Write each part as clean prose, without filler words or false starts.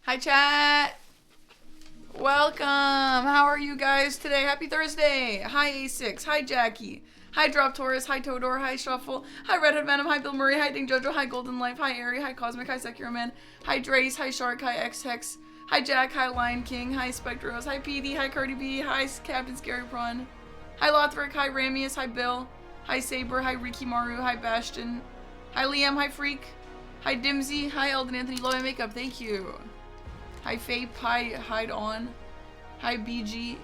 Hi, chat. Welcome. How are you guys today? Happy Thursday. Hi, A6. Hi, Jackie. Hi, Drop Taurus. Hi, Todor. Hi, Shuffle. Hi, Redhead Venom. Hi, Bill Murray. Hi, Ding Jojo. Hi, Golden Life. Hi, Airy. Hi, Cosmic. Hi, Sekiro Man. Hi, Drace. Hi, Shark. Hi, X-Hex. Hi, Jack. Hi, Lion King. Hi, Spectros. Hi, PD. Hi, Cardi B. Hi, Captain Scary Prawn. Hi, Lothric. Hi, Ramius. Hi, Bill. Hi, Saber. Hi, Riki Maru. Hi, Bastion. Hi, Liam. Hi, Freak. Hi, Dimsy. Hi, Eldon Anthony. Low Makeup. Thank you. Hi, Fape. Hi, Hide On. Hi, BG.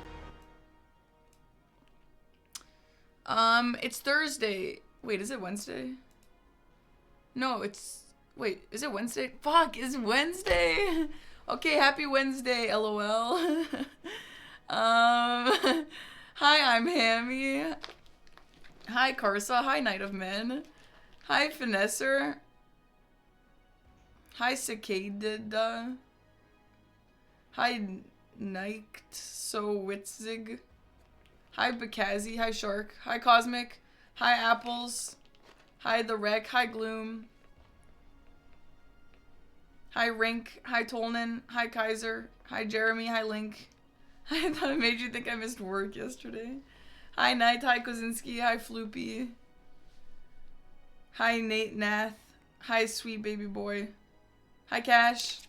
It's Thursday. Wait, is it Wednesday? No, it's... Wait, is it Wednesday? Fuck, it's Wednesday! Okay, happy Wednesday, LOL. Hi, I'm Hammy. Hi, Karsa. Hi, Knight of Men. Hi, Finesser. Hi, Cicada. Hi, Niked So Witzig. Hi, Bakazi. Hi, Shark. Hi, Cosmic. Hi, Apples. Hi, The Wreck. Hi, Gloom. Hi, Rink. Hi, Tolnan. Hi, Kaiser. Hi, Jeremy. Hi, Link. I thought it made you think I missed work yesterday. Hi, Knight. Hi, Kozinski. Hi, Floopy. Hi, Nate Nath. Hi, Sweet Baby Boy. Hi, Cash.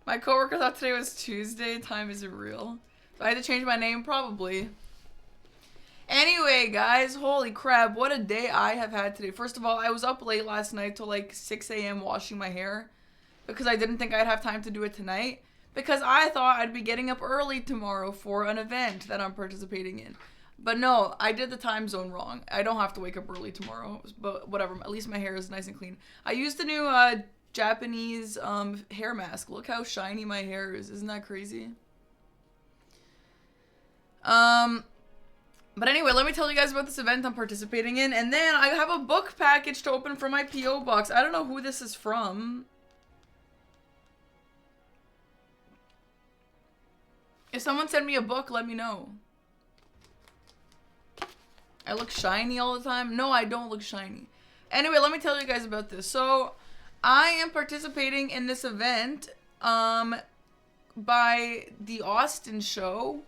My coworker thought today was Tuesday. Time isn't real. So I had to change my name? Probably. Anyway, guys, holy crap, what a day I have had today. First of all, I was up late last night till like 6 a.m. washing my hair because I didn't think I'd have time to do it tonight because I thought I'd be getting up early tomorrow for an event that I'm participating in. But no, I did the time zone wrong. I don't have to wake up early tomorrow, but whatever. At least my hair is nice and clean. I used the new Japanese hair mask. Look how shiny my hair is. Isn't that crazy? But anyway, let me tell you guys about this event I'm participating in. And then I have a book package to open from my P.O. box. I don't know who this is from. If someone sent me a book, let me know. I look shiny all the time. No, I don't look shiny. Anyway, let me tell you guys about this. So, I am participating in this event by the Austin Show.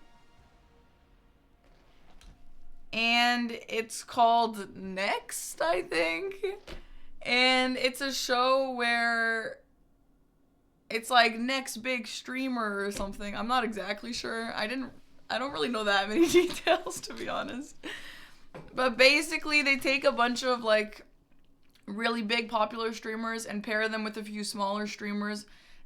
And it's called Next, I think. And it's a show where it's like next big streamer or something. I'm not exactly sure. I don't really know that many details, to be honest. But basically, they take a bunch of like really big popular streamers and pair them with a few smaller streamers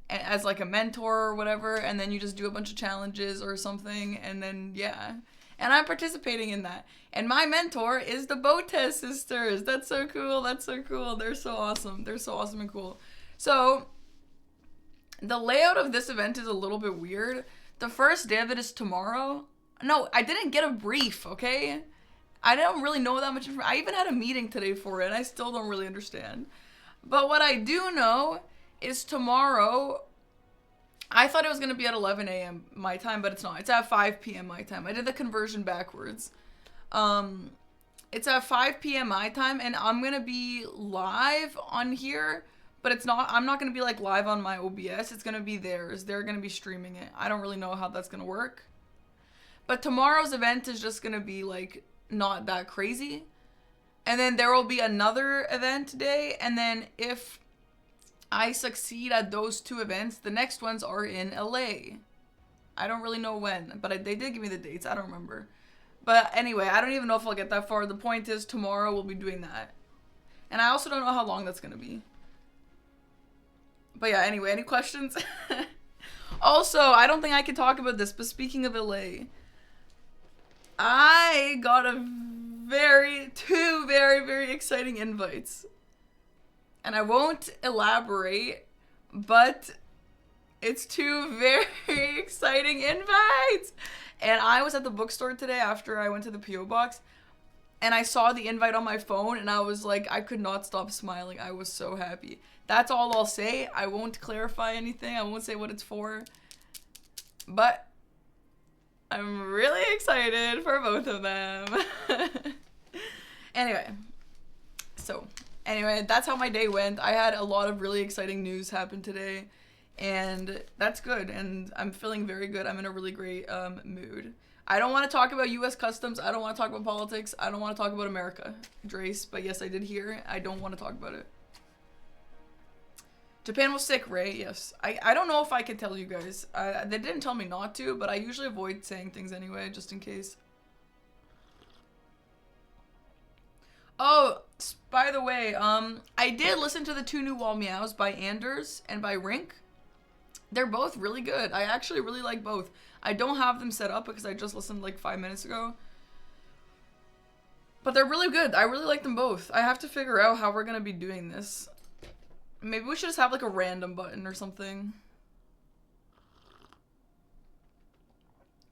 as like a mentor or whatever, and then you just do a bunch of challenges or something, and then yeah. And I'm participating in that. And my mentor is the Botes sisters. That's so cool. That's so cool. They're so awesome. They're so awesome and cool. So, the layout of this event is a little bit weird. The first day of it is tomorrow. No, I didn't get a brief, okay? I don't really know that much information. I even had a meeting today for it, and I still don't really understand. But what I do know is tomorrow... I thought it was going to be at 11 a.m. my time, but it's not. It's at 5 p.m. my time. I did the conversion backwards. It's at 5 p.m. my time, and I'm going to be live on here, but it's not. I'm not going to be like live on my OBS. It's going to be theirs. They're going to be streaming it. I don't really know how that's going to work. But tomorrow's event is just going to be like not that crazy. And then there will be another event day, and then if I succeed at those two events, the next ones are in LA. I don't really know when, but they did give me the dates. I don't remember. But anyway, I don't even know if I'll get that far. The point is, tomorrow we'll be doing that. And I also don't know how long that's going to be. But yeah, anyway, any questions? Also, I don't think I can talk about this, but speaking of LA, I got two very, very exciting invites. And I won't elaborate, but it's two very exciting invites. And I was at the bookstore today after I went to the P.O. box, and I saw the invite on my phone, and I was like, I could not stop smiling. I was so happy. That's all I'll say. I won't clarify anything. I won't say what it's for. But I'm really excited for both of them. Anyway, so... Anyway, that's how my day went. I had a lot of really exciting news happen today. And that's good, and I'm feeling very good. I'm in a really great mood. I don't want to talk about U.S. customs. I don't want to talk about politics. I don't want to talk about America, Drace. But yes, I did hear. I don't want to talk about it. Japan was sick, Ray. Yes. I don't know if I could tell you guys. They didn't tell me not to, but I usually avoid saying things anyway, just in case. Oh, by the way, I did listen to the 2 new wall meows by Anders and by Rink. They're both really good. I actually really like both. I don't have them set up because I just listened like 5 minutes ago. But they're really good. I really like them both. I have to figure out how we're going to be doing this. Maybe we should just have like a random button or something.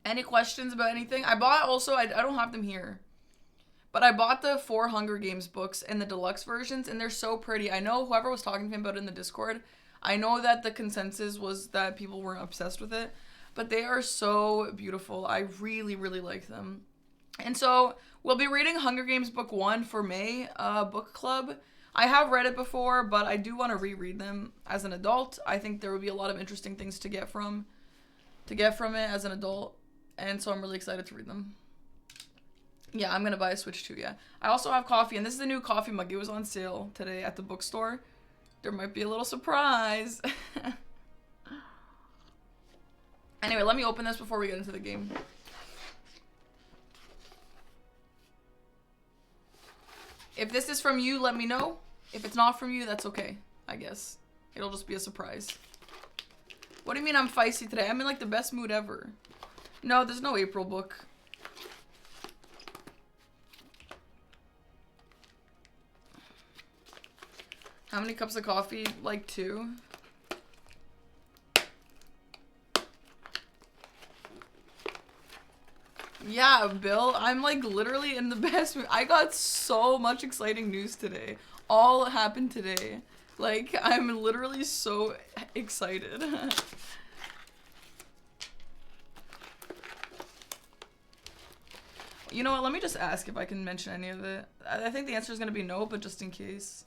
Any questions about anything? I bought also, I don't have them here. But I bought the 4 Hunger Games books in the deluxe versions, and they're so pretty. I know whoever was talking to me about it in the Discord, I know that the consensus was that people weren't obsessed with it, but they are so beautiful. I really, really like them. And so we'll be reading Hunger Games Book 1 for May book club. I have read it before, but I do want to reread them as an adult. I think there would be a lot of interesting things to get from it as an adult, and so I'm really excited to read them. Yeah, I'm gonna buy a Switch too, yeah. I also have coffee, and this is the new coffee mug. It was on sale today at the bookstore. There might be a little surprise. Anyway, let me open this before we get into the game. If this is from you, let me know. If it's not from you, that's okay, I guess. It'll just be a surprise. What do you mean I'm feisty today? I'm in like the best mood ever. No, there's no April book. How many cups of coffee? Like 2. Yeah, Bill, I'm like literally in the best mood. I got so much exciting news today. All happened today. Like, I'm literally so excited. You know what? Let me just ask if I can mention any of it. I think the answer is going to be no, but just in case.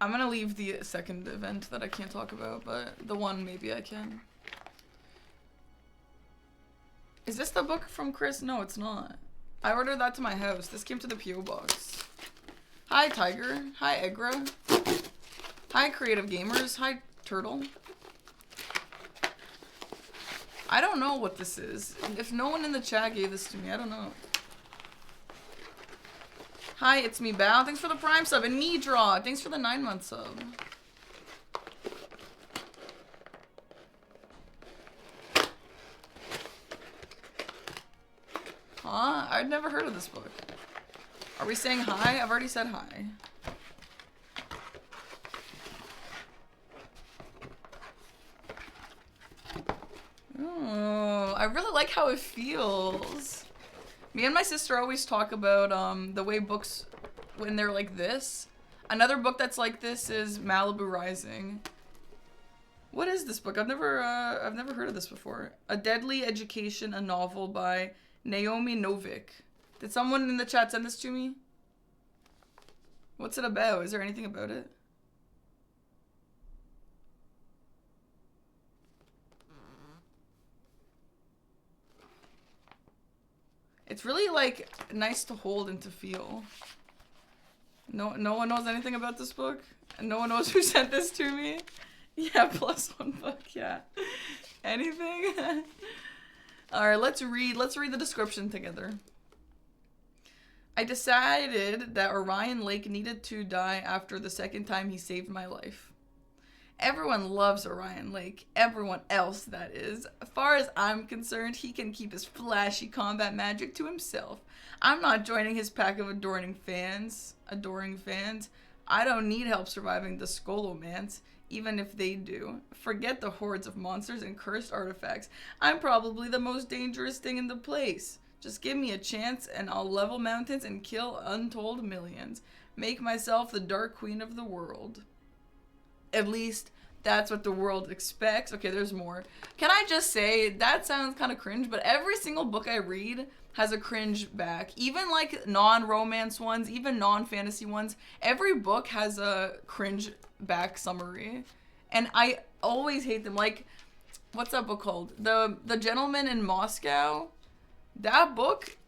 I'm gonna leave the second event that I can't talk about, but the one maybe I can. Is this the book from Chris? No, it's not. I ordered that to my house. This came to the P.O. box. Hi, Tiger. Hi, Egra. Hi, Creative Gamers. Hi, Turtle. I don't know what this is. If no one in the chat gave this to me, I don't know. Hi, it's me, Bao. Thanks for the Prime sub. And me, Draw. Thanks for the 9-month sub. Huh? I'd never heard of this book. Are we saying hi? I've already said hi. Oh, I really like how it feels. Me and my sister always talk about the way books, when they're like this. Another book that's like this is Malibu Rising. What is this book? I've never heard of this before. A Deadly Education, a novel by Naomi Novik. Did someone in the chat send this to me? What's it about? Is there anything about it? It's really like nice to hold and to feel. No one knows anything about this book? And no one knows who sent this to me? Yeah, +1 book, yeah. Anything? Alright, let's read the description together. I decided that Orion Lake needed to die after the second time he saved my life. Everyone loves Orion Lake. Everyone else, that is. As far as I'm concerned, he can keep his flashy combat magic to himself. I'm not joining his pack of adoring fans. I don't need help surviving the Skolomance, even if they do. Forget the hordes of monsters and cursed artifacts. I'm probably the most dangerous thing in the place. Just give me a chance and I'll level mountains and kill untold millions. Make myself the Dark Queen of the world. At least, That's what the world expects. Okay, there's more. Can I just say, that sounds kind of cringe, but every single book I read has a cringe back. Even like non-romance ones, even non-fantasy ones, every book has a cringe back summary. And I always hate them. Like, what's that book called? The Gentleman in Moscow. That book,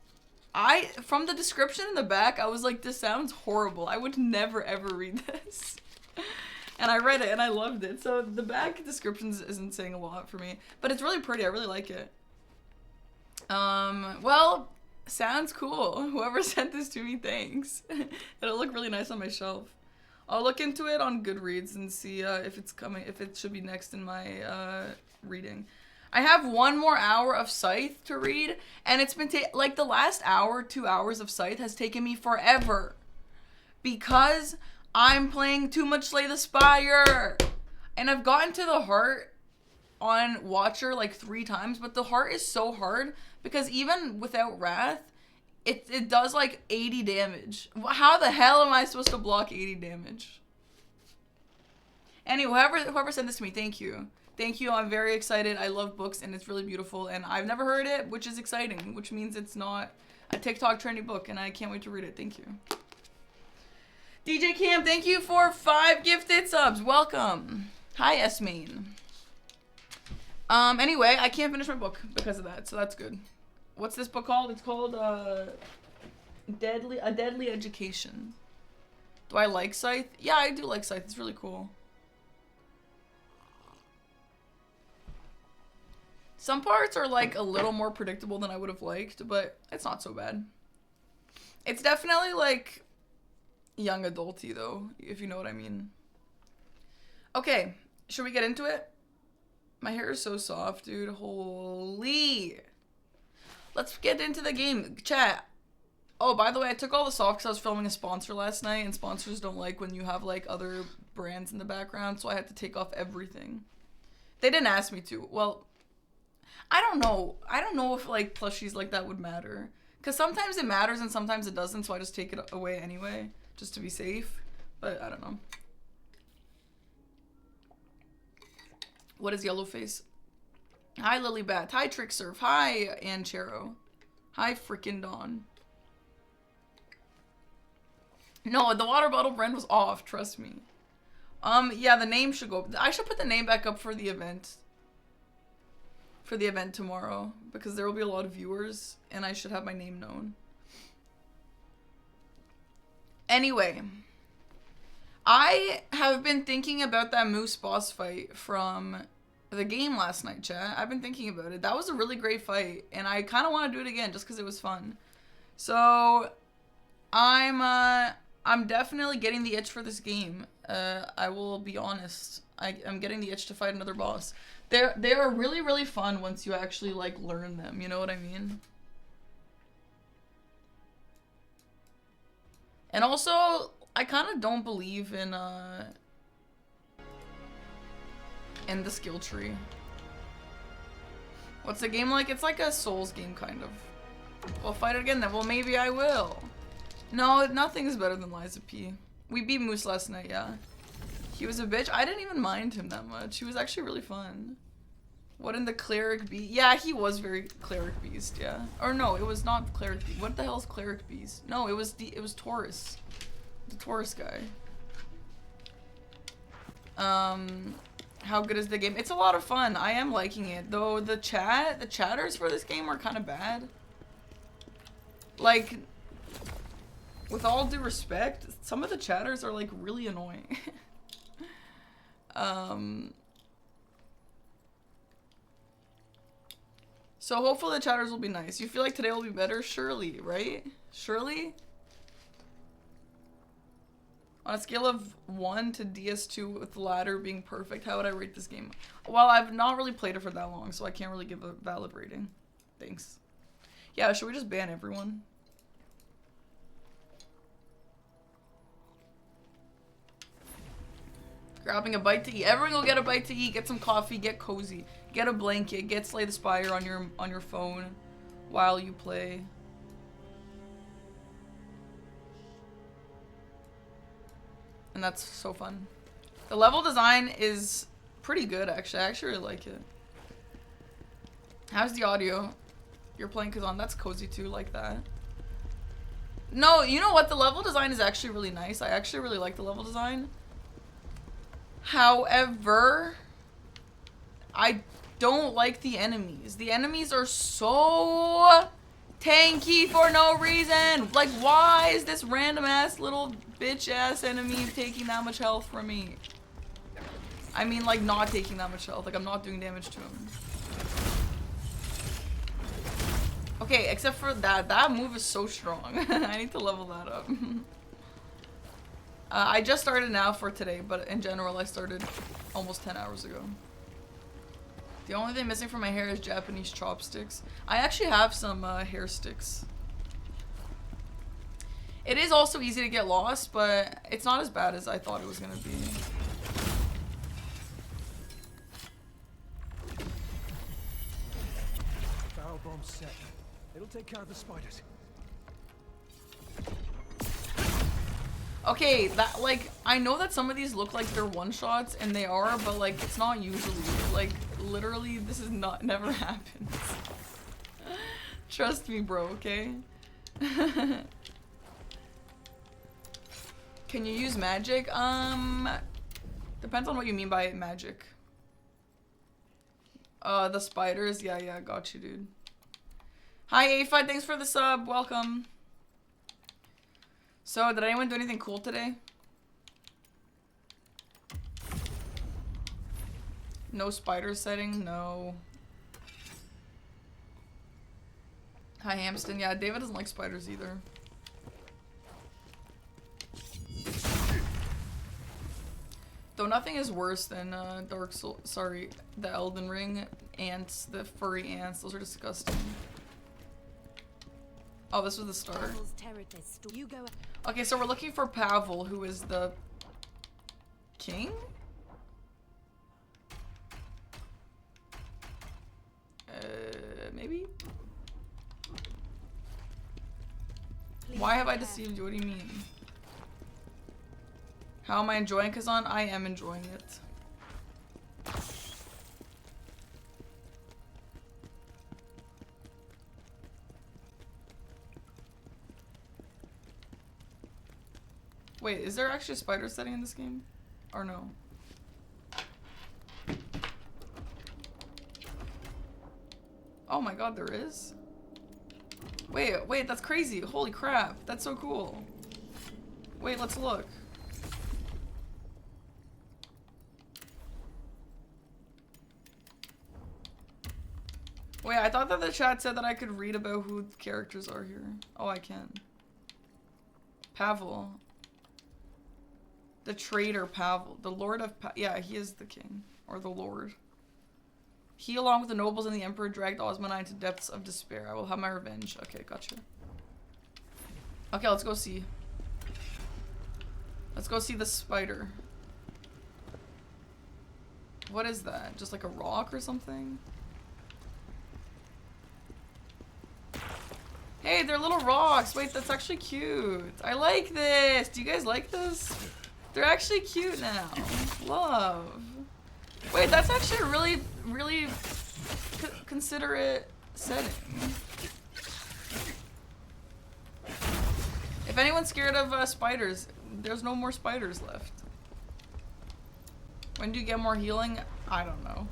from the description in the back, I was like, this sounds horrible. I would never ever read this. And I read it and I loved it. So the back descriptions isn't saying a lot for me, but it's really pretty. I really like it. Well, sounds cool. Whoever sent this to me, thanks. It'll look really nice on my shelf. I'll look into it on Goodreads and see if it's coming, if it should be next in my reading. I have 1 more hour of Scythe to read, and it's been like the last hour, 2 hours of Scythe has taken me forever because I'm playing too much Slay the Spire, and I've gotten to the heart on Watcher like 3 times, but the heart is so hard because even without Wrath, it does like 80 damage. How the hell am I supposed to block 80 damage? Anyway, whoever sent this to me, thank you. Thank you, I'm very excited. I love books and it's really beautiful and I've never heard it, which is exciting, which means it's not a TikTok trendy book and I can't wait to read it. Thank you. DJ Cam, thank you for 5 gifted subs. Welcome. Hi, Esmaine. Anyway, I can't finish my book because of that, so that's good. What's this book called? It's called, A Deadly Education. Do I like Scythe? Yeah, I do like Scythe. It's really cool. Some parts are like a little more predictable than I would have liked, but it's not so bad. It's definitely like young adulty though, if you know what I mean. Okay, should we get into it? My hair is so soft, dude. Holy. Let's get into the game. Chat. Oh, by the way, I took all this off because I was filming a sponsor last night, and sponsors don't like when you have like other brands in the background, so I had to take off everything. They didn't ask me to. Well, I don't know. I don't know if like plushies like that would matter. Because sometimes it matters and sometimes it doesn't, so I just take it away anyway, just to be safe. But I don't know. What is Yellowface? Hi, Lilybat. Hi, Tricksurf. Hi, Anchero. Hi, frickin' Dawn. No, the water bottle brand was off, trust me. Yeah, the name should go. I should put the name back up for the event. For the event tomorrow, because there will be a lot of viewers, and I should have my name known. Anyway, I have been thinking about that Moose boss fight from the game last night, chat. I've been thinking about it. That was a really great fight, and I kind of want to do it again just because it was fun. So, I'm definitely getting the itch for this game. I will be honest. I'm getting the itch to fight another boss. They are really, really fun once you actually, like, learn them. You know what I mean? And also, I kind of don't believe in the skill tree. What's the game like? It's like a Souls game, kind of. We'll fight it again then. Well, maybe I will. No, nothing is better than Liza P. We beat Moose last night, yeah. He was a bitch. I didn't even mind him that much. He was actually really fun. What in the Cleric Beast? Yeah, he was very Cleric Beast, yeah. Or no, it was not Cleric Beast. What the hell is Cleric Beast? No, it was Taurus. The Taurus guy. How good is the game? It's a lot of fun. I am liking it. Though the chatters for this game are kind of bad. Like, with all due respect, some of the chatters are like really annoying. So hopefully the chatters will be nice. You feel like today will be better? Surely, right? Surely? On a scale of 1 to DS2 with the ladder being perfect, how would I rate this game? Well, I've not really played it for that long, so I can't really give a valid rating. Thanks. Yeah, should we just ban everyone? Grabbing a bite to eat. Everyone will get a bite to eat, get some coffee, get cozy. Get a blanket, get Slay the Spire on your phone while you play. And that's so fun. The level design is pretty good, actually. I actually really like it. How's the audio? You're playing Khazan. That's cozy too, like that. No, you know what? The level design is actually really nice. I actually really like the level design. However, I don't like the enemies. The enemies are so tanky for no reason. Like, why is this random ass little bitch ass enemy taking that much health from me? I mean, like, not taking that much health. Like, I'm not doing damage to him. Okay, except for that. That move is so strong. I need to level that up. I just started now for today, but in general, I started almost 10 hours ago. The only thing missing from my hair is Japanese chopsticks. I actually have some hair sticks. It is also easy to get lost, but it's not as bad as I thought it was gonna be. Barrel bomb set. It'll take care of the spiders. Okay, that, like, I know that some of these look like they're one-shots, and they are, but, like, it's not usually. Like, literally, this is never happens. Trust me, bro, okay? Can you use magic? Depends on what you mean by magic. The spiders? Yeah, got you, dude. Hi, A5, thanks for the sub, welcome. So, did anyone do anything cool today? No spider setting? No. Hi, Hamston. Yeah, David doesn't like spiders either. Though nothing is worse than the Elden Ring ants, the furry ants. Those are disgusting. Oh, this was the start. Okay, so we're looking for Pavel, who is the king? Maybe? Why have I deceived you? What do you mean? How am I enjoying Khazan? I am enjoying it. Wait, is there actually a spider setting in this game? Or no? Oh my god, there is? Wait, that's crazy. Holy crap, that's so cool. Wait, let's look. Wait, I thought that the chat said that I could read about who the characters are here. Oh, I can. Pavel. The traitor Pavel. The Lord of yeah, he is the king. Or the Lord. He, along with the nobles and the emperor, dragged Osmanine into depths of despair. I will have my revenge. Okay, gotcha. Okay, let's go see. Let's go see the spider. What is that? Just like a rock or something? Hey, they're little rocks. Wait, that's actually cute. I like this. Do you guys like this? They're actually cute now. Love. Wait, that's actually a really, really considerate setting. If anyone's scared of spiders, there's no more spiders left. When do you get more healing? I don't know.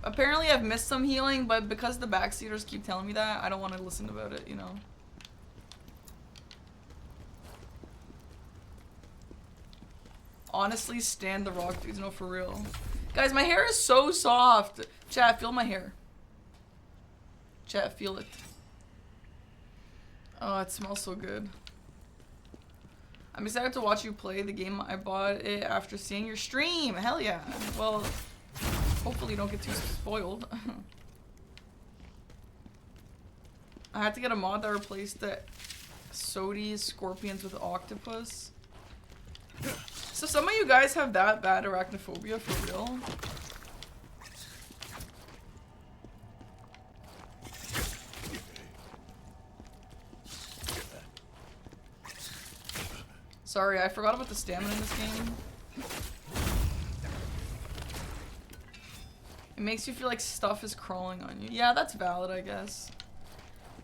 Apparently I've missed some healing, but because the backseaters keep telling me that, I don't want to listen about it, you know? Honestly, stand the rock dudes, no, for real. Guys, my hair is so soft. Chat, feel my hair. Chat, feel it. Oh, it smells so good. I'm excited to watch you play the game. I bought it after seeing your stream. Hell yeah. Well, hopefully you don't get too spoiled. I had to get a mod that replaced the Sodi scorpions with octopus. So some of you guys have that bad arachnophobia for real? Sorry, I forgot about the stamina in this game. makes you feel like stuff is crawling on you. Yeah, that's valid, I guess.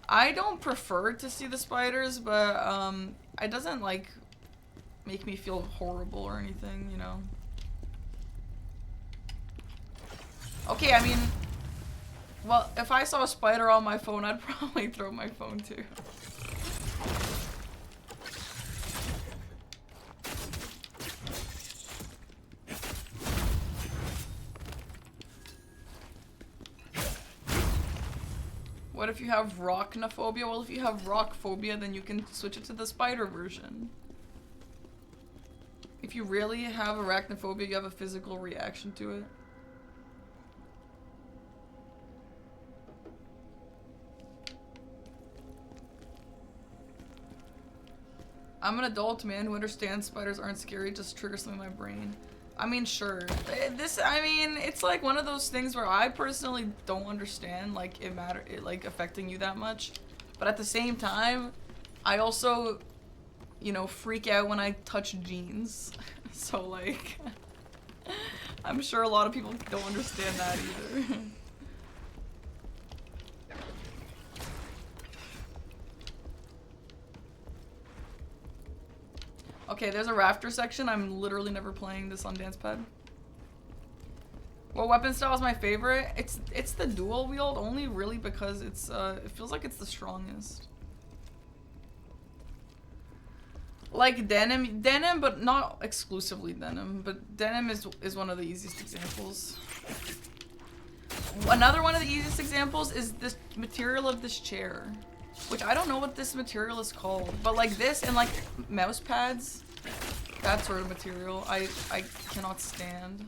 I don't prefer to see the spiders, but it doesn't like make me feel horrible or anything, you know. Okay, I mean, well, if I saw a spider on my phone, I'd probably throw my phone too. What if you have rocknophobia? Well, if you have rock phobia, then you can switch it to the spider version. If you really have arachnophobia, you have a physical reaction to it. I'm an adult man who understands spiders aren't scary, just trigger something in my brain. I mean, sure. I mean, it's like one of those things where I personally don't understand, like, it like, affecting you that much. But at the same time, I also, you know, freak out when I touch jeans. So, like, I'm sure a lot of people don't understand that either. Okay, there's a rafter section. I'm literally never playing this on Dancepad. What weapon style is my favorite? It's the dual wield, only really because it's it feels like it's the strongest. Like denim, but not exclusively denim. But denim is one of the easiest examples. Another one of the easiest examples is this material of this chair. Which I don't know what this material is called, but like this and like mouse pads, that sort of material, I cannot stand.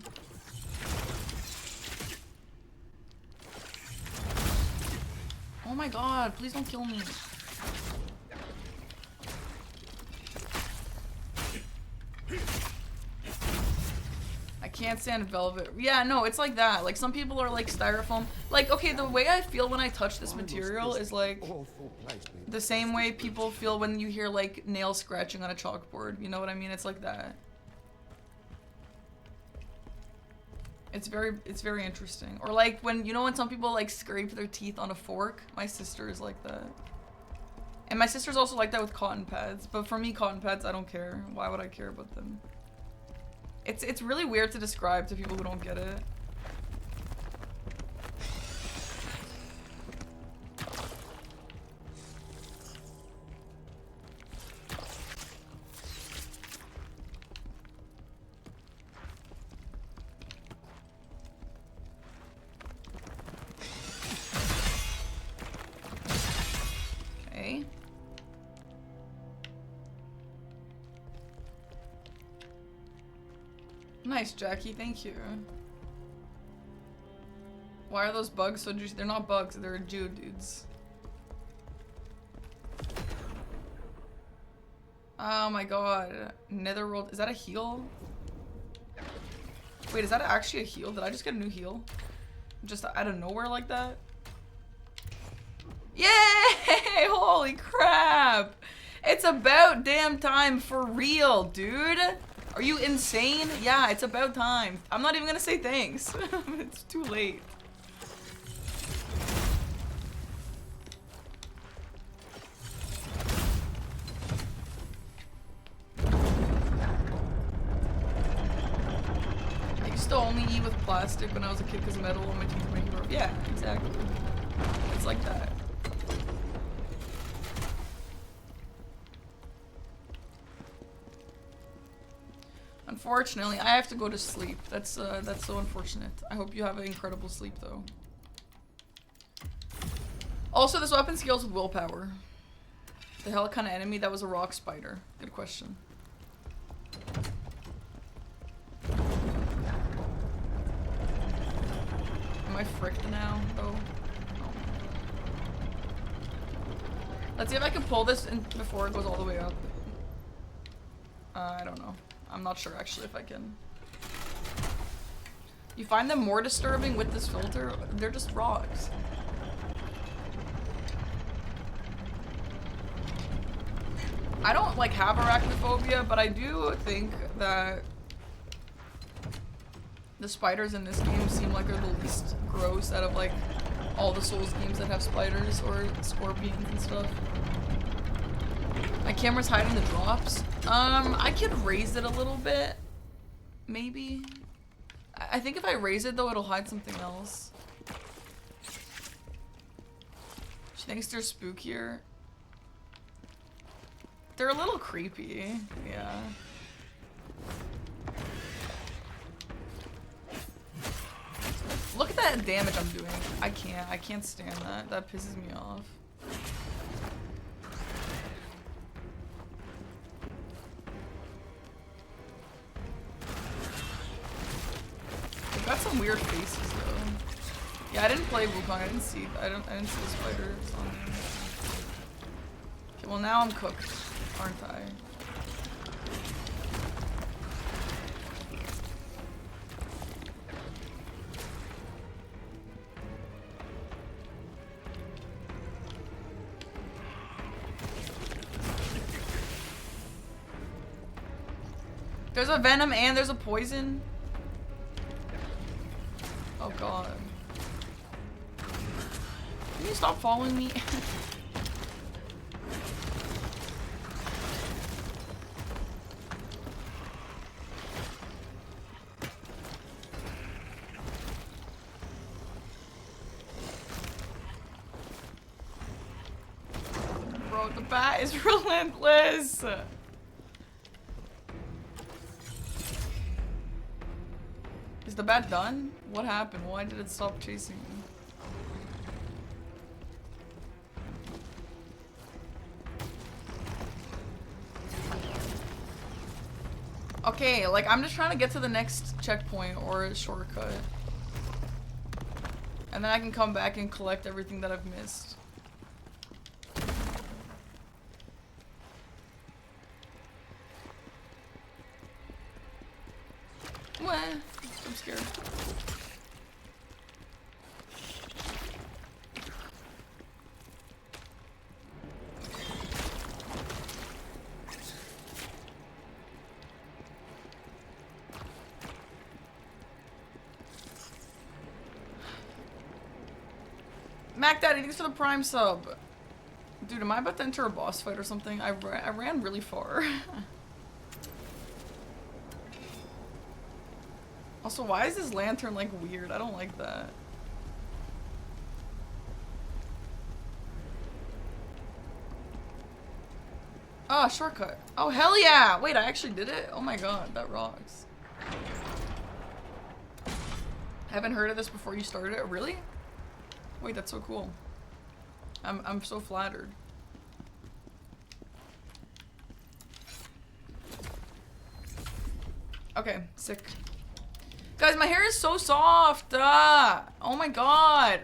Oh my god, please don't kill me. I can't stand velvet. Yeah, no, it's like that. Like, some people are like styrofoam. Like, okay, the way I feel when I touch this material is like the same way people feel when you hear like nails scratching on a chalkboard. You know what I mean? It's like that. It's very interesting. Or like when, you know, when some people like scrape their teeth on a fork? My sister is like that. And my sister's also like that with cotton pads. But for me, cotton pads, I don't care. Why would I care about them? It's really weird to describe to people who don't get it. Okay. Nice, Jackie. Thank you. Why are those bugs so juicy? They're not bugs. They're geodudes. Oh my god. Netherworld. Is that a heal? Wait, is that actually a heal? Did I just get a new heal? Just out of nowhere like that? Yay! Holy crap! It's about damn time for real, dude! Are you insane? Yeah, it's about time. I'm not even gonna say thanks. It's too late. I used to only eat with plastic when I was a kid because metal on my teeth were making rough. Yeah, exactly. It's like that. Unfortunately, I have to go to sleep. That's so unfortunate. I hope you have an incredible sleep, though. Also, this weapon scales with willpower. The hell kind of enemy? That was a rock spider. Good question. Am I fricked now, though? No. Let's see if I can pull this in before it goes all the way up. I don't know. I'm not sure actually if I can. You find them more disturbing with this filter? They're just rocks. I don't like have arachnophobia, but I do think that The spiders in this game seem like they're the least gross out of like all the Souls games that have spiders or scorpions and stuff. My camera's hiding the drops. I could raise it a little bit. Maybe. I think if I raise it though, it'll hide something else. She thinks they're spookier. They're a little creepy. Yeah. Look at that damage I'm doing. I can't stand that. That pisses me off. They've got some weird faces though. Yeah, I didn't play Wukong. I didn't see the spiders on there. Okay, well now I'm cooked, aren't I? There's a venom and there's a poison. Oh god. Can you stop following me? Bro, the bat is relentless. Is the bat done? What happened? Why did it stop chasing me? Okay, like I'm just trying to get to the next checkpoint or a shortcut. And then I can come back and collect everything that I've missed. What? I'm scared. Mac Daddy, thanks for the Prime sub. Dude, am I about to enter a boss fight or something? I ran really far. Also, why is this lantern like weird? I don't like that. Oh, shortcut. Oh, hell yeah! Wait, I actually did it? Oh my god, that rocks. Haven't heard of this before you started it? Really? Wait, that's so cool. I'm so flattered. Okay, sick. Guys, my hair is so soft. Oh my god.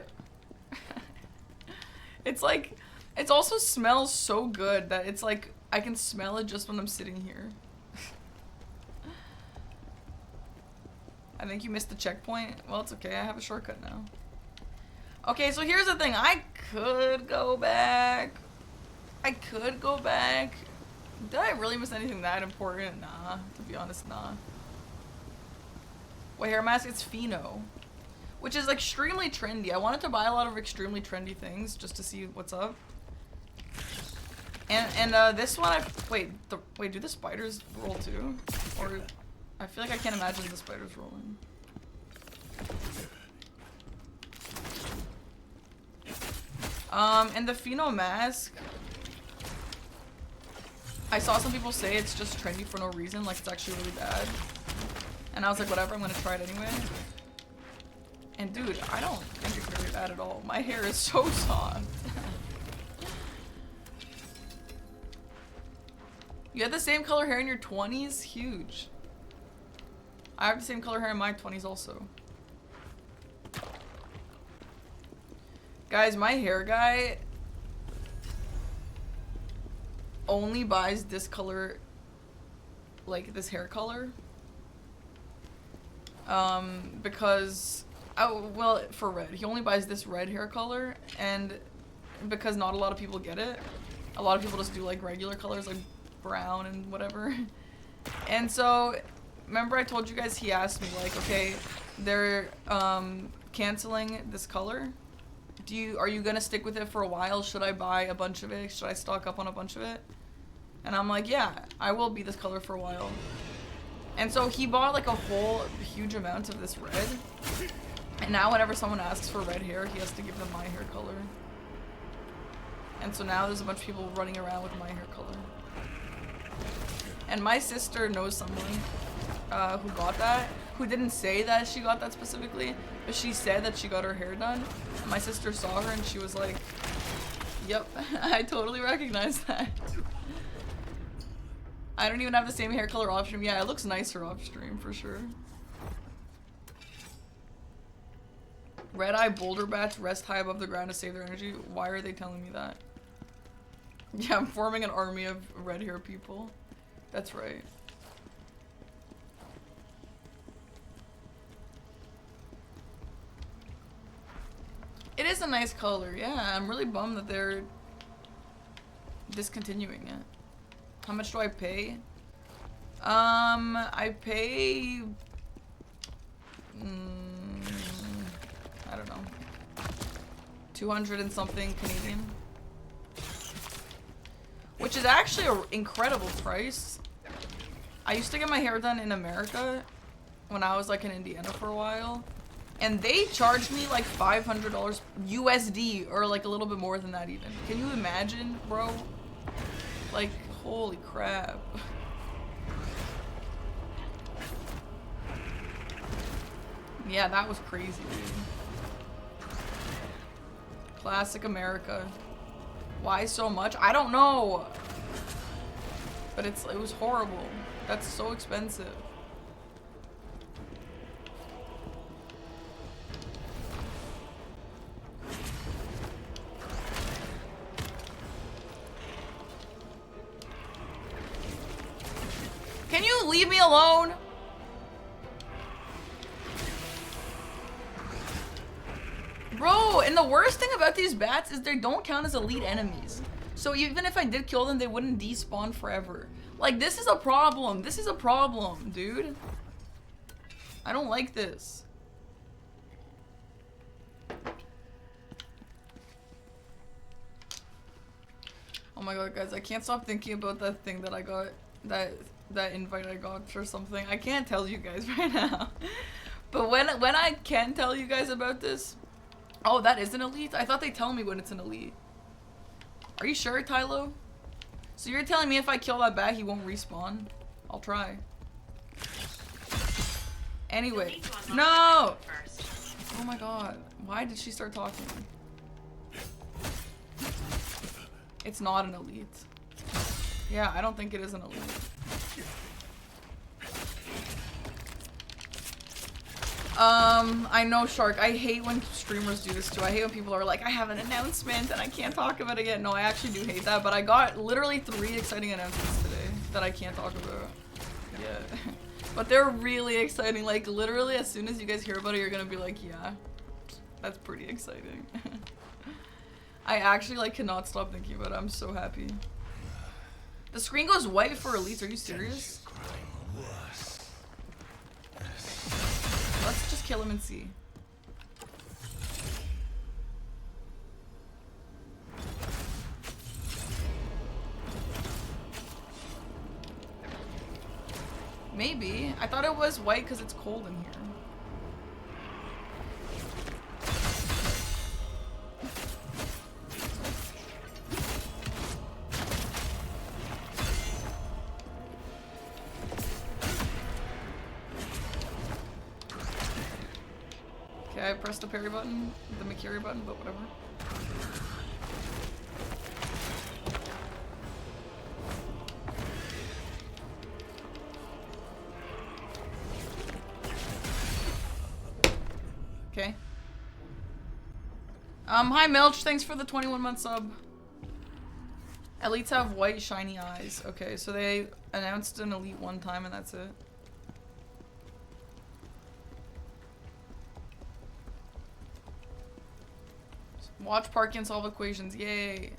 It's like, it also smells so good that it's like, I can smell it just when I'm sitting here. I think you missed the checkpoint. Well, it's okay. I have a shortcut now. Okay, so here's the thing. I could go back. I could go back. Did I really miss anything that important? Nah. To be honest, nah. What hair mask? It's Pheno. Which is extremely trendy. I wanted to buy a lot of extremely trendy things just to see what's up. And this one wait, do the spiders roll too? Or I feel like I can't imagine the spiders rolling. And the Pheno mask, I saw some people say it's just trendy for no reason, like it's actually really bad. And I was like, whatever, I'm gonna try it anyway. And dude, I don't think it's very bad at all. My hair is so soft. You had the same color hair in your 20s? Huge. I have the same color hair in my 20s also. Guys, my hair guy only buys this color, like this hair color. Because, oh, well, for red. He only buys this red hair color, and because not a lot of people get it, a lot of people just do like regular colors like brown and whatever. And so, remember I told you guys he asked me like, okay, they're canceling this color. Are you gonna stick with it for a while? Should I buy a bunch of it? Should I stock up on a bunch of it? And I'm like, yeah, I will be this color for a while. And so he bought like a whole huge amount of this red. And now whenever someone asks for red hair, he has to give them my hair color. And so now there's a bunch of people running around with my hair color. And my sister knows someone who got that, who didn't say that she got that specifically, but she said that she got her hair done. And my sister saw her and she was like, yep, I totally recognize that. I don't even have the same hair color off stream. Yeah, it looks nicer off stream for sure. Red eye boulder bats rest high above the ground to save their energy. Why are they telling me that? Yeah, I'm forming an army of red hair people. That's right. It is a nice color, yeah. I'm really bummed that they're discontinuing it. How much do I pay? I pay... I don't know. 200 and something Canadian. Which is actually an incredible price. I used to get my hair done in America when I was like in Indiana for a while. And they charged me like $500 USD or like a little bit more than that even. Can you imagine, bro? Like, holy crap. Yeah, that was crazy, dude. Classic America. Why so much? I don't know. But it was horrible. That's so expensive. Can you leave me alone? Bro, and the worst thing about these bats is they don't count as elite enemies. So even if I did kill them, they wouldn't despawn forever. Like, this is a problem. This is a problem, dude. I don't like this. Oh my god, guys, I can't stop thinking about that thing that I got, that invite I got or something. I can't tell you guys right now. But when I can tell you guys about this, oh, that is an elite? I thought they tell me when it's an elite. Are you sure, Tylo? So you're telling me if I kill that bat, he won't respawn? I'll try. Anyway. No! Oh my god. Why did she start talking? It's not an elite. Yeah, I don't think it is an elite. I know, Shark. I hate when streamers do this too. I hate when people are like, I have an announcement and I can't talk about it yet. No, I actually do hate that, but I got literally 3 exciting announcements today that I can't talk about yet. But they're really exciting. Like, literally, as soon as you guys hear about it, you're gonna be like, yeah, that's pretty exciting. I actually, like, cannot stop thinking about it. I'm so happy. The screen goes white for elites. Are you serious? Let's just kill him and see. Maybe. I thought it was white because it's cold in here. Okay, I pressed the parry button, the McCurry button, but whatever. Okay. Hi Milch, thanks for the 21-month sub. Elites have white shiny eyes. Okay, so they announced an elite one time and that's it. Watch Parky and solve equations, yay.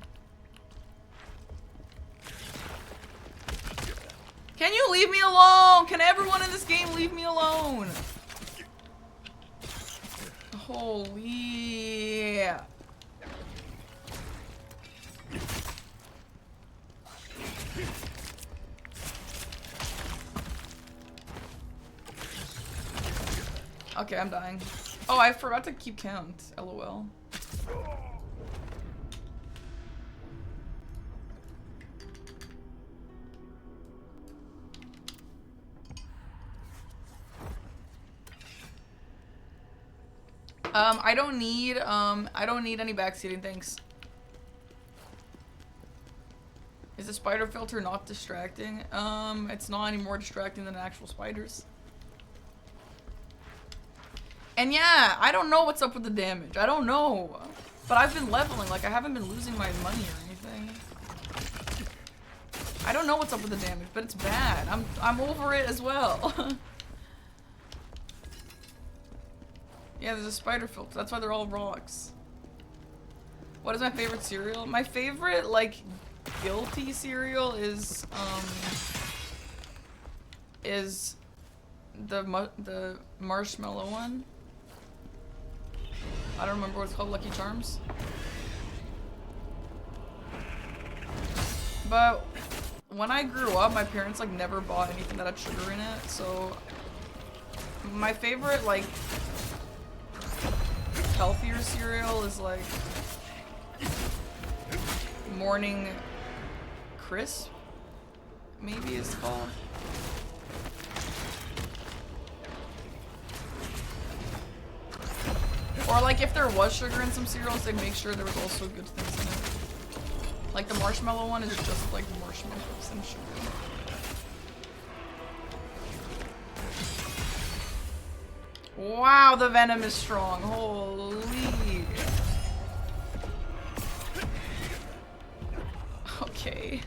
Can you leave me alone? Can everyone in this game leave me alone? Holy. Okay, I'm dying. Oh, I forgot to keep count. LOL. I don't need any backseating, thanks. Is the spider filter not distracting? It's not any more distracting than actual spiders. And yeah, I don't know what's up with the damage. I don't know. But I've been leveling, like I haven't been losing my money or anything. I don't know what's up with the damage, but it's bad. I'm over it as well. Yeah, there's a spider filter. That's why they're all rocks. What is my favorite cereal? My favorite, like, guilty cereal is the marshmallow one. I don't remember what it's called, Lucky Charms. But when I grew up, my parents like never bought anything that had sugar in it, so my favorite like healthier cereal is like Morning Crisp, maybe it's called. Or like if there was sugar in some cereals, they'd make sure there was also good things in it. Like the marshmallow one is just like marshmallows and sugar. Wow, the venom is strong. Holy. Okay.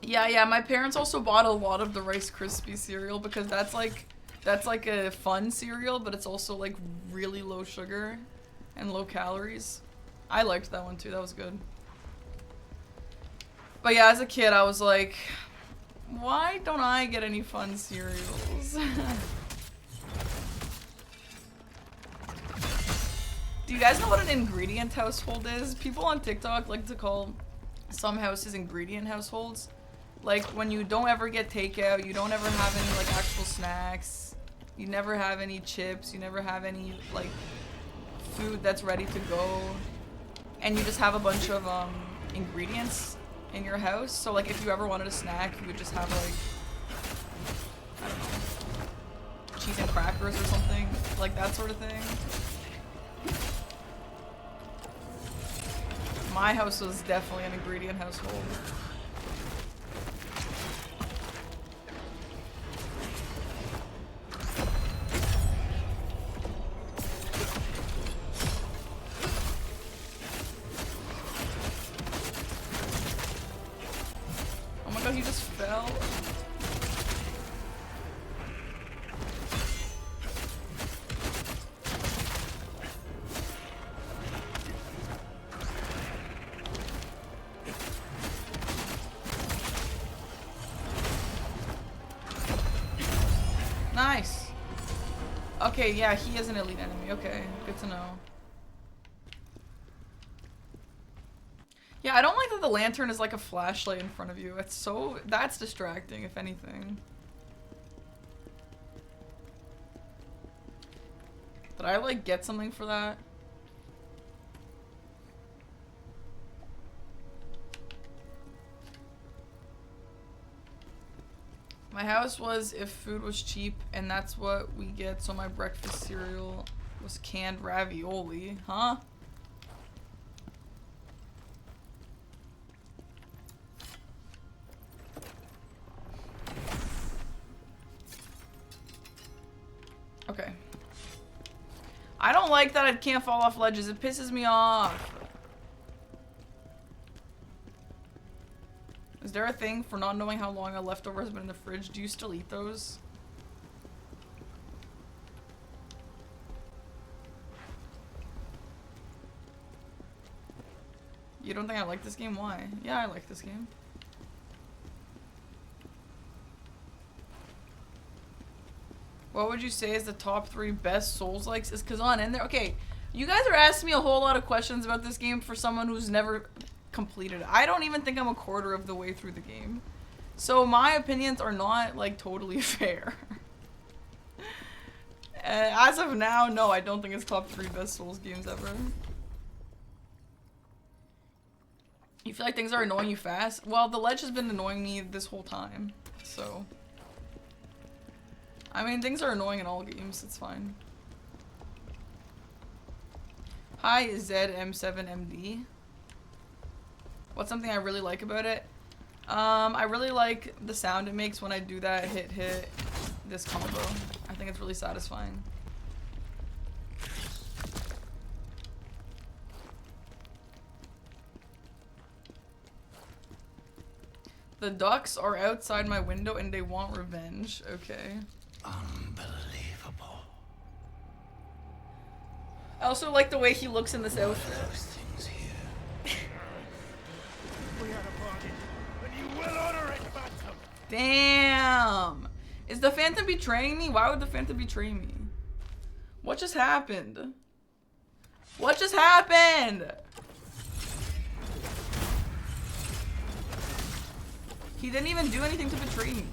Yeah, my parents also bought a lot of the Rice Krispie cereal because that's like a fun cereal, but it's also like really low sugar and low calories. I liked that one too, that was good. But yeah, as a kid I was like, why don't I get any fun cereals? Do you guys know what an ingredient household is? People on TikTok like to call some houses ingredient households. Like when you don't ever get takeout, you don't ever have any like actual snacks, you never have any chips, you never have any like food that's ready to go, and you just have a bunch of ingredients in your house. So like if you ever wanted a snack, you would just have like, I don't know, cheese and crackers or something, like that sort of thing. My house was definitely an ingredient household. Oh my god, he just fell. Nice. Okay, yeah, he is an elite enemy. Okay, good to know. Yeah, I don't like that the lantern is like a flashlight in front of you. It's so... that's distracting, if anything. Did I, like, get something for that? My house was if food was cheap, and that's what we get, so my breakfast cereal was canned ravioli. Huh? Okay. I don't like that I can't fall off ledges. It pisses me off. Is there a thing for not knowing how long a leftover has been in the fridge? Do you still eat those? You don't think I like this game? Why? Yeah, I like this game. What would you say is the top 3 best Souls-likes? Is Khazan in there? Okay, you guys are asking me a whole lot of questions about this game for someone who's never completed it. I don't even think I'm a quarter of the way through the game. So my opinions are not, like, totally fair. As of now, no, I don't think it's top 3 best Souls games ever. You feel like things are annoying you fast? Well, the ledge has been annoying me this whole time, so... I mean, things are annoying in all games, it's fine. Hi, ZM7MD. What's something I really like about it? I really like the sound it makes when I do that hit this combo. I think it's really satisfying. The ducks are outside my window and they want revenge. Okay. Unbelievable. I also like the way he looks in this outfit. Those things here. We had a bargain, and you will honor it, Phantom. Damn. Is the Phantom betraying me? Why would the Phantom betray me? What just happened? What just happened? He didn't even do anything to betray me.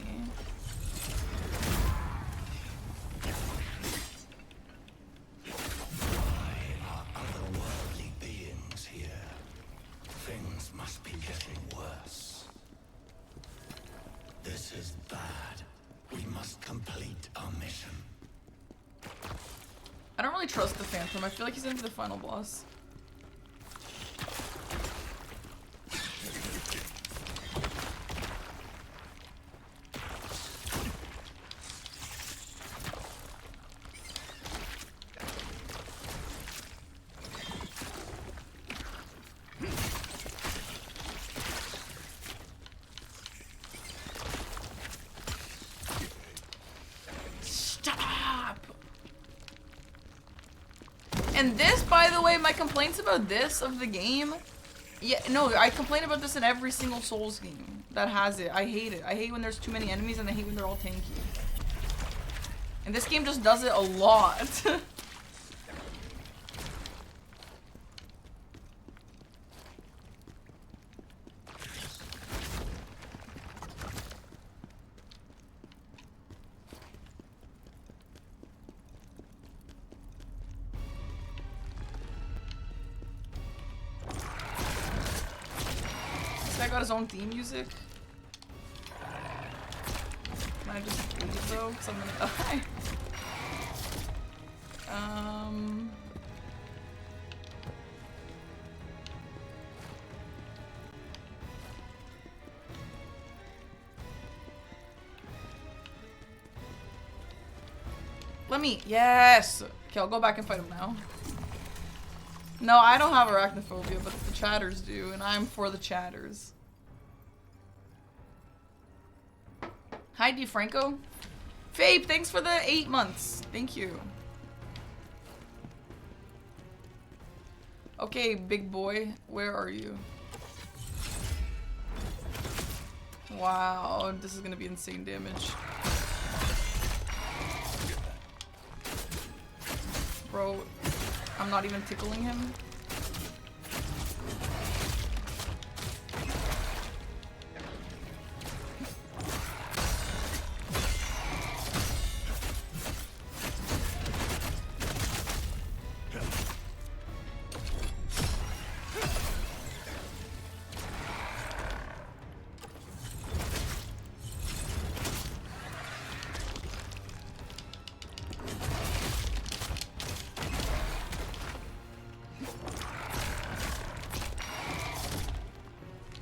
Why are otherworldly beings here? Things must be getting worse. This is bad. We must complete our mission. I don't really trust the Phantom. I feel like he's gonna be the final boss. And this, by the way, my complaints about this of the game, yeah, no, I complain about this in every single Souls game that has it. I hate it. I hate when there's too many enemies and I hate when they're all tanky. And this game just does it a lot. Got his own theme music. Can I just leave though? Because I'm gonna die. Let me. Yes! Okay, I'll go back and fight him now. No, I don't have arachnophobia, but the chatters do, and I'm for the chatters. Hi, DeFranco. Fabe, thanks for the 8 months. Thank you. Okay, big boy, where are you? Wow, this is gonna be insane damage. Bro, I'm not even tickling him.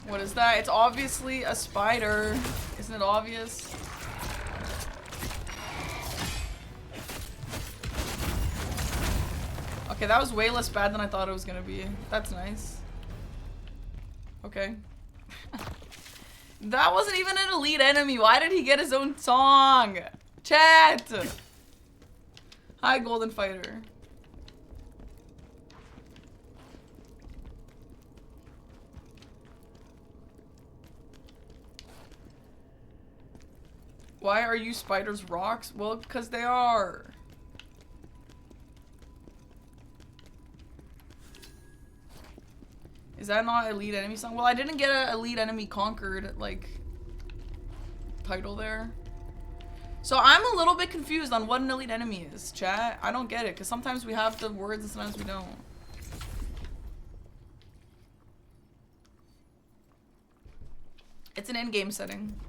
What is that? It's obviously a spider. Isn't it obvious? Okay, that was way less bad than I thought it was gonna be. That's nice. Okay. That wasn't even an elite enemy. Why did he get his own song? Chat! Hi, Golden Fighter. Why are you spiders rocks? Well, because they are. Is that not elite enemy song? Well, I didn't get a elite enemy conquered, like, title there. So I'm a little bit confused on what an elite enemy is, chat. I don't get it, because sometimes we have the words and sometimes we don't. It's an in-game setting.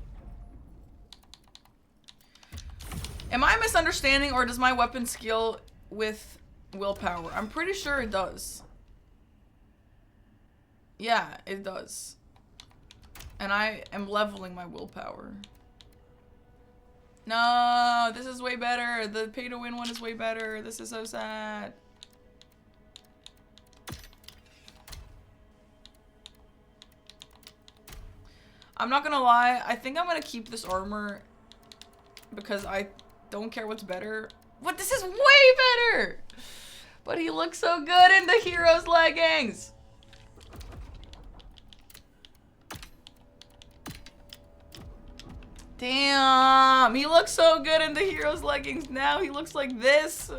Am I misunderstanding, or does my weapon scale with willpower? I'm pretty sure it does. Yeah, it does. And I am leveling my willpower. No, this is way better. The pay-to-win one is way better. This is so sad. I'm not gonna lie. I think I'm gonna keep this armor because I don't care what's better. What? This is way better! But he looks so good in the hero's leggings! Damn! He looks so good in the hero's leggings. Now he looks like this.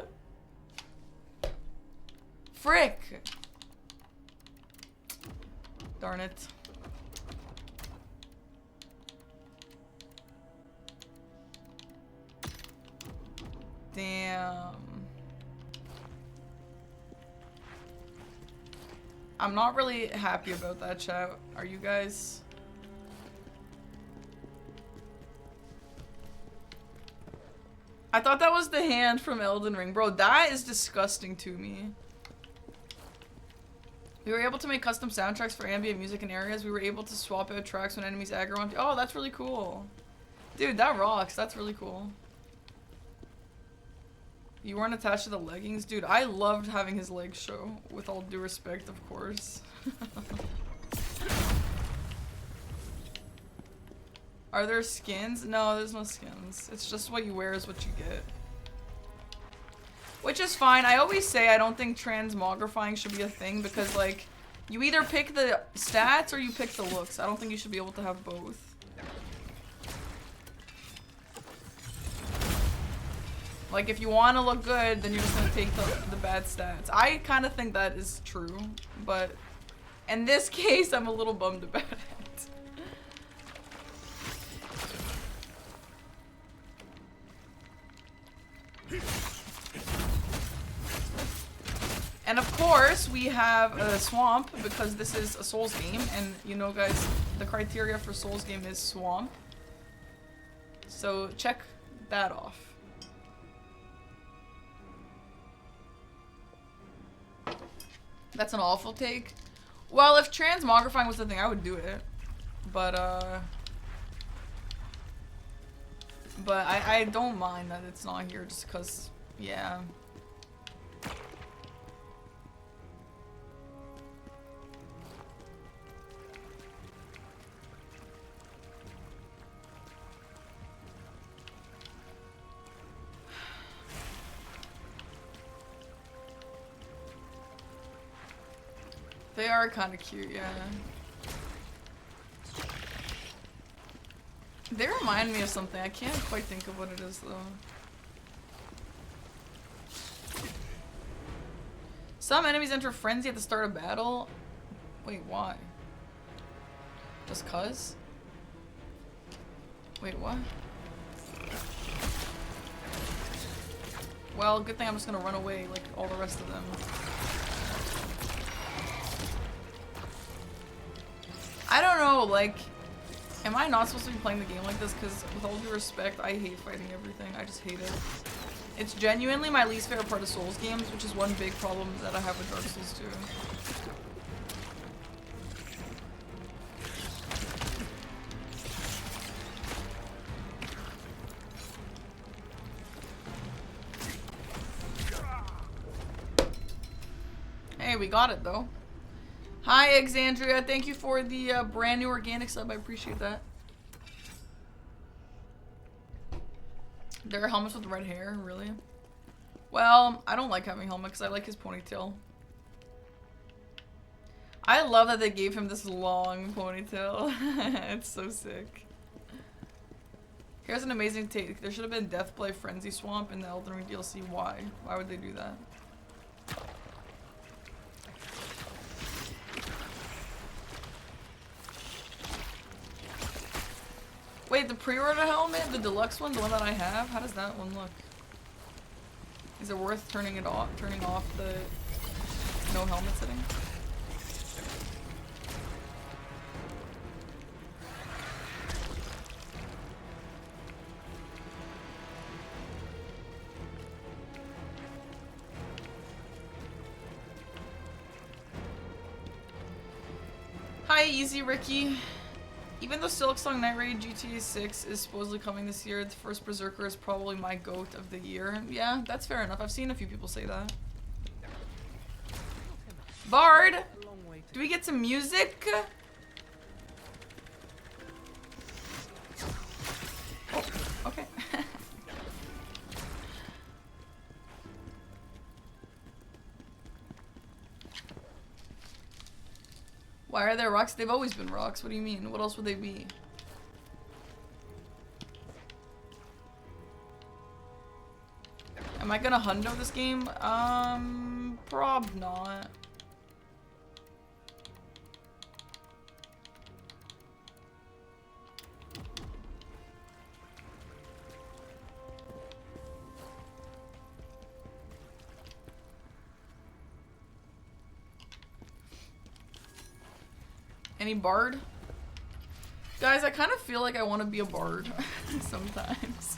Frick. Darn it. Damn. I'm not really happy about that, chat. Are you guys? I thought that was the hand from Elden Ring. Bro, that is disgusting to me. We were able to make custom soundtracks for ambient music in areas. We were able to swap out tracks when enemies aggro on. Oh, that's really cool. Dude, that rocks. That's really cool. You weren't attached to the leggings? Dude, I loved having his legs show. With all due respect, of course. Are there skins? No, there's no skins. It's just what you wear is what you get. Which is fine. I always say I don't think transmogrifying should be a thing because, like, you either pick the stats or you pick the looks. I don't think you should be able to have both. Like, if you want to look good, then you're just going to take the bad stats. I kind of think that is true, but in this case, I'm a little bummed about it. And of course, we have a swamp because this is a Souls game, and you know, guys, the criteria for Souls game is swamp. So check that off. That's an awful take. Well, if transmogrifying was the thing, I would do it. But I don't mind that it's not here just because, yeah. They are kind of cute, yeah. They remind me of something. I can't quite think of what it is, though. Some enemies enter frenzy at the start of battle. Wait, why? Just cuz? Wait, what? Well, good thing I'm just gonna run away like all the rest of them. I don't know, like, am I not supposed to be playing the game like this? Because with all due respect, I hate fighting everything. I just hate it. It's genuinely my least favorite part of Souls games, which is one big problem that I have with Dark Souls 2. Hey, we got it though. Hi, Exandria. Thank you for the brand new organic sub. I appreciate that. There are helmets with red hair, really? Well, I don't like having helmet because I like his ponytail. I love that they gave him this long ponytail. It's so sick. Here's an amazing take. There should have been Deathplay Frenzy Swamp in the Elden Ring DLC. Why? Why would they do that? Wait, the pre-order helmet? The deluxe one? The one that I have? How does that one look? Is it worth turning off the no helmet setting? Hi, Easy Ricky. Even though Silksong Night Raid GTA 6 is supposedly coming this year, the first Berserker is probably my GOAT of the year. Yeah, that's fair enough. I've seen a few people say that. Bard! Do we get some music? Oh, okay. Why are there rocks? They've always been rocks. What do you mean? What else would they be? Am I gonna hundo this game? Prob not. Any bard? Guys, I kind of feel like I want to be a bard sometimes.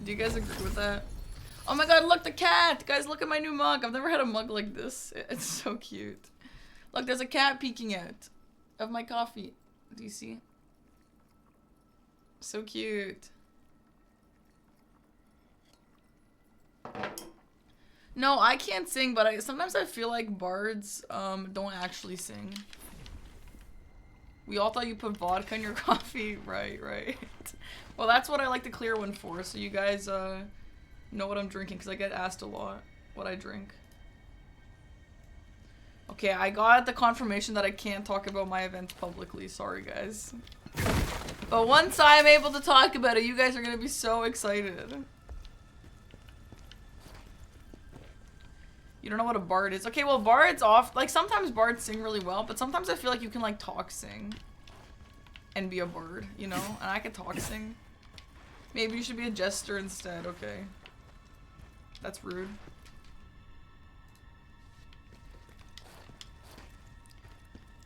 Do you guys agree with that? Oh my god, look, the cat! Guys, look at my new mug. I've never had a mug like this. It's so cute. Look, there's a cat peeking out of my coffee. Do you see? So cute. No, I can't sing, but sometimes I feel like bards don't actually sing. We all thought you put vodka in your coffee. Right, right. Well, that's what I like the clear one for, so you guys know what I'm drinking, because I get asked a lot what I drink. Okay, I got the confirmation that I can't talk about my events publicly. Sorry, guys. But once I'm able to talk about it, you guys are going to be so excited. You don't know what a bard is? Okay, well, bards off. Like, sometimes bards sing really well, but sometimes I feel like you can, like, talk sing and be a bard, you know? And I can talk sing. Maybe you should be a jester instead. Okay. That's rude.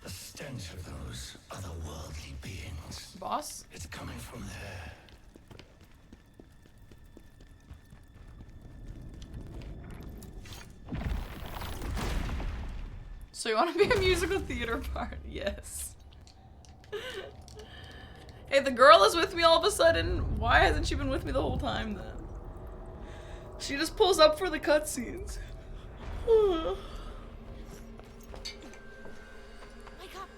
The stench of those otherworldly beings. Boss? It's coming from there. So you want to be a musical theater part? Yes. Hey, the girl is with me all of a sudden. Why hasn't she been with me the whole time then? She just pulls up for the cutscenes. Wake up.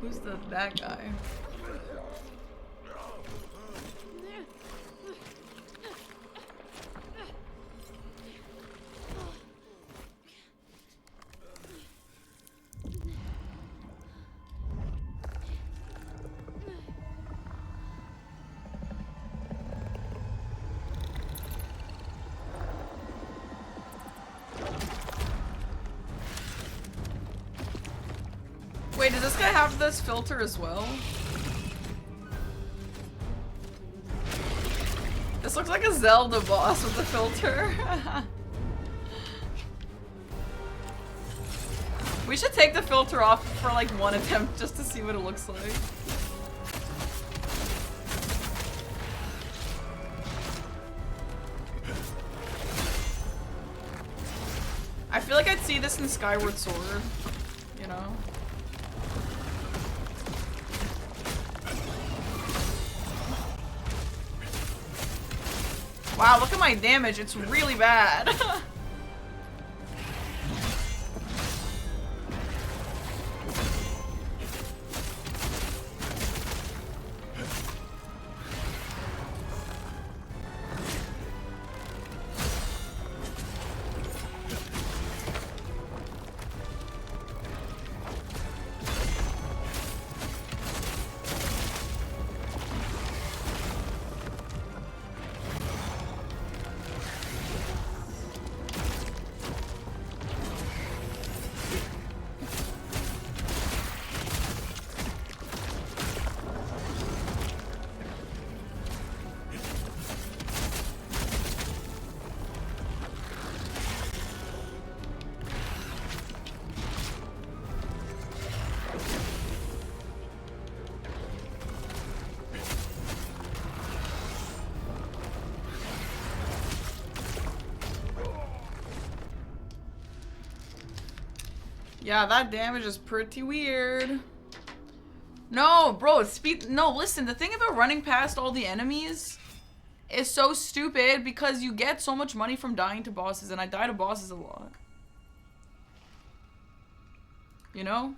Who's that guy? Wait, does this guy have this filter as well? This looks like a Zelda boss with the filter. We should take the filter off for like one attempt just to see what it looks like. I feel like I'd see this in Skyward Sword, you know? Wow, look at my damage. It's really bad. Yeah, that damage is pretty weird. No, bro, speed. No, listen, the thing about running past all the enemies is so stupid because you get so much money from dying to bosses, and I die to bosses a lot. You know?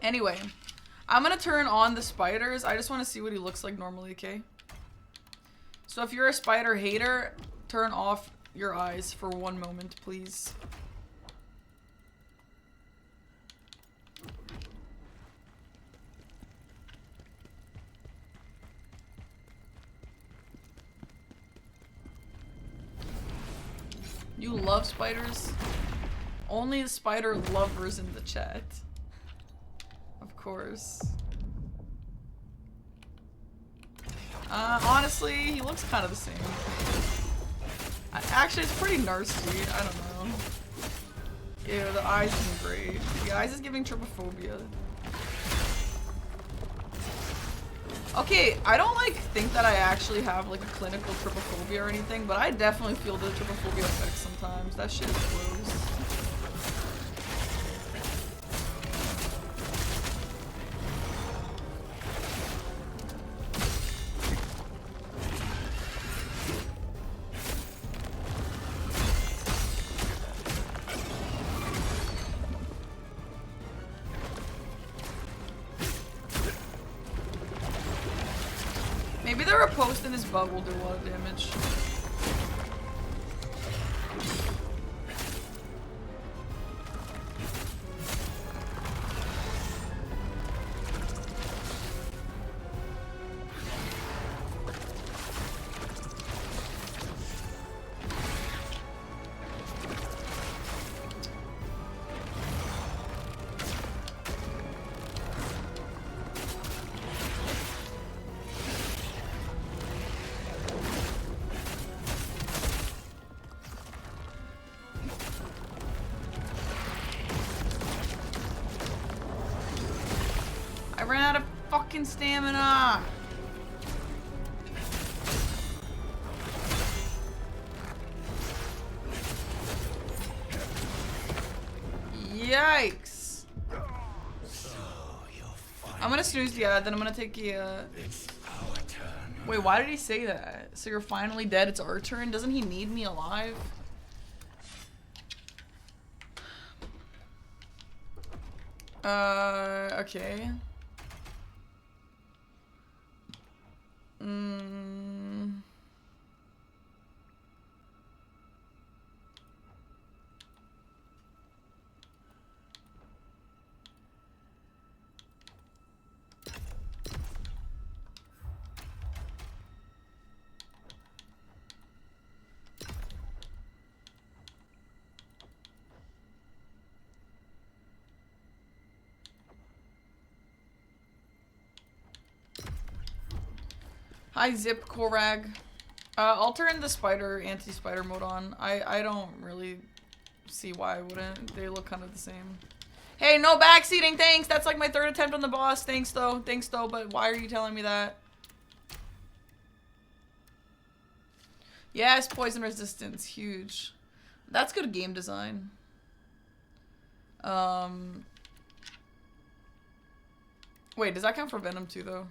Anyway, I'm gonna turn on the spiders. I just want to see what he looks like normally, okay? So if you're a spider hater, turn off your eyes for 1 moment, please. You love spiders? Only the spider lovers in the chat. Of course. Honestly, he looks kind of the same. Actually, it's pretty nasty. I don't know. Ew, the eyes isn't great. The eyes is giving trypophobia. Okay, I don't like think that I actually have like a clinical trypophobia or anything, but I definitely feel the trypophobia effects sometimes. That shit is gross. Maybe the riposte in his butt will do a lot of damage. I ran out of fucking stamina. Yikes. I'm gonna snooze the then I'm gonna take the It's our turn. Wait, why did he say that? So you're finally dead, it's our turn? Doesn't he need me alive? Okay. Hi, Zip Korag. I'll turn the anti-spider mode on. I don't really see why I wouldn't. They look kind of the same. Hey, no backseating, thanks! That's like my 3rd attempt on the boss. Thanks though, but why are you telling me that? Yes, poison resistance, huge. That's good game design. Wait, does that count for Venom too though?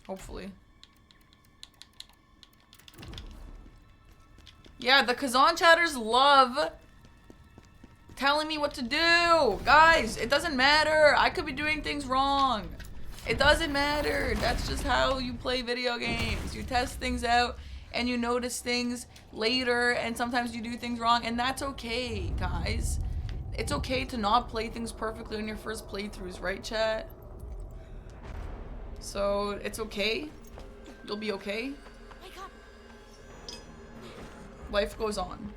Hopefully. Yeah, the Khazan chatters love telling me what to do. Guys, it doesn't matter. I could be doing things wrong. It doesn't matter. That's just how you play video games. You test things out and you notice things later, and sometimes you do things wrong, and that's okay, guys. It's okay to not play things perfectly on your first playthroughs, right, chat? So, it's okay. You'll be okay. Wake up. Life goes on.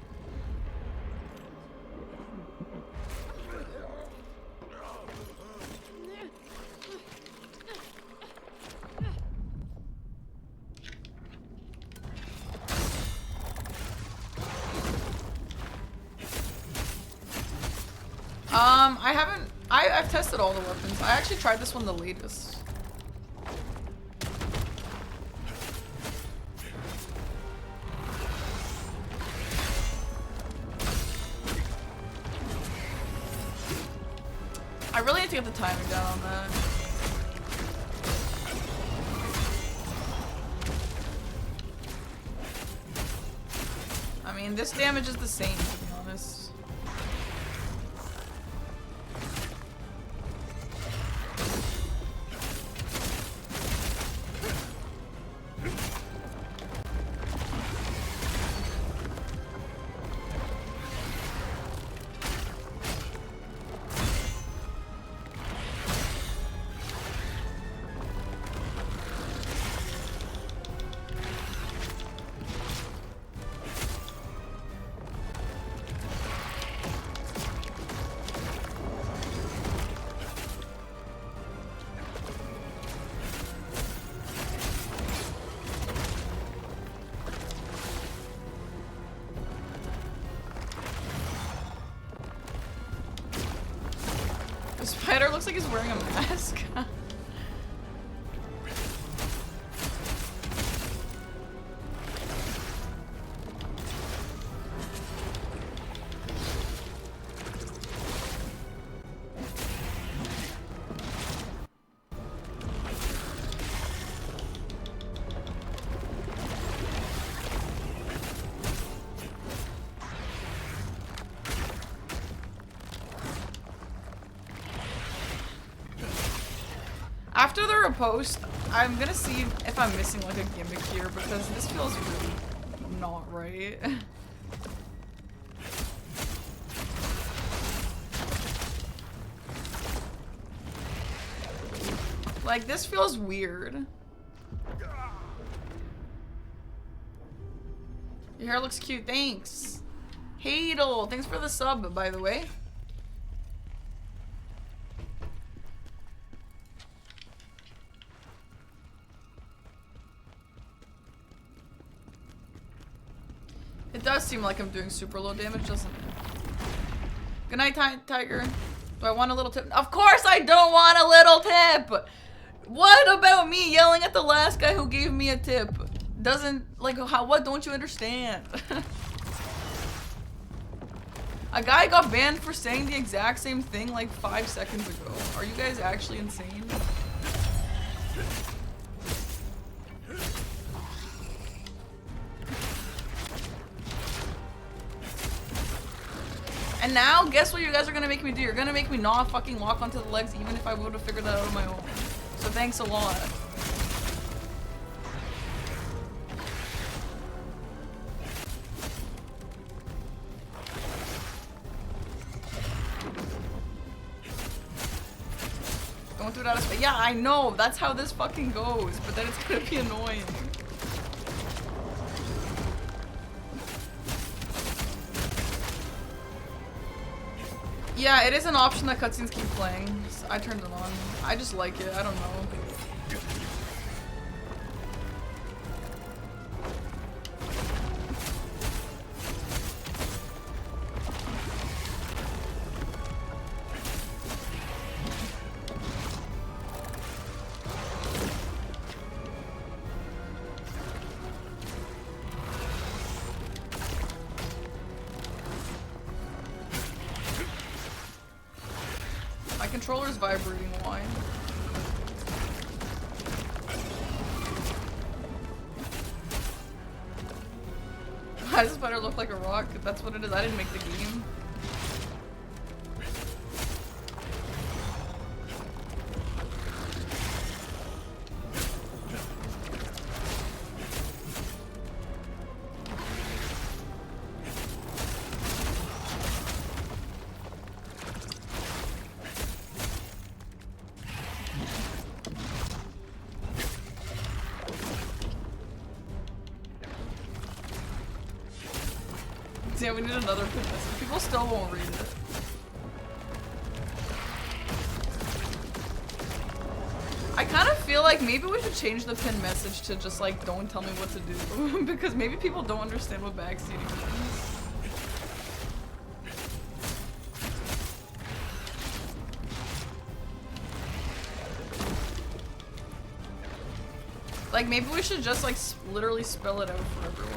I've tested all the weapons. I actually tried this one the latest. need to get the timing down on that. I mean, this damage is the same, to be honest. The spider looks like he's wearing a mask. After the riposte, I'm gonna see if I'm missing like a gimmick here because this feels really not right. Like, this feels weird. Your hair looks cute, thanks. Hadel, thanks for the sub, by the way. It does seem like I'm doing super low damage, doesn't it? Good night, Tiger. Do I want a little tip? Of course I don't want a little tip! What about me yelling at the last guy who gave me a tip? Doesn't, like, how, what don't you understand? A guy got banned for saying the exact same thing like 5 seconds ago. Are you guys actually insane? And now, guess what you guys are gonna make me do? You're gonna make me not fucking lock onto the legs even if I would have figured that out on my own. So thanks a lot. Don't do it out of space. Yeah, I know. That's how this fucking goes. But then it's gonna be annoying. Yeah, it is an option that cutscenes keep playing. I turned it on. I just like it. I don't know. Controller's vibrating, why? Why does this spider look like a rock? That's what it is. I didn't make the game. Yeah, we need another pin message. People still won't read it. I kind of feel like maybe we should change the pin message to just like, don't tell me what to do. Because maybe people don't understand what backseating means. Like, maybe we should just like literally spell it out for everyone.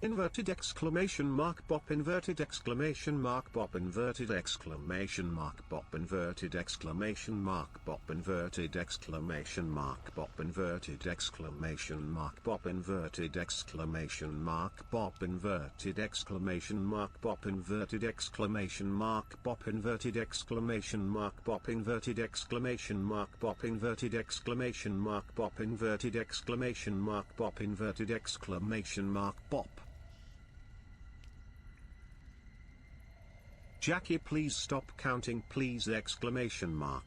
Inverted exclamation mark bop inverted exclamation mark bop inverted exclamation mark bop inverted exclamation mark bop inverted exclamation mark bop inverted exclamation mark bop inverted exclamation mark bop inverted exclamation mark bop inverted exclamation mark bop inverted exclamation mark bop inverted exclamation mark bop inverted exclamation mark bop inverted exclamation mark bop inverted exclamation mark bop. Jackie, please stop counting, please exclamation mark.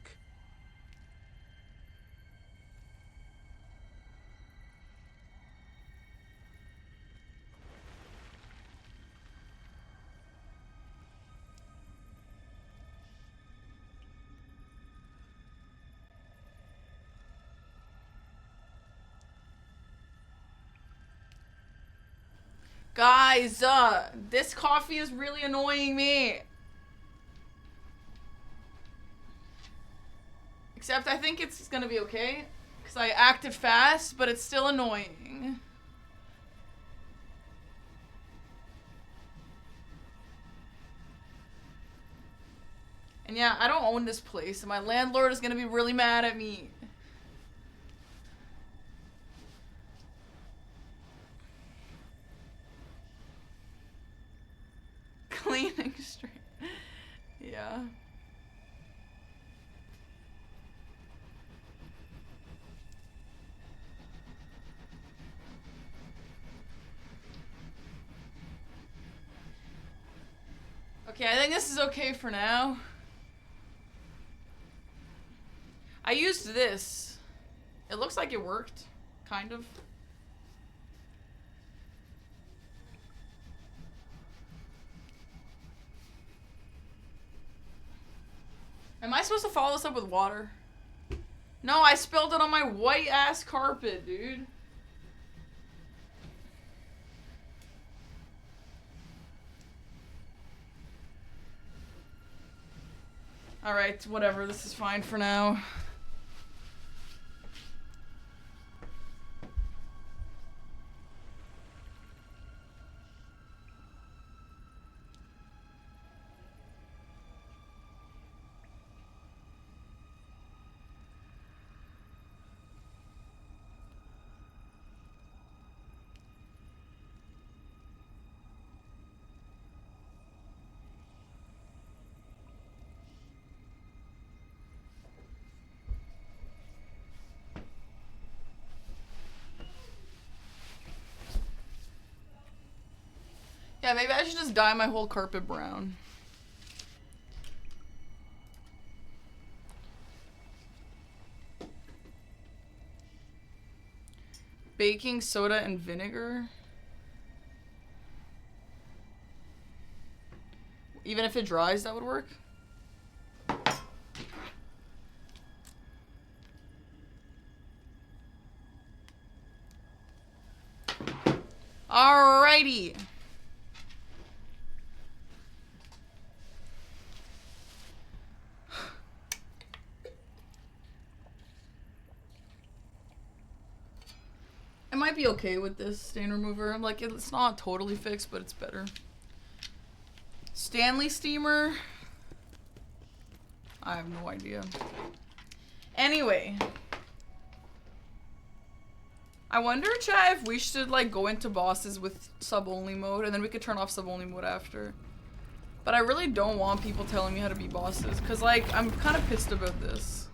Guys, this coffee is really annoying me. Except I think it's gonna be okay. Because I acted fast, but it's still annoying. And yeah, I don't own this place, and my landlord is gonna be really mad at me. Cleaning straight. Yeah. Okay, I think this is okay for now. I used this. It looks like it worked. Kind of. Am I supposed to follow this up with water? No, I spilled it on my white ass carpet, dude. Alright, whatever, this is fine for now. Yeah, maybe I should just dye my whole carpet brown. Baking soda and vinegar. Even if it dries, that would work. Alrighty. I might be okay with this stain remover. Like, it's not totally fixed, but it's better. Stanley steamer. I have no idea. Anyway. I wonder, chat, if we should, like, go into bosses with sub-only mode, and then we could turn off sub-only mode after. But I really don't want people telling me how to be bosses, because, like, I'm kind of pissed about this.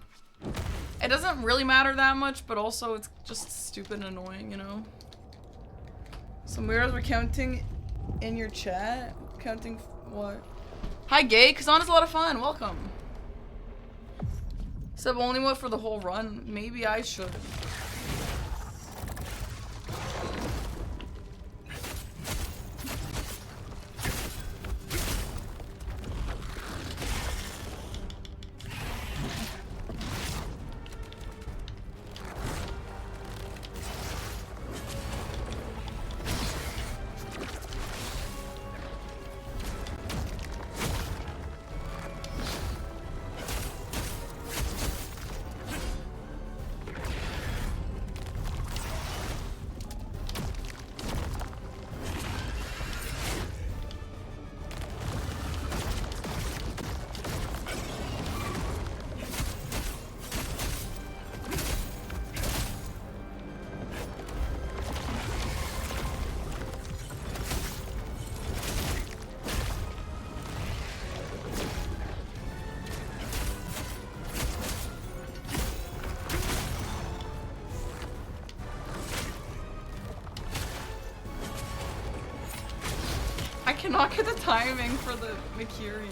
It doesn't really matter that much, but also it's just stupid and annoying, you know? Some weirdos were counting in your chat. Counting what? Hi, gay. Khazan is a lot of fun. Welcome. Sub only mode for the whole run. Maybe I should. cannot get the timing for the Mikiri.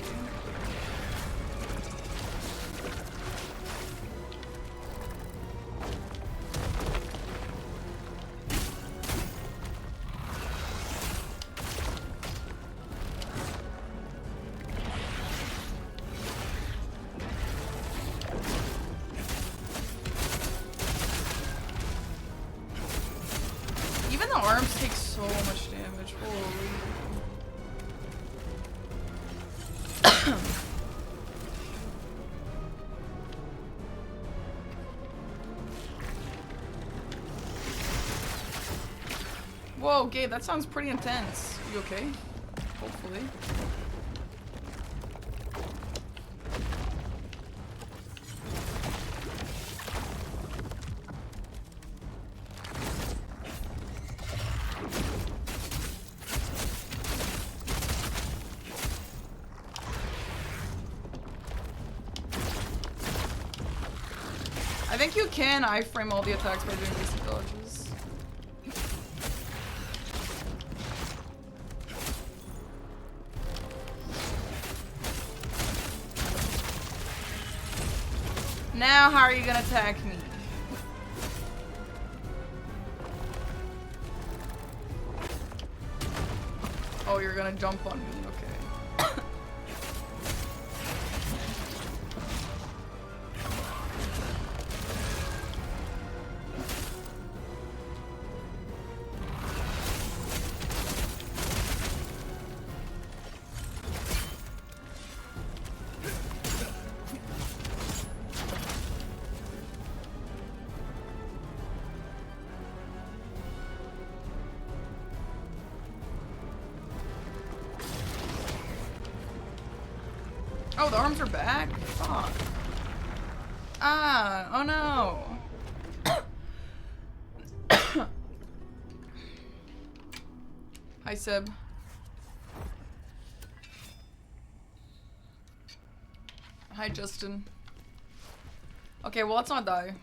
Even the arms take so much damage. Holy. Whoa, Gabe, that sounds pretty intense. You okay? Hopefully. I think you can iframe all the attacks by doing basic dodges. Now, how are you gonna attack me? Oh, you're gonna jump on me, okay. Oh, the arms are back? Fuck. Ah, oh no. Hi, Seb. Hi, Justin. Okay, well, let's not die.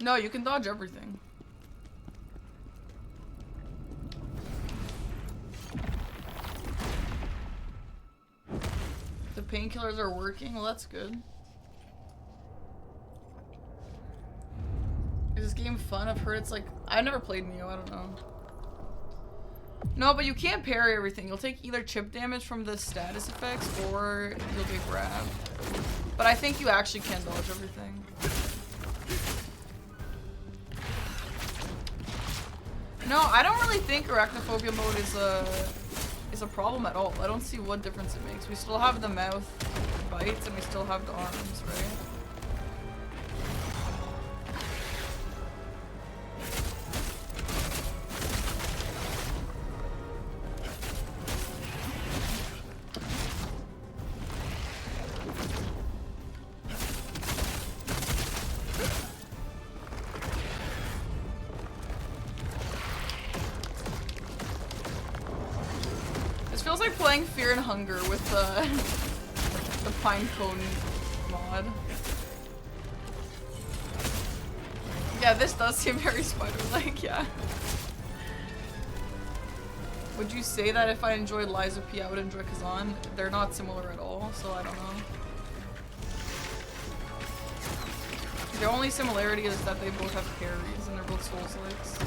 No, you can dodge everything. The painkillers are working? Well, that's good. Is this game fun? I've heard it's like... I've never played Neo, I don't know. No, but you can't parry everything. You'll take either chip damage from the status effects or you'll get grabbed. But I think you actually can dodge everything. No, I don't really think arachnophobia mode is a problem at all. I don't see what difference it makes. We still have the mouth bites and we still have the arms, right? Feels like playing Fear and Hunger with the Pinecone mod. Yeah, this does seem very spider-like, yeah. Would you say that if I enjoyed Lies of P, I would enjoy Khazan? They're not similar at all, so I don't know. The only similarity is that they both have parries and they're both Souls-likes.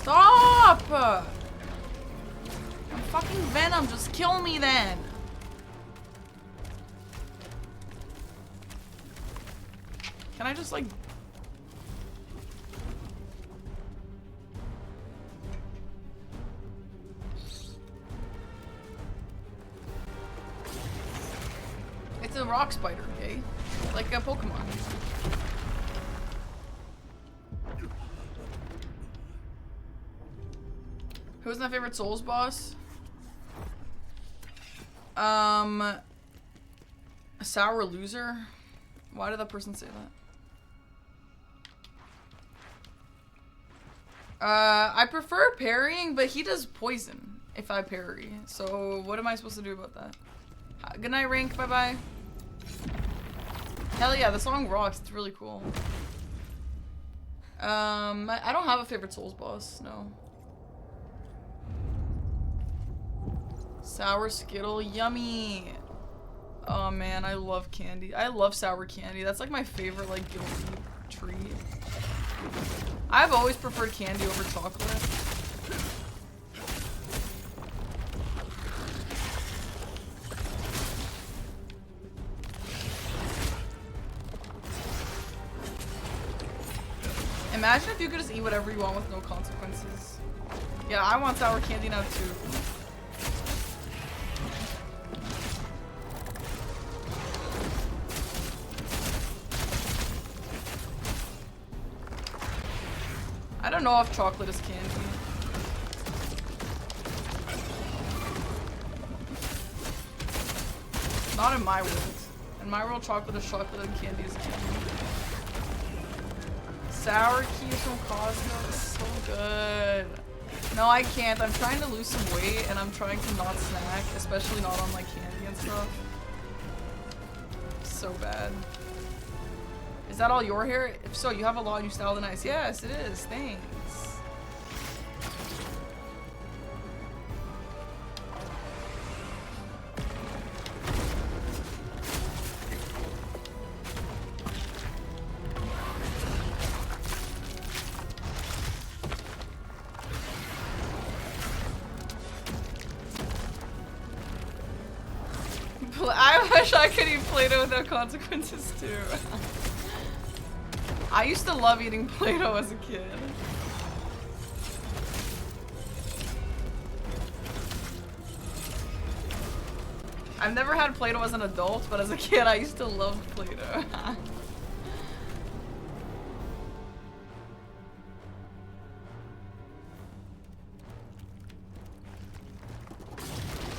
Stop! I'm fucking Venom, just kill me then! Can I just like... It's a rock spider, okay? Like a Pokemon. Who's my favorite Souls boss? A sour loser? Why did that person say that? I prefer parrying, but he does poison if I parry. So what am I supposed to do about that? Good night, Rank. Bye-bye. Hell yeah, the song rocks. It's really cool. I don't have a favorite Souls boss, no. Sour Skittle, yummy. Oh man, I love candy. I love sour candy. That's like my favorite like guilty treat. I've always preferred candy over chocolate. Imagine if you could just eat whatever you want with no consequences. Yeah, I want sour candy now too. I don't know if chocolate is candy. Not in my world. In my world, chocolate is chocolate and candy is candy. Sour keys from Costco is so good. No, I can't. I'm trying to lose some weight and I'm trying to not snack, especially not on like candy and stuff. So bad. Is that all your hair? If so, you have a lot and you style the nice. Yes, it is. Thanks. I wish I could eat Play-Doh without consequences too. I used to love eating Play-Doh as a kid. I've never had Play-Doh as an adult, but as a kid I used to love Play-Doh.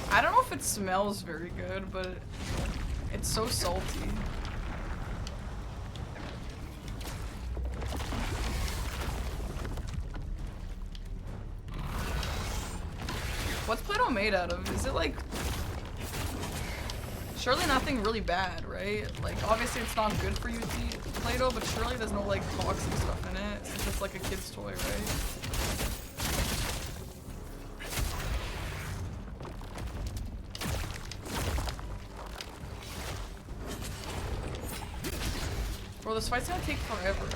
I don't know if it smells very good, but it's so salty. What's Play-Doh made out of? Is it like... Surely nothing really bad, right? Like, obviously it's not good for you to eat Play-Doh, but surely there's no like toxic stuff in it, since it's like a kid's toy, right? Bro, this fight's gonna take forever.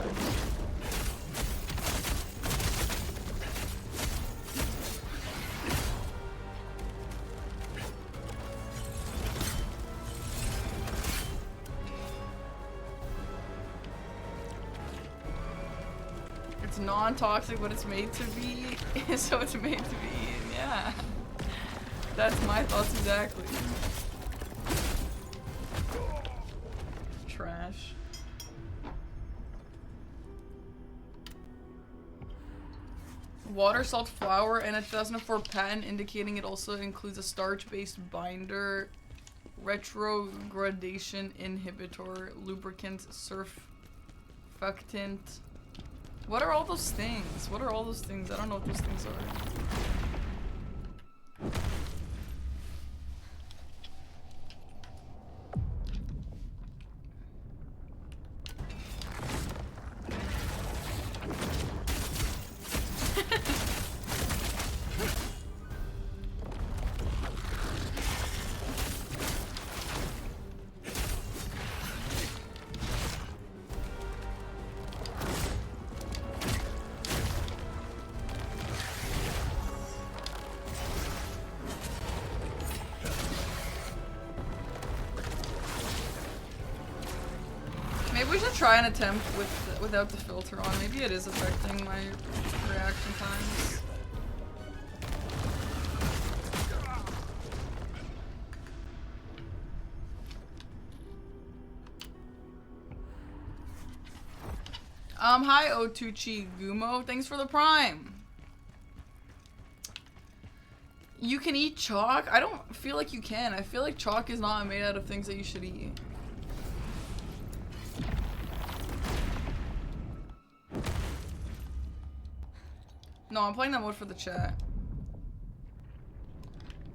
It's non-toxic, but it's made to be, so it's made to be eaten, yeah. That's my thoughts exactly. Trash. Water, salt, flour, and a 2004 patent indicating it also includes a starch-based binder, retrogradation inhibitor, lubricant, surfactant. What are all those things? What are all those things? I don't know what those things are. Try an attempt without the filter on. Maybe it is affecting my reaction times. Hi Otuchi Gumo. Thanks for the prime. You can eat chalk? I don't feel like you can. I feel like chalk is not made out of things that you should eat. No, I'm playing that mode for the chat.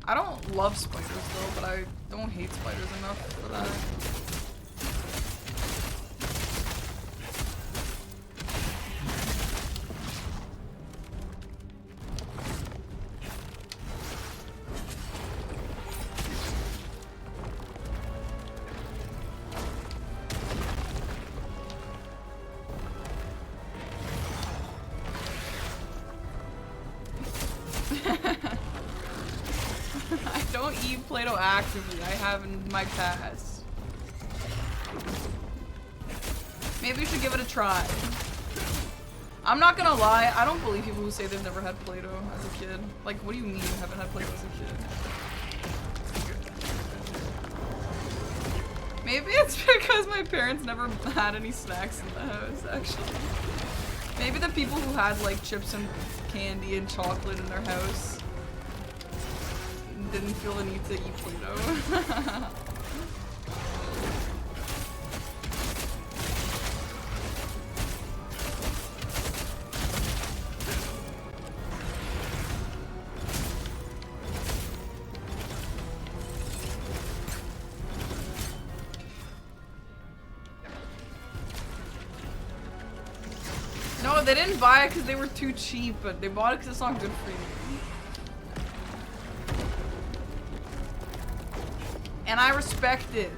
I don't love spiders though, but I don't hate spiders enough for that. Play-Doh actively. I have in my past. Maybe you should give it a try. I'm not gonna lie, I don't believe people who say they've never had Play-Doh as a kid. Like, what do you mean you haven't had Play-Doh as a kid? Maybe it's because my parents never had any snacks in the house, actually. Maybe the people who had, like, chips and candy and chocolate in their house didn't feel the need to eat Play-Doh. No, they didn't buy it because they were too cheap, but they bought it because it's not good for you. And I respect it.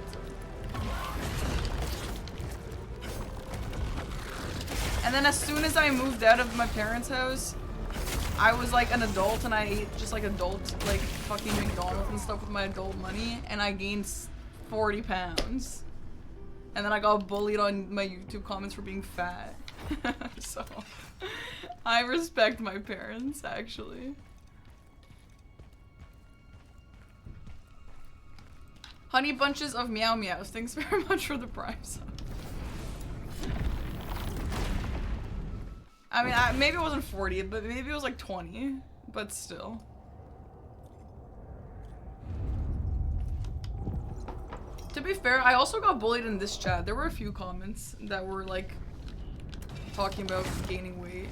And then as soon as I moved out of my parents' house, I was like an adult and I ate just like adult, like fucking McDonald's and stuff with my adult money, and I gained 40 pounds. And then I got bullied on my YouTube comments for being fat. So, I respect my parents, actually. Honey bunches of meow meows. Thanks very much for the prime sub. I mean, maybe it wasn't 40, but maybe it was like 20. But still. To be fair, I also got bullied in this chat. There were a few comments that were like talking about gaining weight.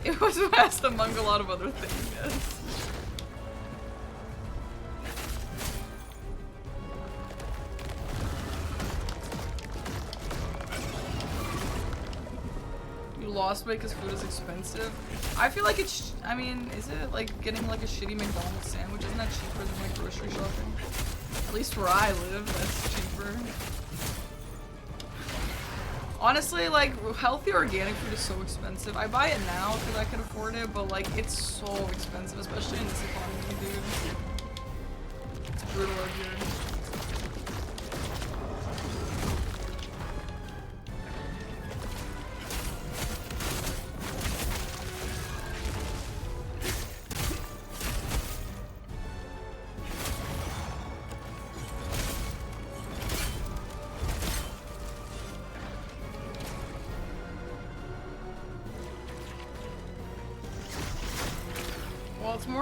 It was fast among a lot of other things, yes. You lost weight because food is expensive. I feel like it's, I mean, is it like getting like a shitty McDonald's sandwich? Isn't that cheaper than like grocery shopping? At least where I live, that's cheaper. Honestly, like, healthy organic food is so expensive. I buy it now because I can afford it, but like, it's so expensive, especially in this economy, dude. It's brutal out here.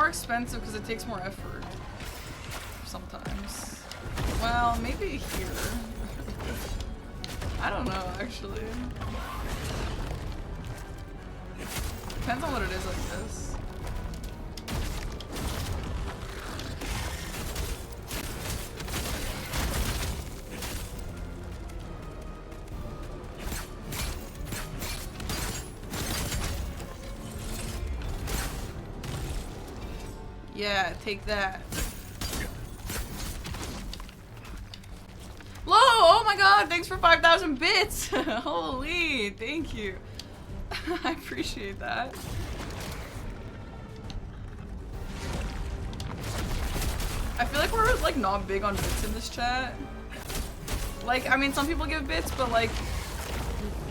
Expensive because it takes more effort sometimes. Well, maybe here. I don't know, actually. Depends on what it is, I guess. Yeah, take that. Lo! Oh my god, thanks for 5,000 bits! Holy, thank you. I appreciate that. I feel like we're like not big on bits in this chat. Like, I mean, some people give bits, but like,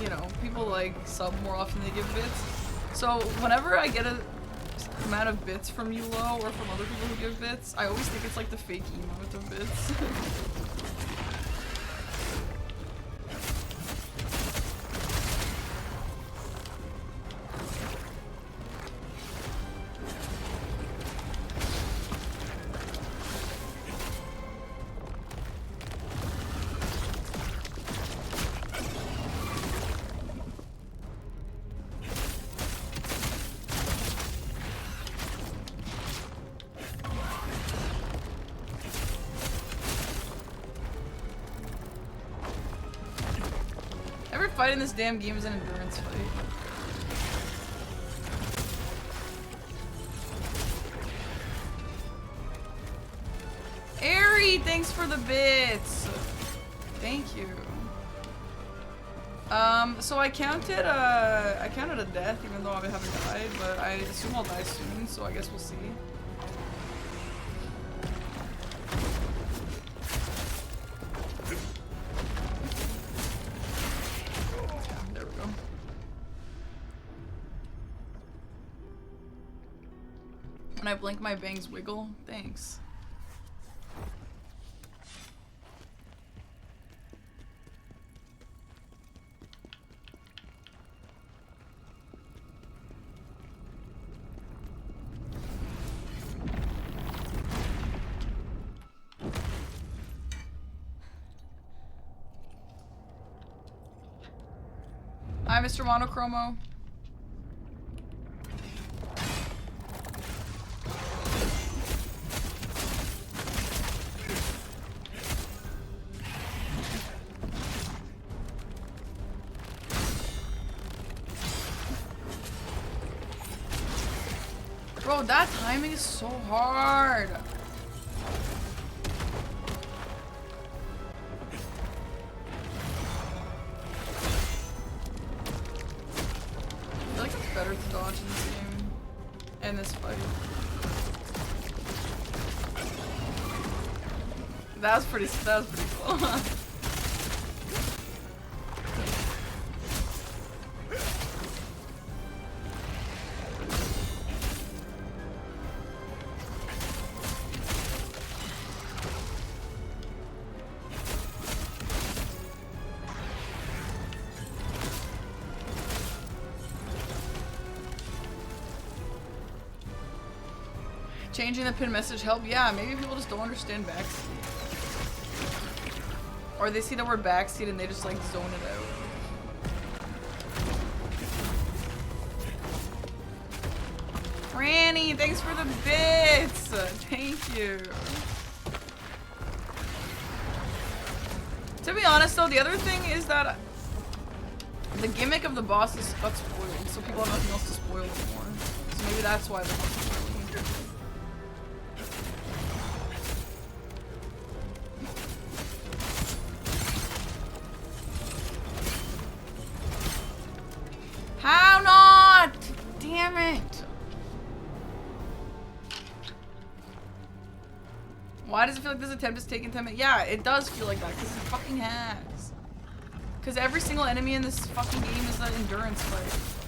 you know, people like sub more often than they give bits. So whenever I get amount of bits from you low or from other people who give bits. I always think it's like the fake emote of bits. Every fight in this damn game is an endurance fight. Airy, thanks for the bits. Thank you. So I counted a death, even though I haven't died, but I assume I'll die soon, so I guess we'll see. There we go. When I blink, my bangs wiggle. Thanks. Hi, Mr. Monochromo. Bro, that timing is so hard. I feel like it's better to dodge in this game and this fight. That was pretty cool. Changing the pin message help? Yeah, maybe people just don't understand backseat. Or they see the word backseat and they just like zone it out. Franny, thanks for the bits! Thank you. To be honest though, the other thing is that the gimmick of the boss is got spoiled, so people have nothing else to spoil anymore. So maybe that's why they're not spoiling. How not? Damn it. Why does it feel like this attempt is taking 10 minutes? Yeah, it does feel like that because it fucking has. Because every single enemy in this fucking game is an endurance fight.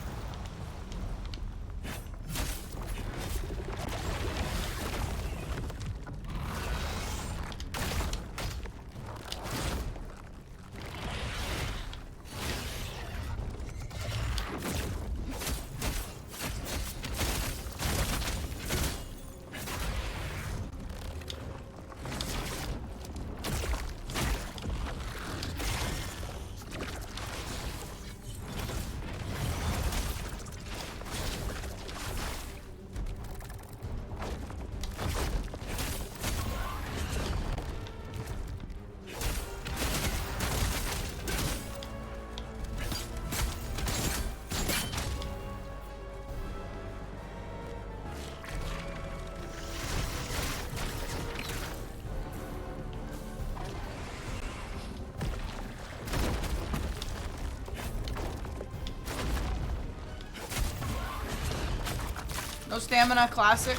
No stamina, classic.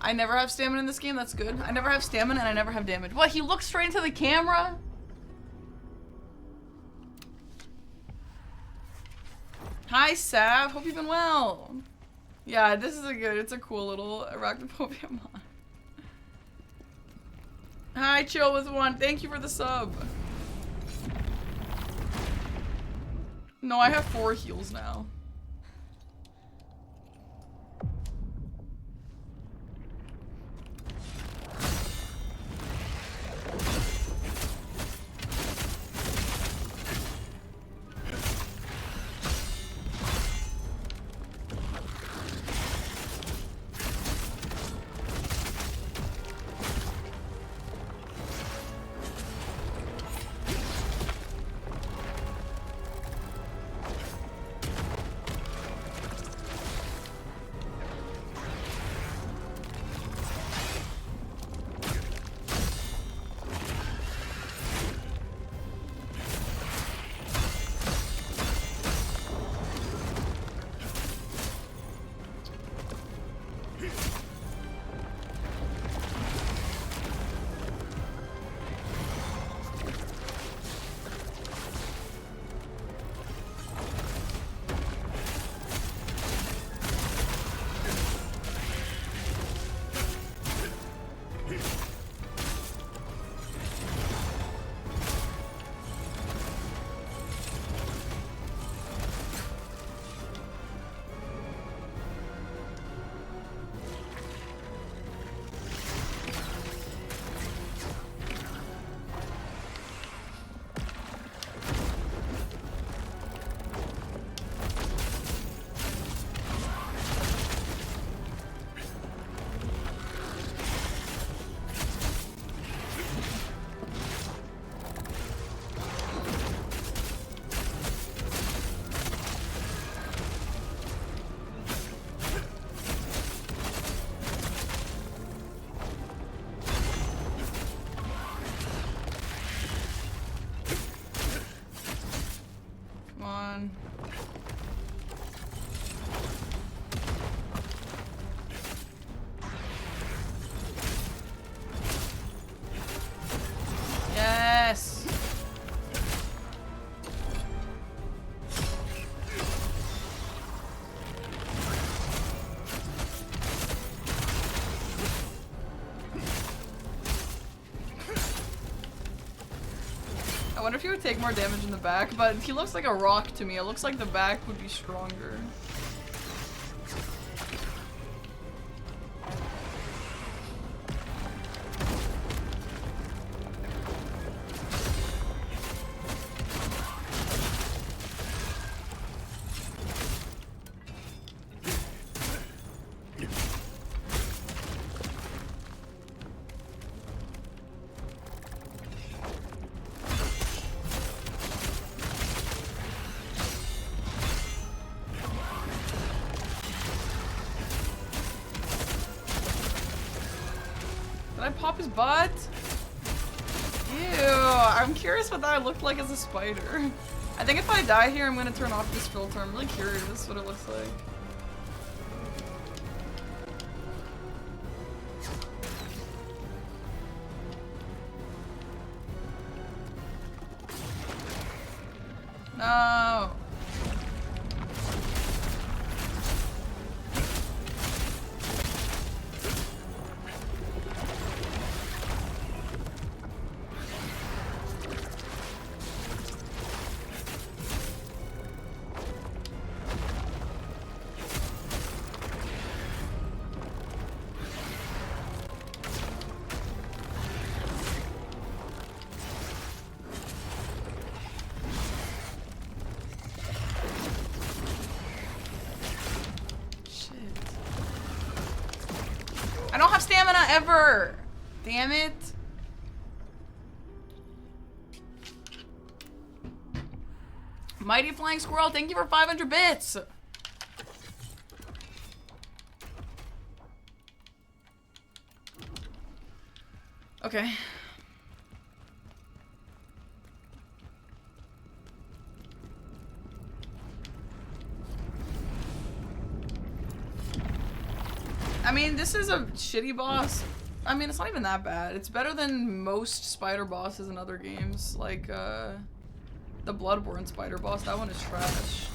I never have stamina in this game, that's good. I never have stamina and I never have damage. What, he looks straight into the camera? Hi, Sav. Hope you've been well. Yeah, this is it's a cool little arachnophobia mod. Hi, Chill with One. Thank you for the sub. No, I have 4 heals now. Yes. I wonder if he would take more damage in the back, but he looks like a rock to me. It looks like the back would be stronger. Pop his butt? Ew, I'm curious what that looked like as a spider. I think if I die here, I'm gonna turn off this filter. I'm really curious what it looks like. No. I don't have stamina ever! Damn it. Mighty Flying Squirrel, thank you for 500 bits! Okay. I mean, this is a shitty boss. I mean, it's not even that bad. It's better than most spider bosses in other games. Like, the Bloodborne spider boss. That one is trash.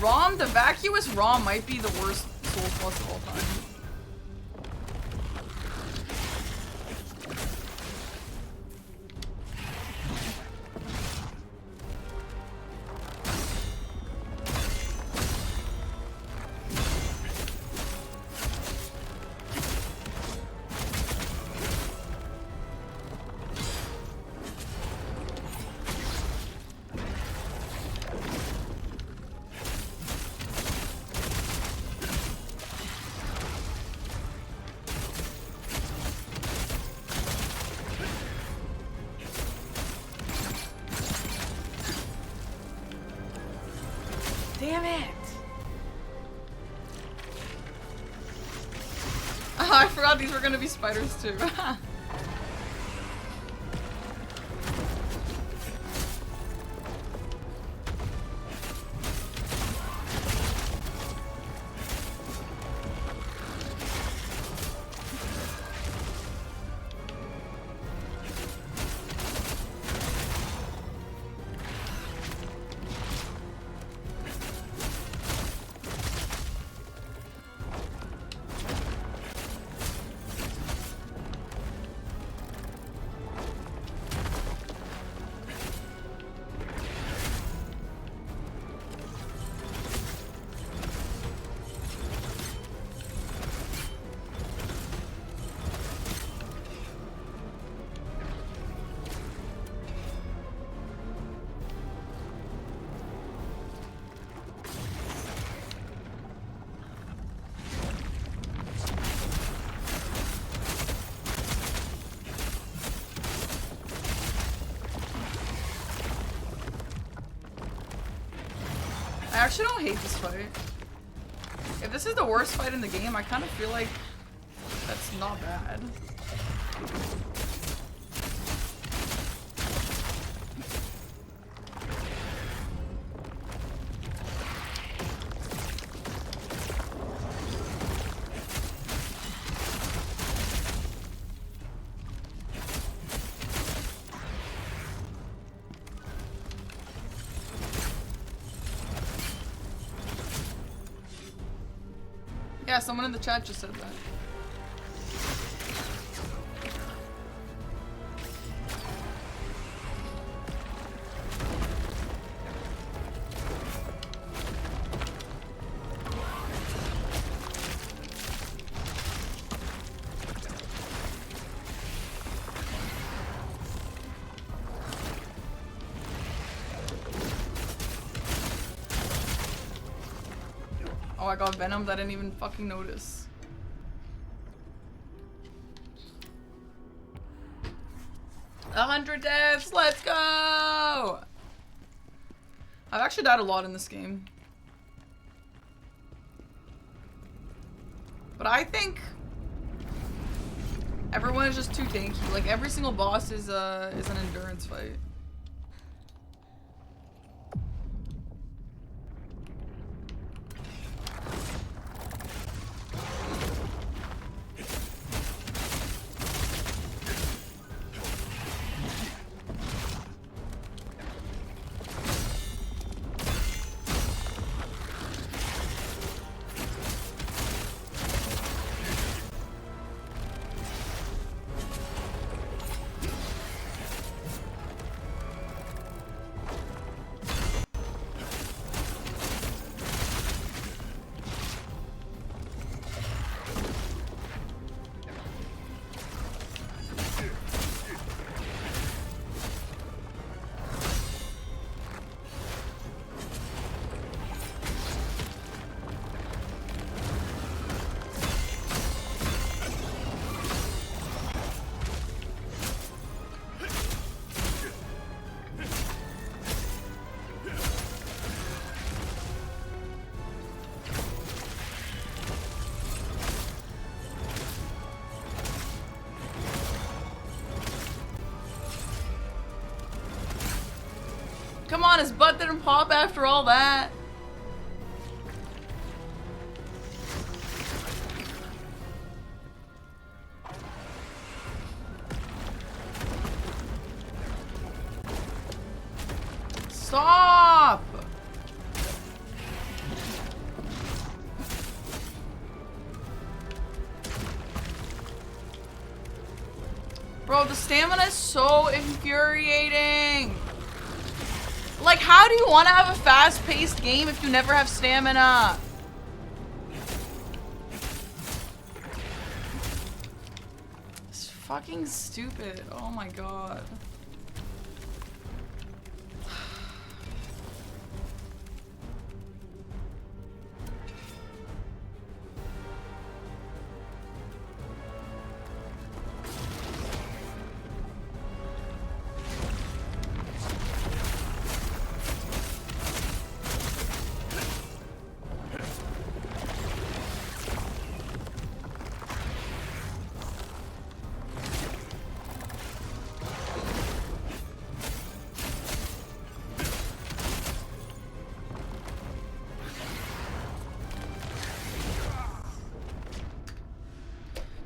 Rom, the vacuous Rom might be the worst Souls boss of all time. Damn it! Oh, I forgot these were gonna be spiders too. I actually don't hate this fight. If this is the worst fight in the game, I kind of feel like that's not bad. Yeah, someone in the chat just said that. Oh, I got Venom. I didn't even fucking notice. A 100 deaths. Let's go. I've actually died a lot in this game, but I think everyone is just too tanky. Like every single boss is an endurance fight. Come on, his butt didn't pop after all that. Stop! Bro, the stamina is so infuriating. Like, how do you want to have a fast-paced game if you never have stamina? It's fucking stupid. Oh my god.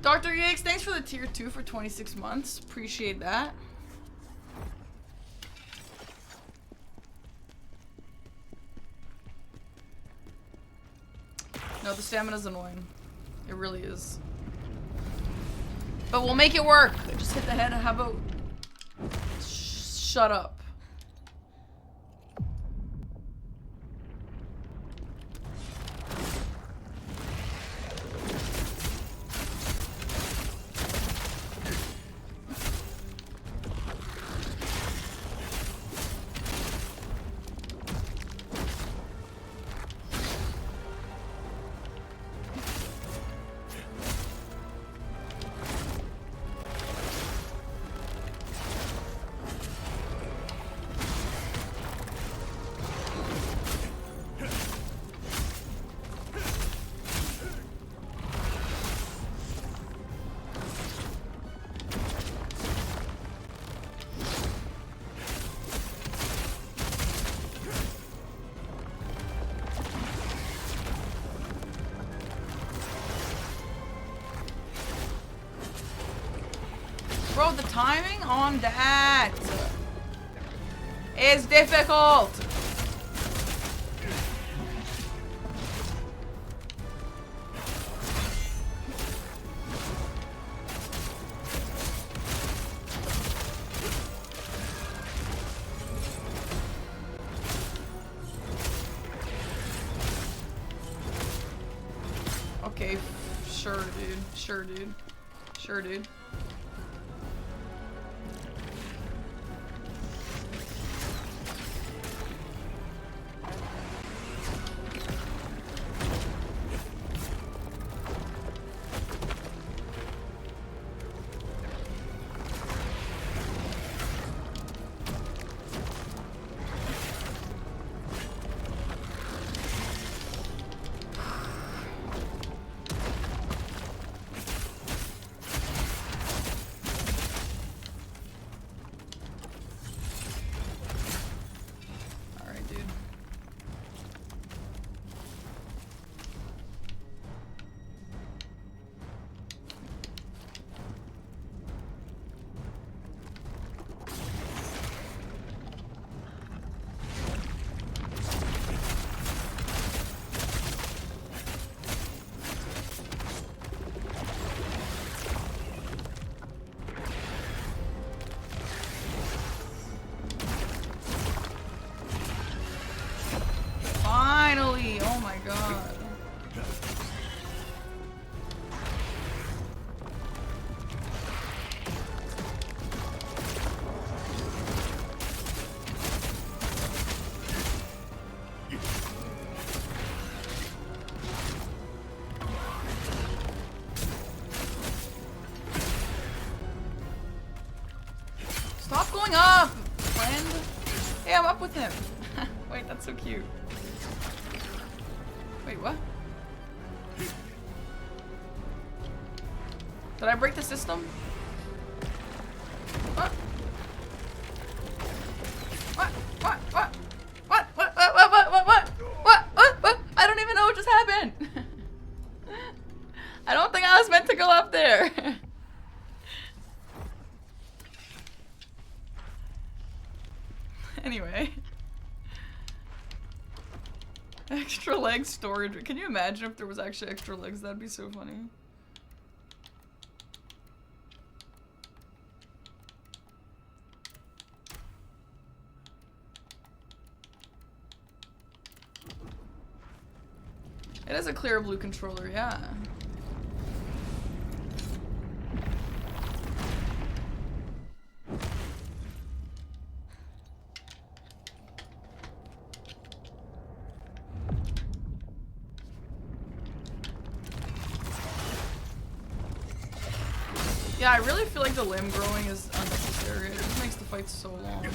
Dr. Yiggs, thanks for the tier 2 for 26 months. Appreciate that. No, the stamina's annoying. It really is. But we'll make it work. Just hit the head. How about... Shut up. Bro, the timing on that is difficult. Okay, sure, dude. Sure, dude. Sure, dude. Finally! Oh my god. Stop going up, friend! Hey, I'm up with him! Wait, that's so cute. Wait, what? Did I break the system? What? What? What? What? What? What? What? What? What? What? What? What? What? I don't even know what just happened. I don't think I was meant to go up there. Anyway. Extra leg storage. Can you imagine if there was actually extra legs? That'd be so funny. It is a clear blue controller, yeah. Yeah, I really feel like the limb growing is unnecessary. It just makes the fight so long.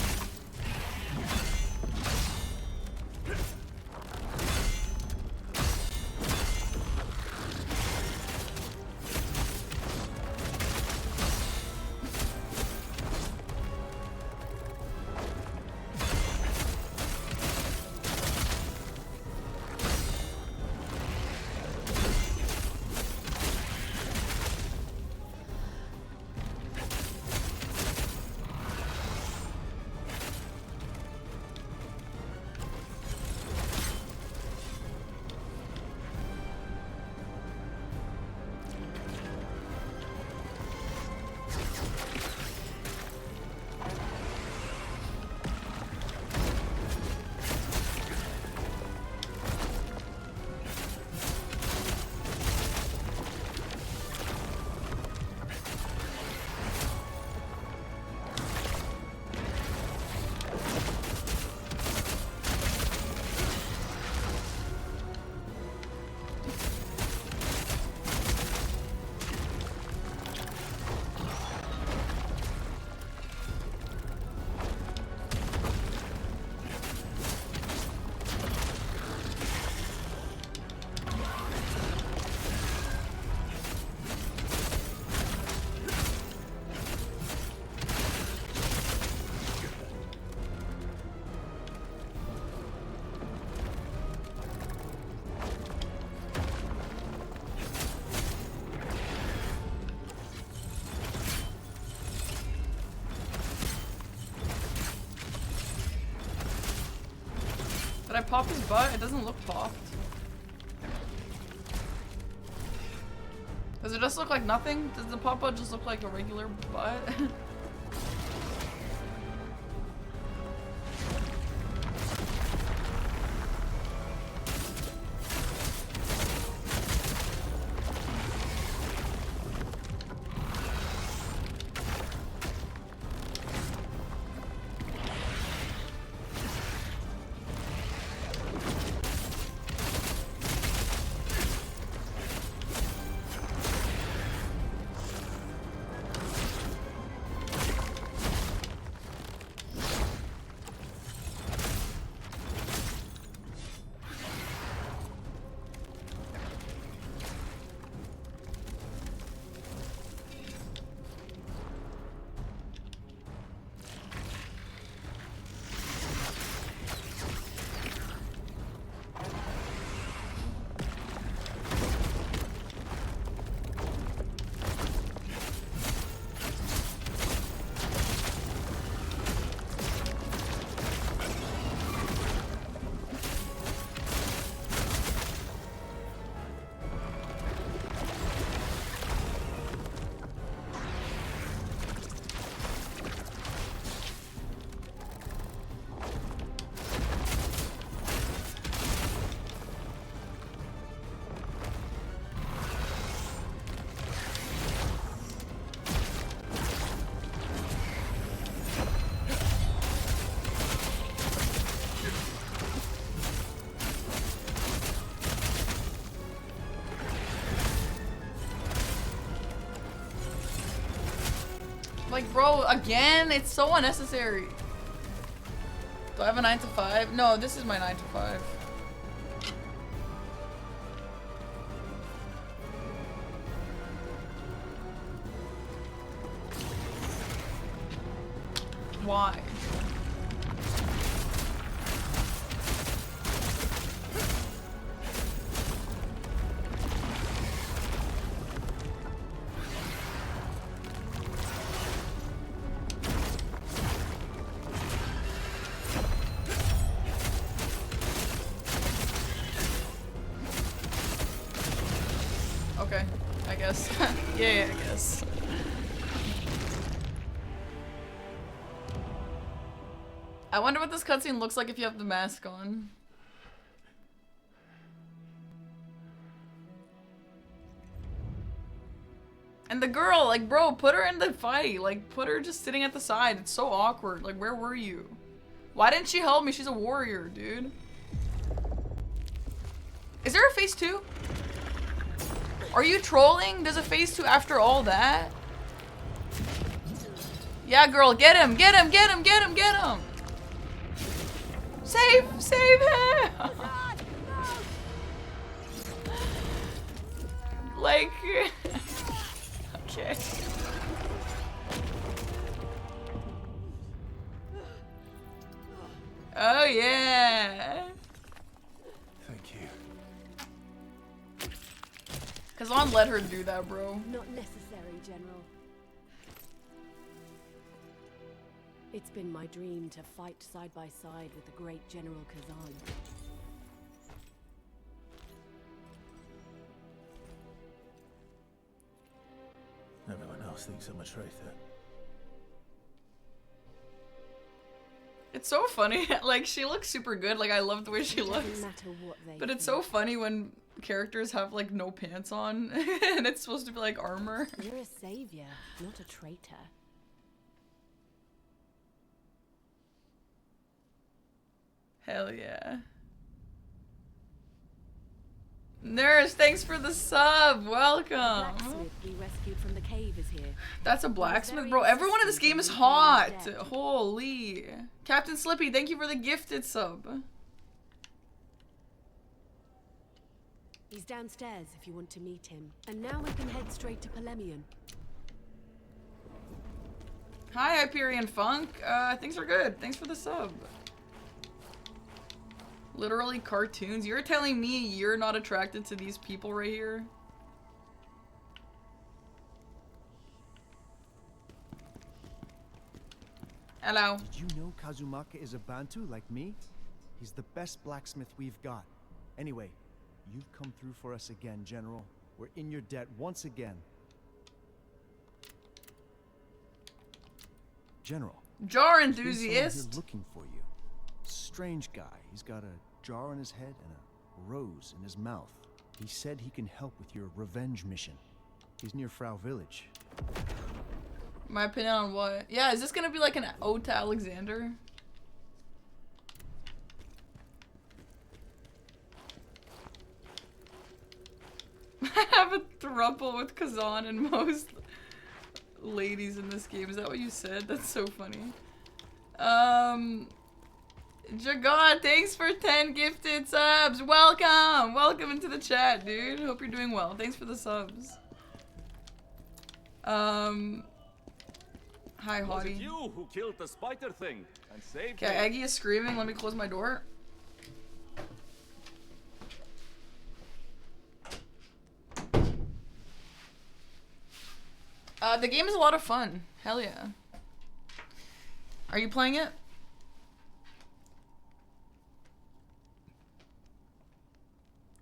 Did I pop his butt? It doesn't look popped. Does it just look like nothing? Does the pop butt just look like a regular butt? Like, bro, again? It's so unnecessary. Do I have a 9 to 5? No, this is my 9 to 5. Why? Okay, I guess. Yeah, I guess. I wonder what this cutscene looks like if you have the mask on. And the girl, like, bro, put her in the fight. Like, put her just sitting at the side. It's so awkward. Like, where were you? Why didn't she help me? She's a warrior, dude. Is there a phase 2? Are you trolling? There's a phase 2 after all that? Yeah, girl, get him, get him, get him, get him, get him. Save him. Like, okay. Oh yeah. Thank you. Khazan let her do that, bro. Not necessary, General. It's been my dream to fight side by side with the great General Khazan. Everyone else thinks I'm a traitor. It's so funny. Like, she looks super good. Like, I love the way she looks. Doesn't matter what they But it's think. so funny when characters have, like, no pants on. And it's supposed to be, like, armor. You're a savior, not a traitor. Hell yeah. Nurse, thanks for the sub. Welcome. Blacksmith we rescued from the cave is here. That's a blacksmith, bro. Everyone in this game is hot. Holy. Captain Slippy, thank you for the gifted sub. He's downstairs if you want to meet him. And now we can head straight to Polemian. Hi, Hyperion Funk. Things are good. Thanks for the sub. Literally cartoons. You're telling me you're not attracted to these people right here? Hello. Did you know Kazumaka is a Bantu like me? He's the best blacksmith we've got. Anyway, you've come through for us again, General. We're in your debt once again. General. Jar there's been someone here enthusiast. looking for you. Strange guy. He's got a jar on his head and a rose in his mouth. He said he can help with your revenge mission. He's near Frau Village. My opinion on what? Yeah, is this gonna be like an ode to Alexander? I have a throuple with Khazan and most ladies in this game. Is that what you said? That's so funny. Jagad, thanks for 10 gifted subs. Welcome! Welcome into the chat, dude. Hope you're doing well. Thanks for the subs. Hi, Was it Hottie. you who killed the spider thing and saved Okay, me? Aggie is screaming. Let me close my door. The game is a lot of fun. Hell yeah. Are you playing it?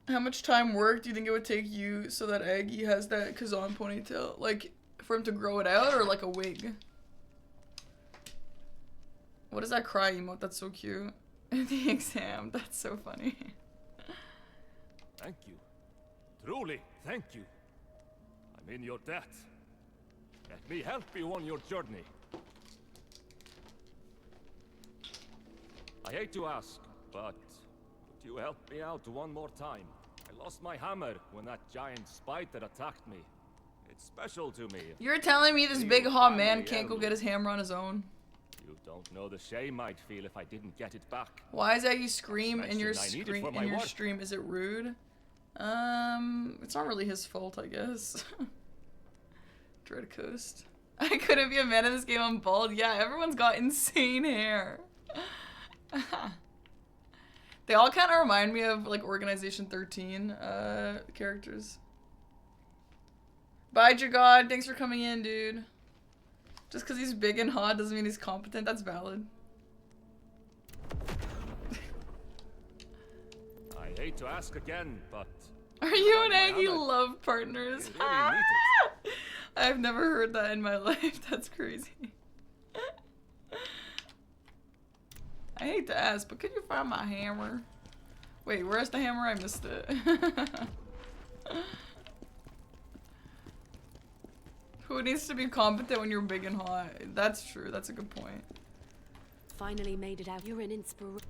How much time work do you think it would take you so that Aggie has that Khazan ponytail? Like, for him to grow it out or like a wig? What is that cry emote? That's so cute. The exam. That's so funny. Thank you. Truly, thank you. I'm in your debt. Let me help you on your journey. I hate to ask, but could you help me out one more time? I lost my hammer when that giant spider attacked me. It's special to me. You're telling me this big hot man can't go get his hammer on his own? You don't know the shame I'd feel if I didn't get it back. Why is that you scream in your Mentioned I need it screen for my in your work. stream? Is it rude? It's not really his fault, I guess. Dread Coast. I couldn't be a man in this game. I'm bald. Yeah, everyone's got insane hair. They all kind of remind me of like Organization 13 characters. Bye, Jagad. Thanks for coming in, dude. Just because he's big and hot doesn't mean he's competent. That's valid. I hate to ask again, but Are you and my Aggie hammer. love partners? You really need I've never heard that in my life. That's crazy. I hate to ask, but could you find my hammer? Wait, where's the hammer? I missed it. Who needs to be competent when you're big and hot? That's true. That's a good point. Finally made it out. You're an inspiration.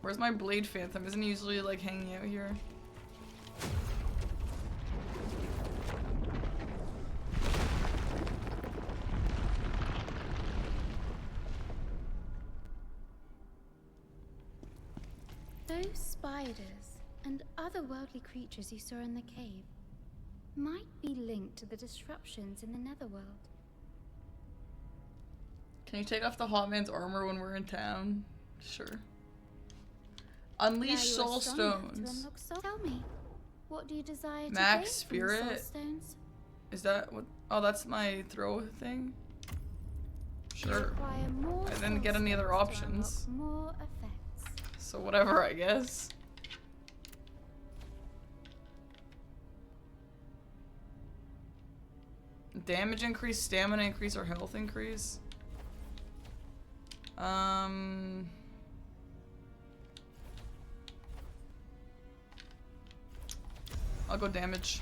Where's my Blade Phantom? Isn't he usually like hanging out here? Those spiders and otherworldly creatures you saw in the cave might be linked to the disruptions in the netherworld. Can you take off the hot man's armor when we're in town? Sure. Unleash soul stones. Tell me, what do you desire to Max gain from the Spirit? soul stones? Is that what? Oh, that's my throw thing? You Sure. require more I didn't soul get any other stones to options. unlock more effects. So whatever, I guess. Damage increase, stamina increase, or health increase? I'll go damage.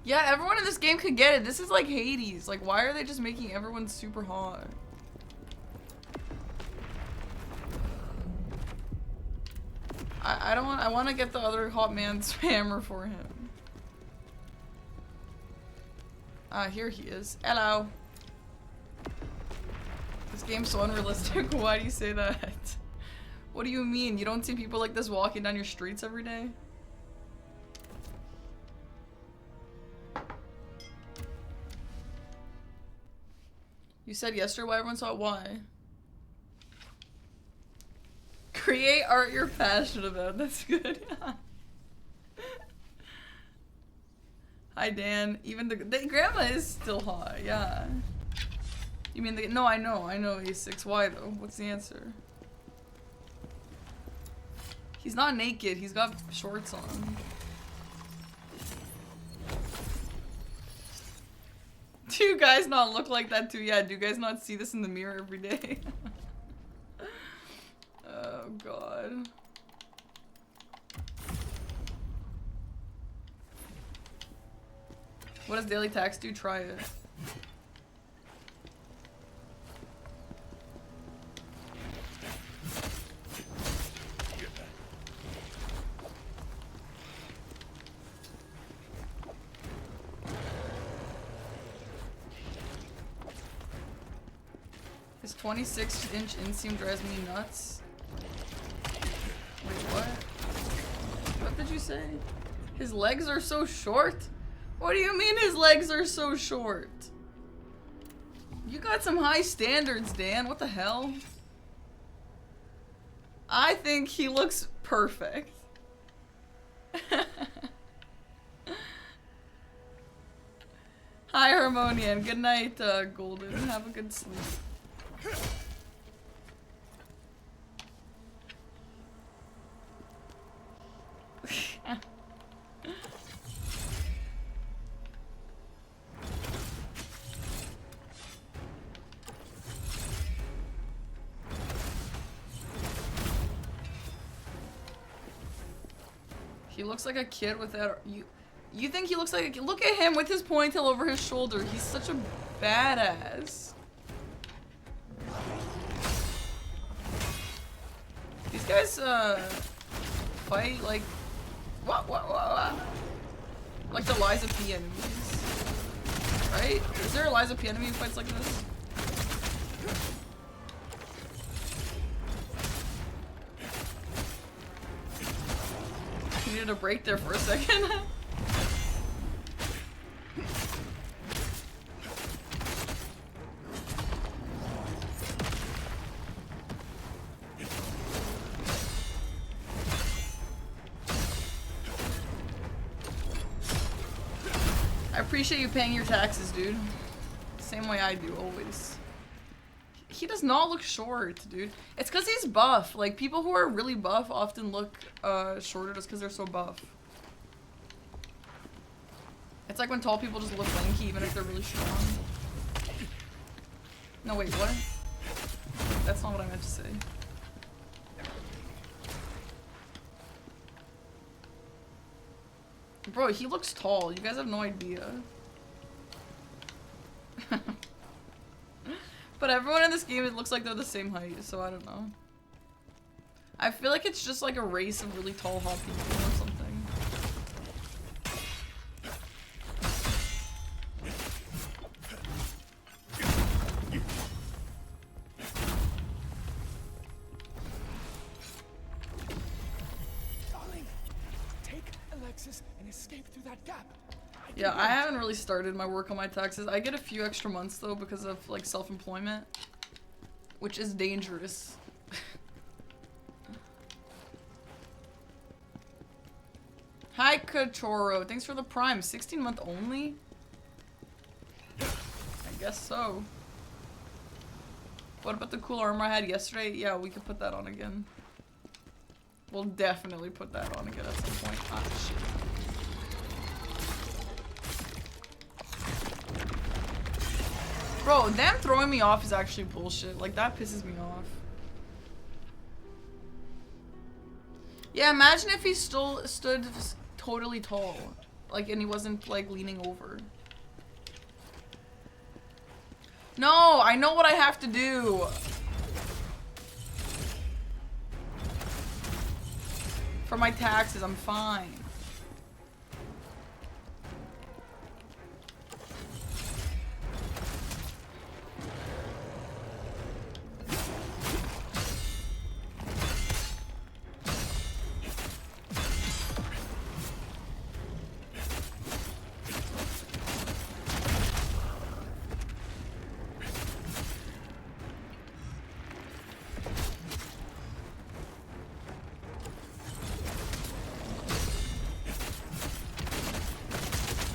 Yeah, everyone in this game could get it. This is like Hades. Like, why are they just making everyone super hot? I don't want. I want to get the other hot man's hammer for him. Here he is. Hello. This game's so unrealistic. Why do you say that? What do you mean? You don't see people like this walking down your streets every day? You said yesterday why everyone saw it. Why? Create art you're passionate about. That's good. Hi, Dan. Even the grandma is still hot. Yeah. You mean the... No, I know. A6. Why, though? What's the answer? He's not naked. He's got shorts on. Do you guys not look like that, too? Yeah, do you guys not see this in the mirror every day? Oh, God. What does daily tax do? Try it. His 26-inch inseam drives me nuts. Wait, what? What did you say? His legs are so short? What do you mean his legs are so short? You got some high standards, Dan. What the hell? I think he looks perfect. Hi, Harmonian. Good night, Golden. Have a good sleep. He looks like a kid without you think he looks like a, look at him with his ponytail over his shoulder. He's such a badass. These guys fight like what? Like the Liza P enemies. Right? Is there a Liza P enemy who fights like this? You needed a break there for a second. I appreciate you paying your taxes, dude. Same way I do, always. He does not look short, dude. It's because he's buff. Like, people who are really buff often look shorter just because they're so buff. It's like when tall people just look lanky even if they're really strong. No, wait, what? That's not what I meant to say. Bro, he looks tall. You guys have no idea. But everyone in this game, it looks like they're the same height, so I don't know. I feel like it's just like a race of really tall hot people or something. Darling, take Alexis and escape through that gap. Yeah, I haven't really started my work on my taxes. I get a few extra months though because of like self-employment, which is dangerous. Hi Kachoro, thanks for the prime. 16-month only? I guess so. What about the cool armor I had yesterday? Yeah, we could put that on again. We'll definitely put that on again at some point. Ah, shit. Bro, them throwing me off is actually bullshit. Like, that pisses me off. Yeah, imagine if he still stood totally tall. Like, and he wasn't, like, leaning over. No, I know what I have to do. For my taxes, I'm fine.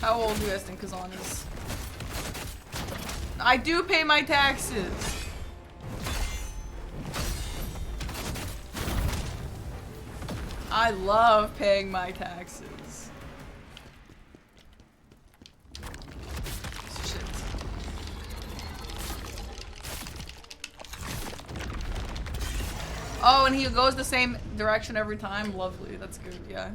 How old do you guys think Khazan is? I do pay my taxes. I love paying my taxes. Shit. Oh, and he goes the same direction every time? Lovely, that's good, yeah.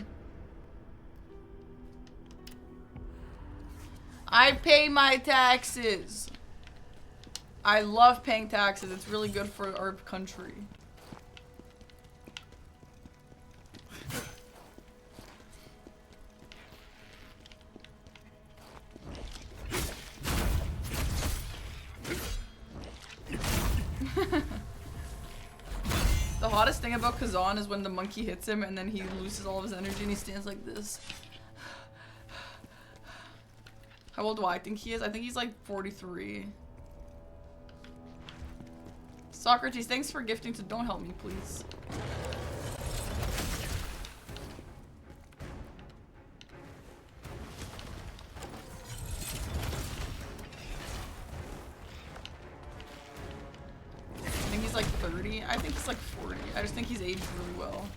I pay my taxes. I love paying taxes. It's really good for our country. The hottest thing about Khazan is when the monkey hits him and then he loses all of his energy and he stands like this. How old do I think he is? I think he's like 43. Socrates, thanks for gifting to Don't Help Me, please. I think he's like 30. I think he's like 40. I just think he's aged really well.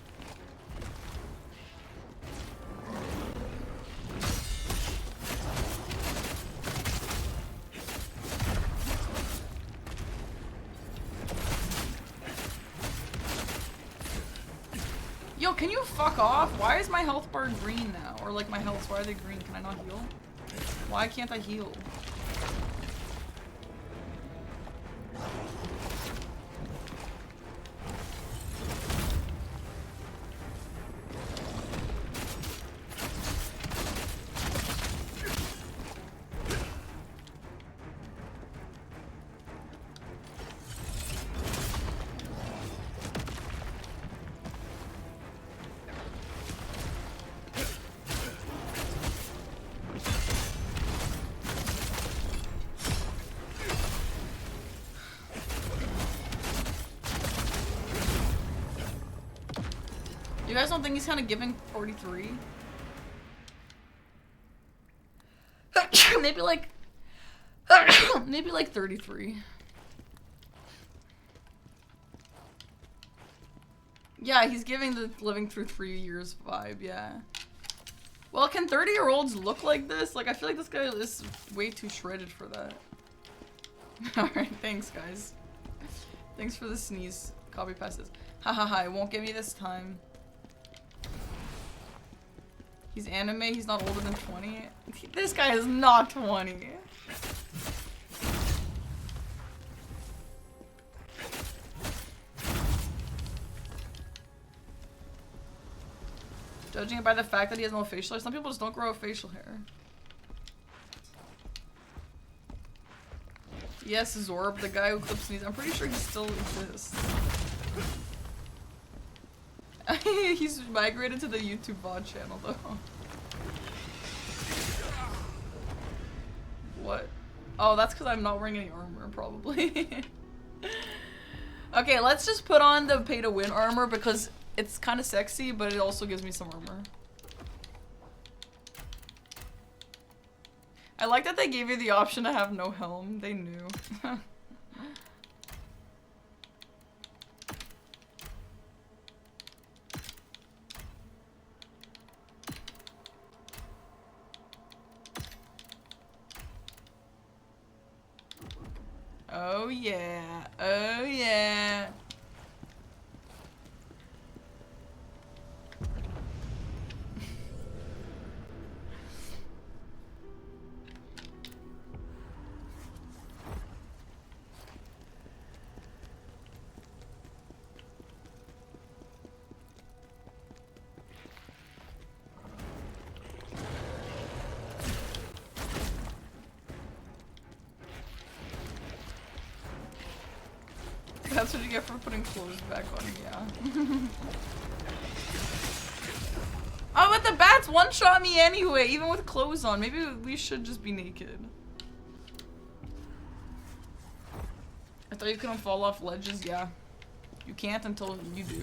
Yo, can you fuck off? Why is my health bar green now? Or like my health, why are they green? Can I not heal? Why can't I heal? You guys don't think he's kind of giving 43? maybe like 33. Yeah, he's giving the living through 3 years vibe, yeah. Well, can 30-year-olds look like this? Like, I feel like this guy is way too shredded for that. Alright, thanks, guys. Thanks for the sneeze. Copy passes. Hahaha, it won't get me this time. He's anime, he's not older than 20. This guy is not 20. Judging it by the fact that he has no facial hair, some people just don't grow a facial hair. Yes, Zorb, the guy who clips sneeze. I'm pretty sure he still exists. He's migrated to the YouTube VOD channel though. What? Oh, that's because I'm not wearing any armor, probably. Okay, let's just put on the pay to win armor because it's kind of sexy, but it also gives me some armor. I like that they gave you the option to have no helm. They knew. Oh yeah. Oh yeah. That's what you get for putting clothes back on, yeah. Oh, but the bats one-shot me anyway, even with clothes on. Maybe we should just be naked. I thought you couldn't fall off ledges, yeah. You can't until you do.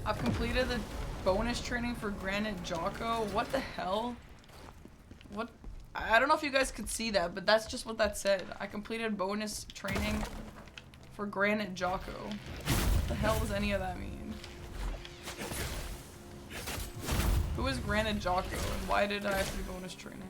I've completed the bonus training for Granite Jocko. What the hell? What? I don't know if you guys could see that, but that's just what that said. I completed bonus training for Granite Jocko. What the hell does any of that mean? Who is Granite Jocko and why did I have to do bonus training?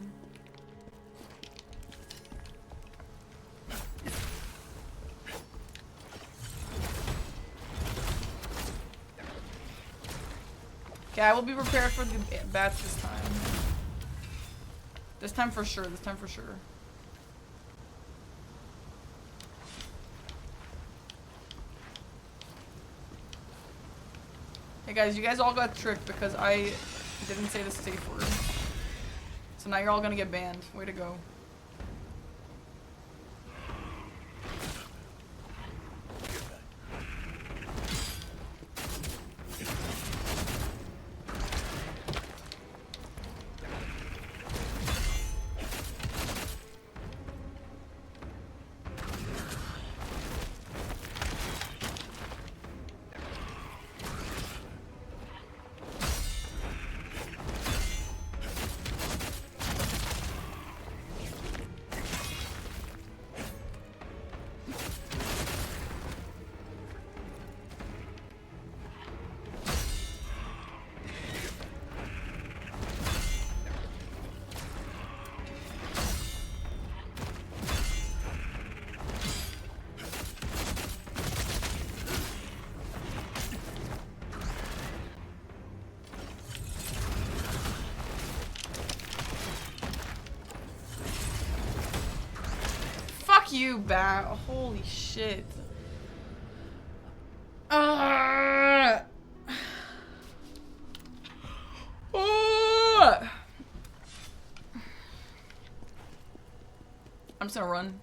Okay, I will be prepared for the bats this time. This time for sure, this time for sure. Hey guys, you guys all got tricked because I didn't say the safe word. So now you're all gonna get banned. Way to go. You bat. Holy shit. I'm just gonna run.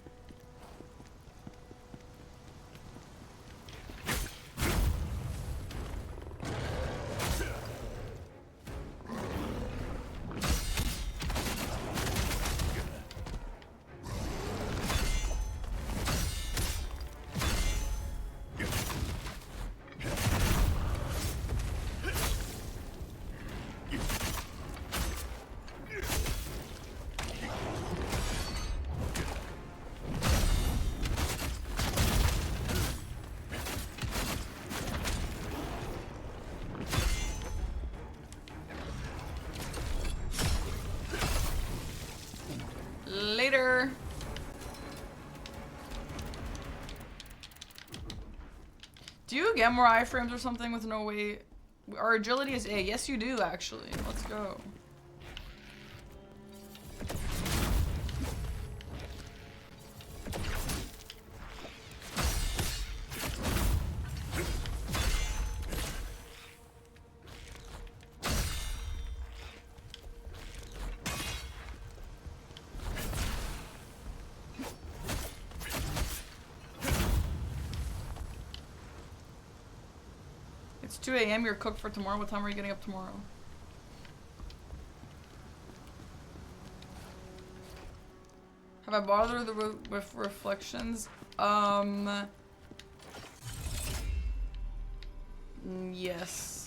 Later. Do you get more iframes or something with no weight? Our agility is A. Yes, you do, actually. Let's go. It's 2 a.m. You're cooked for tomorrow. What time are you getting up tomorrow? Have I bothered with reflections? Yes.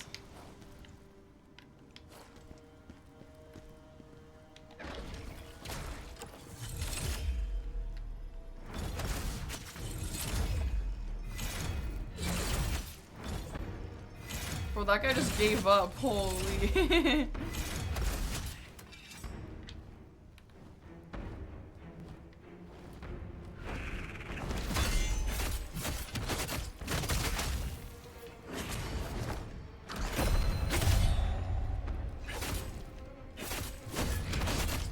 Bro, that guy just gave up. Holy. Wait,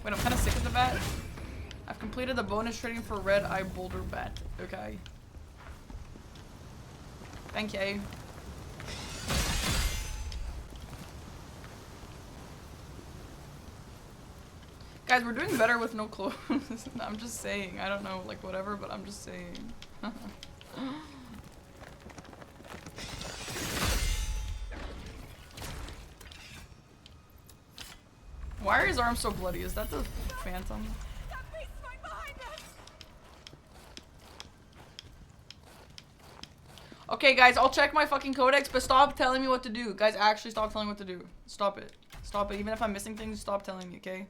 I'm kind of sick of the bat. I've completed the bonus trading for Red Eye Boulder Bat. Okay. Thank you. Guys, we're doing better with no clothes. I'm just saying. I don't know, like, whatever, but I'm just saying. Why are his arms so bloody? Is that the phantom? Okay, guys, I'll check my fucking codex, but stop telling me what to do. Guys, actually stop telling me what to do. Stop it. Stop it. Even if I'm missing things, stop telling me, okay?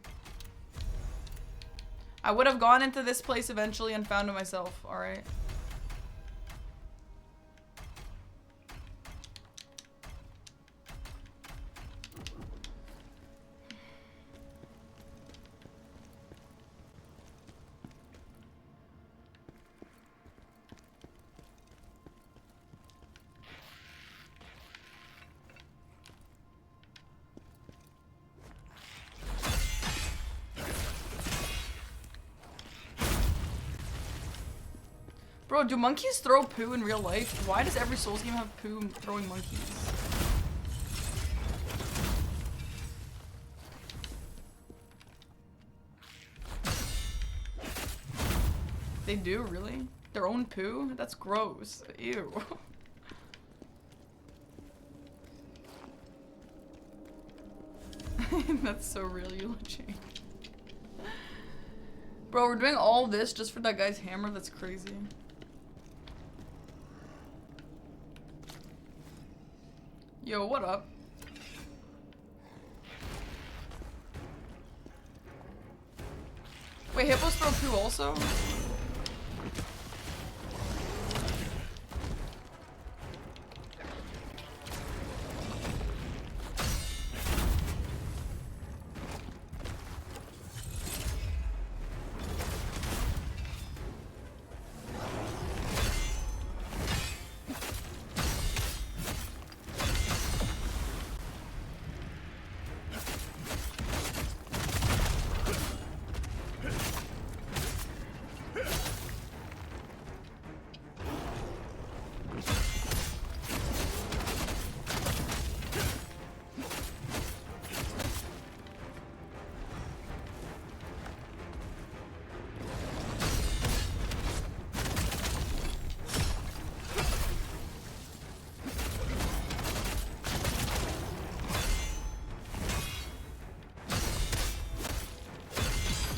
I would have gone into this place eventually and found it myself, alright? Bro, do monkeys throw poo in real life? Why does every Souls game have poo throwing monkeys? They do, really? Their own poo? That's gross. Ew. That's so real, you change. Bro, we're doing all this just for that guy's hammer? That's crazy. Yo, what up? Wait, hippos throw poo also?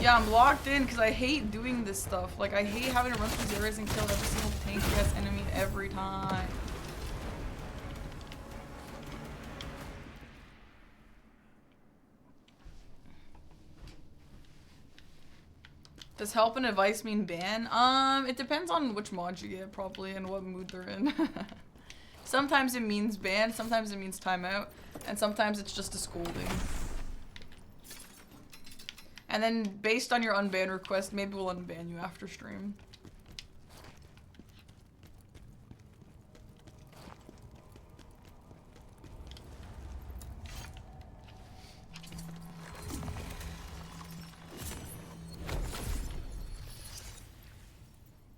Yeah, I'm locked in because I hate doing this stuff. Like, I hate having to run through these areas and kill every single tanky-ass enemy every time. Does help and advice mean ban? It depends on which mod you get, probably, and what mood they're in. Sometimes it means ban, sometimes it means timeout, and sometimes it's just a scolding. And then, based on your unban request, maybe we'll unban you after stream.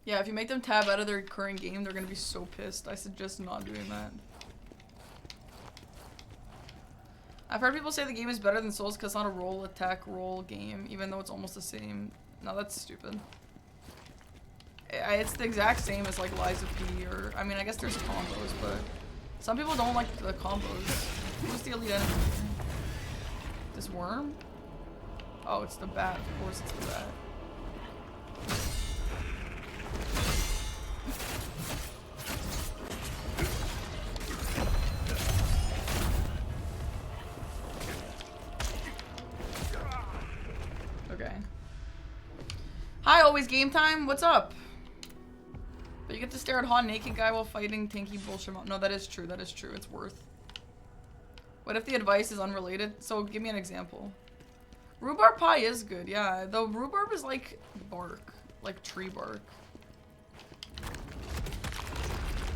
Yeah, if you make them tab out of their current game, they're gonna be so pissed. I suggest not doing that. I've heard people say the game is better than Souls because it's not a roll, attack, roll game, even though it's almost the same. No, that's stupid. It's the exact same as like Lies of P, or, I mean, I guess there's combos, but some people don't like the combos. Who's the elite enemy here? This worm? Oh, it's the bat. Of course it's the bat. Okay. Hi, always game time. What's up? But you get to stare at hot naked guy while fighting tanky bullshit. No, that is true. That is true. It's worth. What if the advice is unrelated? So give me an example. Rhubarb pie is good, yeah. Though rhubarb is like bark, like tree bark.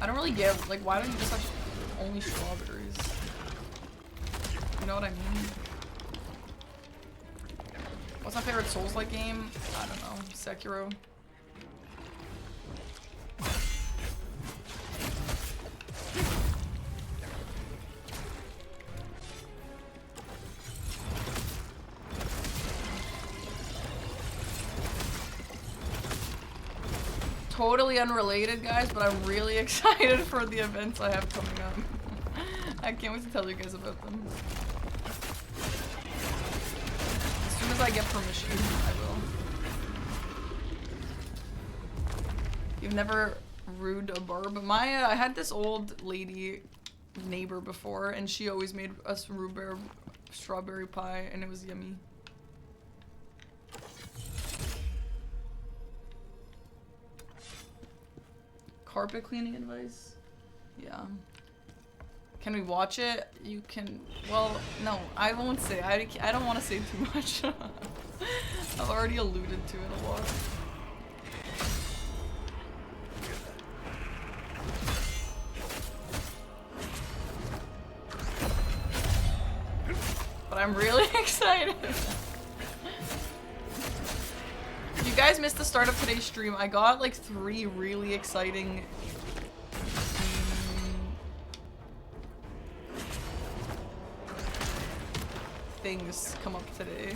I don't really get, like, why don't you just have only strawberries? You know what I mean? What's my favorite Souls-like game? I don't know. Sekiro. Totally unrelated, guys, but I'm really excited for the events I have coming up. I can't wait to tell you guys about them. As soon as I get permission, I will. You've never rued a barb? Maya, I had this old lady neighbor before, and she always made us rhubarb strawberry pie, and it was yummy. Carpet cleaning advice? Yeah. Can we watch it? You can. Well, no, I won't say. I don't want to say too much. I've already alluded to it a lot. But I'm really excited. If you guys missed the start of today's stream, I got like 3 really exciting things come up today.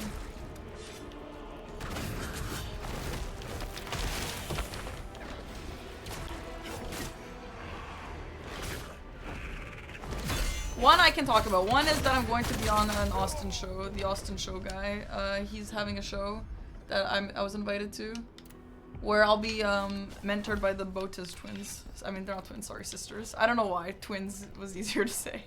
One I can talk about. One is that I'm going to be on an Austin show. The Austin show guy. He's having a show that I was invited to, where I'll be mentored by the Botas twins. I mean, they're not twins, sorry, sisters. I don't know why twins was easier to say.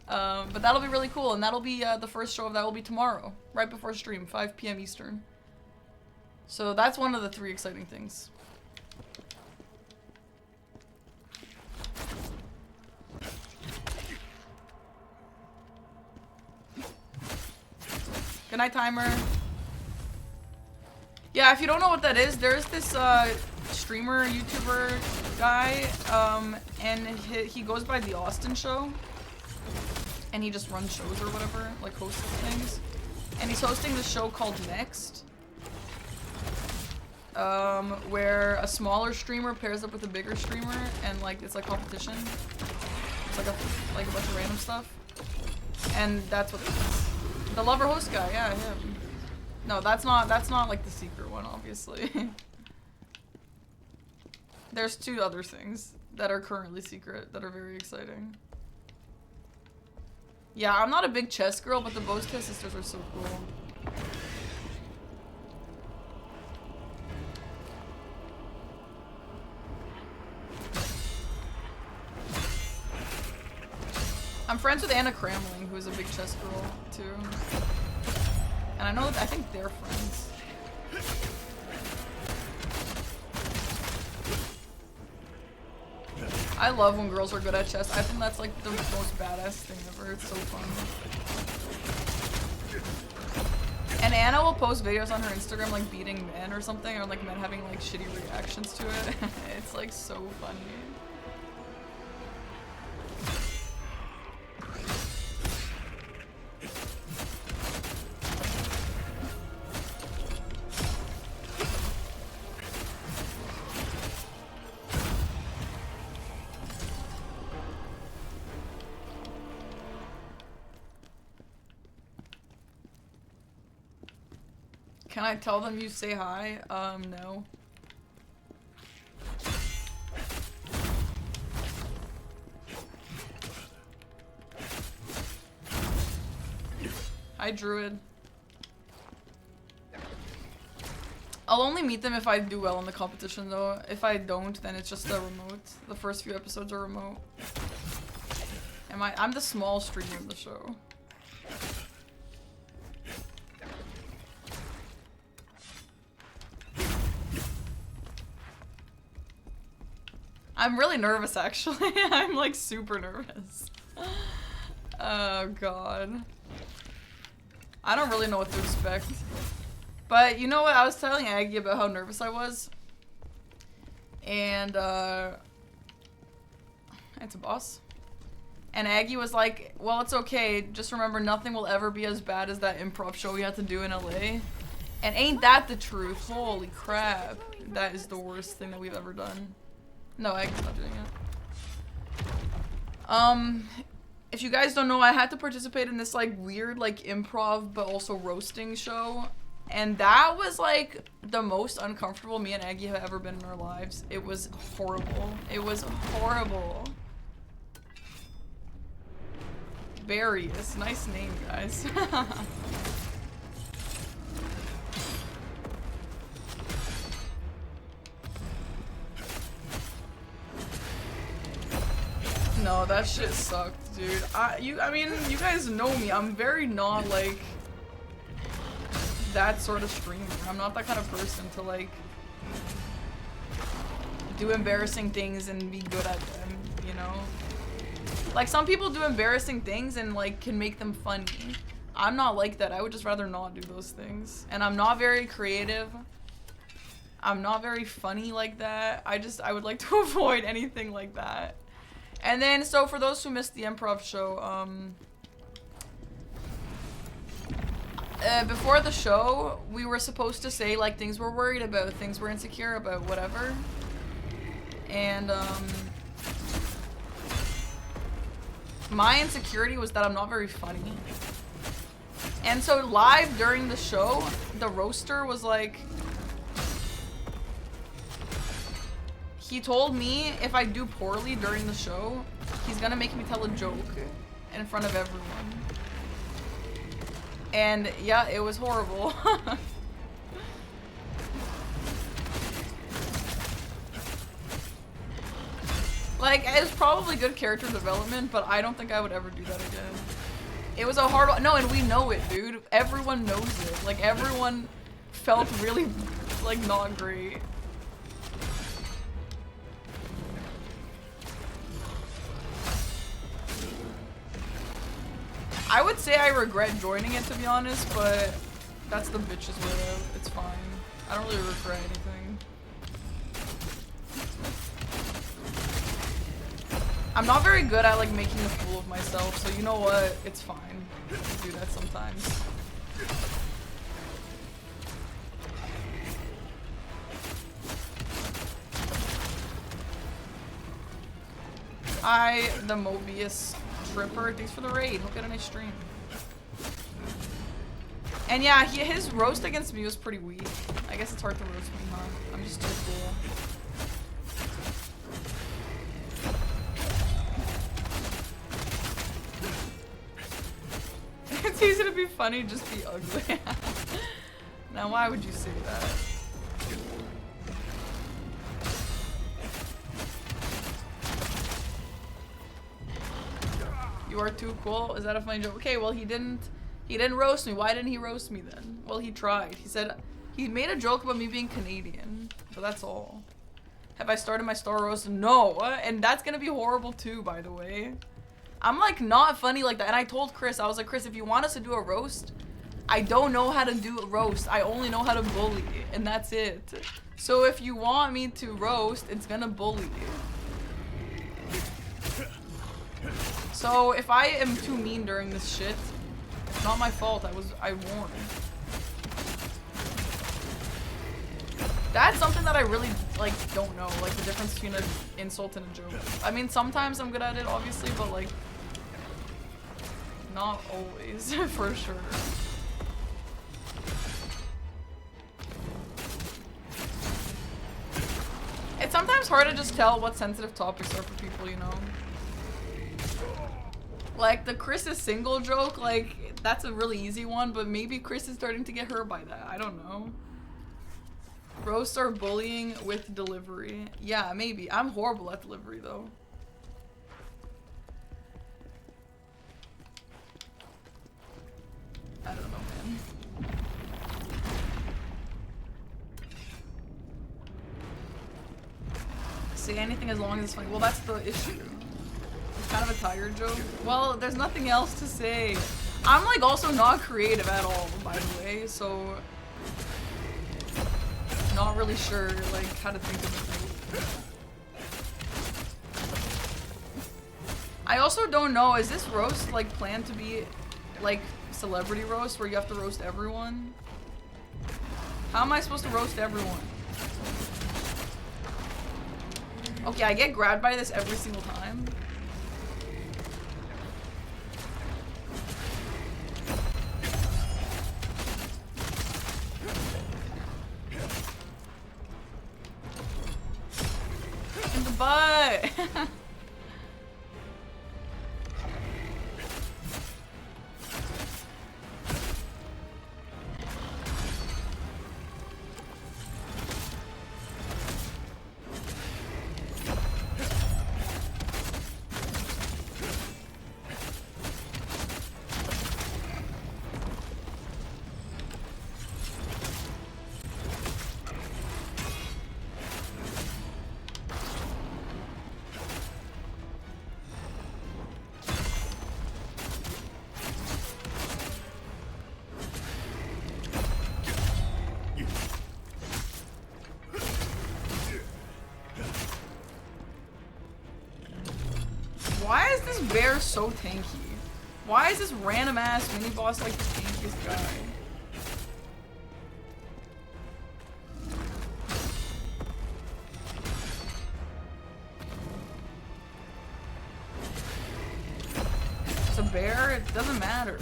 But that'll be really cool, and that'll be the first show of that will be tomorrow, right before stream, 5 p.m. Eastern. So that's one of the 3 exciting things. Good night, timer. Yeah, if you don't know what that is, there's this streamer, YouTuber guy, and he goes by The Austin Show, and he just runs shows or whatever, like hosts things. And he's hosting this show called Next, where a smaller streamer pairs up with a bigger streamer, and like it's like competition. It's like a bunch of random stuff, and that's what this is. The lover host guy, yeah, him. No, that's not like the secret one, obviously. There's 2 other things that are currently secret that are very exciting. Yeah, I'm not a big chess girl, but the Botas sisters are so cool. I'm friends with Anna Cramling, who's a big chess girl too. And I think they're friends. I love when girls are good at chess. I think that's like the most badass thing ever. It's so fun. And Anna will post videos on her Instagram like beating men or something, or like men having like shitty reactions to it. It's like so funny. Can I tell them you say hi? No. Hi, Druid. I'll only meet them if I do well in the competition, though. If I don't, then it's just a remote. The first few episodes are remote. I'm the small streamer of the show. I'm really nervous, actually. I'm like super nervous. Oh god. I don't really know what to expect. But you know what? I was telling Aggie about how nervous I was. And it's a boss. And Aggie was like, well, it's okay. Just remember, nothing will ever be as bad as that improv show we had to do in LA. And ain't that the truth? Holy crap. That is the worst thing that we've ever done. No, Aggie's not doing it. If you guys don't know, I had to participate in this like weird like improv but also roasting show. And that was like the most uncomfortable me and Aggie have ever been in our lives. It was horrible. It was horrible. Bearius. Nice name, guys. No, that shit sucked, dude. I mean, you guys know me. I'm very not like that sort of streamer. I'm not that kind of person to like do embarrassing things and be good at them, you know? Like some people do embarrassing things and like can make them funny. I'm not like that. I would just rather not do those things. And I'm not very creative. I'm not very funny like that. I would like to avoid anything like that. And then, so for those who missed the improv show, before the show, we were supposed to say, like, things we're worried about, things we're insecure about, whatever. And, my insecurity was that I'm not very funny. And so live during the show, the roaster was like, he told me if I do poorly during the show, he's gonna make me tell a joke in front of everyone. And yeah, it was horrible. Like, it's probably good character development, but I don't think I would ever do that again. It was a hard one. No, and we know it, dude. Everyone knows it. Like, everyone felt really, like, not great. I would say I regret joining it, to be honest, but that's the bitch's way out. It's fine. I don't really regret anything. I'm not very good at like making a fool of myself, so you know what? It's fine to do that sometimes. Hi, the Mobius Tripper. Thanks for the raid. Hope you had a nice stream. And yeah, his roast against me was pretty weak. I guess it's hard to roast me, huh? I'm just too cool. It's easy to be funny, just be ugly. Now, why would you say that? You You are too cool. Is that a funny joke? Okay, well he didn't roast me. Why didn't he roast me then? Well, he tried. He said he made a joke about me being Canadian, but that's all. Have I started my star roast? No, and that's gonna be horrible too, by the way. I'm like not funny like that, and I told Chris, I was like, Chris, if you want us to do a roast, I don't know how to do a roast. I only know how to bully, and that's it. So if you want me to roast, it's gonna bully you. So if I am too mean during this shit, it's not my fault. I warned. That's something that I really like don't know, like the difference between an insult and a joke. I mean, sometimes I'm good at it, obviously, but like not always, for sure. It's sometimes hard to just tell what sensitive topics are for people, you know? Like the Chris is single joke, like that's a really easy one, but maybe Chris is starting to get hurt by that. I don't know. Roasts are bullying with delivery. Yeah, maybe. I'm horrible at delivery though. I don't know, man. Say anything as long as it's funny. Well, that's the issue. It's kind of a tired joke. Well, there's nothing else to say. I'm like also not creative at all, by the way, so not really sure like how to think of it. I also don't know, is this roast like planned to be like celebrity roast where you have to roast everyone? How am I supposed to roast everyone? Okay, I get grabbed by this every single time. In the butt! Why is this bear so tanky? Why is this random ass mini boss like the tankiest guy? It's a bear, it doesn't matter.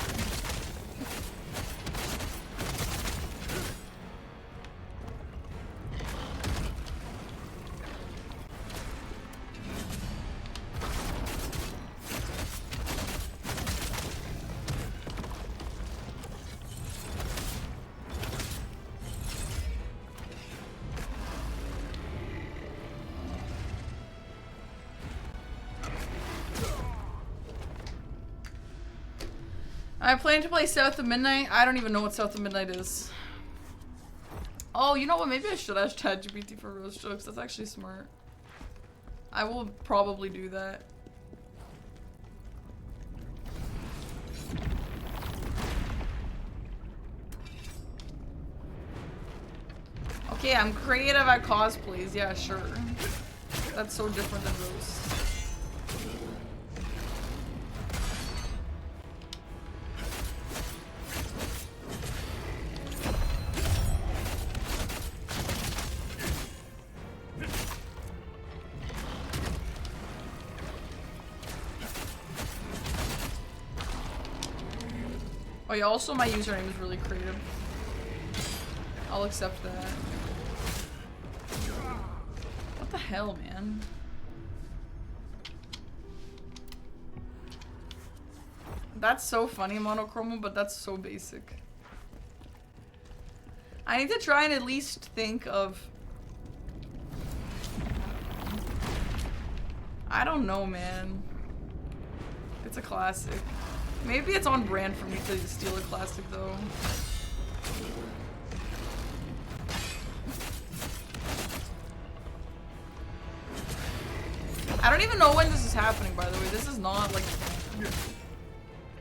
I plan to play South of Midnight. I don't even know what South of Midnight is. Oh, you know what? Maybe I should ask ChatGPT for roast jokes. That's actually smart. I will probably do that. Okay, I'm creative at cosplays. Yeah, sure. That's so different than roast. Oh yeah, also my username is really creative. I'll accept that. What the hell, man? That's so funny, Monochromo, but that's so basic. I need to try and at least think of... I don't know, man. It's a classic. Maybe it's on brand for me to steal a classic though. I don't even know when this is happening, by the way. This is not like...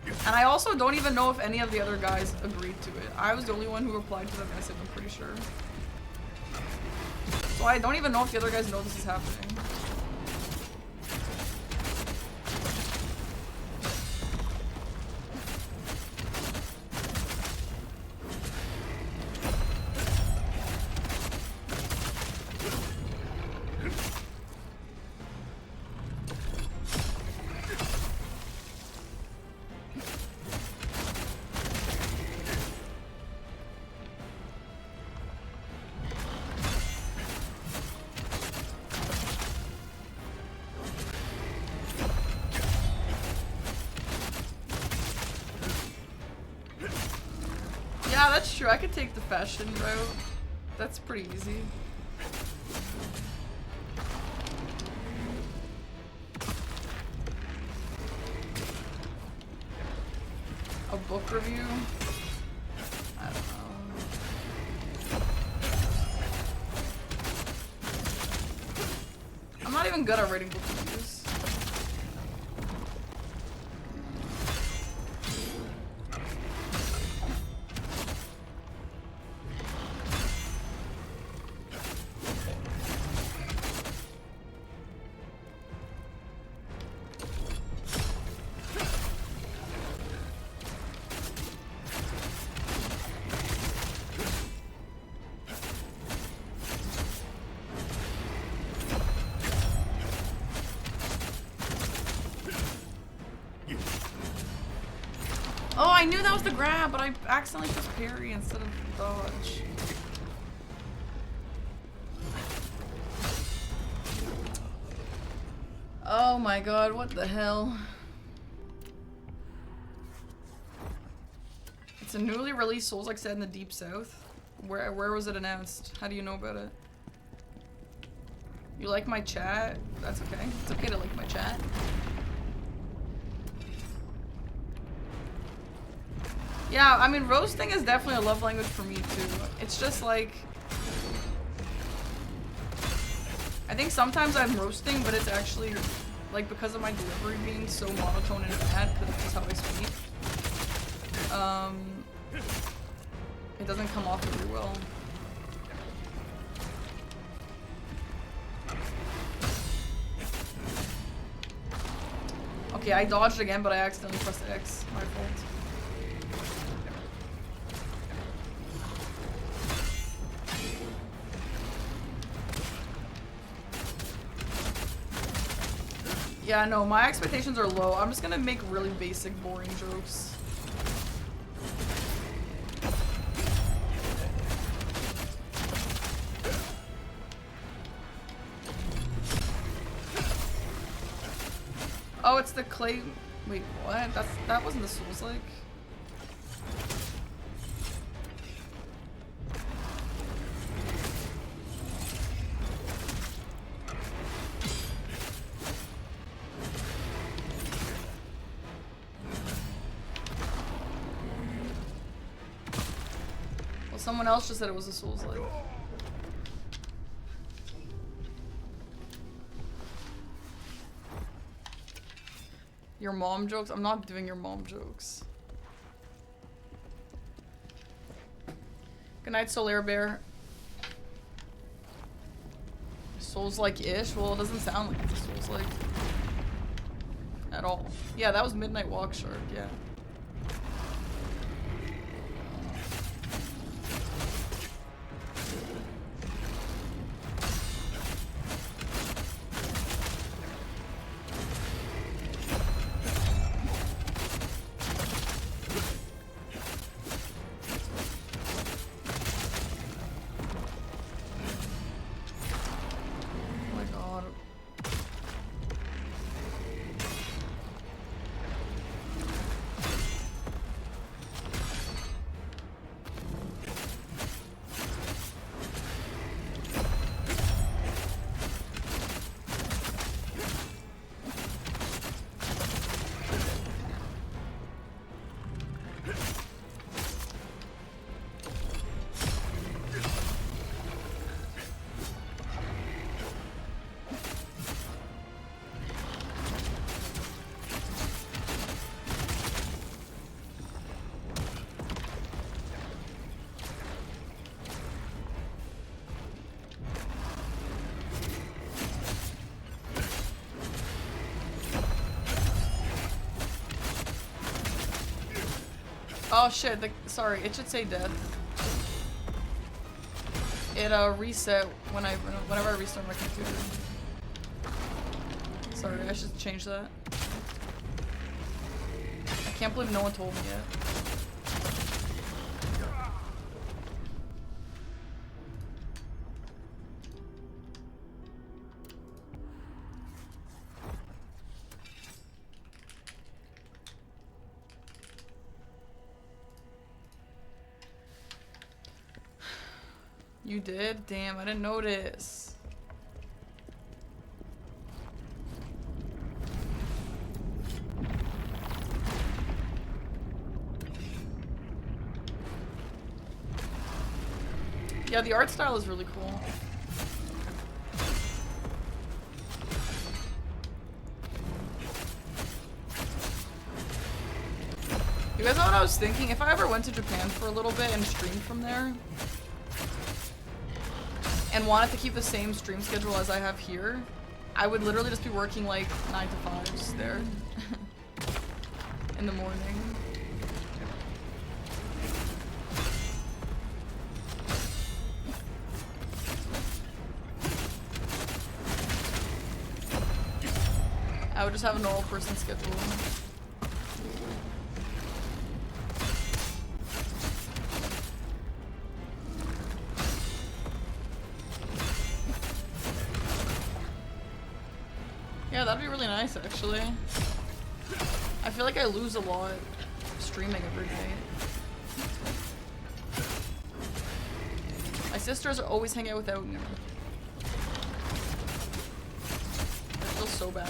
And I also don't even know if any of the other guys agreed to it. I was the only one who replied to the message, I'm pretty sure. So I don't even know if the other guys know this is happening. Yeah, that's true. I could take the fashion route. That's pretty easy. A book review? I don't know. I'm not even good at writing book reviews. Oh, I knew that was the grab, but I accidentally pressed parry instead of dodge. Oh my god, what the hell? It's a newly released Souls-like set in the Deep South. Where was it announced? How do you know about it? You like my chat? That's okay. It's okay to like my chat. Yeah, I mean, roasting is definitely a love language for me too. It's just like... I think sometimes I'm roasting, but it's actually like because of my delivery being so monotone and bad, because that's just how I speak. It doesn't come off very well. Okay, I dodged again, but I accidentally pressed X. My fault. Yeah, no, my expectations are low. I'm just gonna make really basic, boring jokes. Oh, it's the clay. Wait, what? That wasn't the Souls-like. Well, someone else just said it was a Souls-like. Your mom jokes? I'm not doing your mom jokes. Good night, Solaire Bear. Souls-like-ish? Well, it doesn't sound like it's a Souls-like. At all. Yeah, that was Midnight Walk Shark, yeah. Oh shit, sorry, it should say death. It reset whenever I restart my computer. Sorry, I should change that. I can't believe no one told me yet. You did? Damn, I didn't notice. Yeah, the art style is really cool. You guys know what I was thinking? If I ever went to Japan for a little bit and streamed from there, and wanted to keep the same stream schedule as I have here, I would literally just be working like 9 to 5s there in the morning. I would just have a normal person schedule. Yeah, that'd be really nice, actually. I feel like I lose a lot streaming every day. My sisters always hang out without me. I feel so bad.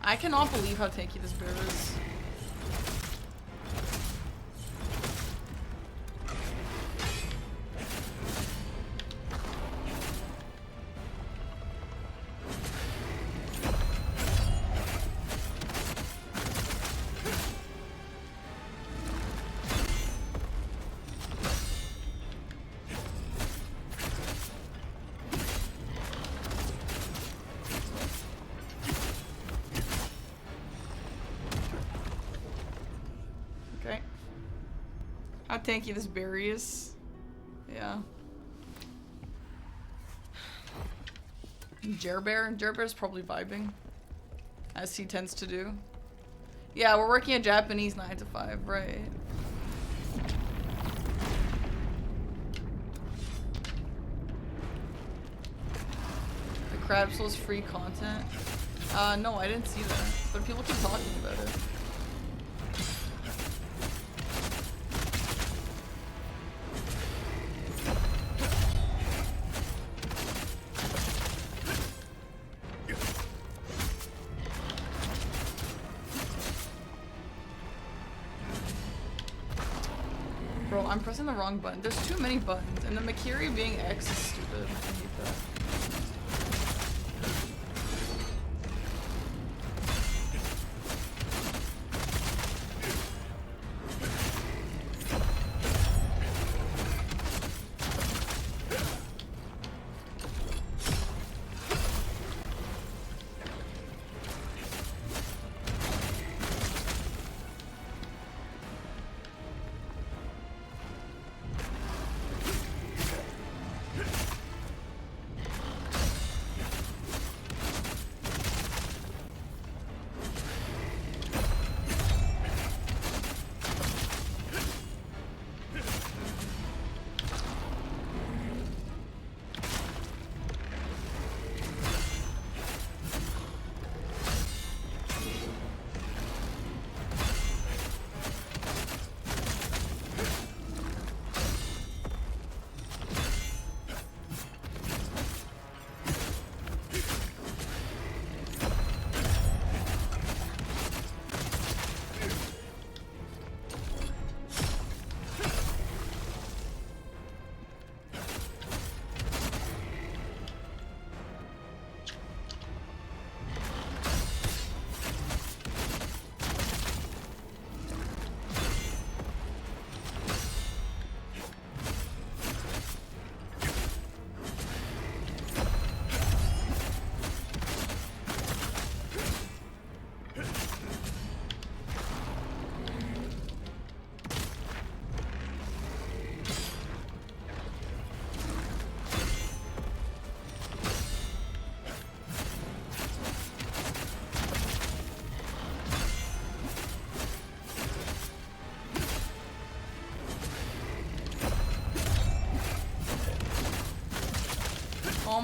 I cannot believe how tanky this bear is. How tanky this Bearius. Yeah. Jerbear's probably vibing, as he tends to do. Yeah, we're working a Japanese 9 to 5, right? The Crab Soul's free content. No, I didn't see that, but people keep talking about it. Bro, I'm pressing the wrong button. There's too many buttons, and the Makiri being X is stupid. I hate that.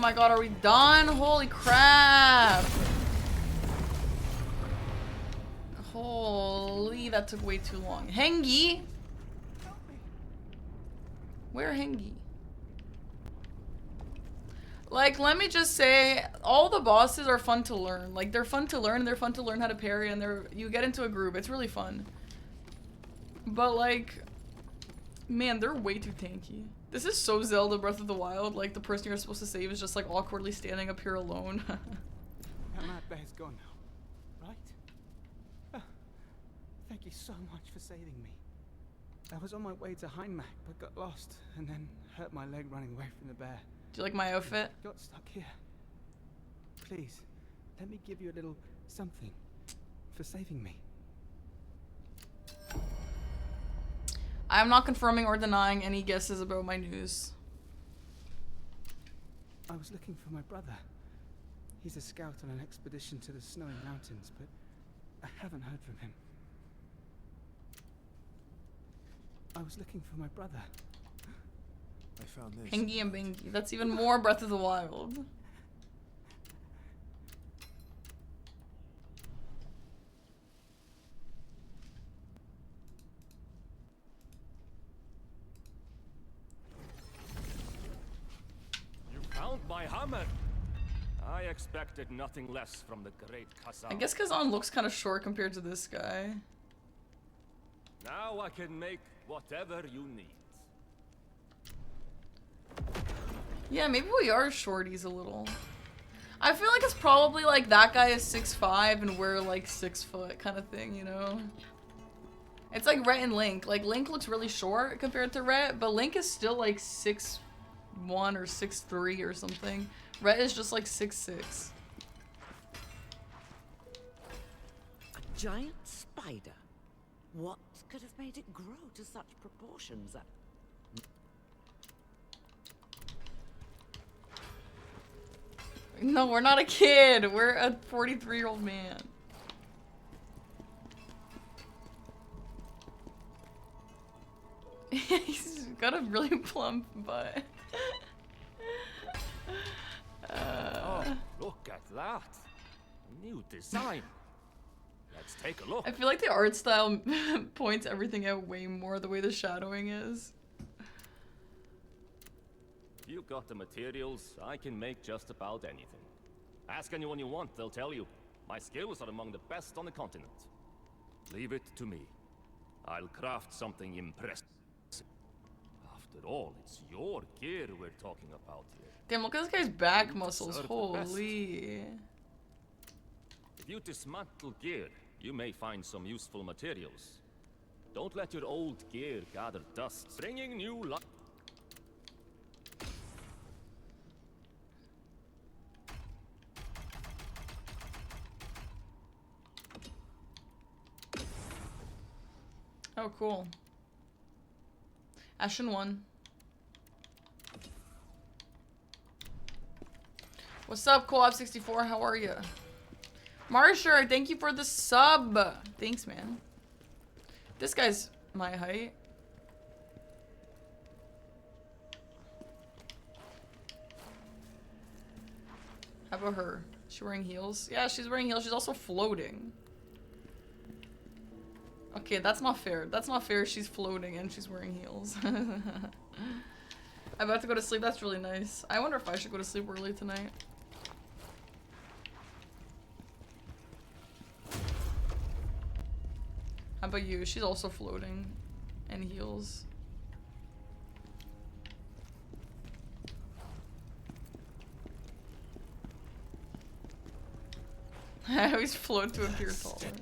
my god, are we done? Holy crap. Holy, that took way too long. Hengi? Where Hengi? Like, let me just say, all the bosses are fun to learn. Like, they're fun to learn, and they're fun to learn how to parry, and you get into a groove. It's really fun. But, like, man, they're way too tanky. This is so Zelda Breath of the Wild. Like, the person you're supposed to save is just, like, awkwardly standing up here alone. That mad bear's gone now, right? Oh, thank you so much for saving me. I was on my way to Heimak, but got lost, and then hurt my leg running away from the bear. Do you like my outfit? Got stuck here. Please, let me give you a little something for saving me. I'm not confirming or denying any guesses about my news. I was looking for my brother. He's a scout on an expedition to the snowy mountains, but I haven't heard from him. I was looking for my brother. I found this. Hengi and Bingy. That's even more Breath of the Wild. You found my hammer. I expected nothing less from the great Khazan. I guess Khazan looks kind of short compared to this guy. Now I can make whatever you need. Yeah, maybe we are shorties a little. I feel like it's probably like that guy is 6'5" and we're like 6 foot kind of thing, you know? It's like Rhett and Link. Like, Link looks really short compared to Rhett, but Link is still like 6'1" or 6'3" or something. Rhett is just like 6'6". A giant spider? What could have made it grow to such proportions? No, we're not a kid. We're a 43-year-old man. He's got a really plump butt. Oh, look at that. New design. Let's take a look. I feel like the art style points everything out way more the way the shadowing is. If you've got the materials, I can make just about anything. Ask anyone you want, they'll tell you. My skills are among the best on the continent. Leave it to me. I'll craft something impressive. After all, it's your gear we're talking about here. Damn, look at this guy's back muscles. Deserve the best. Holy. If you dismantle gear, you may find some useful materials. Don't let your old gear gather dust, bringing new life. Oh, cool. Ashen 1. What's up, Co-op64? How are you? Marsher, thank you for the sub. Thanks, man. This guy's my height. How about her? Is she wearing heels? Yeah, she's wearing heels. She's also floating. Okay, that's not fair. That's not fair. She's floating and she's wearing heels. I'm about to go to sleep. That's really nice. I wonder if I should go to sleep early tonight. How about you? She's also floating and heels. I always float to appear taller.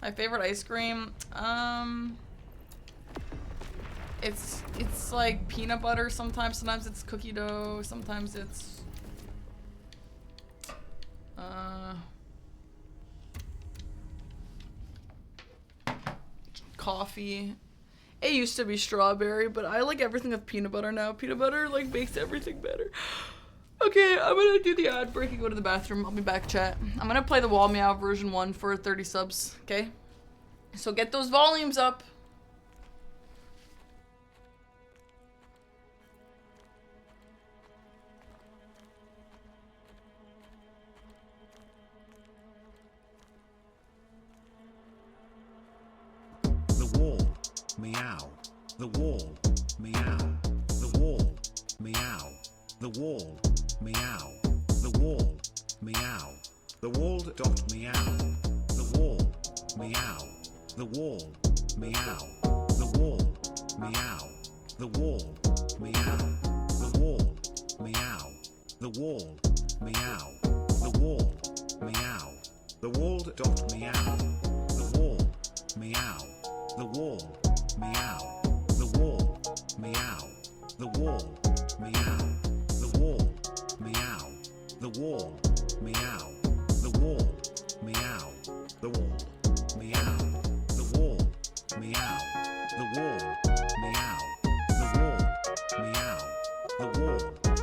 My favorite ice cream, it's like peanut butter sometimes it's cookie dough, sometimes it's coffee. It used to be strawberry, but I like everything with peanut butter now. Peanut butter like makes everything better. Okay, I'm gonna do the ad break and go to the bathroom. I'll be back, chat. I'm gonna play the Wall Meow version 1 for 30 subs, okay? So get those volumes up. The wall. Meow. The wall. Meow. The wall. Meow. The wall. Meow. The wall. Dot meow. The wall. Meow. The wall. Meow. The wall. Meow. The wall. Meow. The wall. Meow. The wall. Meow. The wall. Meow. The wall. Dot meow. The wall. Meow. The wall. Meow. The wall. Meow. The wall. Meow. The wall. Meow. The wall. Meow. The wall. Meow. The wall. Meow. The wall. Meow. The wall. Meow. The wall. Meow. The wall. Meow. The wall.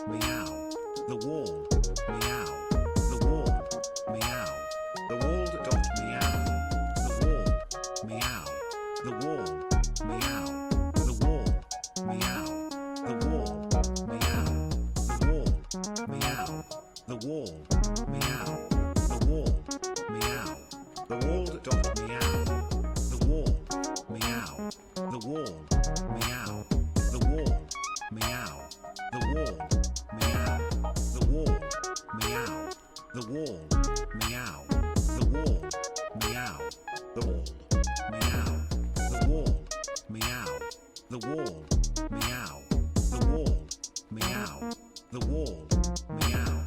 Meow. The wall. Meow. The wall. Meow. The wall. Dot meow. The wall. Meow. The wall. Meow. The wall. Meow. The wall. Meow. The wall. Meow. The wall. Meow. The wall. Meow. The wall. Dot meow. The wall. Meow. The wall. Meow. The wall. Meow. The wall. Meow. The wall. Meow. The wall. Meow. The wall. Meow. The wall. Meow. The wall. Meow. The wall. Meow. The wall. Meow. The wall. Meow.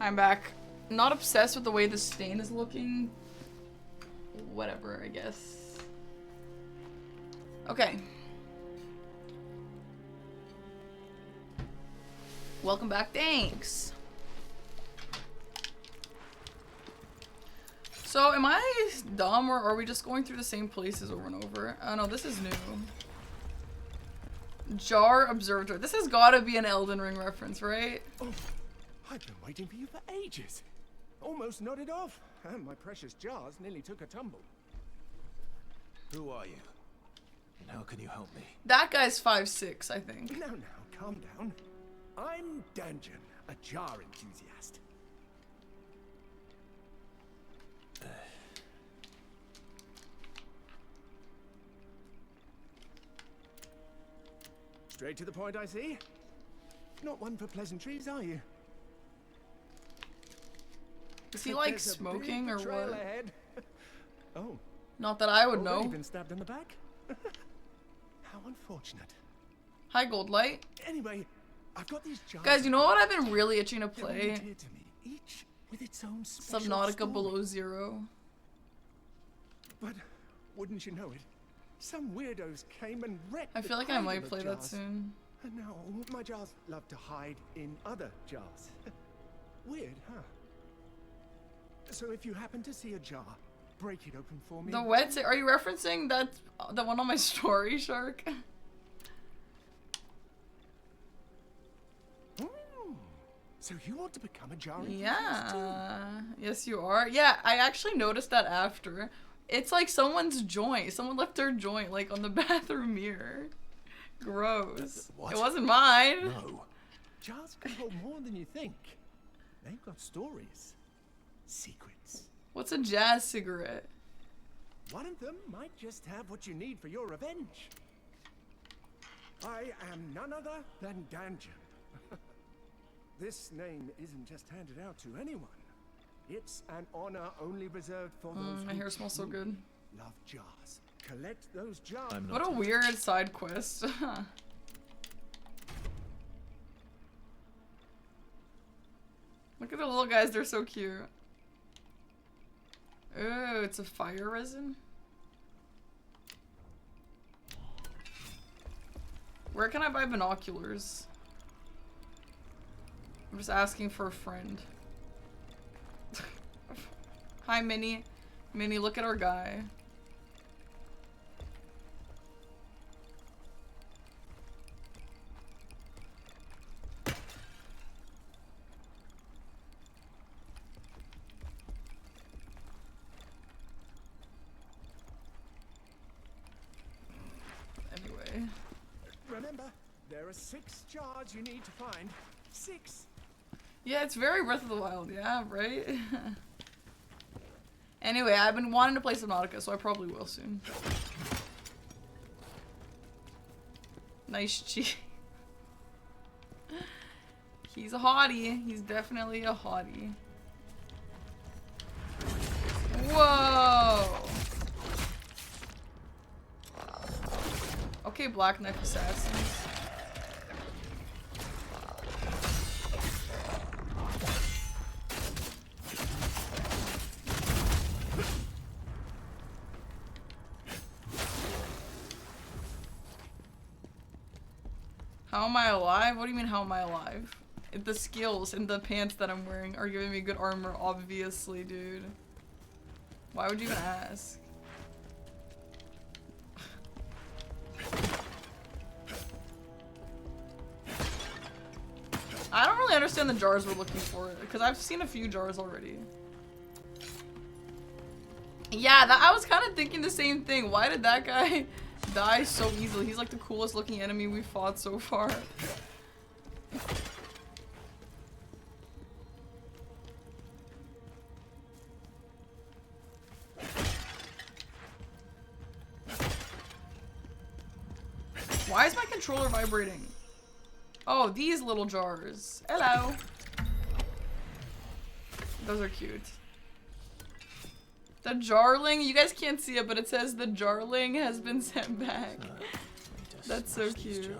I'm back. Not obsessed with the way the stain is looking. Whatever, I guess. Okay. Welcome back, thanks. So, am I dumb or are we just going through the same places over and over? Oh no, this is new. Jar Observatory. This has gotta be an Elden Ring reference, right? Oh, I've been waiting for you for ages. Almost nodded off, and my precious jars nearly took a tumble. Who are you? And how can you help me? That guy's 5'6", I think. Now, calm down. I'm Dungeon, a jar enthusiast. Straight to the point, I see. Not one for pleasantries, are you? Is he like There's a smoking big or betrayal what? ahead. Oh, Not that I would already know. been stabbed in the back? How unfortunate. Hi, Goldlight. Anyway, I've got these jars. Guys, you know what I've been really itching to They're play? all dear to me, each with its own special Subnautica story. Below Zero. But wouldn't you know it, some weirdos came and wrecked I the feel like I cradle might of play that jars. soon. And now my jars love to hide in other jars. Weird, huh? So if you happen to see a jar, break it open for me. The wet. Are you referencing that the one on my story, Shark? So you want to become a jar enthusiast Yeah. Yes, you are. Yeah, I actually noticed that after. It's like someone's joint. Someone left their joint like on the bathroom mirror. Gross. What? It wasn't mine. No. Jars can hold more than you think. They've got stories, secrets. What's a jazz cigarette? One of them might just have what you need for your revenge. I am none other than Dungeon. This name isn't just handed out to anyone. It's an honor only reserved for those My who hair smells so good. love jars. Collect those jars. I'm not. What a weird side quest. Look at the little guys, they're so cute. Ooh, it's a fire resin? Where can I buy binoculars? I'm just asking for a friend. Hi, Minnie. Minnie, look at our guy. Anyway. Remember, there are 6 jars you need to find. 6. Yeah, it's very Breath of the Wild, yeah, right? Anyway, I've been wanting to play Subnautica, so I probably will soon. Nice cheek. He's a hottie. He's definitely a hottie. Whoa! Okay, Black Knife Assassins. How am I alive? What do you mean, how am I alive? The skills and the pants that I'm wearing are giving me good armor, obviously, dude. Why would you even ask? I don't really understand the jars we're looking for, because I've seen a few jars already. Yeah, I was kind of thinking the same thing. Why did that guy die so easily? He's like the coolest looking enemy we've fought so far. Why is my controller vibrating? Oh, these little jars. Hello. Those are cute. The jarling, you guys can't see it, but it says the jarling has been sent back. That's so cute.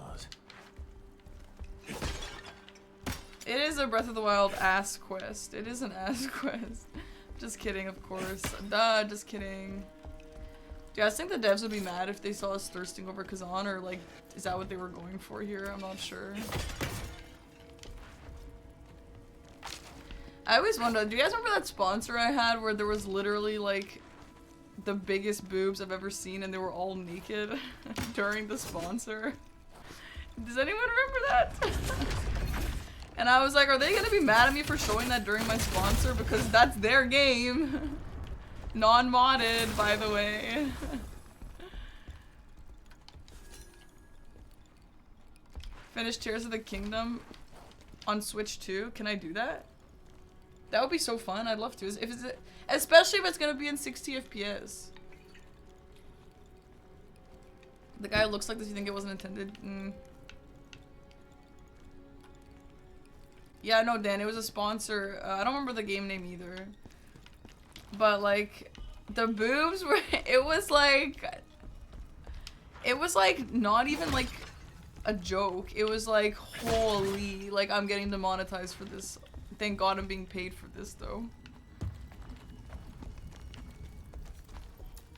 It is a Breath of the Wild ass quest. It is an ass quest. Just kidding, of course. Duh, just kidding. Do you guys think the devs would be mad if they saw us thirsting over Khazan, or like, is that what they were going for here? I'm not sure. I always wonder, do you guys remember that sponsor I had where there was literally like the biggest boobs I've ever seen and they were all naked during the sponsor? Does anyone remember that? And I was like, are they gonna be mad at me for showing that during my sponsor? Because that's their game. Non-modded, by the way. Finish Tears of the Kingdom on Switch 2. Can I do that? That would be so fun. I'd love to. Especially if it's gonna be in 60 FPS. The guy looks like this. You think it wasn't intended? Yeah, no, Dan. It was a sponsor. I don't remember the game name either. But like, the boobs were. It was like not even like a joke. It was like, holy, like I'm getting demonetized for this. Thank God I'm being paid for this though.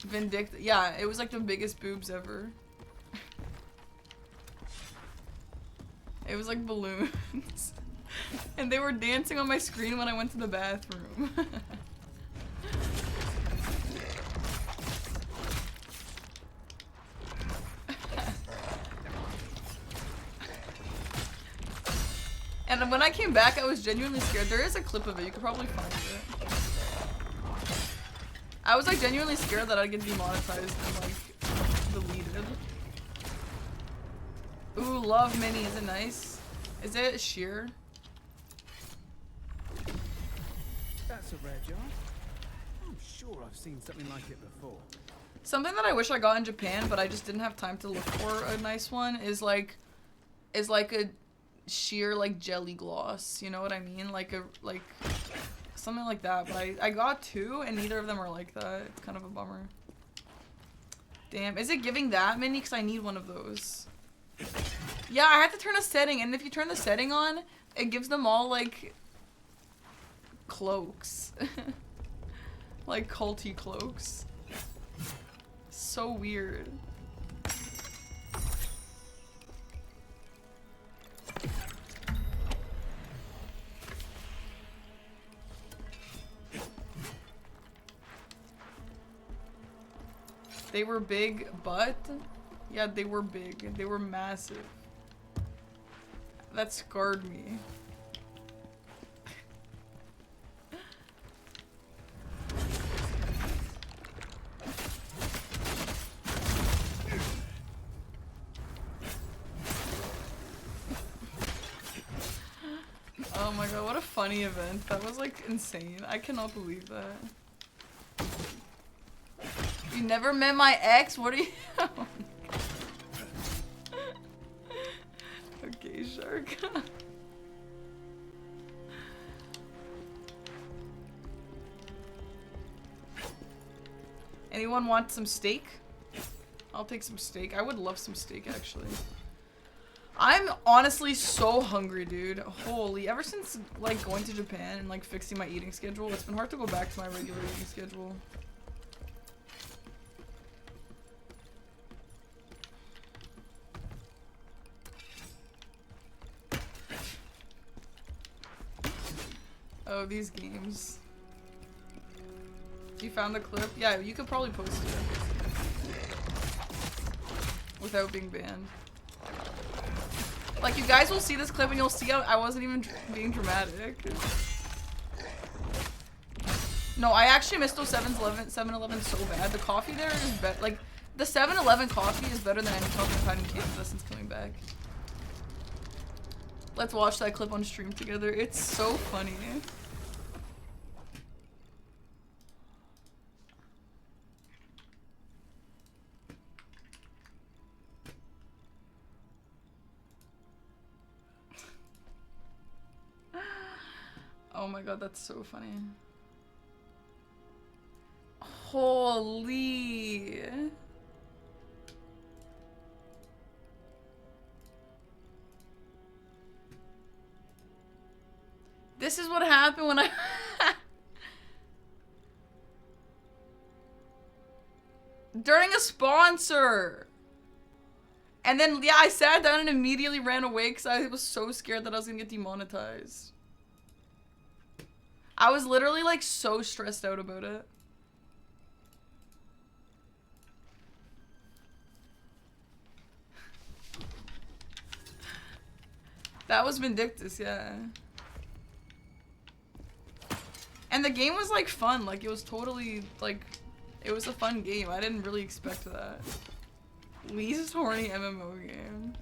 Vindictive. Yeah, it was like the biggest boobs ever. It was like balloons. And they were dancing on my screen when I went to the bathroom. And when I came back, I was genuinely scared. There is a clip of it. You could probably find it. I was like genuinely scared that I'd get demonetized and like deleted. Ooh, love mini. Is it nice? Is it sheer? That's a rare jar. I'm sure I've seen something like it before. Something that I wish I got in Japan, but I just didn't have time to look for a nice one, is like a sheer like jelly gloss. You know what I mean? Like something like that. But I got two, and neither of them are like that. It's kind of a bummer. Damn, is it giving that many? Because I need one of those. Yeah, I have to turn a setting, and if you turn the setting on, it gives them all like cloaks. Like culty cloaks. So weird. They were big, but yeah, they were big. They were massive. That scarred me. Oh my god, what a funny event. That was like insane. I cannot believe that. You never met my ex? What are you? Okay, shark. Anyone want some steak? I'll take some steak. I would love some steak, actually. I'm honestly so hungry, dude. Holy, ever since like going to Japan and like fixing my eating schedule, it's been hard to go back to my regular eating schedule. Oh, these games. You found the clip? Yeah, you could probably post it. Without being banned. Like, you guys will see this clip and you'll see how I wasn't even being dramatic. No, I actually missed those 7-Eleven so bad. The coffee there is better. Like, the 7-Eleven coffee is better than any coffee I've had in Canada since coming back. Let's watch that clip on stream together. It's so funny. Oh my god, that's so funny. Holy. This is what happened when I during a sponsor. And then yeah, I sat down and immediately ran away because I was so scared that I was gonna get demonetized. I was literally like so stressed out about it. That was Vindictus, yeah. And the game was like fun, like it was totally like, it was a fun game. I didn't really expect that. Least horny MMO game.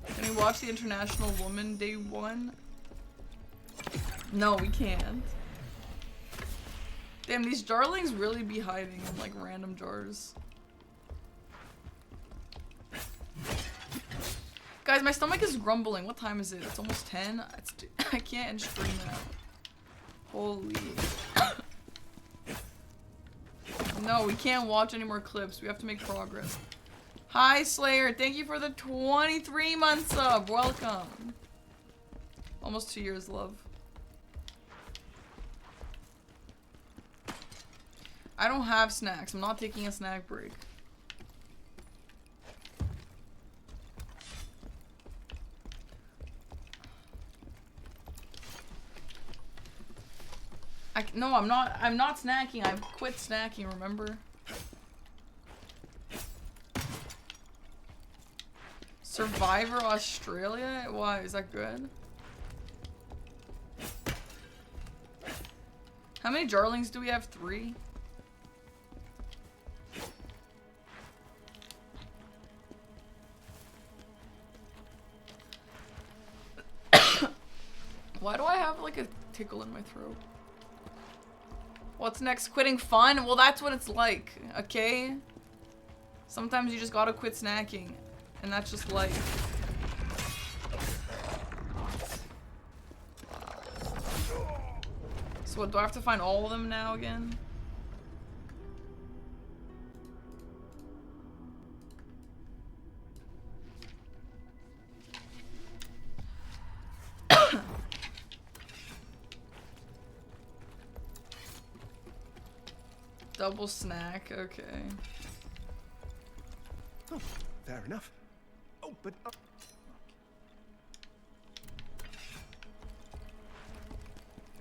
Can we watch the International Woman Day 1? No, we can't. Damn, these jarlings really be hiding in like random jars. Guys, my stomach is grumbling. What time is it? It's almost 10. I can't end stream now. Holy. No, we can't watch any more clips. We have to make progress. Hi, Slayer. Thank you for the 23-month sub. Welcome. Almost 2 years, love. I don't have snacks. I'm not taking a snack break. No, I'm not snacking. I've quit snacking, remember? Survivor Australia? Why? Is that good? How many jarlings do we have? 3? Why do I have like a tickle in my throat? What's next? Quitting fun? Well, that's what it's like, okay? Sometimes you just gotta quit snacking, and that's just life. So what, do I have to find all of them now again? Double snack, okay. Oh, fair enough. Oh, but...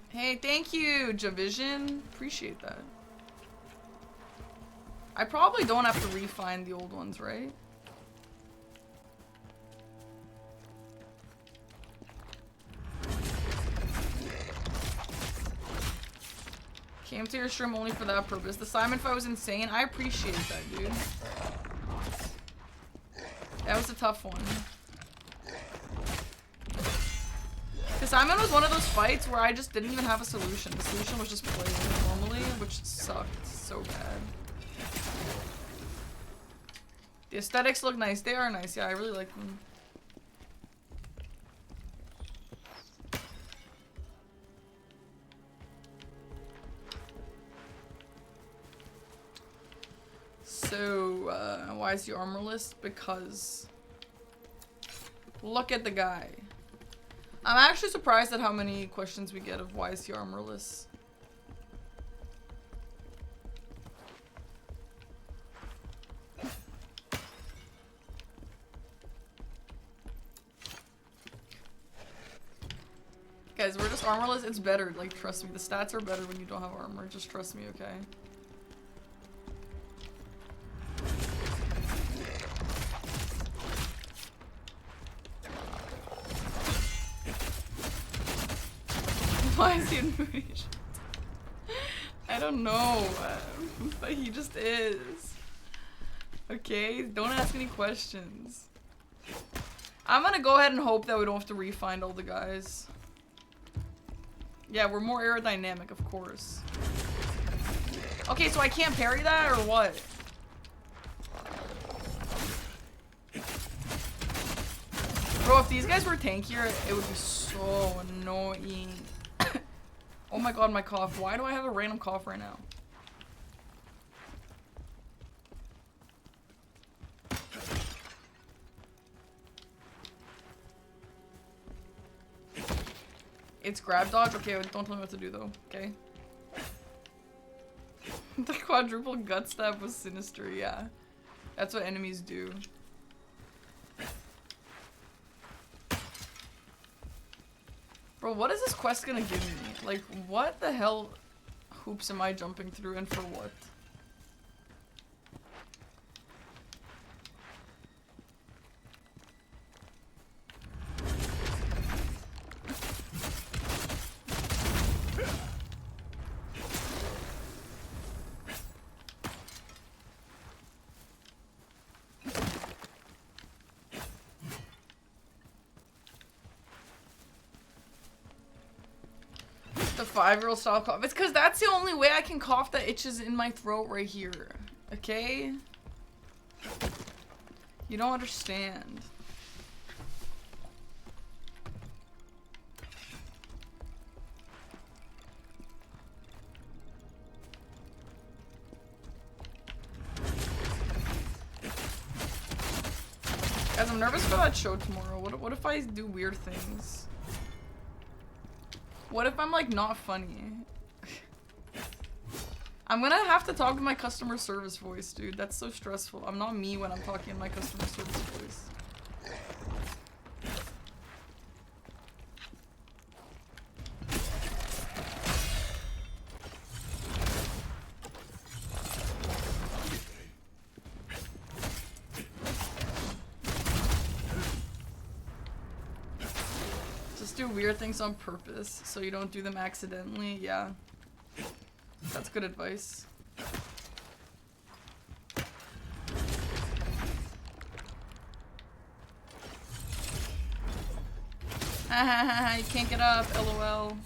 Hey, thank you, Javision. Appreciate that. I probably don't have to re-find the old ones, right? Came to your stream only for that purpose. The Simon fight was insane. I appreciate that, dude. That was a tough one. Because Simon was one of those fights where I just didn't even have a solution. The solution was just playing normally, which sucked so bad. The aesthetics look nice. They are nice. Yeah, I really like them. So, why is he armorless? Because look at the guy. I'm actually surprised at how many questions we get of why is he armorless. Guys, we're just armorless. It's better. Like, trust me. The stats are better when you don't have armor. Just trust me, okay? Why is he in movie? I don't know, but he just is. Okay, don't ask any questions. I'm gonna go ahead and hope that we don't have to re-find all the guys. Yeah, we're more aerodynamic, of course. Okay, so I can't parry that, or what? Bro, if these guys were tankier, it would be so annoying. Oh my god, my cough. Why do I have a random cough right now? It's grab dodge? Okay, don't tell me what to do though, okay? The quadruple gut stab was sinister, yeah. That's what enemies do. Bro, what is this quest gonna give me? Like, what the hell hoops am I jumping through and for what? The 5-year-old style cough. It's because that's the only way I can cough that itches in my throat right here. Okay? You don't understand. Guys, I'm nervous for that show tomorrow. What if I do weird things? What if I'm like not funny? I'm gonna have to talk with my customer service voice, dude. That's so stressful. I'm not me when I'm talking in my customer service voice. Do weird things on purpose so you don't do them accidentally. Yeah, that's good advice. You can't get up, lol.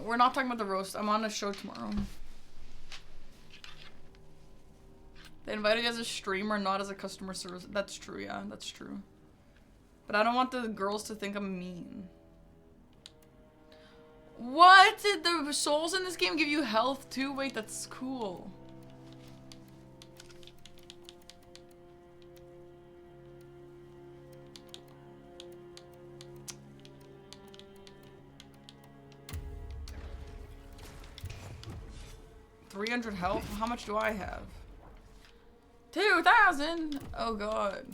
We're not talking about the roast. I'm on a show tomorrow. They invited you as a streamer, not as a customer service. That's true, yeah, that's true. But I don't want the girls to think I'm mean. What? Did the souls in this game give you health too? Wait, that's cool. $300 health? How much do I have? 2,000! Oh god.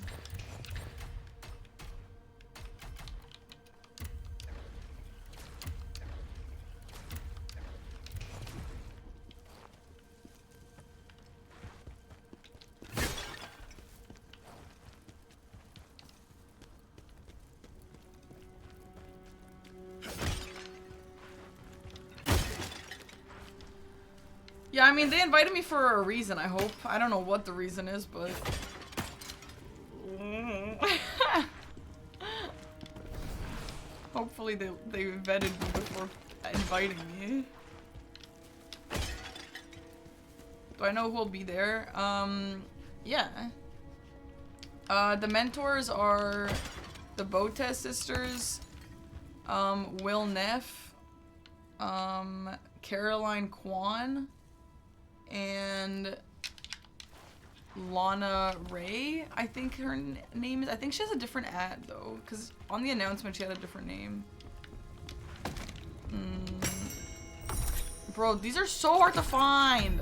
Yeah, I mean, they invited me for a reason, I hope. I don't know what the reason is, but... Hopefully they vetted me before inviting me. Do I know who will be there? Yeah. The mentors are the Botes sisters, Will Neff, Caroline Kwan, and Lana Ray, I think her name is. I think she has a different ad though, because on the announcement she had a different name. Bro, these are so hard to find.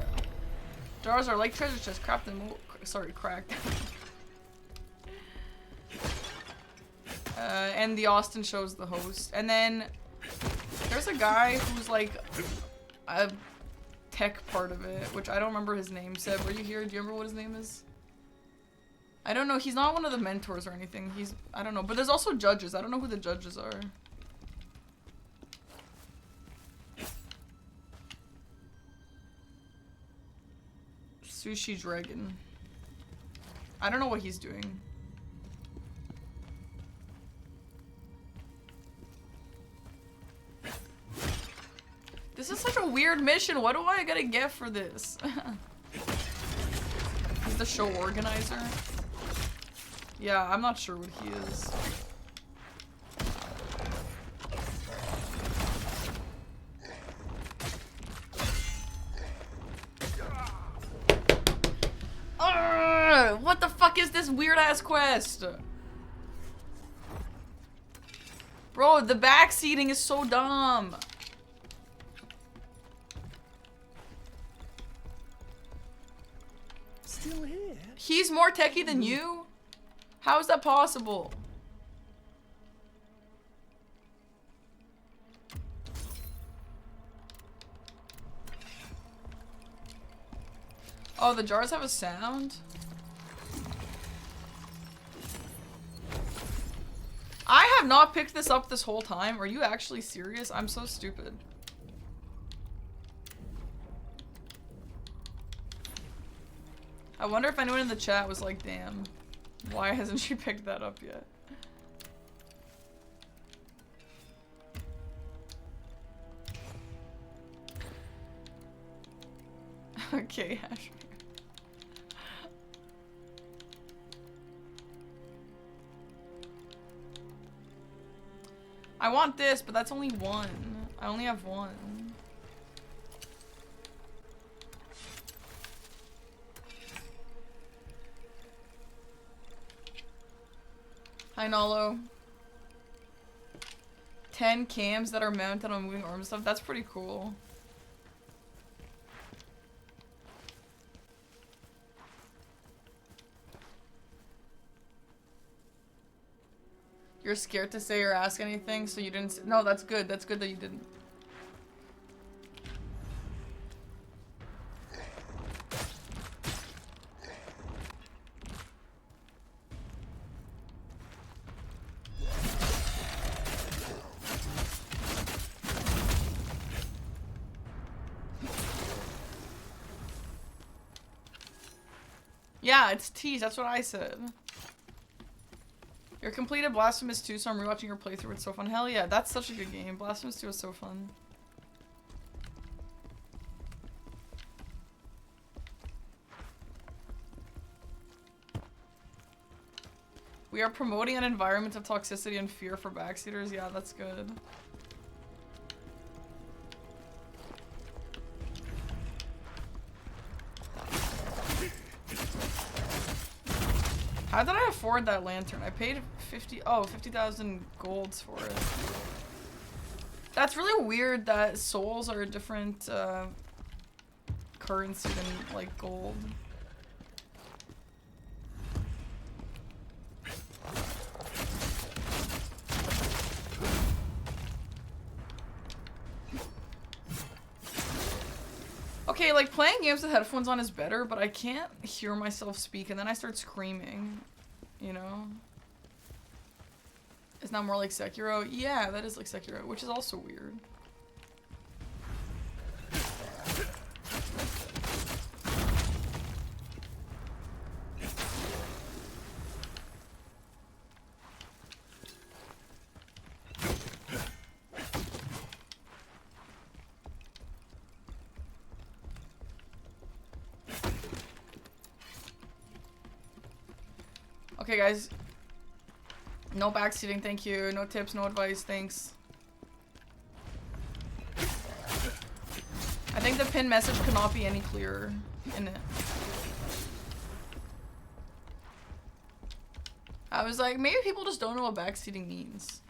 Jars are like treasure chests. Craft them. Sorry, cracked. And the Austin show's the host. And then there's a guy who's like a tech part of it, which I don't remember his name. Seb, were you here? Do you remember what his name is? I don't know. He's not one of the mentors or anything. He's, I don't know. But there's also judges. I don't know who the judges are. Sushi Dragon. I don't know what he's doing. This is such a weird mission. What do I gotta get for this? He's the show organizer. Yeah, I'm not sure what he is. What the fuck is this weird ass quest? Bro, the backseating is so dumb. still here? He's more techie than you? How is that possible? Oh, the jars have a sound? I have not picked this up this whole time. Are you actually serious? I'm so stupid. I wonder if anyone in the chat was like, damn, why hasn't she picked that up yet? Okay, Ash. I want this, but that's only one. I only have one. Hi, Nolo. 10 cams that are mounted on moving arms and stuff. That's pretty cool. You're scared to say or ask anything, so you didn't. No, that's good. That's good that you didn't. Yeah, it's tease. That's what I said. You're completed Blasphemous 2, so I'm rewatching your playthrough. It's so fun. Hell yeah, that's such a good game. Blasphemous 2 is so fun. We are promoting an environment of toxicity and fear for backseaters. Yeah, that's good. How did I afford that lantern? I paid 50,000 golds for it. That's really weird that souls are a different currency than like gold. Okay, like playing games with headphones on is better, but I can't hear myself speak and then I start screaming, you know? It's not more like Sekiro? Yeah, that is like Sekiro, which is also weird. Okay, guys. No backseating, thank you. No tips, no advice, thanks. I think the pinned message could not be any clearer in it. I was like, maybe people just don't know what backseating means.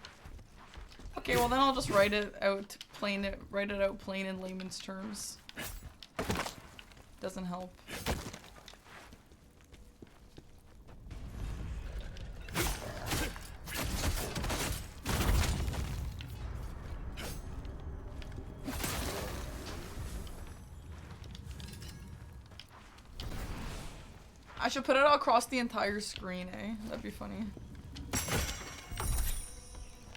Okay, well then I'll just write it out plain in layman's terms. Doesn't help. I should put it across the entire screen, eh? That'd be funny.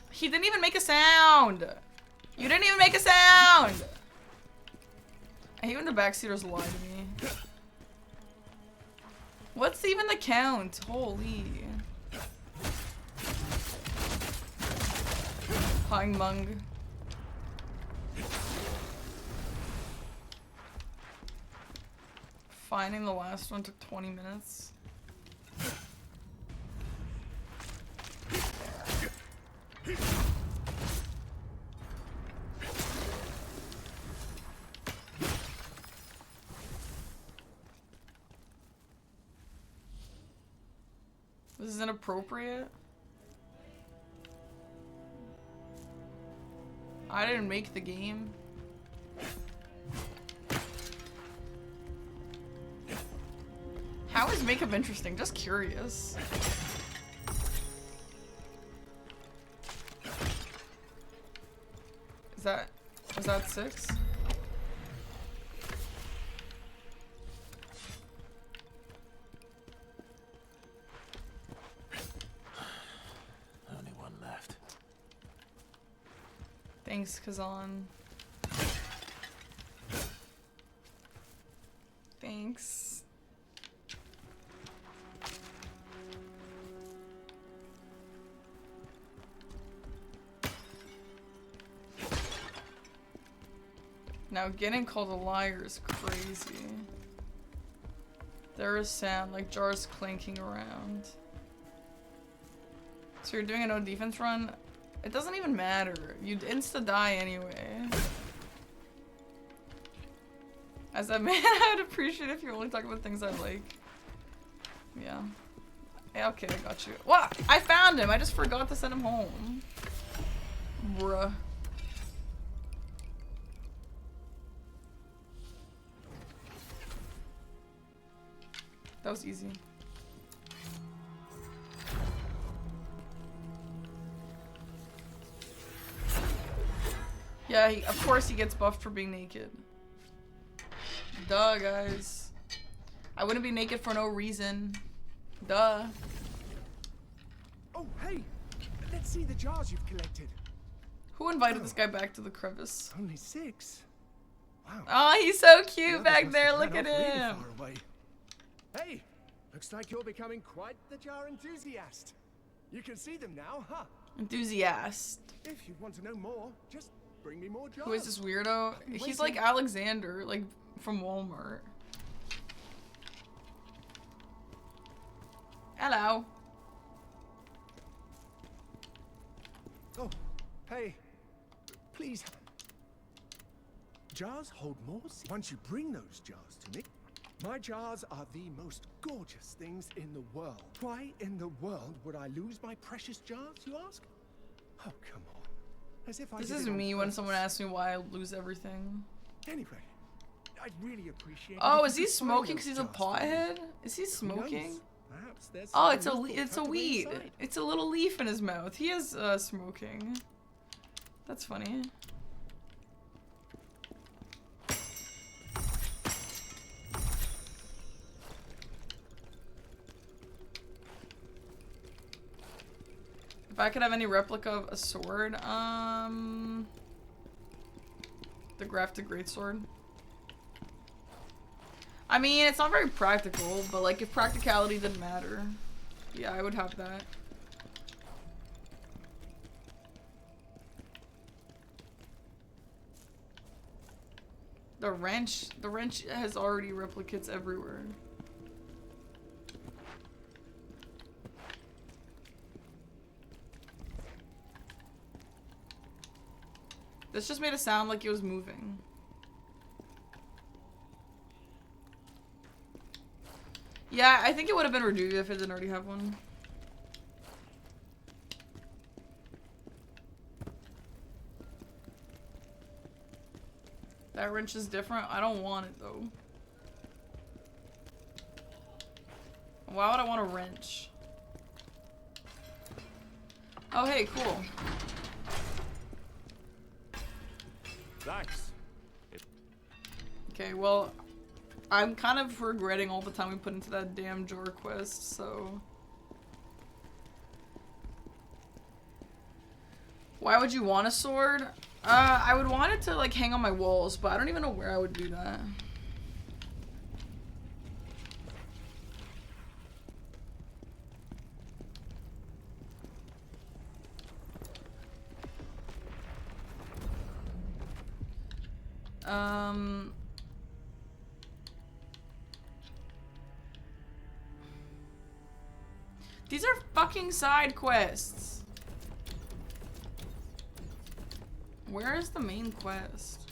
He didn't even make a sound! You didn't even make a sound! I hate when the backseaters lie to me. What's even the count? Holy. Hang Mung. Finding the last one took 20 minutes. This is inappropriate. I didn't make the game. How is makeup interesting? Just curious. Was that 6? Only one left. Thanks, Khazan. Thanks. Now, getting called a liar is crazy. There is sound, like jars clinking around. So you're doing a no defense run? It doesn't even matter. You'd insta-die anyway. As a man, I would appreciate if you only talk about things I like. Yeah. Yeah, okay, I got you. What? I found him! I just forgot to send him home. Bruh. That was easy. Yeah, of course he gets buffed for being naked. Duh, guys. I wouldn't be naked for no reason. Duh. Oh, hey! Let's see the jars you've collected. Who invited this guy back to the crevice? Only 6. Wow. Oh, he's so cute The others back must there. have Look ran at off really him. far away. Hey! Looks like you're becoming quite the jar enthusiast. You can see them now, huh? Enthusiast. If you want to know more, just bring me more jars. Who is this weirdo? He's like Alexander, like from Walmart. Hello. Oh, hey. Please. Jars hold more. Once you bring those jars to me, my jars are the most gorgeous things in the world. Why in the world would I lose my precious jars, you ask? Oh, come on. As if I This did is it on me when purpose. someone asks me why I lose everything. Anyway, I'd really appreciate it. Oh, if is you he could find smoking those because he's a jars for me. pothead? Is he Who knows? smoking? Perhaps there's Oh, something useful it's a tucked away weed. inside. It's a little leaf in his mouth. He is smoking. That's funny. If I could have any replica of a sword, the grafted greatsword. I mean, it's not very practical, but like if practicality didn't matter, yeah, I would have that. The wrench has already replicates everywhere. This just made it sound like it was moving. Yeah, I think it would have been reduced if it didn't already have one. That wrench is different. I don't want it though. Why would I want a wrench? Oh, hey, cool. Thanks. Okay, well, I'm kind of regretting all the time we put into that damn jar quest, so... Why would you want a sword? I would want it to, like, hang on my walls, but I don't even know where I would do that. These are fucking side quests. Where is the main quest?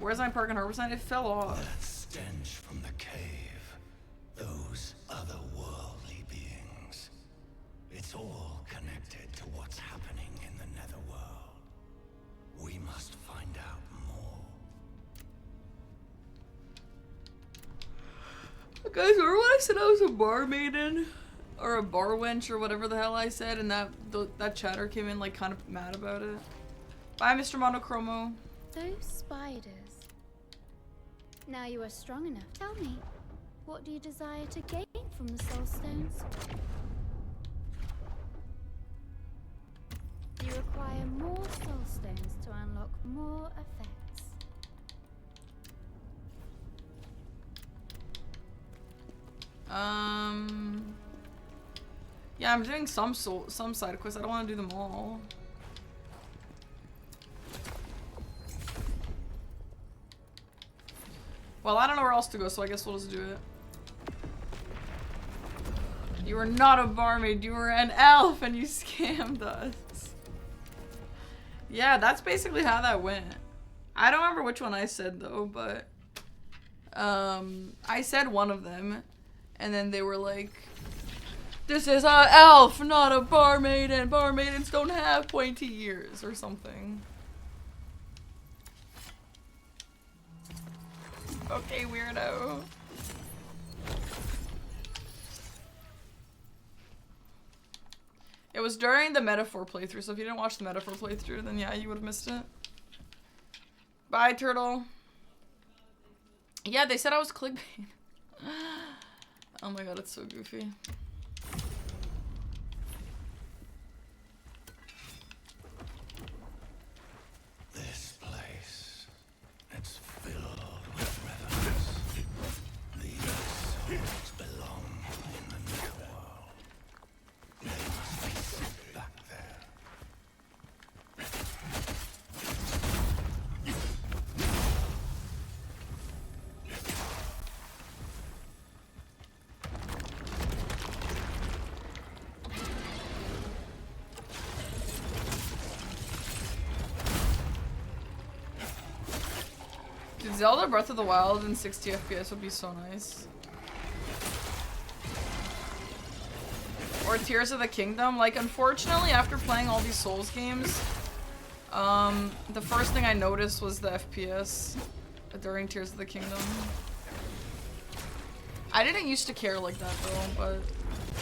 Where's my park and harbor sign? It fell off. That stench from the cave. Those otherworldly beings. It's all connected to what's happening in the netherworld. We must Guys, remember when I said I was a bar maiden? Or a bar wench or whatever the hell I said, and that chatter came in like kind of mad about it. Bye, Mr. Monochromo. Those spiders. Now you are strong enough. Tell me, what do you desire to gain from the soul stones? You require more soul stones to unlock more effects. Yeah, I'm doing some side quests. I don't want to do them all. Well, I don't know where else to go, so I guess we'll just do it. You were not a barmaid, you were an elf, and you scammed us. Yeah, that's basically how that went. I don't remember which one I said though, but I said one of them, and then they were like, "This is an elf, not a barmaid, and barmaidens don't have pointy ears," or something. Okay, weirdo. It was during the metaphor playthrough, so if you didn't watch the metaphor playthrough, then yeah, you would have missed it. Bye, turtle. Yeah, they said I was clickbait. Oh my god, it's so goofy. This place, it's filled with rhythms. These souls belong in the netherworld. They must be sent back there. Dude, Zelda Breath of the Wild in 60 FPS would be so nice. Or Tears of the Kingdom. Like, unfortunately, after playing all these Souls games, the first thing I noticed was the FPS during Tears of the Kingdom. I didn't used to care like that though, but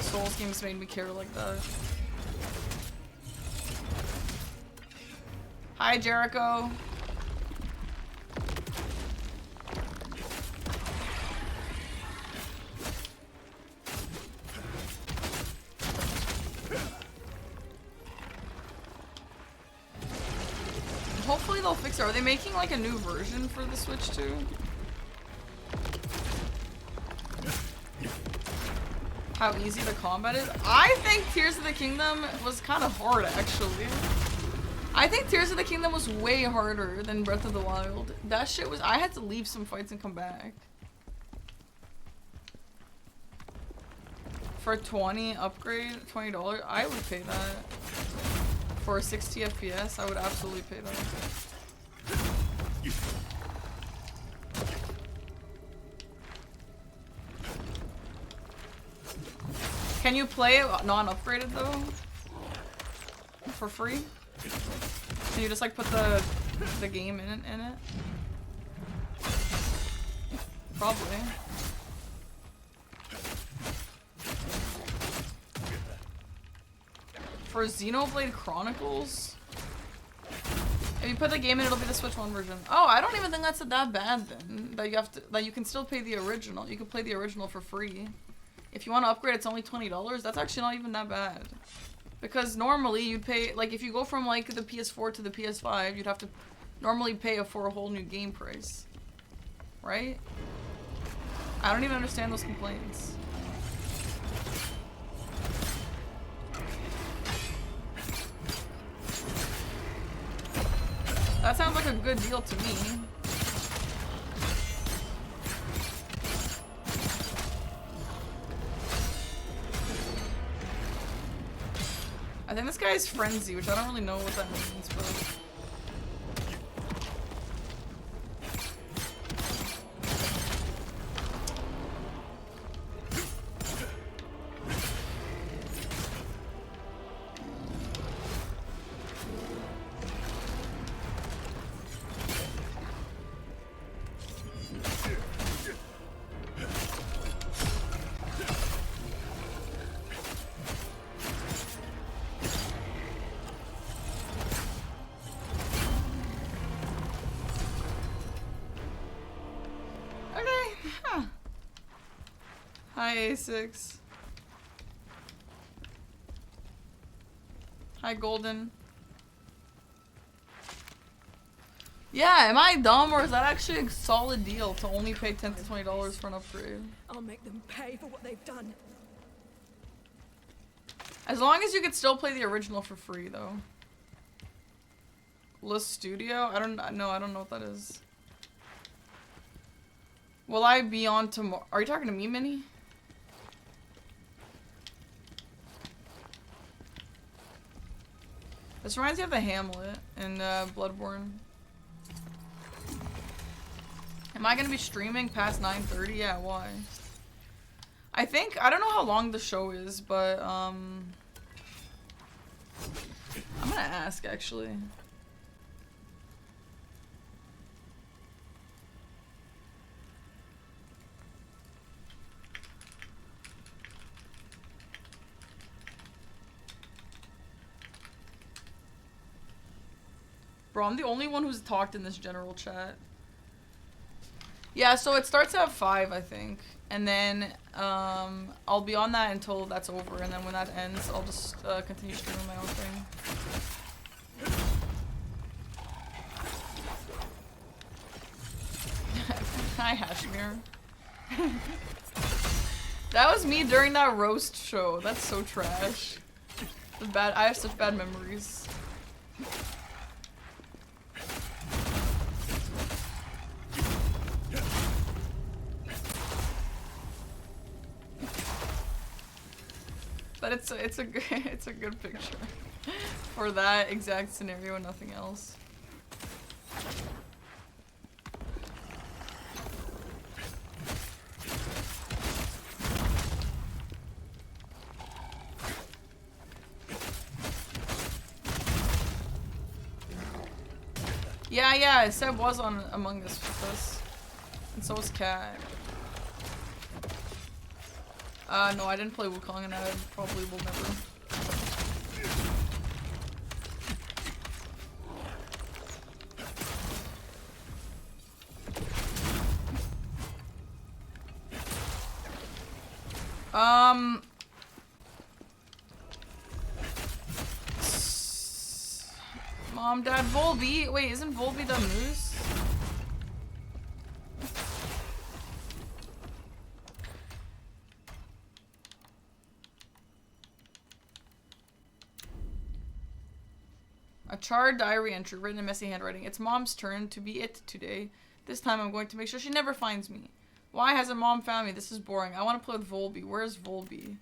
Souls games made me care like that. Hi, Jericho. Hopefully they'll fix it. Are they making like a new version for the Switch too? How easy the combat is? I think Tears of the Kingdom was kind of hard actually. I think Tears of the Kingdom was way harder than Breath of the Wild. That shit was- I had to leave some fights and come back. For 20 upgrade, $20, I would pay that. For 60 FPS, I would absolutely pay that. Can you play it non-upgraded though? For free? Can you just like put the game in it? Probably. For Xenoblade Chronicles? If you put the game in, it'll be the Switch 1 version. Oh, I don't even think that's that bad then. That you can still pay the original. You can play the original for free. If you want to upgrade, it's only $20. That's actually not even that bad. Because normally you'd pay, like if you go from like the PS4 to the PS5, you'd have to normally pay for a whole new game price. Right? I don't even understand those complaints. That sounds like a good deal to me. I think this guy is Frenzy, which I don't really know what that means, but... Hi, A6. Hi, Golden. Yeah, am I dumb or is that actually a solid deal to only pay $10 to $20 for an upgrade? I'll make them pay for what they've done. As long as you could still play the original for free, though. List Studio? I don't know what that is. Will I be on tomorrow? Are you talking to me, Minnie? This reminds me of the Hamlet in Bloodborne. Am I gonna be streaming past 9:30? Yeah, why? I don't know how long the show is, but I'm gonna ask actually. Bro, I'm the only one who's talked in this general chat. Yeah, so it starts at 5, I think. And then, I'll be on that until that's over. And then when that ends, I'll just, continue streaming my own thing. Hi, Hashmir. That was me during that roast show. That's so trash. I have such bad memories. But it's a good picture for that exact scenario and nothing else. Yeah, Seb was on Among Us with us. And so was Kat. No, I didn't play Wukong and I probably will never. Mom, Dad, Volby. Wait, isn't Volby the moose? A charred diary entry written in messy handwriting. It's Mom's turn to be it today. This time I'm going to make sure she never finds me. Why hasn't Mom found me? This is boring. I want to play with Volby. Where's Volby?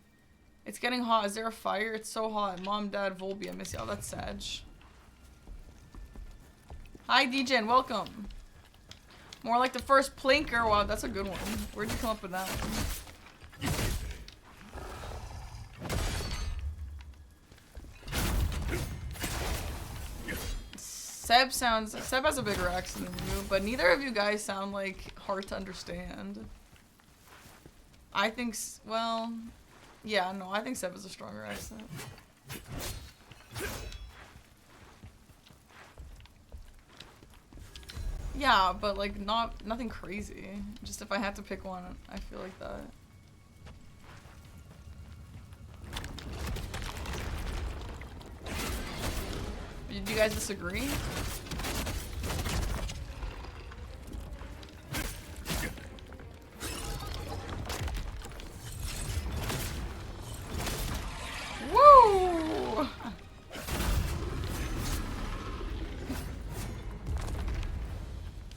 It's getting hot. Is there a fire? It's so hot. Mom, Dad, Volby. I miss y'all. That's sad. Hi, DJ, and welcome. More like the first plinker. Wow, that's a good one. Where'd you come up with that one? Seb has a bigger accent than you, but neither of you guys sound like hard to understand. I think, well, yeah, no, I think Seb has a stronger accent. Yeah, but like nothing crazy. Just if I had to pick one, I feel like that. Do you guys disagree? Woo!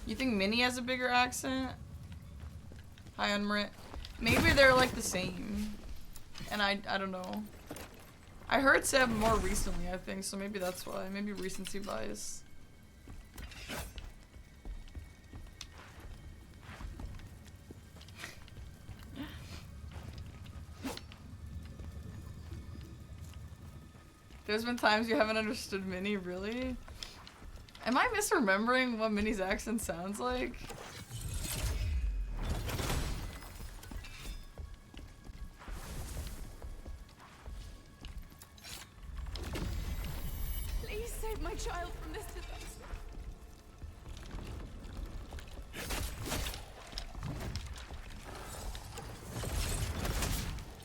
You think Minnie has a bigger accent? Hi, Unmrit. Maybe they're like the same. And I don't know. I heard Seb more recently, I think, so maybe that's why. Maybe recency bias. There's been times you haven't understood Minnie, really? Am I misremembering what Minnie's accent sounds like? Please save my child from this disaster.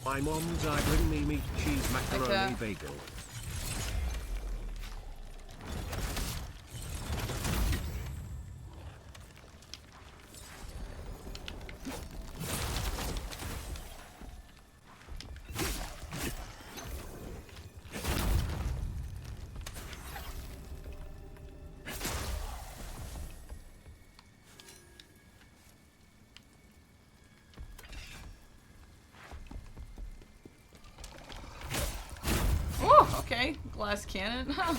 My mom's I bring me meat, cheese, macaroni, Okay. bagel. Oh, okay. Glass cannon. Huh.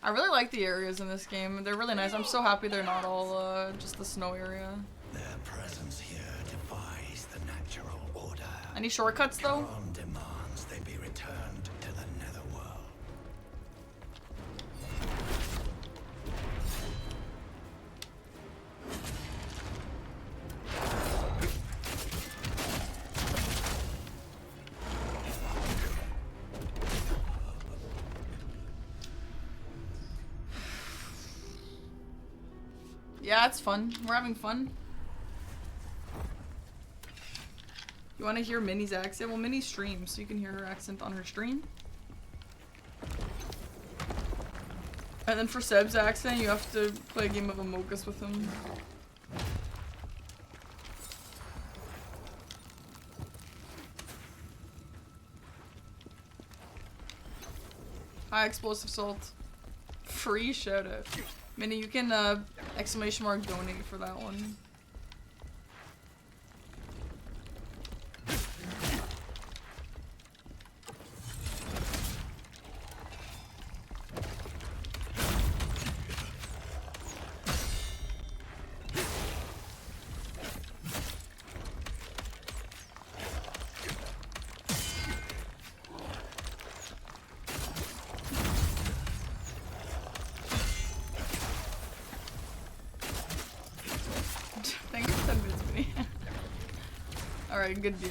I really like the areas in this game. They're really nice. I'm so happy they're not all just the snow area. Their presence here defies the natural order. Any shortcuts though? Khazan demands they be returned to the netherworld. Yeah, it's fun. We're having fun. You want to hear Minnie's accent? Well, Minnie streams, so you can hear her accent on her stream. And then for Seb's accent, you have to play a game of Amogus with him. Hi, Explosive Salt. Free shoutout. Minnie, you can exclamation mark donate for that one. Thanks for 10 minutes, Minnie. Alright, good deal.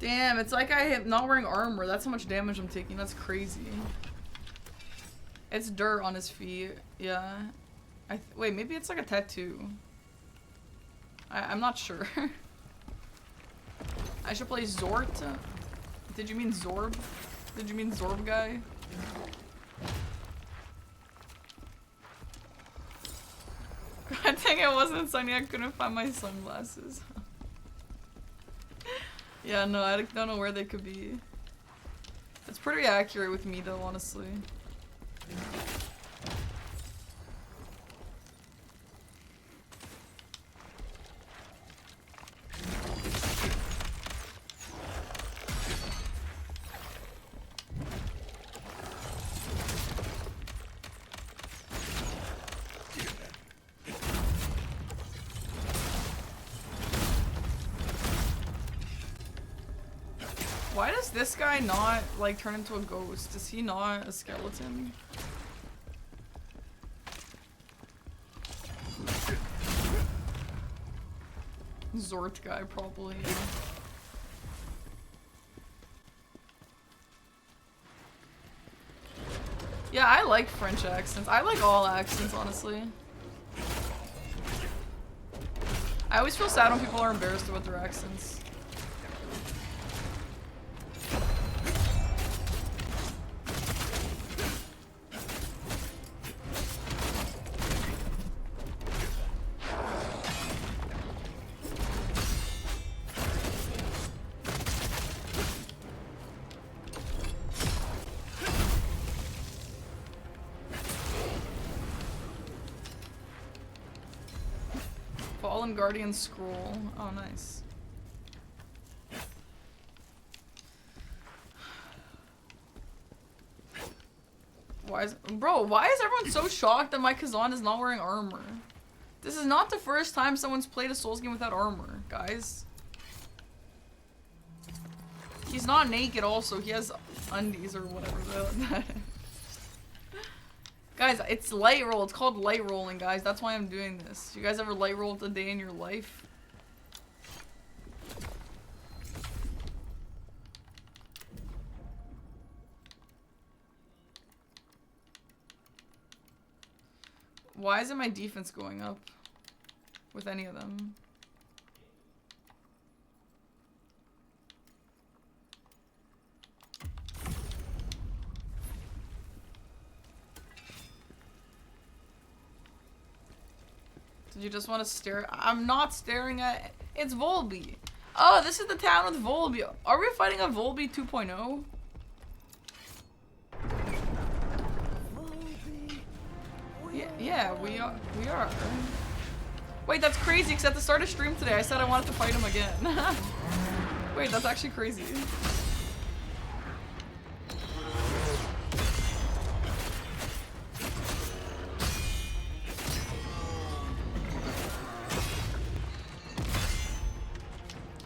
Damn, it's like I am not wearing armor. That's how much damage I'm taking. That's crazy. It's dirt on his feet. Yeah. Wait, maybe it's like a tattoo. I'm not sure. I should play Zort. Did you mean Zorb? Did you mean Zorb guy? God dang, it wasn't sunny. I couldn't find my sunglasses. Yeah, no, I don't know where they could be. It's pretty accurate with me though, honestly. Why does this guy not, like, turn into a ghost? Is he not a skeleton? Zort guy, probably. Yeah, I like French accents. I like all accents, honestly. I always feel sad when people are embarrassed about their accents. Fallen Guardian Scroll. Oh, nice. Why is everyone so shocked that my Khazan is not wearing armor? This is not the first time someone's played a Souls game without armor, guys. He's not naked also, he has undies or whatever. Guys, it's light roll. It's called light rolling, guys. That's why I'm doing this. You guys ever light rolled a day in your life? Why isn't my defense going up with any of them? Did you just want to stare? I'm not staring at... It's Volby. Oh, this is the town with Volby. Are we fighting a Volby 2.0? Yeah, we are. Wait, that's crazy, because at the start of stream today, I said I wanted to fight him again. Wait, that's actually crazy.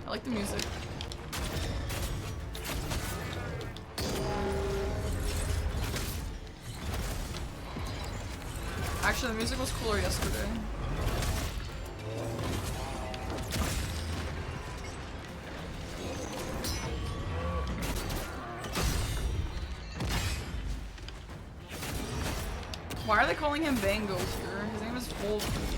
I like the music. Actually, the music was cooler yesterday. Why are they calling him Bhangau here? His name is Volby.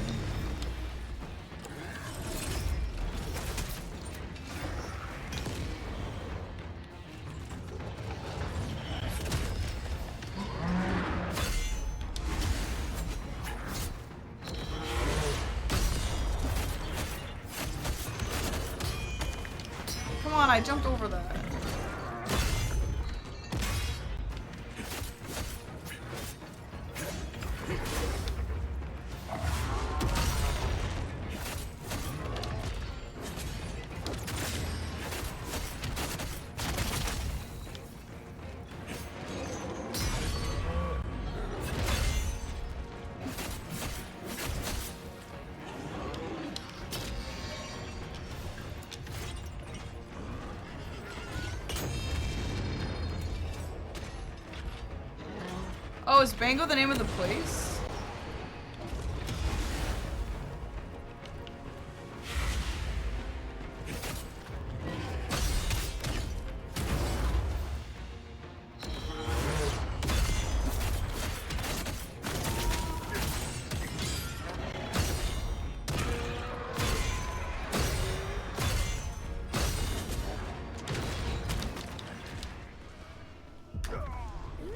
I jumped over that. Oh, is Bhangau the name of the place?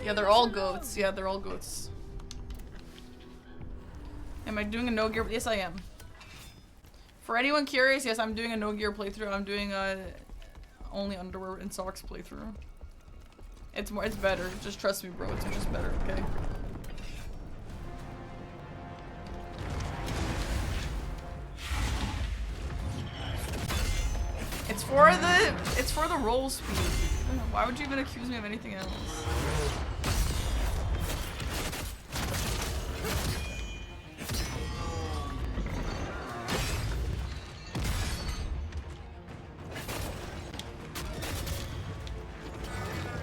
Yeah, they're all goats. Yeah, they're all goats. Am I doing a no gear? Yes, I am. For anyone curious, yes, I'm doing a no gear playthrough. I'm doing a only underwear and socks playthrough. It's better. Just trust me, bro. It's just better, okay? It's for the roll speed. Why would you even accuse me of anything else?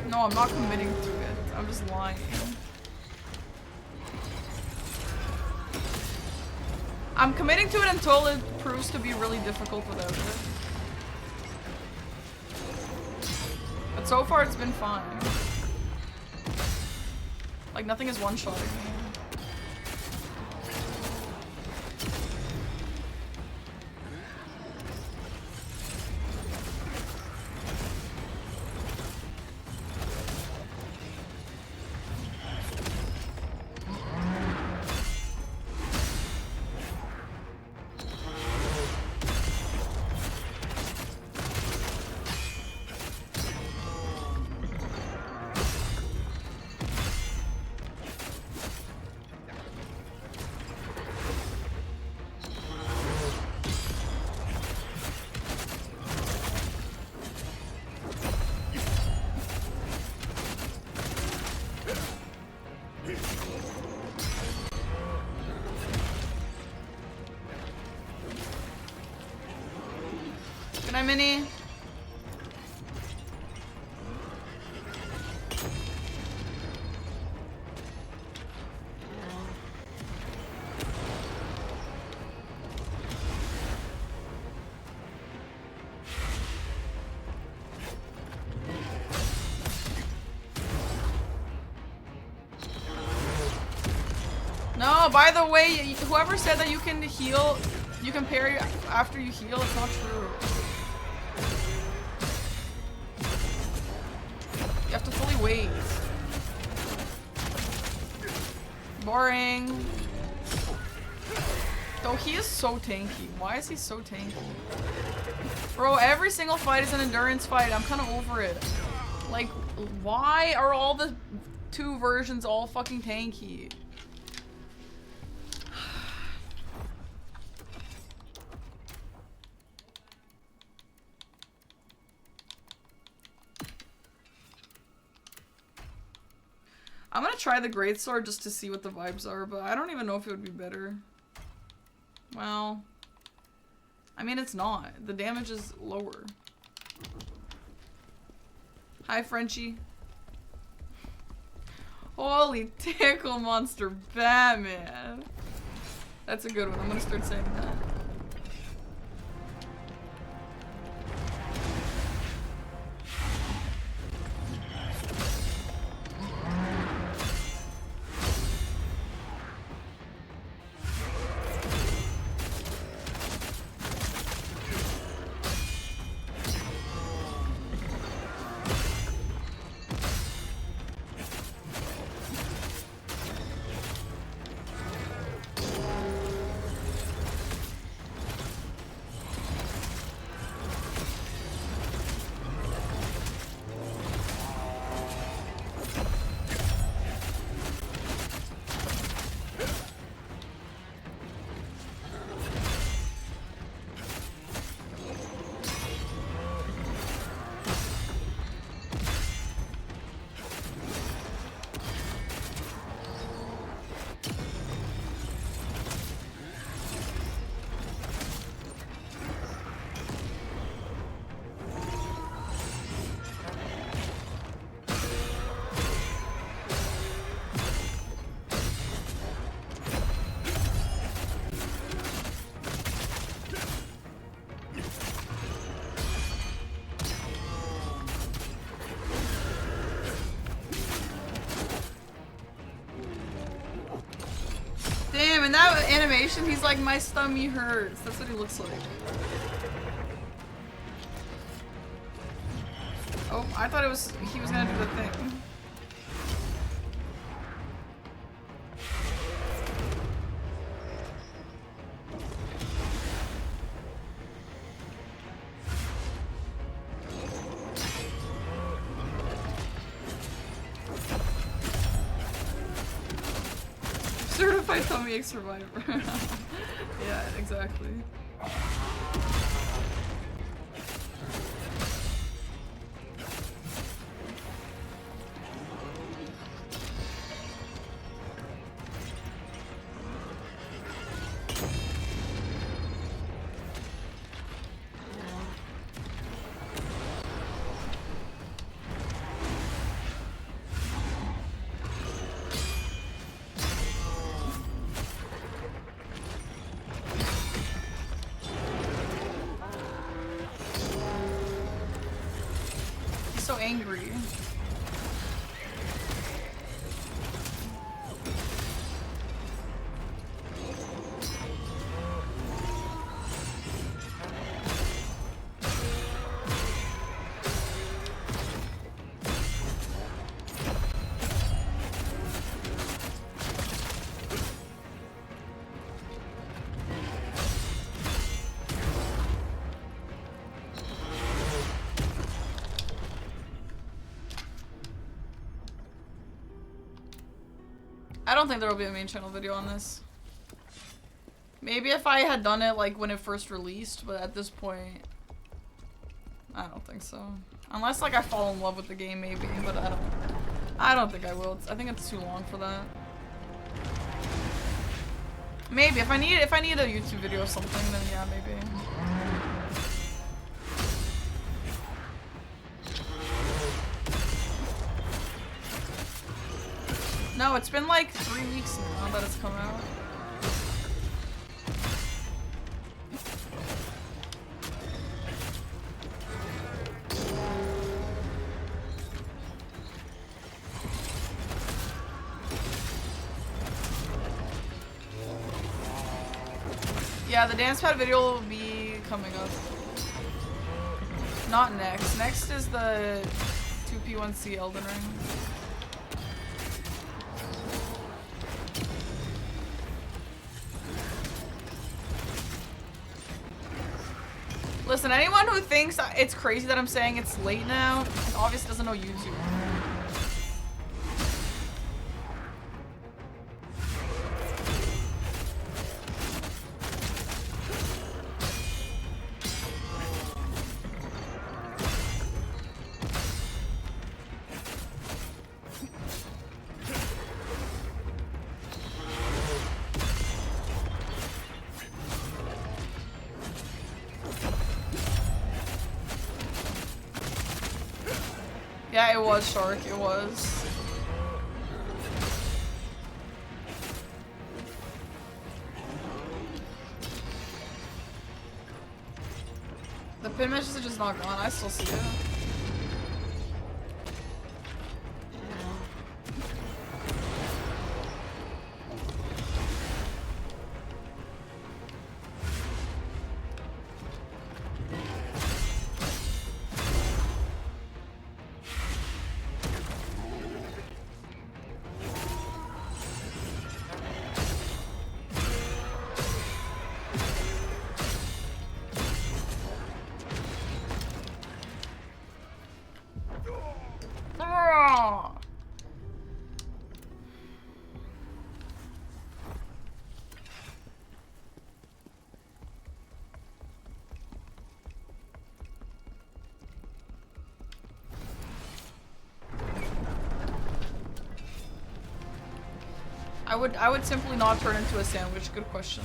No, I'm not committing to it. I'm just lying. I'm committing to it until it proves to be really difficult without it. But so far it's been fine. Like nothing is one-shotting me. Can I mini? No, by the way, whoever said that you can heal, you can parry after you heal, it's not true. You have to fully wait. Boring. Though he is so tanky. Why is he so tanky? Bro, every single fight is an endurance fight. I'm kind of over it. Like, why are all the 2 versions all fucking tanky? I'm gonna try the greatsword just to see what the vibes are, but I don't even know if it would be better. Well, I mean, it's not. The damage is lower. Hi, Frenchie. Holy tickle monster Batman. That's a good one. I'm gonna start saying that. Damn, in that animation, he's like, my stomach hurts. That's what he looks like. Oh, I thought he was gonna do the thing. Certified tummy ache survivor. Yeah, exactly. So angry. I don't think there will be a main channel video on this. Maybe if I had done it like when it first released, but at this point, I don't think so. Unless like I fall in love with the game, maybe, but I don't think I will. I think it's too long for that. Maybe if I need a YouTube video or something, then yeah, maybe. No, it's been like 3 weeks now that it's come out. Yeah, the dance pad video will be coming up. Not next. Next is the 2P1C Elden Ring. Listen, anyone who thinks it's crazy that I'm saying it's late now, obviously doesn't know YouTube. Yeah, it was Shark, it was. The pin message is not gone, I still see it. I would simply not turn into a sandwich. Good question.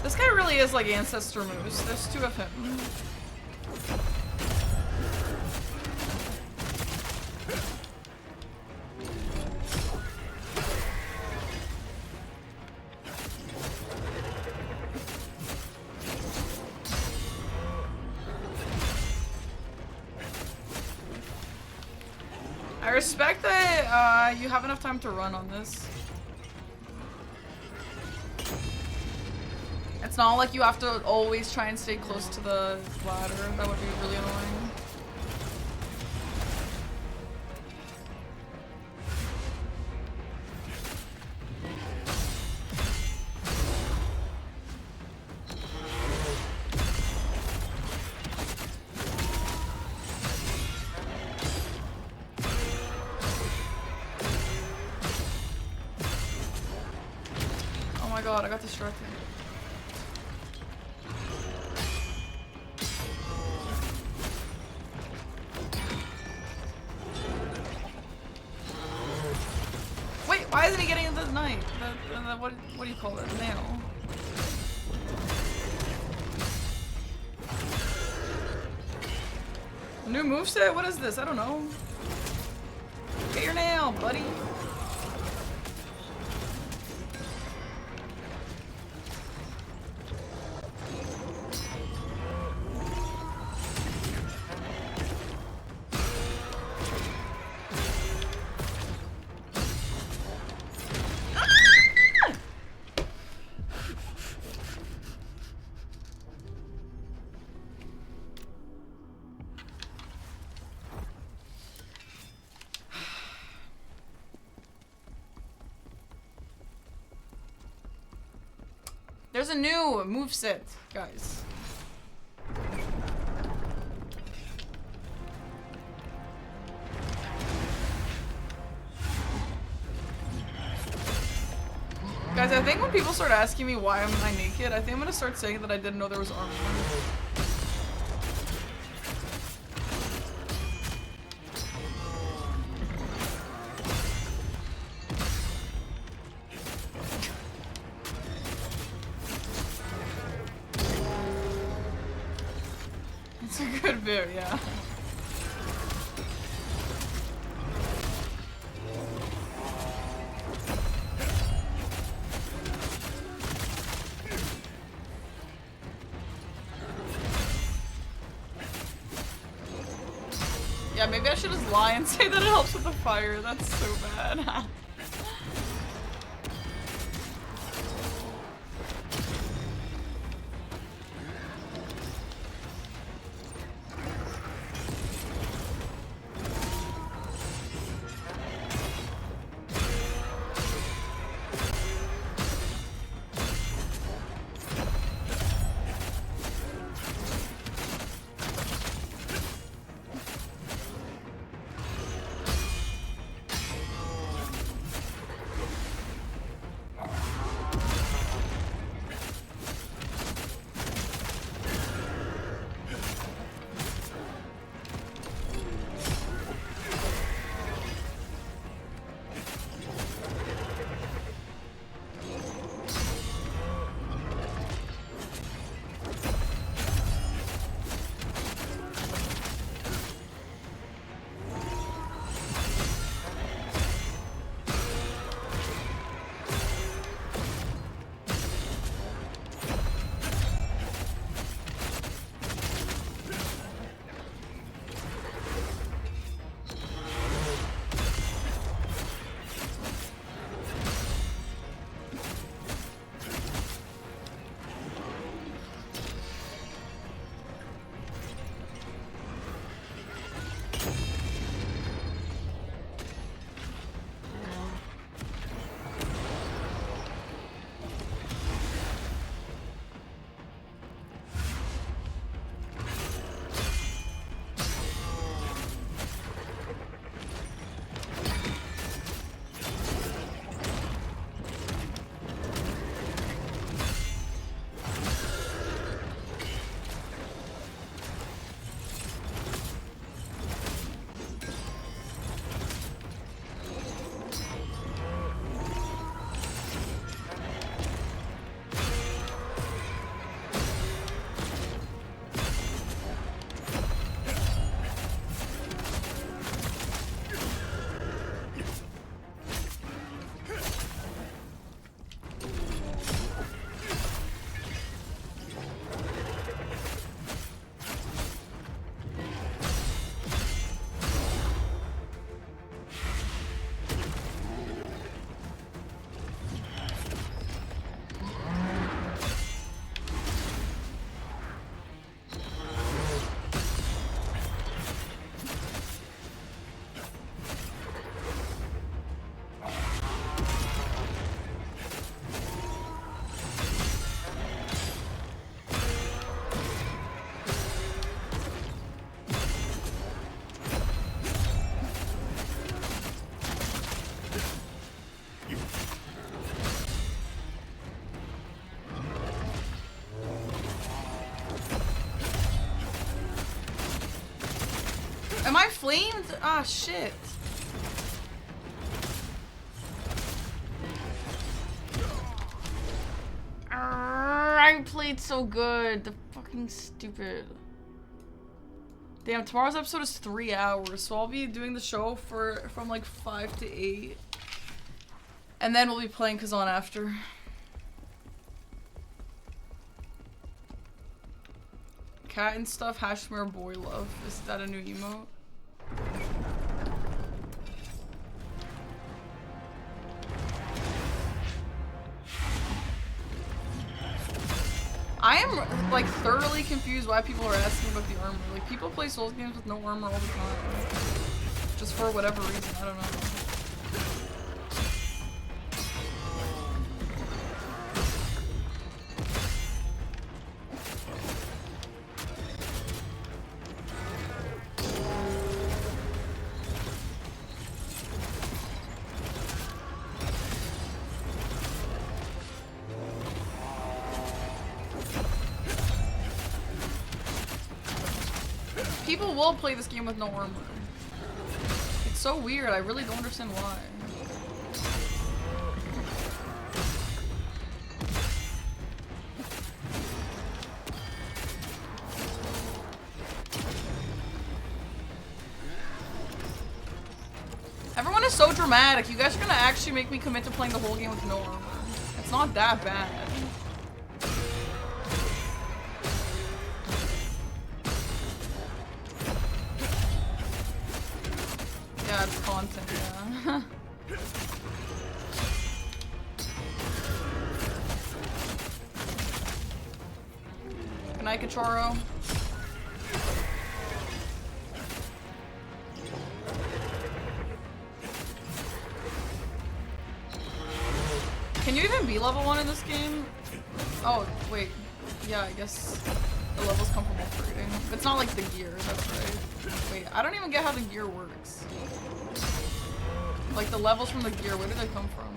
This guy really is like Ancestor Moose. There's 2 of him. I respect that you have enough time to run on this. It's not like you have to always try and stay close to the ladder. That would be really annoying. Oh my god, I got distracted. Why isn't he getting into the knife? knight. What do you call it? Nail. New moveset? What is this? I don't know. Get your nail, buddy. There's a new moveset, guys. Guys, I think when people start asking me why am I naked, I think I'm gonna start saying that I didn't know there was armor. It's a good beer, yeah. Yeah, maybe I should just lie and say that it helps with the fire. That's so bad. Am I flamed? Ah, shit. Literally, it's so good. The fucking stupid. Damn, tomorrow's episode is 3 hours, so I'll be doing the show from like 5 to 8. And then we'll be playing Khazan after. Cat and stuff, Hashmere boy love. Is that a new emote? I am like thoroughly confused why people are asking about the armor. Like people play Souls games with no armor all the time. Just for whatever reason, I don't know. People will play this game with no armor. It's so weird, I really don't understand why. Everyone is so dramatic. You guys are gonna actually make me commit to playing the whole game with no armor. It's not that bad. Yeah, it's content, yeah. Good night, Kachoro. Can you even be level 1 in this game? Oh, wait. Yeah, I guess the levels come from upgrading. It's not like the gear, that's right. Wait, I don't even get how the gear works. Like the levels from the gear, where do they come from?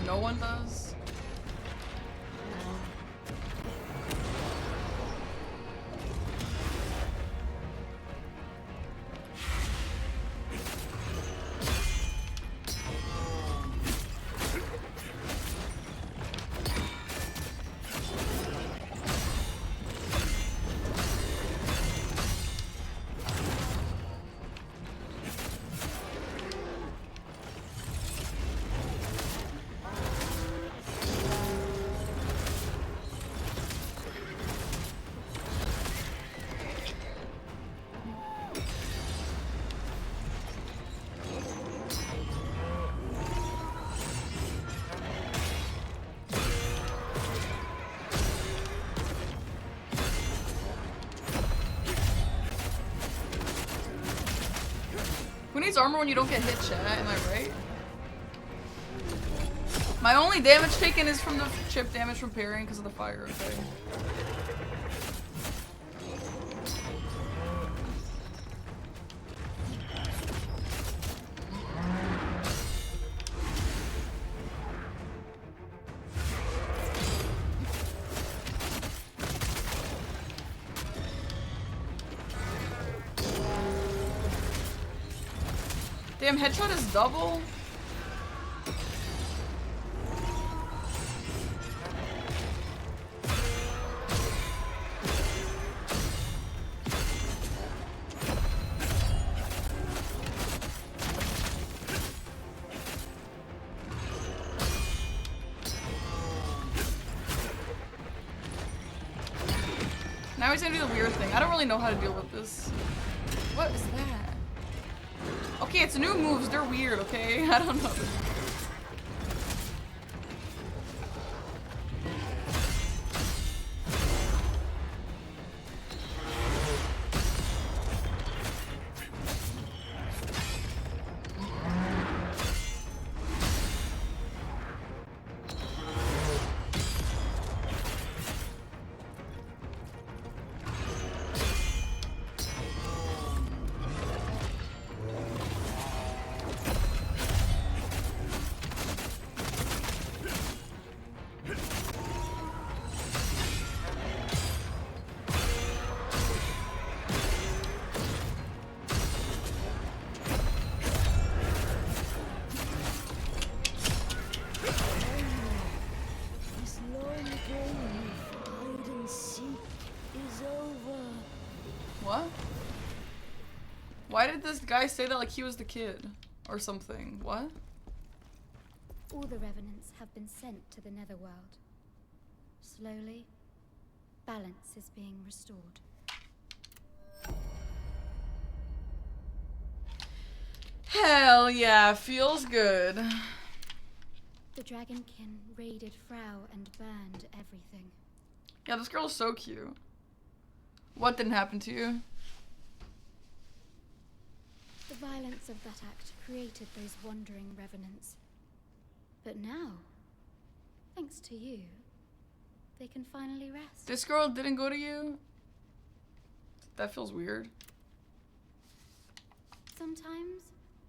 No one does? Who needs armor when you don't get hit, chat? Am I right? My only damage taken is from the chip damage from parrying because of the fire, okay? Damn, headshot is double? Now he's gonna do the weird thing. I don't really know how to deal with this. What is that? Okay, it's new moves. They're weird, okay? I don't know. What? Why did this guy say that like he was the kid? Or something? What? All the revenants have been sent to the netherworld. Slowly, balance is being restored. Hell yeah, feels good. The Dragonkin raided Frau and burned everything. Yeah, this girl is so cute. What didn't happen to you? The violence of that act created those wandering revenants. But now, thanks to you, they can finally rest. This girl didn't go to you? That feels weird. Sometimes,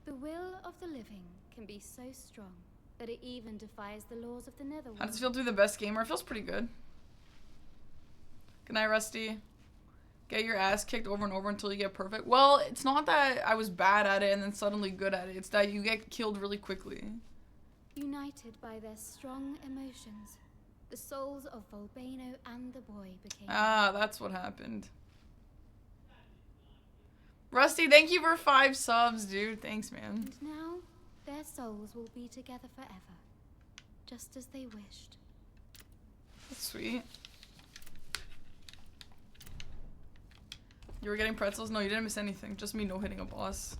the will of the living can be so strong that it even defies the laws of the netherworld. How does it feel to be the best gamer? It feels pretty good. Good night, Rusty. Get your ass kicked over and over until you get perfect. Well, it's not that I was bad at it and then suddenly good at it. It's that you get killed really quickly. United by their strong emotions, the souls of Volbano and the boy became... Ah, that's what happened. Rusty, thank you for 5 subs, dude. Thanks, man. And now, their souls will be together forever, just as they wished. That's sweet. You were getting pretzels? No, you didn't miss anything. Just me no-hitting a boss.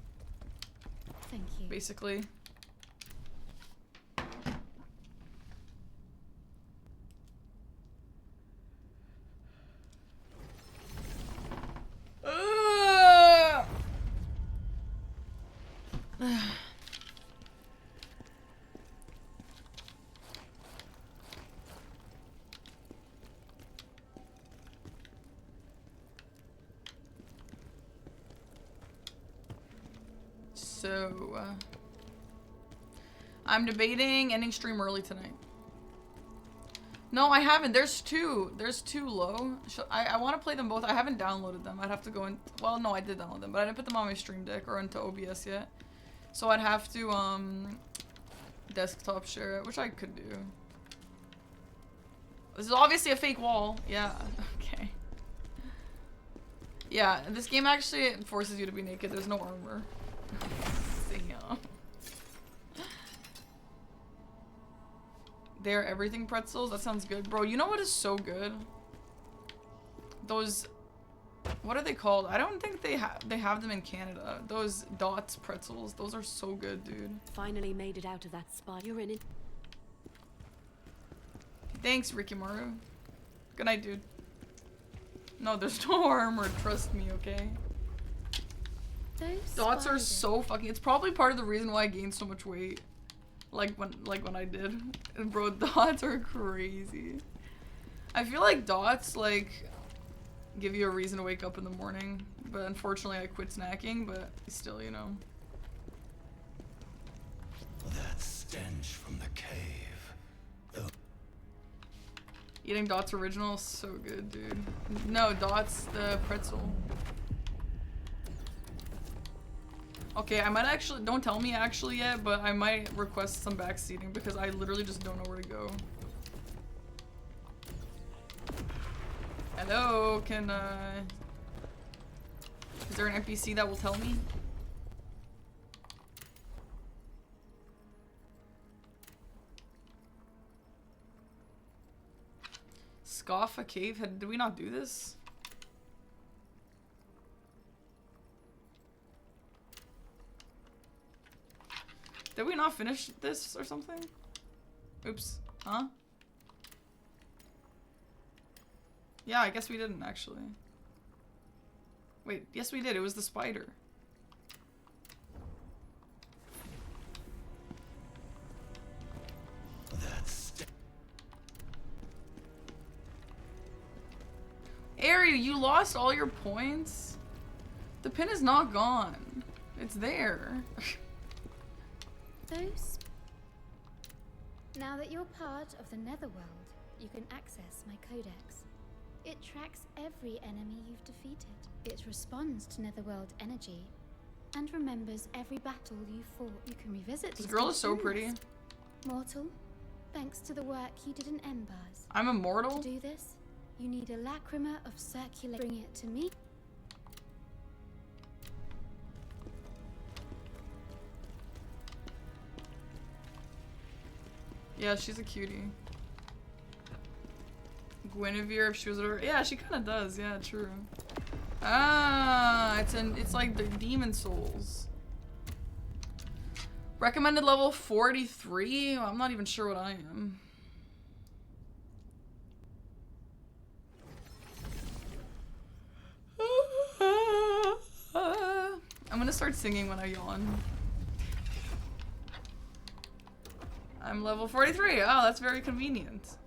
Thank you. Basically. So, I'm debating ending stream early tonight. No, I haven't. There's two. There's 2 low. I want to play them both. I haven't downloaded them. I'd have to go in. Well, no, I did download them, but I didn't put them on my stream deck or into OBS yet. So I'd have to desktop share it, which I could do. This is obviously a fake wall. Yeah. Okay. Yeah, this game actually forces you to be naked. There's no armor. Damn. They're everything pretzels? That sounds good. Bro, you know what is so good? Those... What are they called? I don't think they have them in Canada. Those Dots pretzels. Those are so good, dude. Finally made it out of that spot. You're in it. Thanks, Ricky Maru. Good night, dude. No, there's no armor. Trust me, okay? Dots are so fucking... It's probably part of the reason why I gained so much weight. Like when I did. And bro, dots are crazy. I feel like dots, like, give you a reason to wake up in the morning. But unfortunately, I quit snacking, but still, you know. That stench from the cave. Oh. Eating Dots original is so good, dude. No, Dots the pretzel. Okay, I might actually, don't tell me actually yet, but I might request some backseating because I literally just don't know where to go. Hello, can, is there an NPC that will tell me? Scoff a cave? Did we not do this? Did we not finish this or something? Oops. Huh? Yeah, I guess we didn't actually. Wait, yes we did. It was the spider. Ari, you lost all your points? The pin is not gone. It's there. Now that you're part of the netherworld, you can access my codex. It tracks every enemy you've defeated. It responds to netherworld energy and remembers every battle you fought. You can revisit these. This girl is so pretty. Mortal, thanks to the work you did in Embers. I'm immortal? To do this, you need a lacrima of circular. Bring it to me. Yeah, she's a cutie. Guinevere, if she was her. Yeah, she kind of does. Yeah, true. Ah, it's like the demon souls. Recommended level 43. Well, I'm not even sure what I am. I'm gonna start singing when I yawn. I'm level 43. Oh, that's very convenient.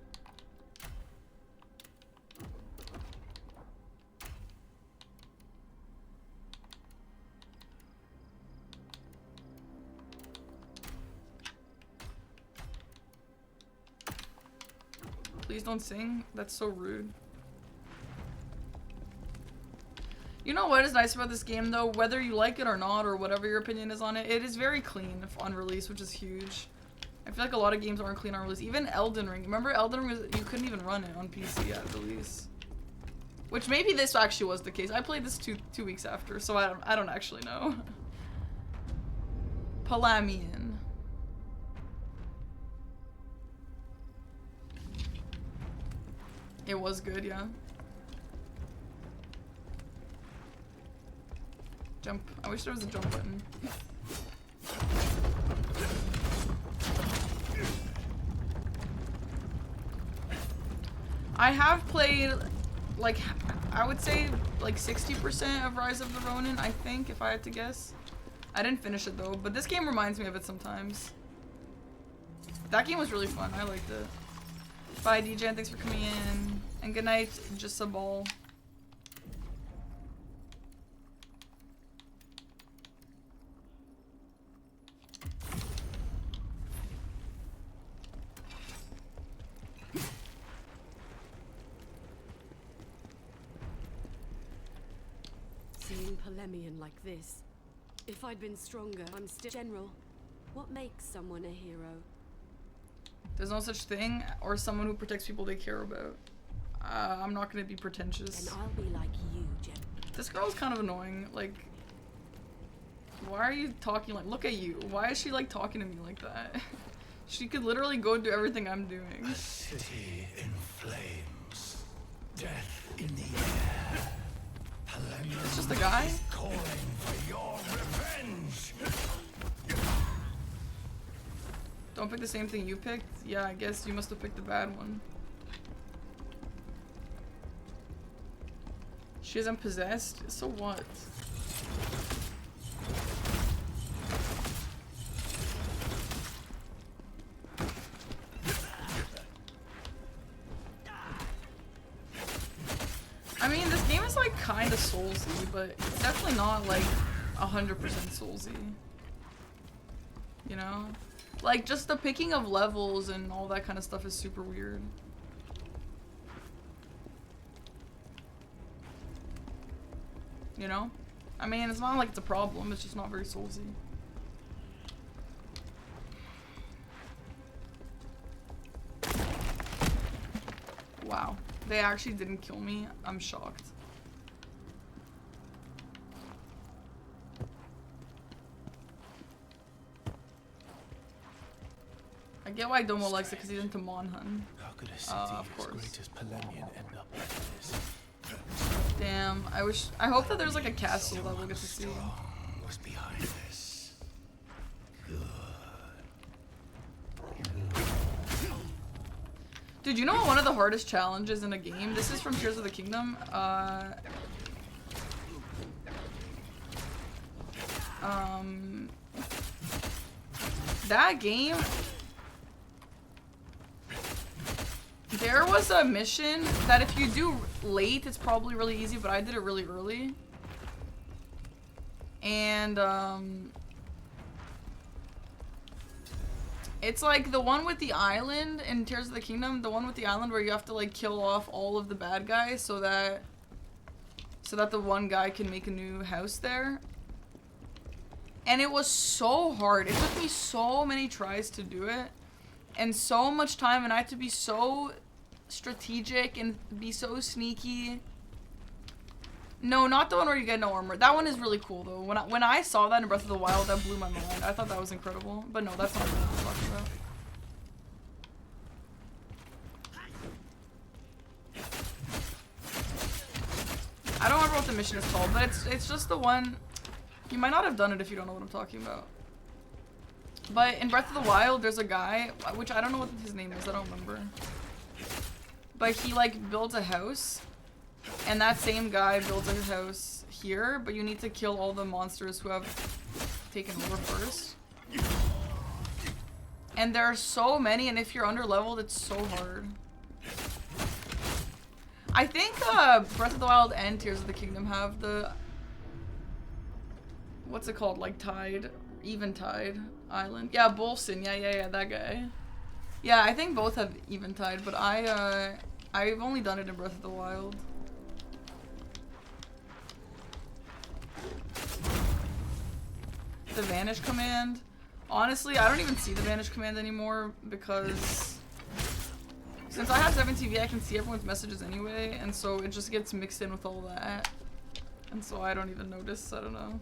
Please don't sing. That's so rude. You know what is nice about this game though? Whether you like it or not, or whatever your opinion is on it, it is very clean on release, which is huge. I feel like a lot of games aren't clean on release. Even Elden Ring. Remember Elden Ring, you couldn't even run it on PC at release. Which maybe this actually was the case. I played this two weeks after, so I don't actually know. Palamian. It was good, yeah. Jump. I wish there was a jump button. I have played, like, I would say, like 60% of Rise of the Ronin, I think, if I had to guess. I didn't finish it though, but this game reminds me of it sometimes. That game was really fun. I liked it. Bye, DJ, and thanks for coming in. And good night, just a ball. Seeing Polemian like this. If I'd been stronger, I'm still General. What makes someone a hero? There's no such thing, or someone who protects people they care about. I'm not gonna be pretentious. And I'll be like you, General. This girl's kind of annoying. Like, why are you talking like? Look at you. Why is she like talking to me like that? She could literally go do everything I'm doing. A city in flames, death in the air. It's just a guy. Calling for your revenge. Don't pick the same thing you picked? Yeah, I guess you must have picked the bad one. She isn't possessed? So what? I mean, this game is like kind of soulsy, but it's definitely not like 100% soulsy. You know? Like, just the picking of levels and all that kind of stuff is super weird. You know? I mean, it's not like it's a problem, it's just not very soulsy. Wow. They actually didn't kill me. I'm shocked. I get why Domo likes it because he's into Monhun. How could a city of course. as great as Polemian end up like this? Damn, I hope that there's like a castle that we'll get to see. Was behind this. Dude, you know what one of the hardest challenges in a game? This is from Tears of the Kingdom. That game, there was a mission that if you do late, it's probably really easy, but I did it really early. And, it's like the one with the island in Tears of the Kingdom, the one with the island where you have to like kill off all of the bad guys so that the one guy can make a new house there. And it was so hard. It took me so many tries to do it and so much time, and I had to be so strategic and be so sneaky. No, not the one where you get no armor. That one is really cool though. When I saw that in Breath of the Wild, that blew my mind. I thought that was incredible. But no, that's not what I'm talking about. I don't remember what the mission is called, but it's just the one. You might not have done it if you don't know what I'm talking about. But in Breath of the Wild, there's a guy, which I don't know what his name is, I don't remember. But he like builds a house, and that same guy builds a house here, but you need to kill all the monsters who have taken over first. And there are so many, and if you're under-leveled, it's so hard. I think Breath of the Wild and Tears of the Kingdom have the... What's it called? Like Tide? Eventide Island? Yeah, Bolson. Yeah, that guy. Yeah, I think both have Eventide, but I've only done it in Breath of the Wild. The Vanish command. Honestly, I don't even see the Vanish command anymore because since I have 7TV, I can see everyone's messages anyway, and so it just gets mixed in with all that. And so I don't even notice, I don't know.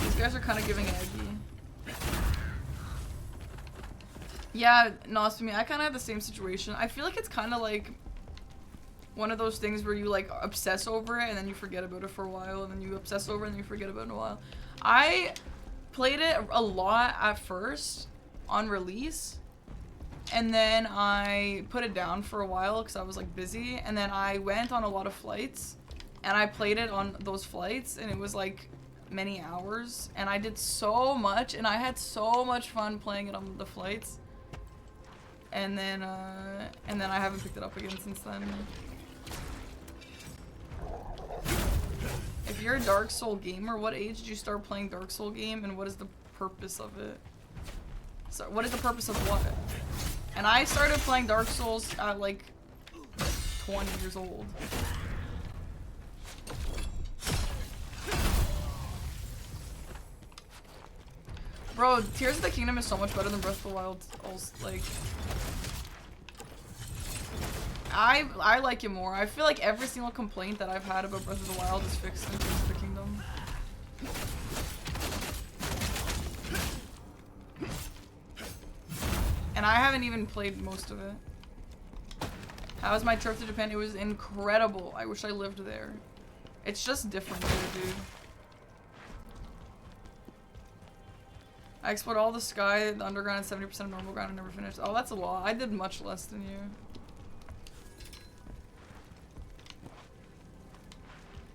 These guys are kind of giving Aggie. Yeah, Nosfemi, I kind of had the same situation. I feel like it's kind of like one of those things where you like obsess over it and then you forget about it for a while, and then you obsess over it and then you forget about it in a while. I played it a lot at first on release, and then I put it down for a while because I was like busy, and then I went on a lot of flights and I played it on those flights, and it was like many hours, and I did so much, and I had so much fun playing it on the flights. And then I haven't picked it up again since then. If you're a Dark Soul gamer, what age did you start playing Dark Soul game, and what is the purpose of it? So, what is the purpose of what? And I started playing Dark Souls at like 20 years old. Bro, Tears of the Kingdom is so much better than Breath of the Wild. Like, I like it more. I feel like every single complaint that I've had about Breath of the Wild is fixed in Tears of the Kingdom. And I haven't even played most of it. How was my trip to Japan? It was incredible. I wish I lived there. It's just different here, dude. I explored all the sky, the underground, and 70% of normal ground, and never finished. Oh, that's a lot. I did much less than you.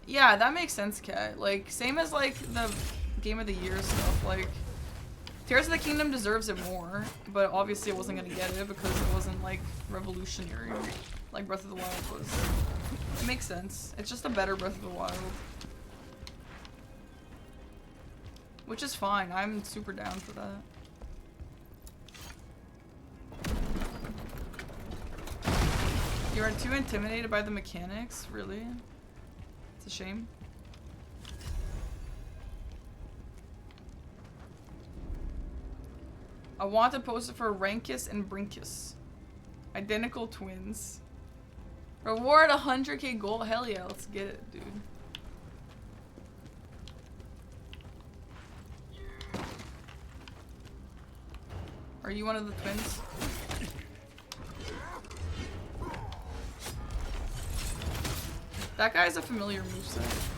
Yeah, that makes sense, Kat. Like, same as, like, the Game of the Year stuff. Like, Tears of the Kingdom deserves it more, but obviously it wasn't gonna get it because it wasn't, like, revolutionary like Breath of the Wild was. It makes sense. It's just a better Breath of the Wild. Which is fine. I'm super down for that. You are too intimidated by the mechanics? Really? It's a shame. A wanted poster for Rangkus and Brinkus. Identical twins. Reward 100k gold. Hell yeah, let's get it, dude. Are you one of the twins? That guy's a familiar moveset.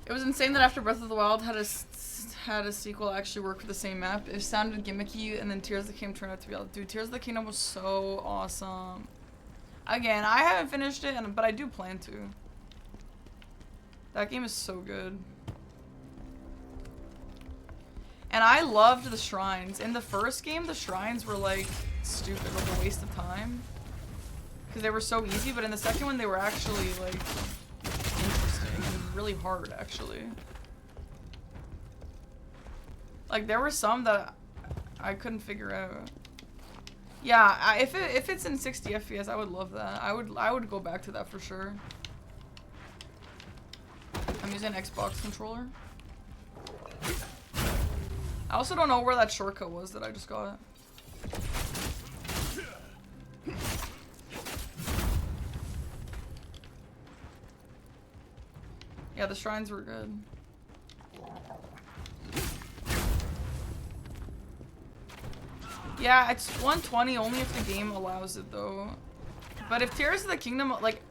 It was insane that after Breath of the Wild had a sequel actually work for the same map. It sounded gimmicky, and then Tears of the Kingdom turned out to be able to do. Tears of the Kingdom was so awesome. Again, I haven't finished it, but I do plan to. That game is so good. And I loved the shrines. In the first game, the shrines were like stupid, like a waste of time. Because they were so easy, but in the second one, they were actually like interesting and really hard, actually. Like there were some that I couldn't figure out. Yeah, if it's in 60 FPS, I would love that. I would go back to that for sure. I'm using an Xbox controller. I also don't know where that shortcut was that I just got. Yeah, the shrines were good. Yeah, it's 120 only if the game allows it though. But if Tears of the Kingdom, like,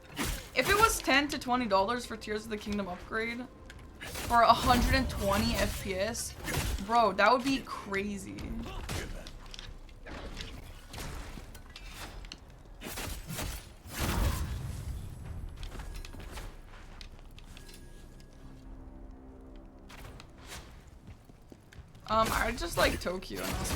if it was $10 to $20 for Tears of the Kingdom upgrade for 120 FPS, bro, that would be crazy. I just like Tokyo and also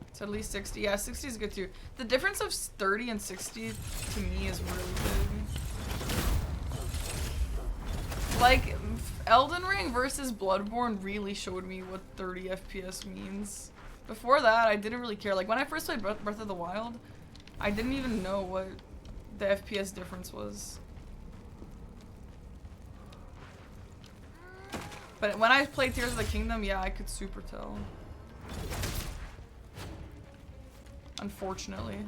it's at least 60. Yeah, 60 is good too. The difference of 30 and 60 to me is really big. Like, Elden Ring versus Bloodborne really showed me what 30 FPS means. Before that, I didn't really care. Like, when I first played Breath of the Wild, I didn't even know what the FPS difference was. But when I played Tears of the Kingdom, yeah, I could super tell. Unfortunately.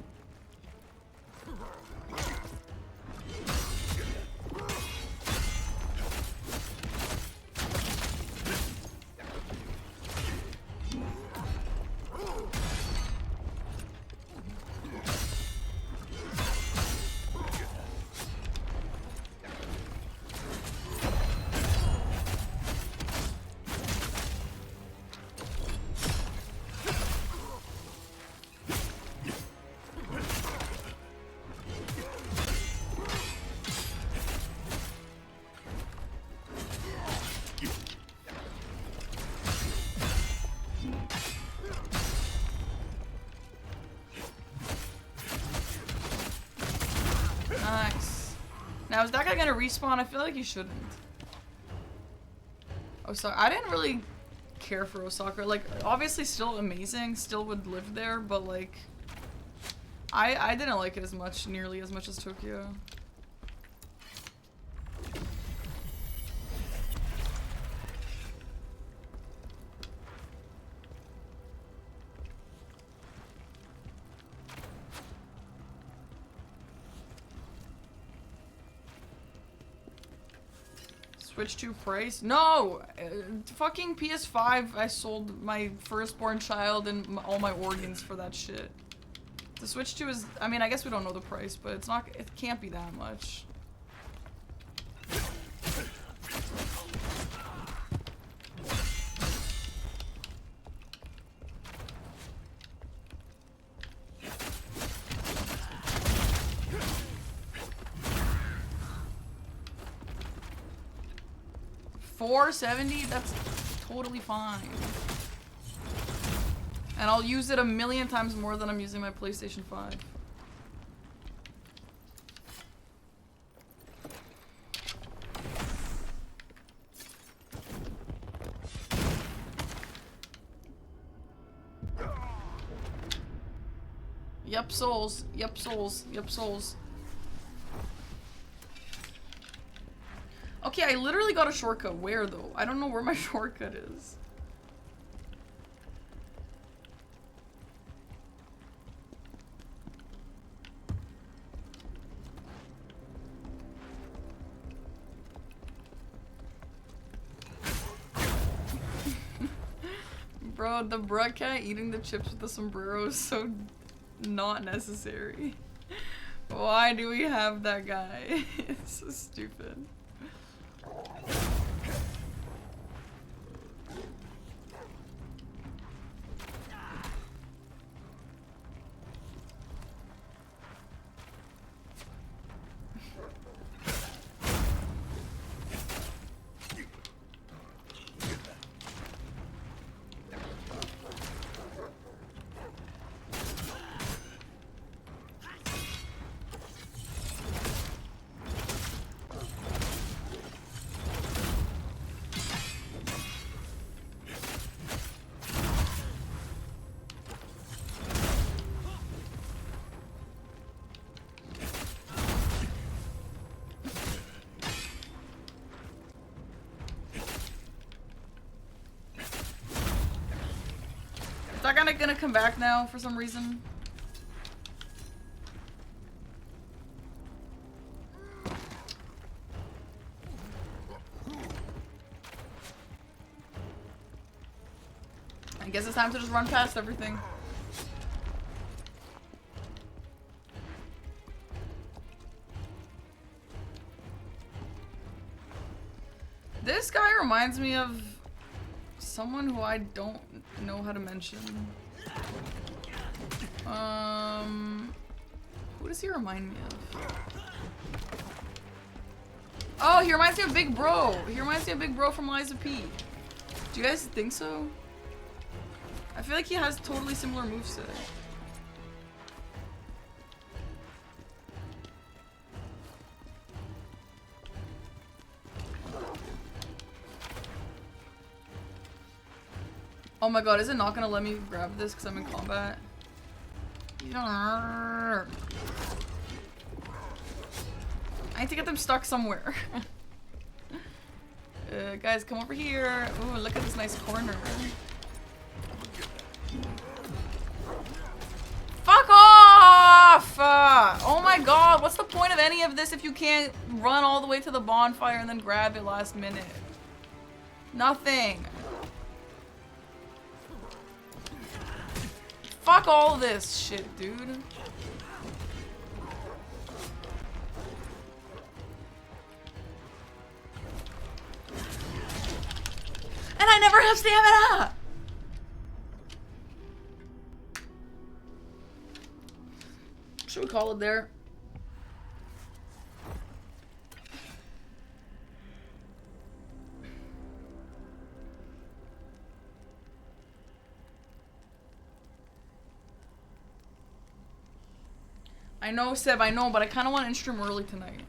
Now, is that guy gonna respawn? I feel like he shouldn't. Osaka. I didn't really care for Osaka. Like, obviously still amazing, still would live there, but like, I didn't like it as much, nearly as much as Tokyo. Switch to price? No! Fucking PS5, I sold my firstborn child and all my organs for that shit. The Switch 2 is, I mean, I guess we don't know the price, but it's not, it can't be that much. $470? That's totally fine. And I'll use it 1,000,000 times more than I'm using my PlayStation 5. Yep, souls. Yep, souls. Yep, souls. Okay, I literally got a shortcut. Where, though? I don't know where my shortcut is. Bro, the Brut cat eating the chips with the sombrero is so not necessary. Why do we have that guy? It's so stupid. that guy gonna come back now for some reason? I guess it's time to just run past everything. This guy reminds me of someone who I don't know how to mention. Who does he remind me of? Oh, he reminds me of Big Bro. He reminds me of Big Bro from Liza P. Do you guys think so? I feel like he has totally similar moveset. Oh my god, is it not gonna let me grab this because I'm in combat? I need to get them stuck somewhere. Guys, come over here. Ooh, look at this nice corner. Fuck off! Oh my god, what's the point of any of this if you can't run all the way to the bonfire and then grab it last minute? Nothing. Fuck all this shit, dude. And I never have stamina! Should we call it there? I know, Seb, I know, but I kind of want to stream early tonight.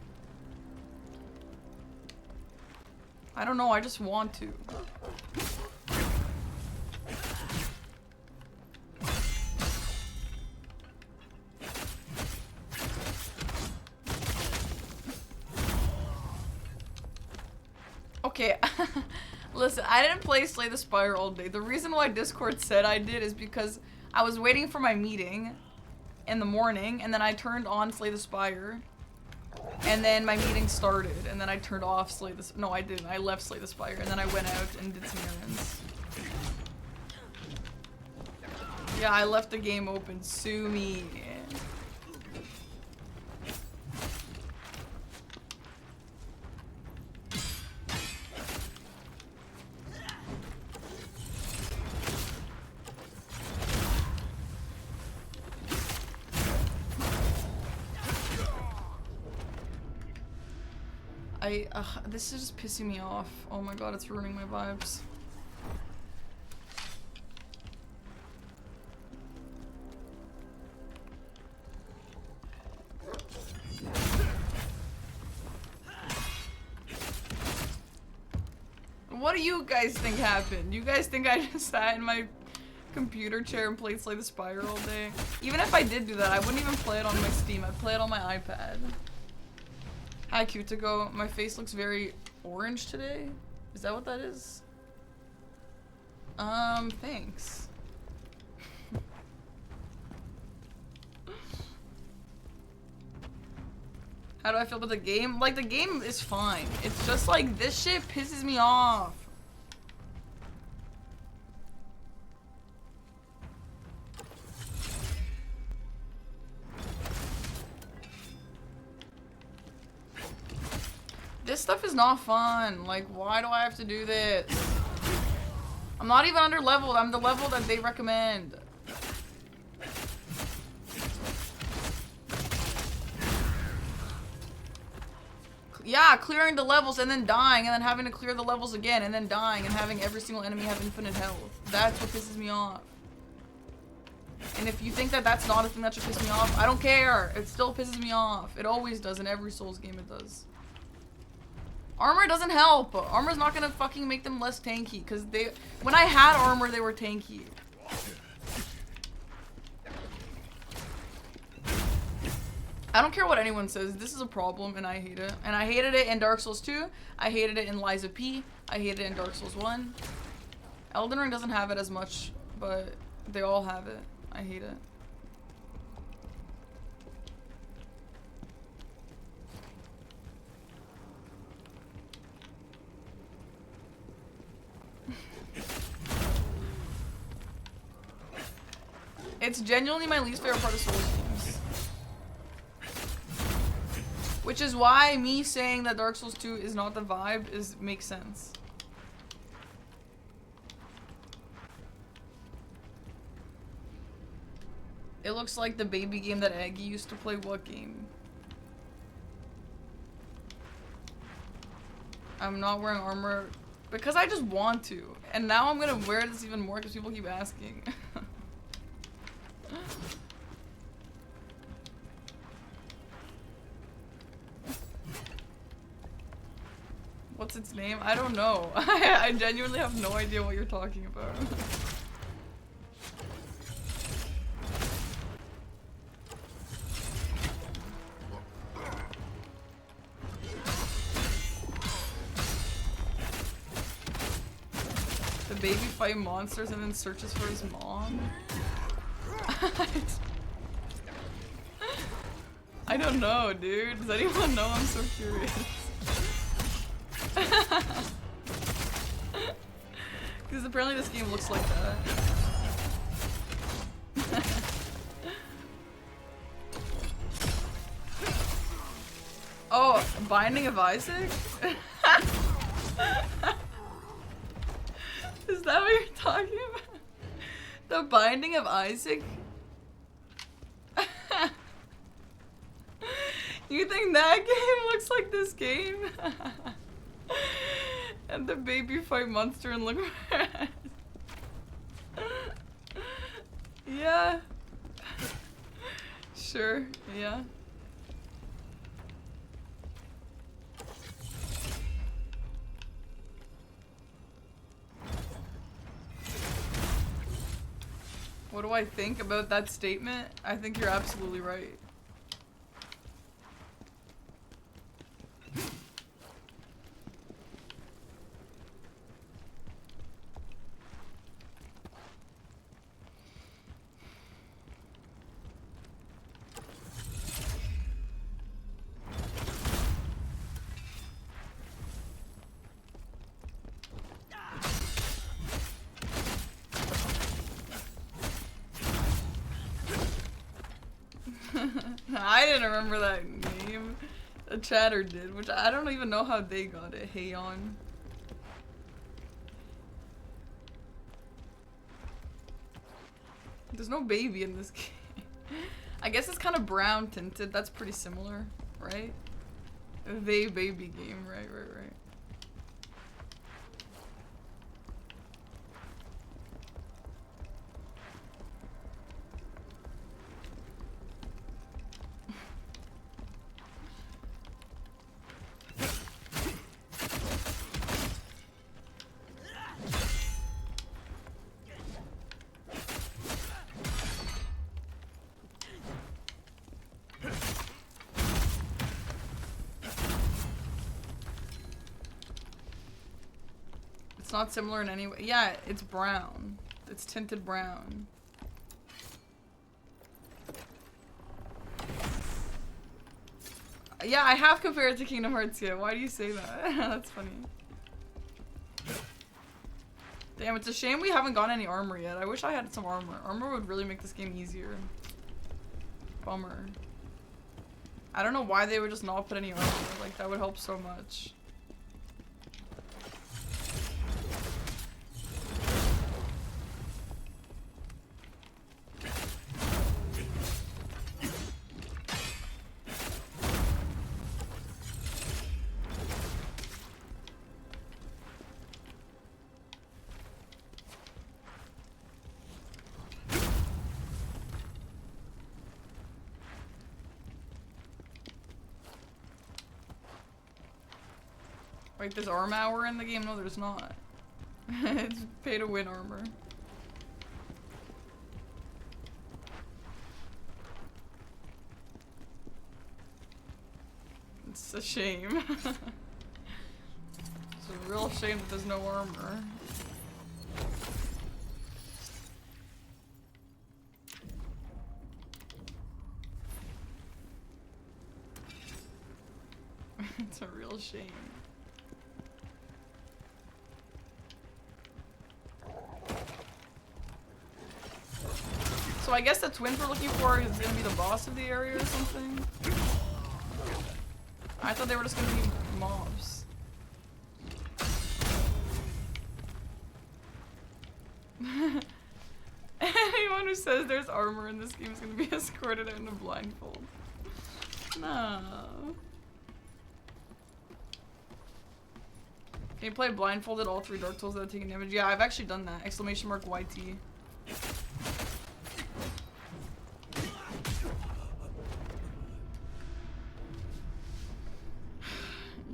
I don't know, I just want to. Okay, listen, I didn't play Slay the Spire all day. The reason why Discord said I did is because I was waiting for my meeting in the morning, and then I turned on Slay the Spire, and then my meeting started, and then I turned off Slay the... No, I didn't. I left Slay the Spire, and then I went out and did some errands. Yeah, I left the game open. Sue me. This is just pissing me off. Oh my god, it's ruining my vibes. What do you guys think happened? You guys think I just sat in my computer chair and played Slay the Spire all day? Even if I did do that, I wouldn't even play it on my Steam. I'd play it on my iPad. Hi, Cutico. My face looks very orange today. Is that what that is? Thanks. How do I feel about the game? Like, the game is fine. It's just like, this shit pisses me off. This stuff is not fun. Like, why do I have to do this? I'm not even under leveled. I'm the level that they recommend. Yeah, clearing the levels and then dying and then having to clear the levels again and then dying and having every single enemy have infinite health. That's what pisses me off. And if you think that that's not a thing that should piss me off, I don't care. It still pisses me off. It always does. In every Souls game it does. Armor doesn't help. Armor's not gonna fucking make them less tanky, because they... When I had armor, they were tanky. I don't care what anyone says. This is a problem, and I hate it. And I hated it in Dark Souls 2. I hated it in Lies of P. I hated it in Dark Souls 1. Elden Ring doesn't have it as much, but They all have it. I hate it. It's genuinely my least favorite part of Souls games. Which is why me saying that Dark Souls 2 is not the vibe makes sense. It looks like the baby game that Aggie used to play. What game? I'm not wearing armor because I just want to. And now I'm gonna wear this even more because people keep asking. What's its name? I don't know. I genuinely have no idea what you're talking about. The baby fight monsters and then searches for his mom? I don't know, dude. Does anyone know? I'm so curious. Because apparently this game looks like that. Oh, Binding of Isaac? Is that what you're talking about? The Binding of Isaac? You think that game looks like this game? And the baby fight monster and look at it. Yeah. Sure, yeah. What do I think about that statement? I think you're absolutely right. I didn't remember that name. The chatter did, which I don't even know how they got it. Hey on. There's no baby in this game. I guess it's kind of brown tinted. That's pretty similar, right? They baby game, right. It's not similar in any way. Yeah, it's brown. It's tinted brown. Yeah, I have compared it to Kingdom Hearts yet. Why do you say that? That's funny. Damn, it's a shame we haven't gotten any armor yet. I wish I had some armor. Armor would really make this game easier. Bummer. I don't know why they would just not put any armor. Like, that would help so much. Wait, there's armor in the game? No, there's not. It's pay to win armor. It's a shame. It's a real shame that there's no armor. It's a real shame. So I guess the twins we're looking for is gonna be the boss of the area or something? I thought they were just gonna be mobs. Anyone who says there's armor in this game is gonna be escorted in a blindfold. No. Can you play blindfolded all 3 Dark Souls without taking damage? Yeah, I've actually done that. Exclamation mark YT.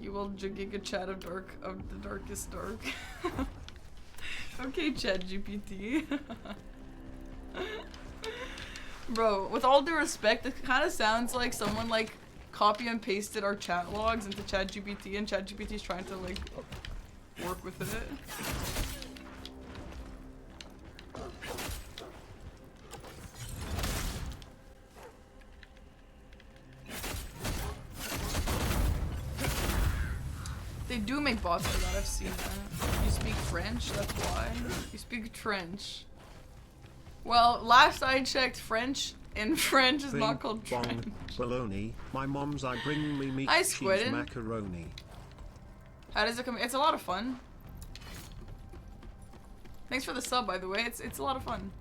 You will giga chat of the darkest dark. Okay, Chat GPT. Bro, with all due respect, it kind of sounds like someone like copy and pasted our chat logs into Chat GPT, and Chat GPT is trying to like work with it. They do make bots for that, I've seen that. You speak French, that's why. You speak trench. Well, last I checked, French in French is not called trench. Baloney. My mom's I bring me meat Hi, cheese Squidden. macaroni. How does it come? It's a lot of fun. Thanks for the sub, by the way. It's a lot of fun.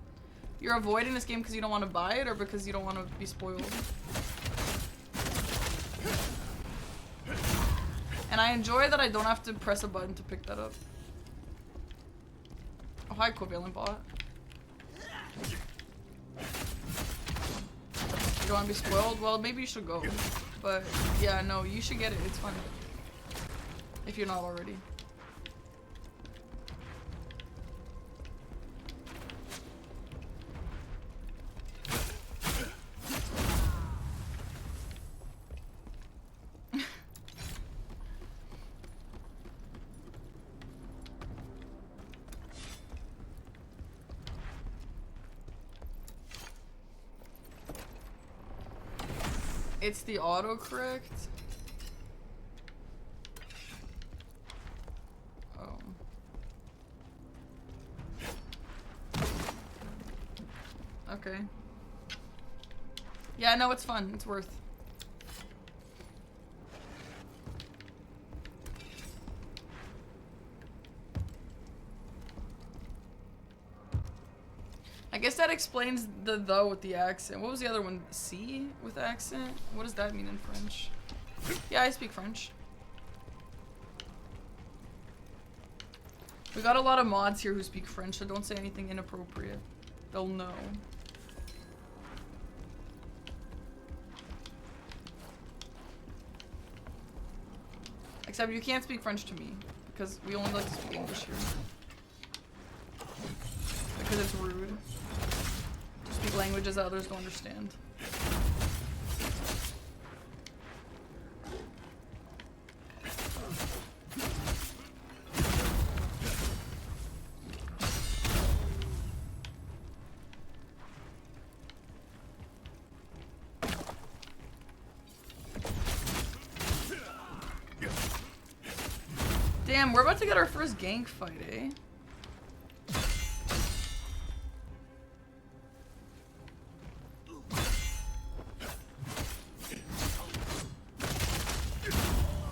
You're avoiding this game because you don't want to buy it or because you don't want to be spoiled? And I enjoy that I don't have to press a button to pick that up. Oh, hi, Covalent Bot. You don't want to be spoiled? Well, maybe you should go. But, yeah, no, you should get it. It's fun. If you're not already. It's the autocorrect. Oh. Okay. Yeah, no, it's fun. It's worth. I guess that explains the with the accent. What was the other one? C with accent? What does that mean in French? Yeah, I speak French. We got a lot of mods here who speak French, so don't say anything inappropriate. They'll know. Except you can't speak French to me, because we only like to speak English here. Because it's rude to speak languages that others don't understand. Damn, we're about to get our first gank fight, eh?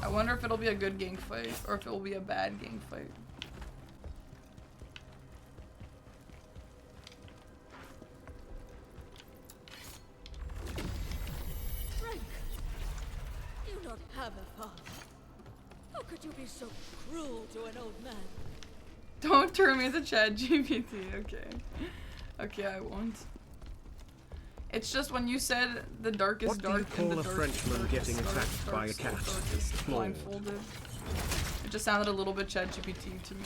I wonder if it'll be a good gank fight, or if it'll be a bad gank fight. Frank, you don't have a father. How could you be so cruel to an old man? Don't turn me into Chat GPT, okay. Okay, I won't. It's just when you said the darkest dark What do you call a Frenchman getting attacked by a cat? Blindfolded. It just sounded a little bit Chat GPT to me.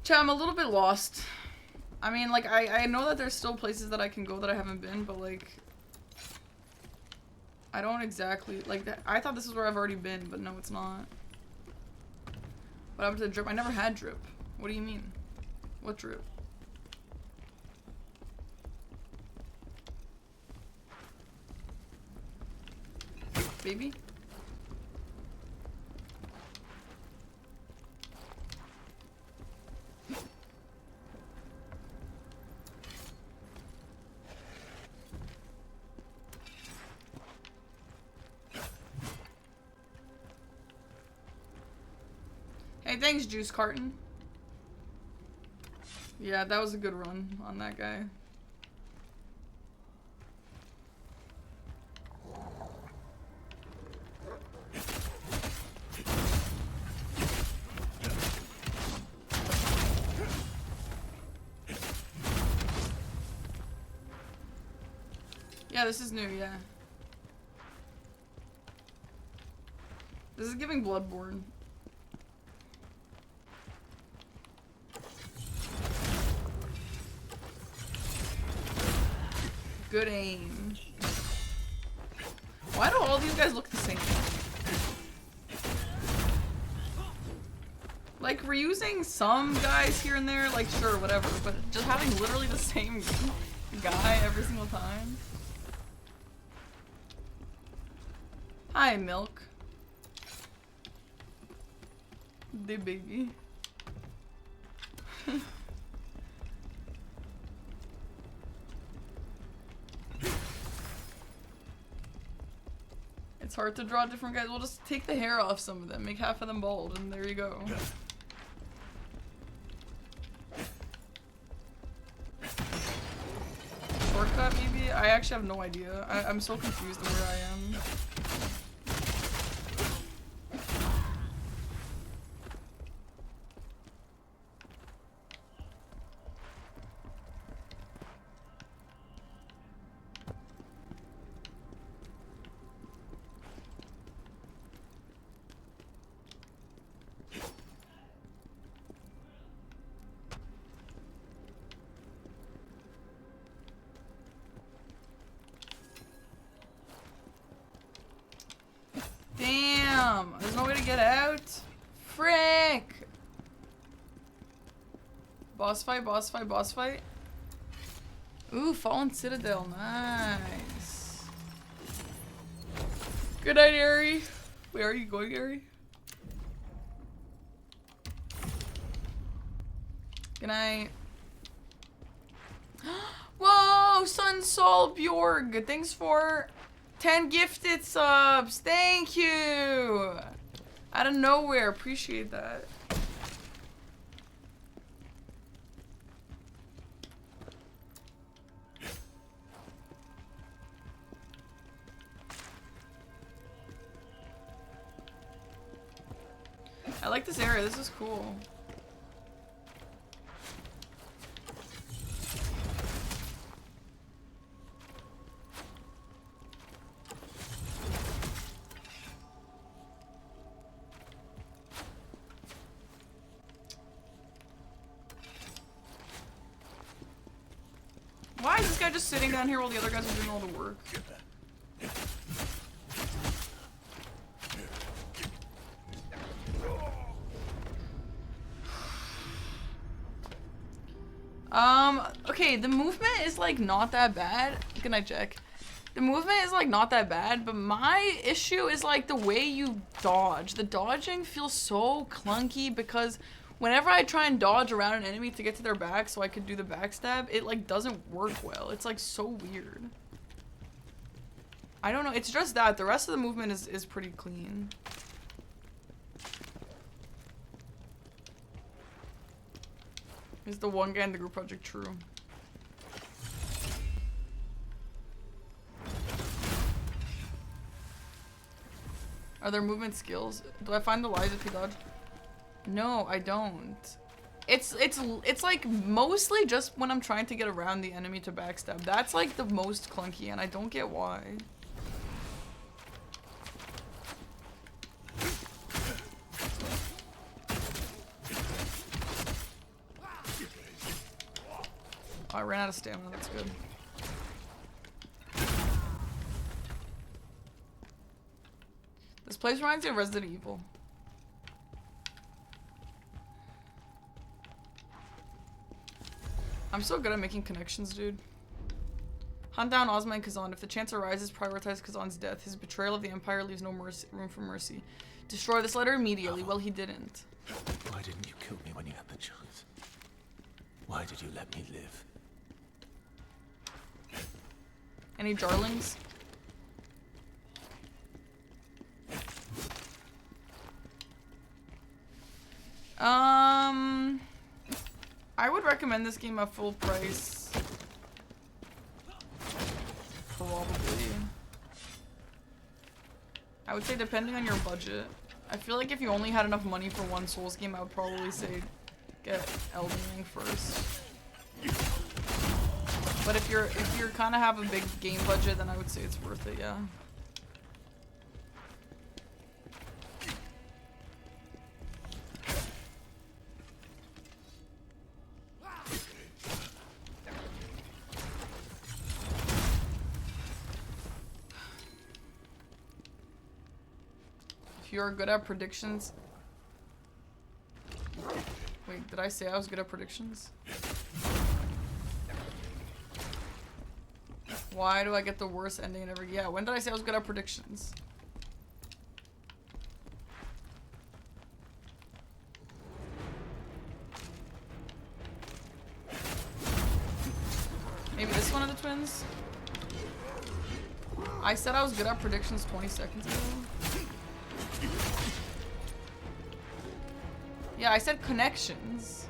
Chat, I'm a little bit lost. I mean, like, I know that there's still places that I can go that I haven't been, but, like, I don't exactly, like, I thought this is where I've already been, but no, it's not. What happened to the drip? I never had drip. What do you mean? What drip? Baby? Hey, thanks, Juice Carton. Yeah, that was a good run on that guy. Yeah, this is new, yeah. This is giving Bloodborne. Good aim. Why do all these guys look the same? Like, reusing some guys here and there, like, sure, whatever, but just having literally the same guy every single time. Hi, Milk. The baby. It's hard to draw different guys. We'll just take the hair off some of them, make half of them bald, and there you go. Shortcut, maybe? I actually have no idea. I'm so confused of where I am. Damn! There's no way to get out? Frick! Boss fight, boss fight, boss fight. Ooh, Fallen Citadel, nice. Good night, Ari. Where are you going, Ari? Good night. Whoa, Sun Sol Bjorg, thanks for 10 gifted subs. Thank you. Out of nowhere, appreciate that. I like this area. This is cool. Why is this guy just sitting down here while the other guys are doing all the work? Okay, the movement is like not that bad. Good night, Jack. The movement is like not that bad, but my issue is like the way you dodge. The dodging feels so clunky because whenever I try and dodge around an enemy to get to their back so I could do the backstab, it like doesn't work well. It's like so weird. I don't know, it's just that. The rest of the movement is pretty clean. Is the one guy in the group project true? Are there movement skills? Do I find the lies if you dodge? No, I don't. It's like mostly just when I'm trying to get around the enemy to backstab. That's like the most clunky, and I don't get why. Oh, I ran out of stamina, that's good. This place reminds me of Resident Evil. I'm so good at making connections, dude. Hunt down Ozma and Khazan. If the chance arises, prioritize Khazan's death. His betrayal of the Empire leaves no room for mercy. Destroy this letter immediately. Well, he didn't. Why didn't you kill me when you had the chance? Why did you let me live? Any darlings? I would recommend this game at full price. Probably. I would say depending on your budget. I feel like if you only had enough money for one Souls game, I would probably say get Elden Ring first. But if you're kind of have a big game budget, then I would say it's worth it, yeah. If you're good at predictions. Wait, did I say I was good at predictions? Why do I get the worst ending in every... Yeah, when did I say I was good at predictions? Maybe this one of the twins? I said I was good at predictions 20 seconds ago. Yeah, I said connections.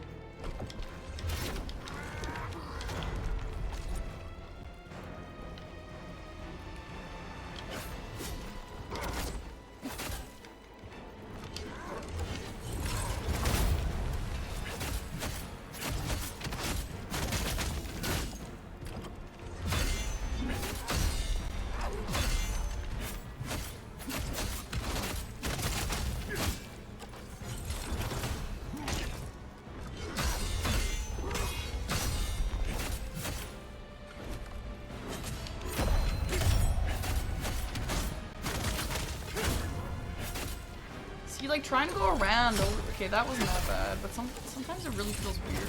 Like trying to go around. Okay, that wasn't that bad, but sometimes it really feels weird.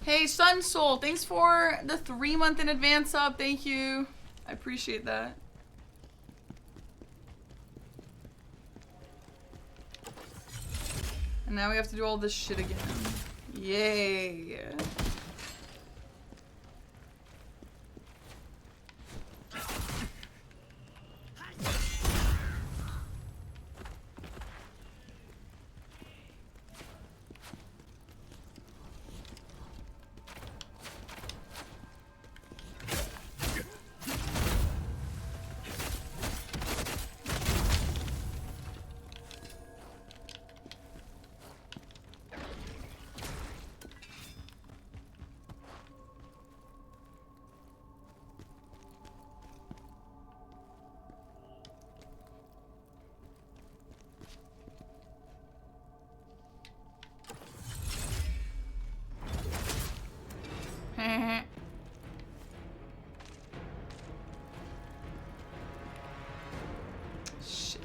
Hey, Sun Soul, thanks for the 3-month in advance sub. Thank you. I appreciate that. And now we have to do all this shit again. Yay. Shit.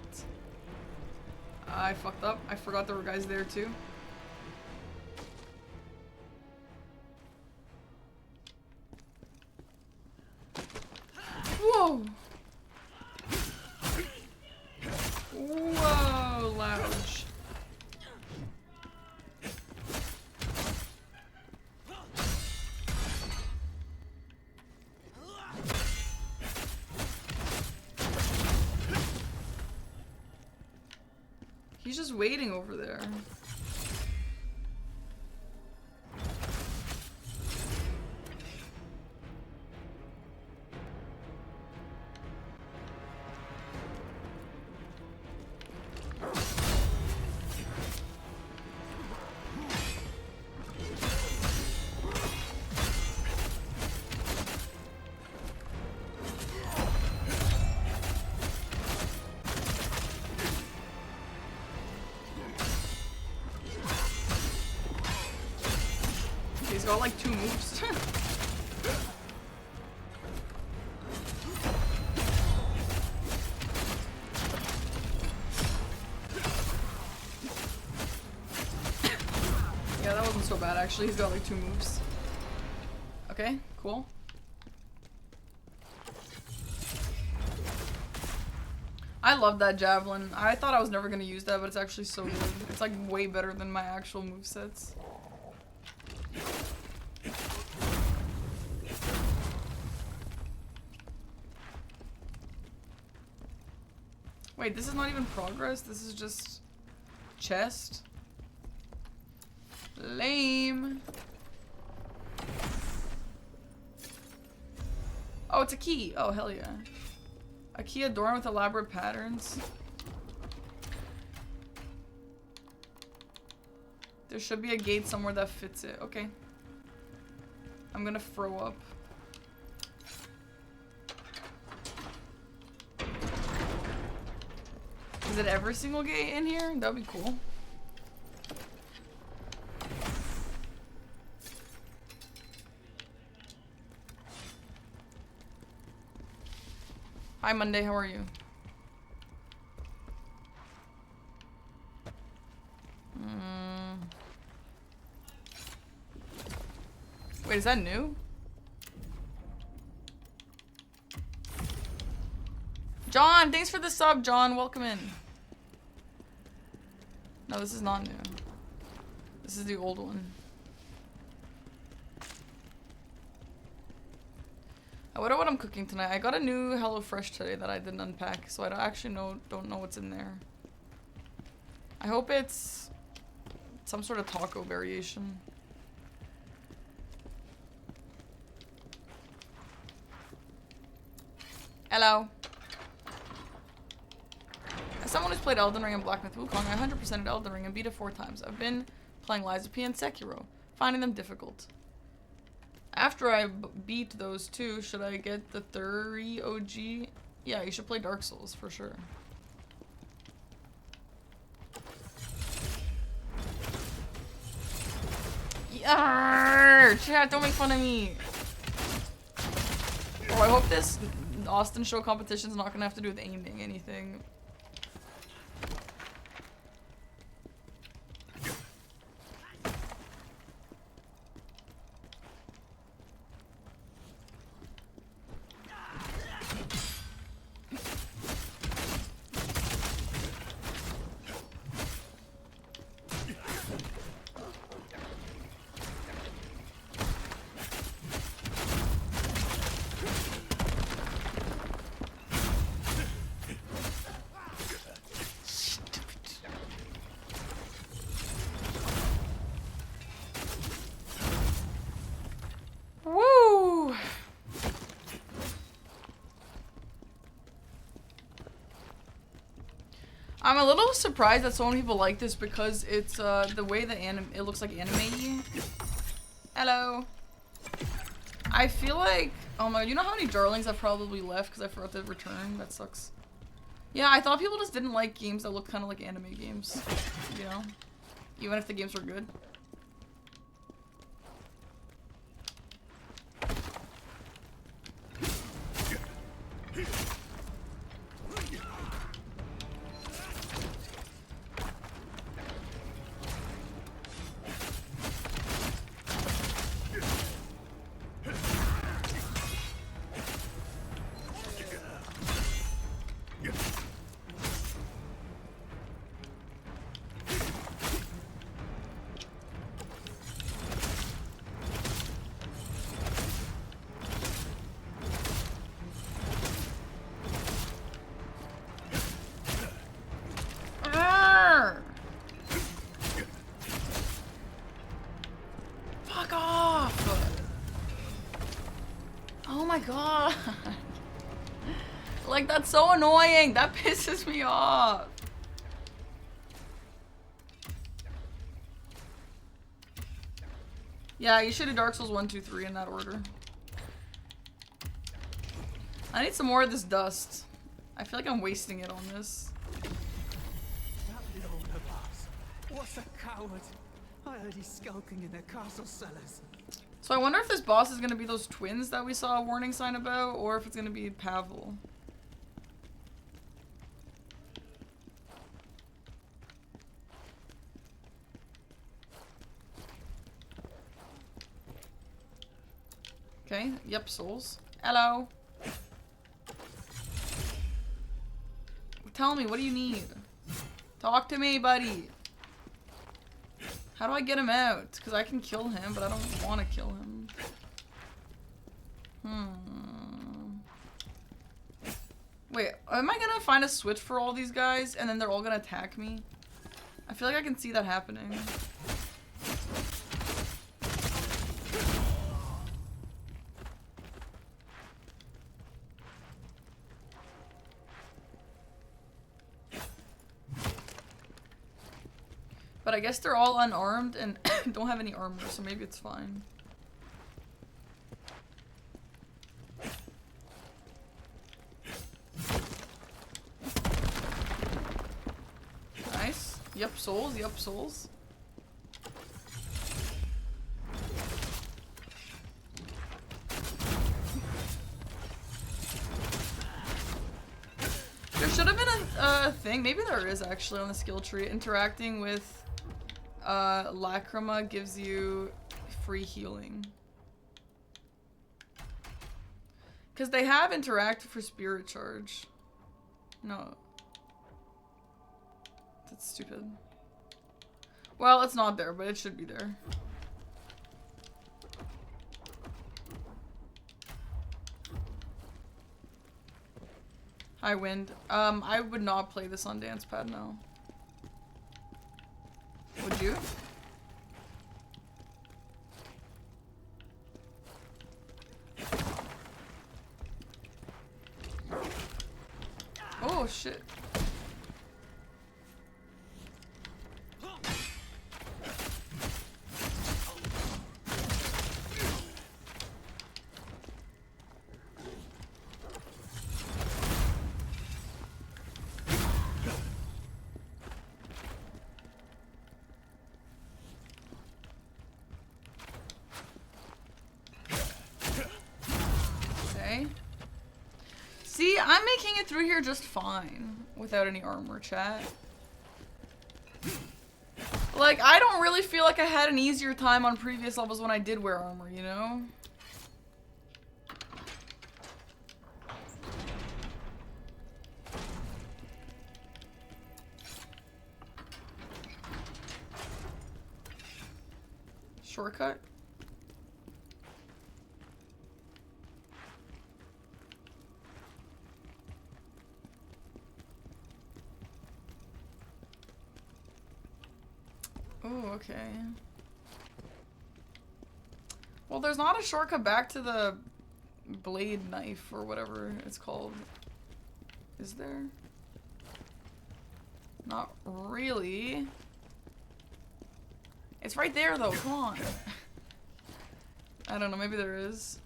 I fucked up. I forgot there were guys there too. Whoa! Whoa, lounge. He's just waiting over there. got like 2 moves. Yeah, that wasn't so bad actually. He's got like 2 moves. Okay, cool. I love that javelin. I thought I was never gonna use that, but it's actually so good. It's like way better than my actual movesets. Wait, this is not even progress? This is just chest? Lame. Oh, it's a key. Oh, hell yeah. A key adorned with elaborate patterns. There should be a gate somewhere that fits it. Okay. I'm gonna throw up. Is it every single gate in here? That would be cool. Hi Monday, how are you? Wait, is that new? John, thanks for the sub, John. Welcome in. No, this is not new. This is the old one. I wonder what I'm cooking tonight. I got a new HelloFresh today that I didn't unpack, so I don't know what's in there. I hope it's some sort of taco variation. Hello. As someone who's played Elden Ring and Black Myth Wukong, I 100%ed Elden Ring and beat it 4 times. I've been playing Lies of P and Sekiro, finding them difficult. After I beat those 2, should I get the 3 OG? Yeah, you should play Dark Souls for sure. Yarr! Chat, don't make fun of me. Oh, I hope this Austin show competition's not gonna have to do with aiming anything. I'm a little surprised that so many people like this because it's the way the it looks like anime-y. Hello. I feel like, oh my, you know how many darlings I've probably left because I forgot to return? That sucks. Yeah, I thought people just didn't like games that look kind of like anime games, you know? Even if the games were good. Fuck off! Oh my god! Like, that's so annoying! That pisses me off! Yeah, you should do Dark Souls 1, 2, 3 in that order. I need some more of this dust. I feel like I'm wasting it on this. That Lord of ours. What a coward. I heard he's skulking in their castle cellars. So I wonder if this boss is going to be those twins that we saw a warning sign about, or if it's going to be Pavel. Okay, yep, souls. Hello. Tell me, what do you need? Talk to me, buddy. How do I get him out? Because I can kill him, but I don't want to kill him. Wait, am I gonna find a switch for all these guys and then they're all gonna attack me? I feel like I can see that happening. But I guess they're all unarmed and don't have any armor, so maybe it's fine. Nice. Yep, souls. Yep, souls. There should have been a thing, maybe there is actually on the skill tree, interacting with Lacrima gives you free healing. Because they have interact for spirit charge. No. That's stupid. Well, it's not there, but it should be there. Hi, Wind. I would not play this on Dance Pad, no. Would you? Oh, shit. See, I'm making it through here just fine without any armor, chat. Like, I don't really feel like I had an easier time on previous levels when I did wear armor, you know? Shortcut? Oh, okay. Well, there's not a shortcut back to the blade knife or whatever it's called. Is there? Not really. It's right there though, come on. I don't know, maybe there is.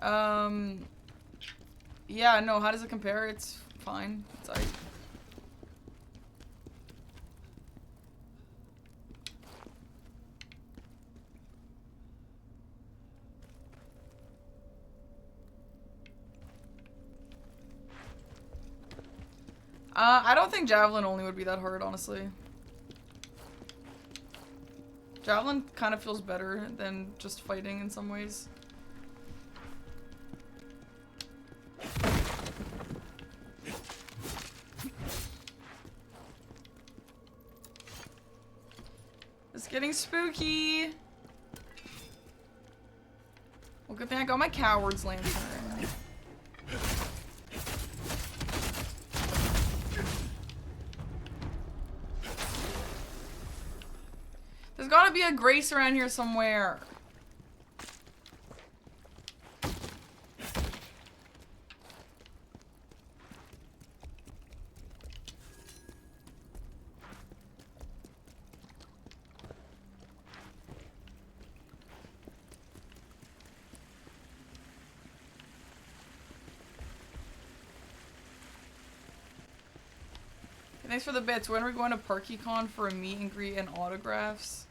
Yeah, no, how does it compare? It's fine. It's like I don't think Javelin only would be that hard, honestly. Javelin kind of feels better than just fighting in some ways. It's getting spooky. Well, good thing I got my Coward's Lantern. There's gotta be a grace around here somewhere. Thanks for the bits. When are we going to ParkyCon for a meet and greet and autographs?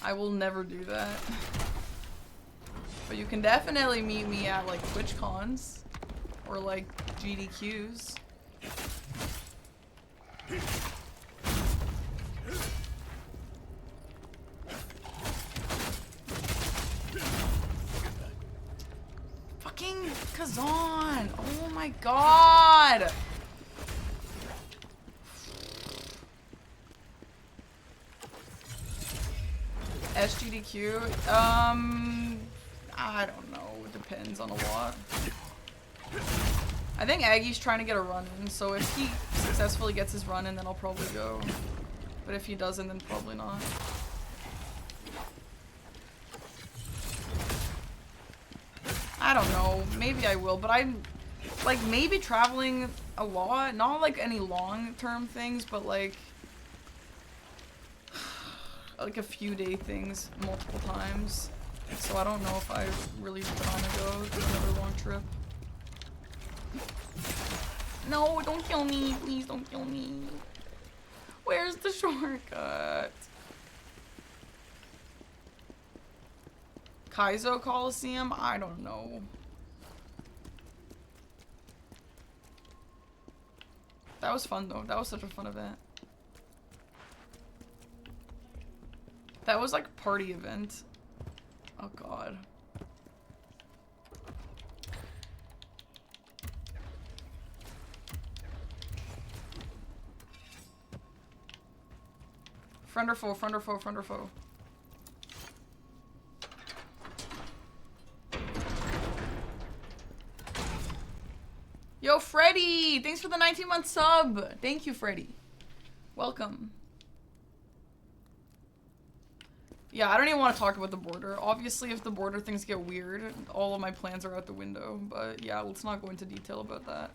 I will never do that. But you can definitely meet me at like Twitch cons or like GDQs. Fucking Khazan! Oh my god! SGDQ? I don't know. It depends on a lot. I think Aggie's trying to get a run in, so if he successfully gets his run in, then I'll probably go. But if he doesn't, then probably not. I don't know. Maybe I will, but I'm like maybe traveling a lot. Not like any long-term things, but like a few day things multiple times. So I don't know if I really want to go to another long trip. No, don't kill me. Please don't kill me. Where's the shortcut? Kaizo Coliseum? I don't know. That was fun though. That was such a fun event. That was like a party event. Oh god. Friend or foe, friend or foe, friend or foe. Yo, Freddy! Thanks for the 19-month sub! Thank you, Freddy. Welcome. Yeah, I don't even want to talk about the border. Obviously, if the border things get weird, all of my plans are out the window. But yeah, let's not go into detail about that.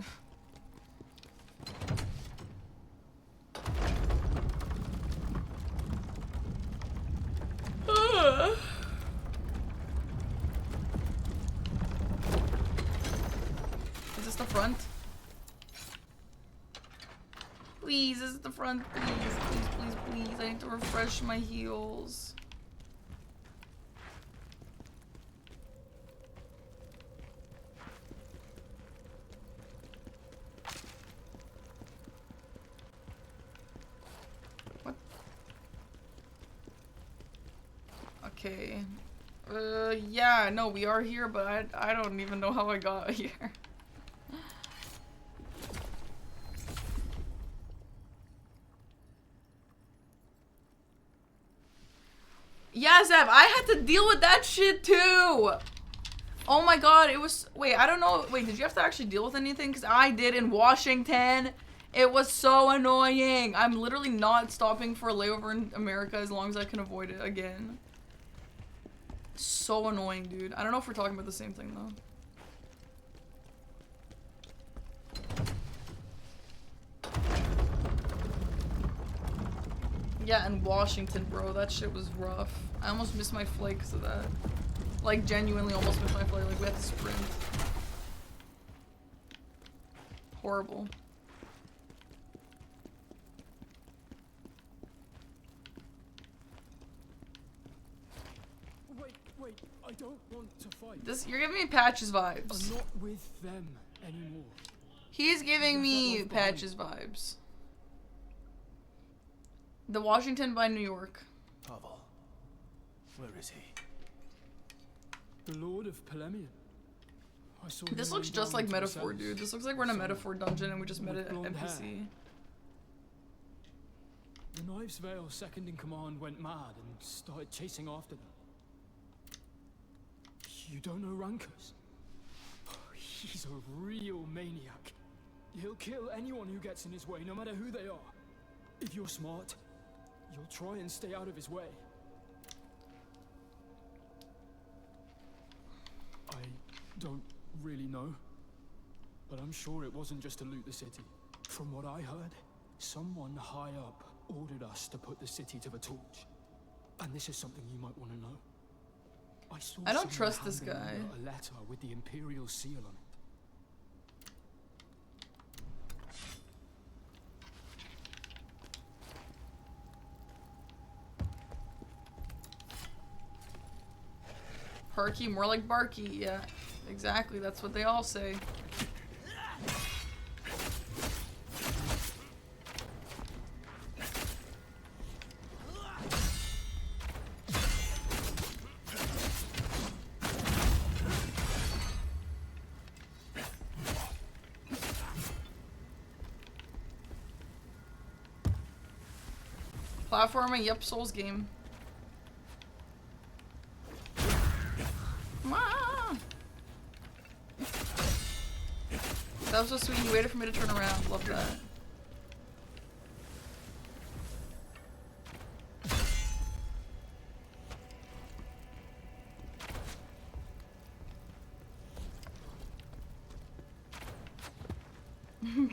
Is this the front? Please, is it the front? Please, please, please, please. I need to refresh my heals. What? Okay. Yeah, no, we are here, but I don't even know how I got here. Yeah, Zab, I had to deal with that shit too! Oh my god, it was- wait, I don't know- wait, did you have to actually deal with anything? Because I did in Washington. It was so annoying. I'm literally not stopping for a layover in America as long as I can avoid it again. So annoying, dude. I don't know if we're talking about the same thing, though. Yeah, in Washington, bro. That shit was rough. I almost missed my flight because of that. Like, genuinely almost missed my flight. Like, we had to sprint. Horrible. Wait, I don't want to fight. This, you're giving me Patches vibes. I'm not with them anymore. He's giving me Patches vibes. The Washington by New York. Pavel, where is he? The Lord of Polemian. I saw This looks just like Metaphor, dude. This looks like we're in a Metaphor dungeon and we just met an NPC. The Knives Vale second in command went mad and started chasing after them. You don't know Rangkus? He's a real maniac. He'll kill anyone who gets in his way, no matter who they are. If you're smart, you'll try and stay out of his way. I don't really know, but I'm sure it wasn't just to loot the city. From what I heard, someone high up ordered us to put the city to the torch. And this is something you might want to know. I don't trust this guy. A letter with the Imperial seal on it. Parky, more like Barky. Yeah, exactly. That's what they all say. Platforming, yep, Souls game. Ah! That was so sweet. You waited for me to turn around. Love that.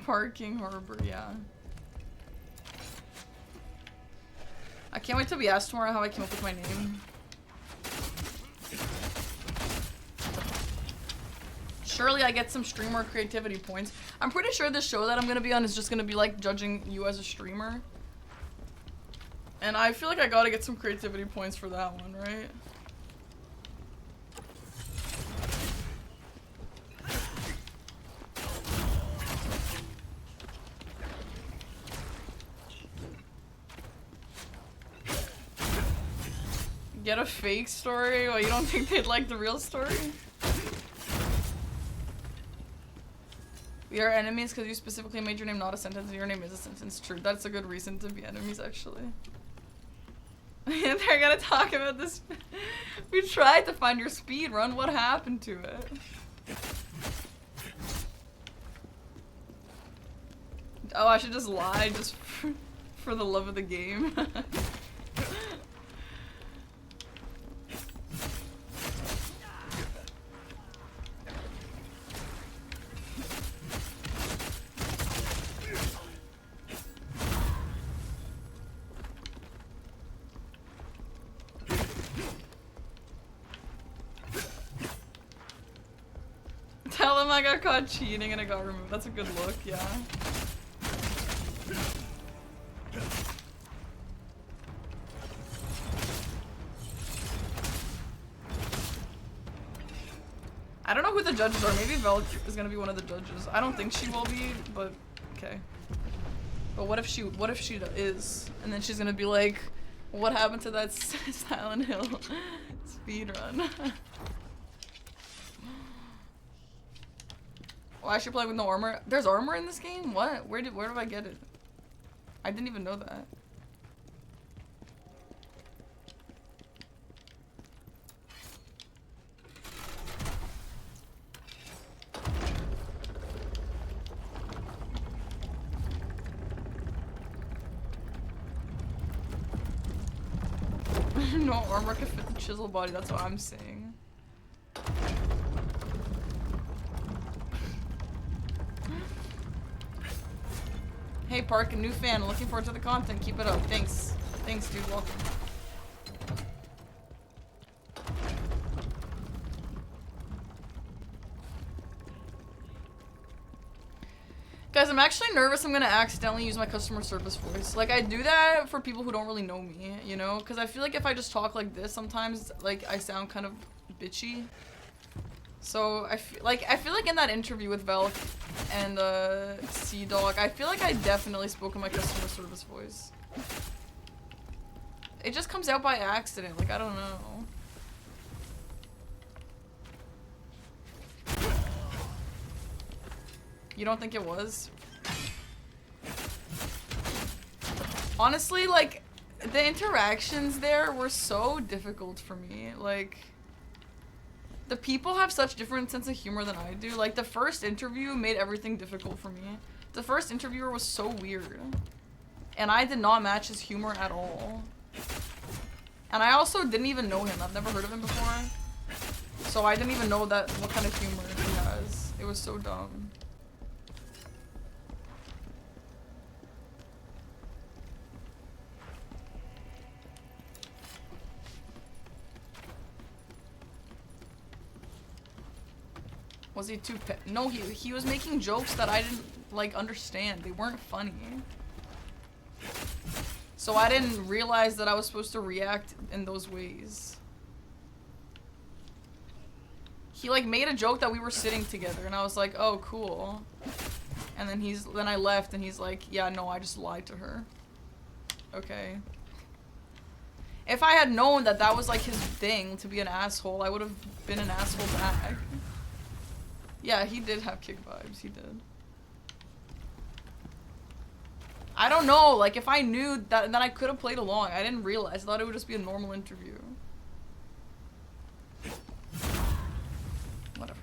Parking Harbor, yeah. I can't wait to be asked tomorrow how I came up with my name. Surely I get some streamer creativity points. I'm pretty sure this show that I'm gonna be on is just gonna be like judging you as a streamer. And I feel like I gotta get some creativity points for that one, right? Get a fake story? Well, you don't think they'd like the real story? We are enemies because you specifically made your name not a sentence and your name is a sentence. True, that's a good reason to be enemies, actually. They're gonna talk about this. We tried to find your speed run. What happened to it? Oh, I should just lie just for the love of the game. Tell him I got caught cheating and it got removed. That's a good look, yeah. I don't know who the judges are. Maybe Velk is gonna be one of the judges. I don't think she will be, but okay. But what if she is? And then she's gonna be like, what happened to that Silent Hill speedrun? Why should play with no armor? There's armor in this game? What? Where do I get it? I didn't even know that. No armor can fit the chisel body, that's what I'm saying. Hey Park, a new fan, looking forward to the content, keep it up, thanks. Thanks dude, welcome. Guys, I'm actually nervous I'm gonna accidentally use my customer service voice. Like, I do that for people who don't really know me, you know? Because I feel like if I just talk like this, sometimes, like, I sound kind of bitchy. So, I feel like in that interview with Velk and, Sea-Dog, I feel like I definitely spoke in my customer service voice. It just comes out by accident, like, I don't know. You don't think it was? Honestly, like, the interactions there were so difficult for me. Like, the people have such different sense of humor than I do. Like, the first interview made everything difficult for me. The first interviewer was so weird. And I did not match his humor at all. And I also didn't even know him. I've never heard of him before. So I didn't even know what kind of humor he has. It was so dumb. Was he too no, he was making jokes that I didn't, like, understand. They weren't funny. So I didn't realize that I was supposed to react in those ways. he like made a joke that we were sitting together, and I was like, oh, cool. And then I left, and he's like, yeah, no, I just lied to her. Okay. If I had known that that was like his thing, to be an asshole, I would have been an asshole back. Yeah, he did have kick vibes, he did. I don't know, like if I knew that, then I could have played along. I didn't realize, I thought it would just be a normal interview. Whatever.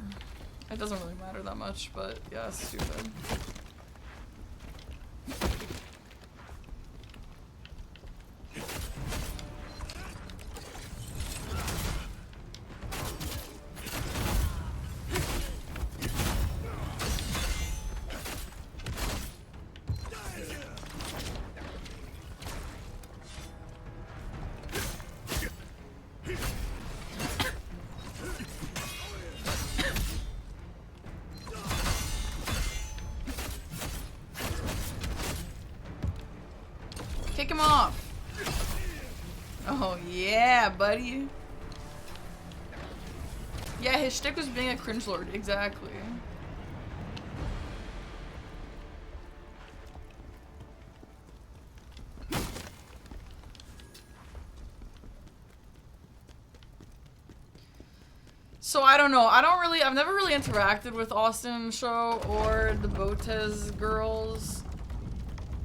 It doesn't really matter that much, but yeah, stupid. Kick him off. Oh yeah, buddy. Yeah, his shtick was being a cringe lord, exactly. So I don't know. I've never really interacted with Austin Show or the Botez girls.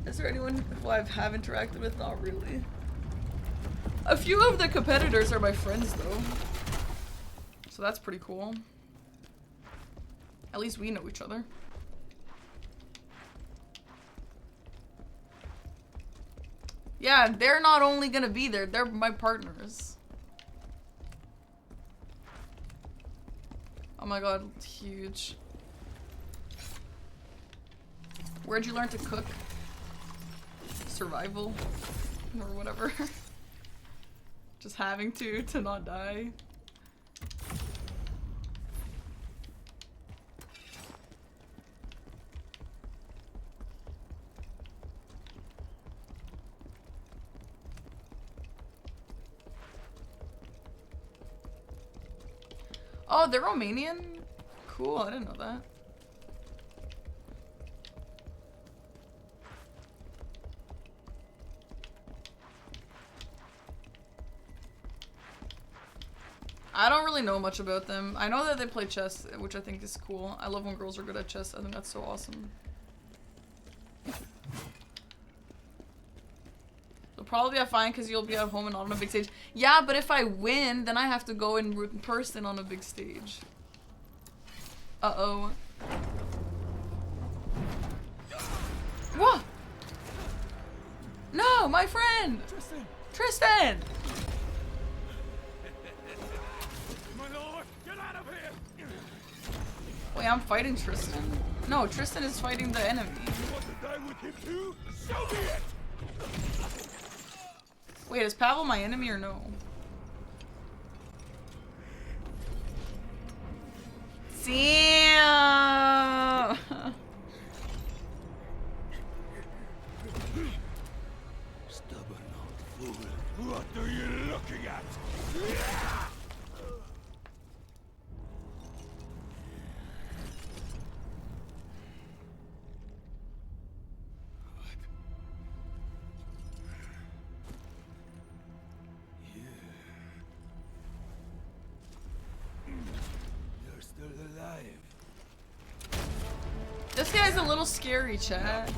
Is there anyone who I have interacted with? Not really. A few of the competitors are my friends though. So that's pretty cool. At least we know each other. Yeah, they're not only gonna be there, they're my partners. Oh my god, huge. Where'd you learn to cook? Survival? Or whatever. Just having to not die. Oh, they're Romanian? Cool, I didn't know that. I don't really know much about them. I know that they play chess, which I think is cool. I love when girls are good at chess. I think that's so awesome. You'll probably be fine because you'll be at home and not on a big stage. Yeah, but if I win, then I have to go in person on a big stage. Uh-oh. What? No, my friend! Tristan! Tristan! My lord, get out of here! Wait, I'm fighting Tristan? No, Tristan is fighting the enemy. You want to die with him too? Show me it! Wait, is Pavel my enemy or no? Damn! Stubborn old fool. What are you looking at? You're still alive. This guy's a little scary, chat.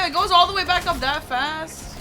Damn, it goes all the way back up that fast.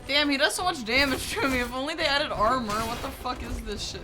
Damn, he does so much damage to me. If only they added armor. What the fuck is this shit?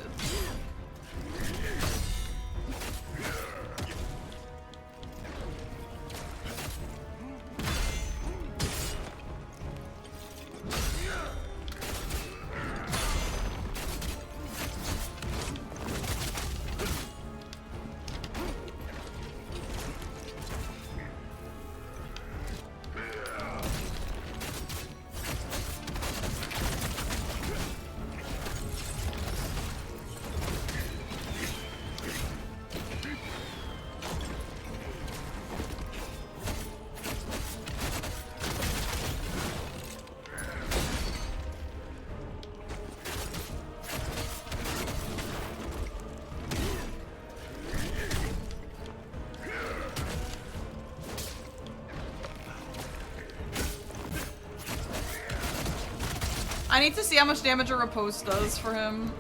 I need to see how much damage a riposte does for him.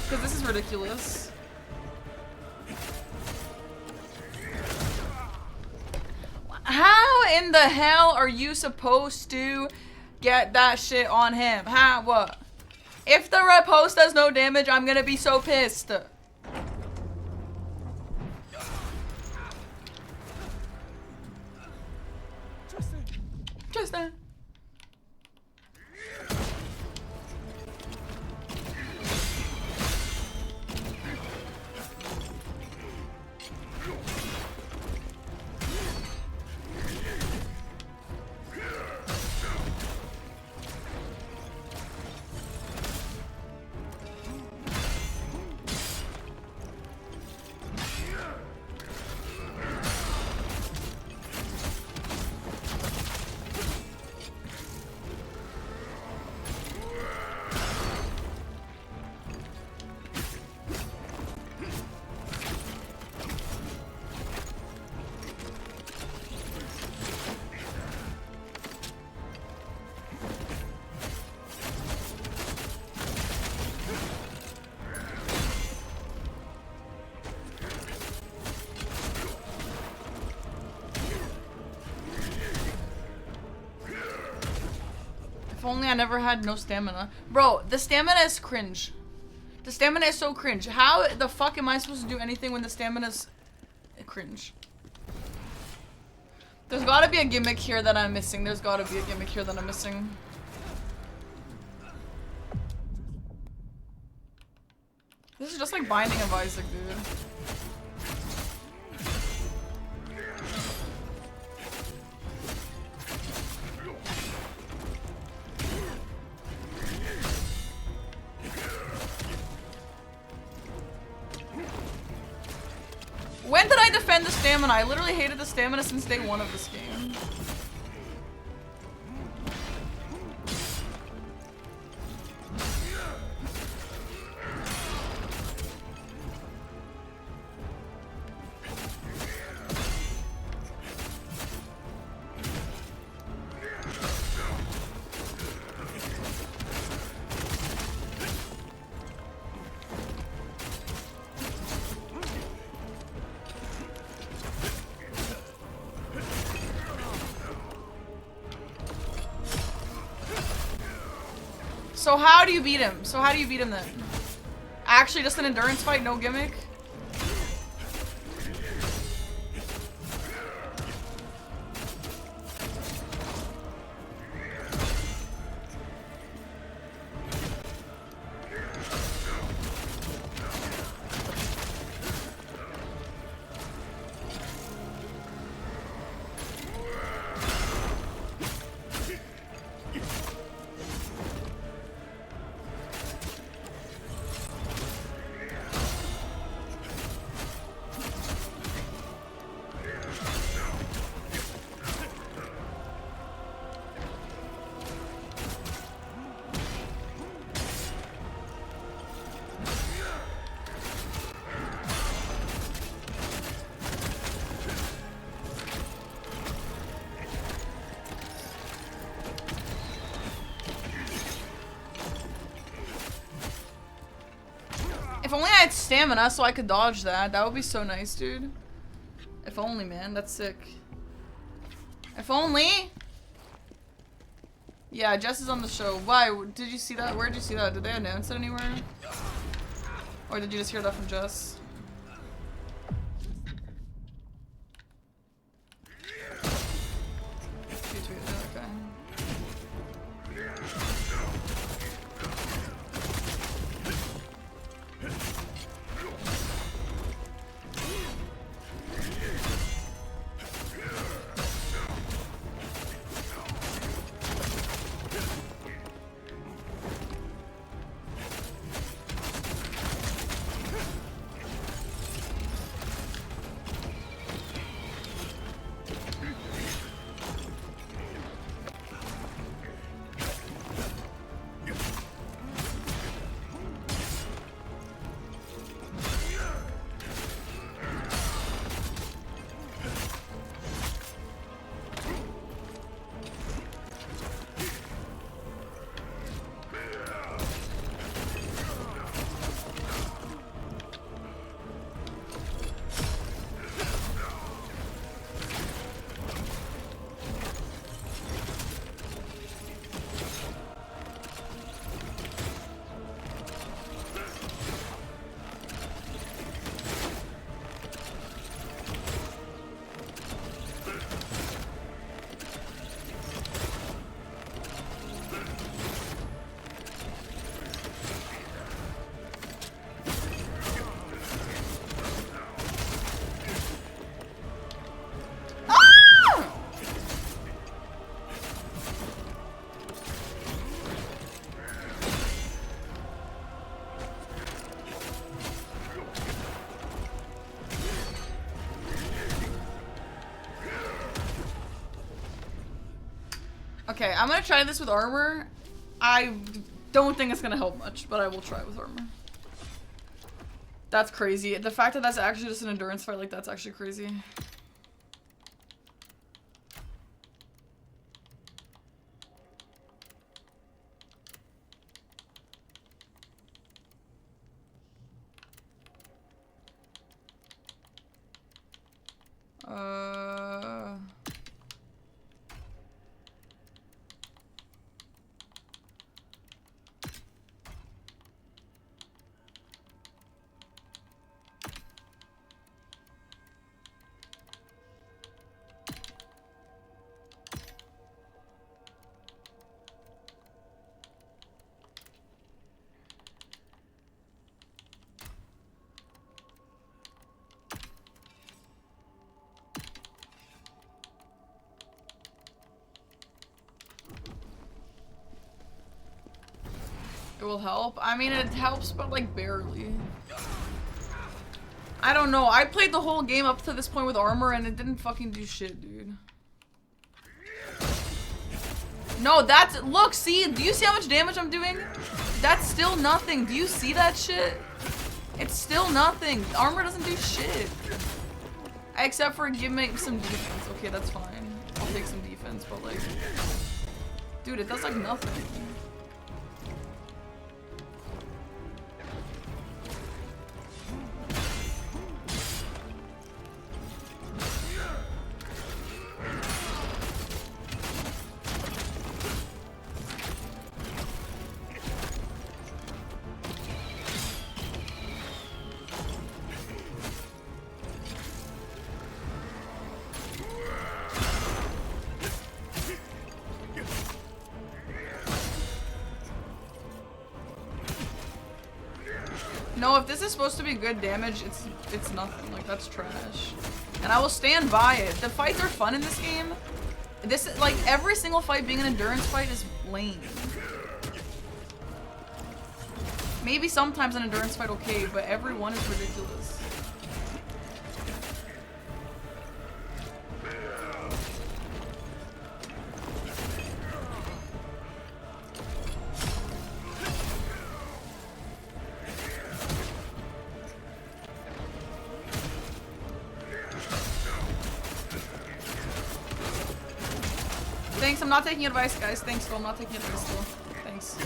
Because this is ridiculous. How in the hell are you supposed to get that shit on him? How? What? If the riposte does no damage, I'm gonna be so pissed. Tristan. If only I never had no stamina. Bro, the stamina is cringe. The stamina is so cringe. How the fuck am I supposed to do anything when the stamina's cringe? There's gotta be a gimmick here that I'm missing. There's gotta be a gimmick here that I'm missing. This is just like Binding of Isaac, dude. When did I defend the stamina? I literally hated the stamina since day one of this game. So how do you beat him? So how do you beat him then? Actually, just an endurance fight, no gimmick? If only I had stamina so I could dodge that. That would be so nice, dude. If only, man. That's sick. If only. Yeah, Jess is on the show. Why? Did you see that? Where did you see that? Did they announce it anywhere? Or did you just hear that from Jess? She tweeted it, okay. Okay, I'm gonna try this with armor. I don't think it's gonna help much, but I will try with armor. That's crazy. The fact that that's actually just an endurance fight, like, that's actually crazy. It will help. I mean, it helps, but like barely. I don't know. I played the whole game up to this point with armor and it didn't fucking do shit, dude. No, that's... Look, see? Do you see how much damage I'm doing? That's still nothing. Do you see that shit? It's still nothing. Armor doesn't do shit. Except for giving some defense. Okay, that's fine. I'll take some defense, but like... Dude, it does like nothing. No, if this is supposed to be good damage, it's nothing. Like, that's trash. And I will stand by it. The fights are fun in this game. This, like, every single fight being an endurance fight is lame. Maybe sometimes an endurance fight okay, but every one is ridiculous. Thanks, I'm not taking advice, guys. Thanks, though. I'm not taking advice, though. Thanks.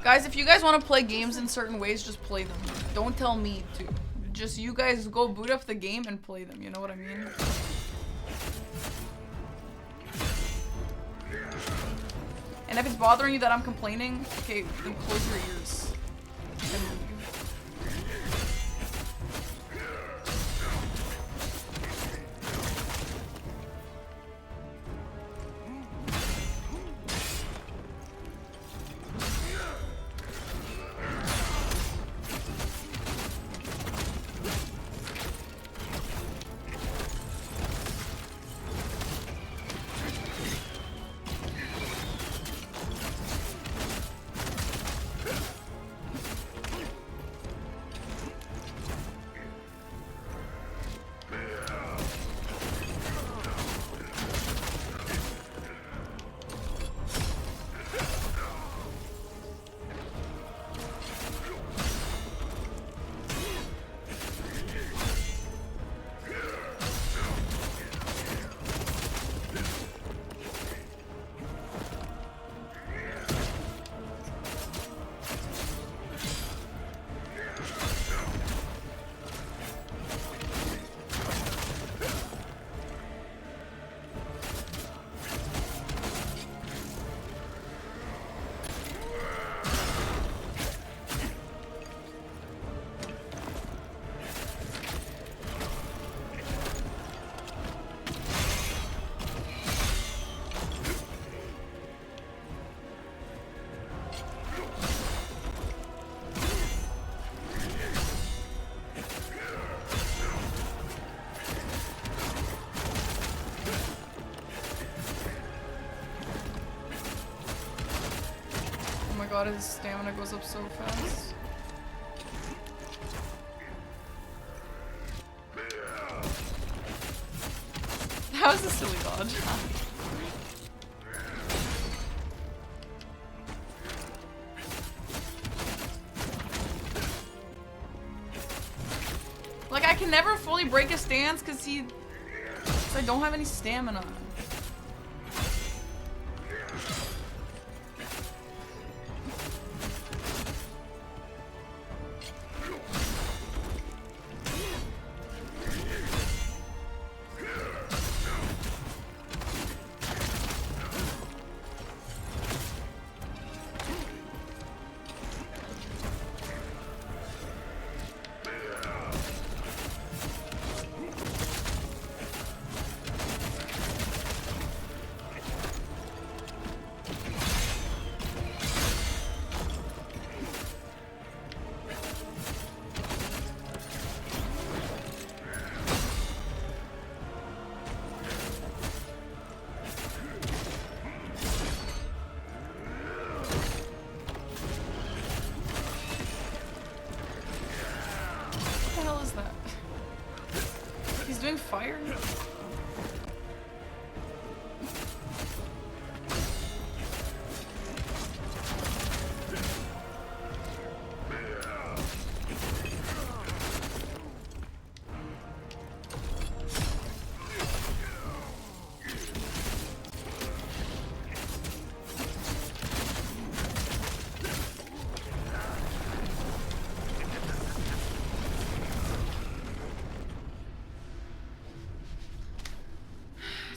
Guys, if you guys want to play games in certain ways, just play them. Don't tell me to. Just you guys go boot up the game and play them, you know what I mean? And if it's bothering you that I'm complaining, okay, then close your ears. And leave. God, his stamina goes up so fast. That was a silly dodge. Like, I can never fully break his stance because I don't have any stamina.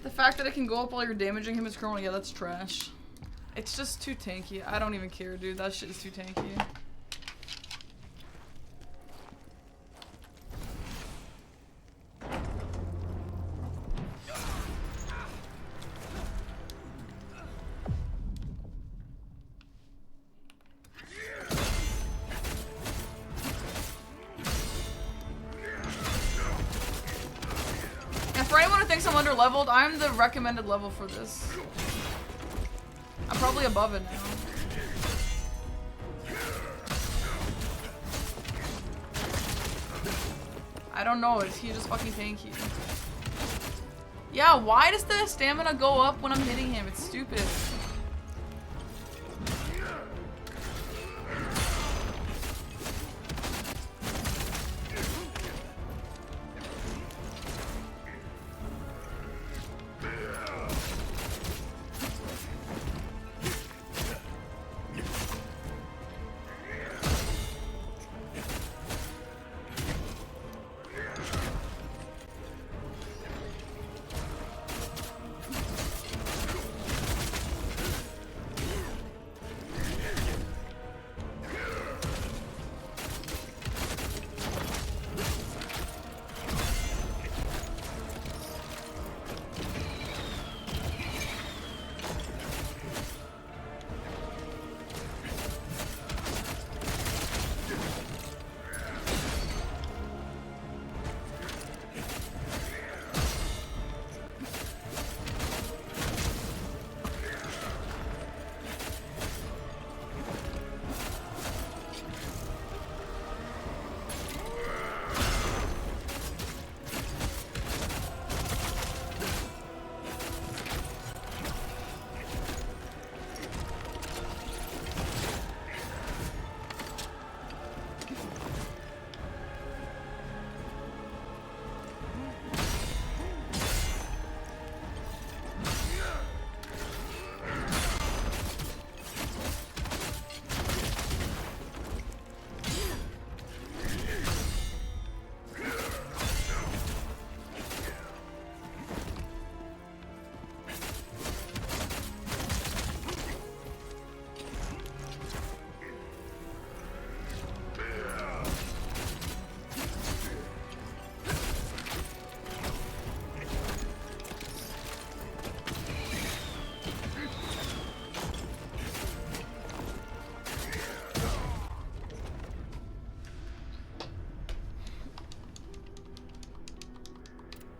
The fact that it can go up while you're damaging him is criminal. Yeah, that's trash. It's just too tanky. I don't even care, dude. That shit is too tanky. Leveled, I'm the recommended level for this. I'm probably above it now. I don't know, is he just fucking tanky? Yeah, why does the stamina go up when I'm hitting him? It's stupid.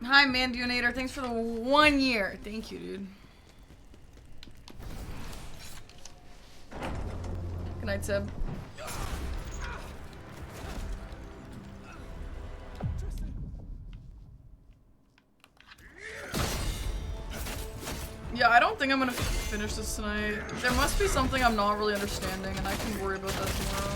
Hi, Mandunator. Thanks for the 1 year. Thank you, dude. Good night, Seb. Yeah, I don't think I'm gonna finish this tonight. There must be something I'm not really understanding, and I can worry about that tomorrow.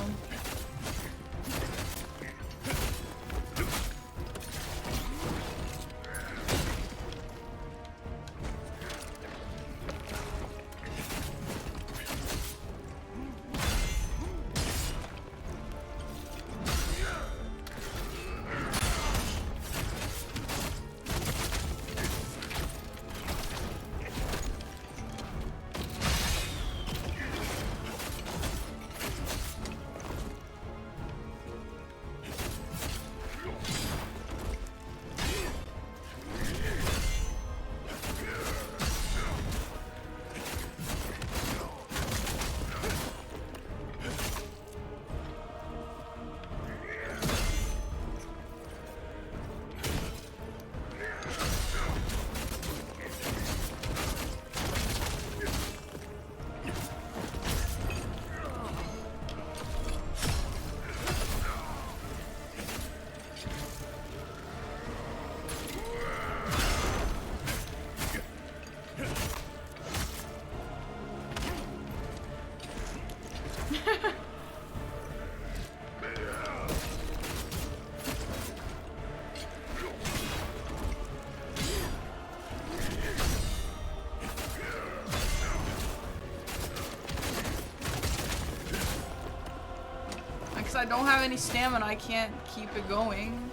I don't have any stamina, I can't keep it going.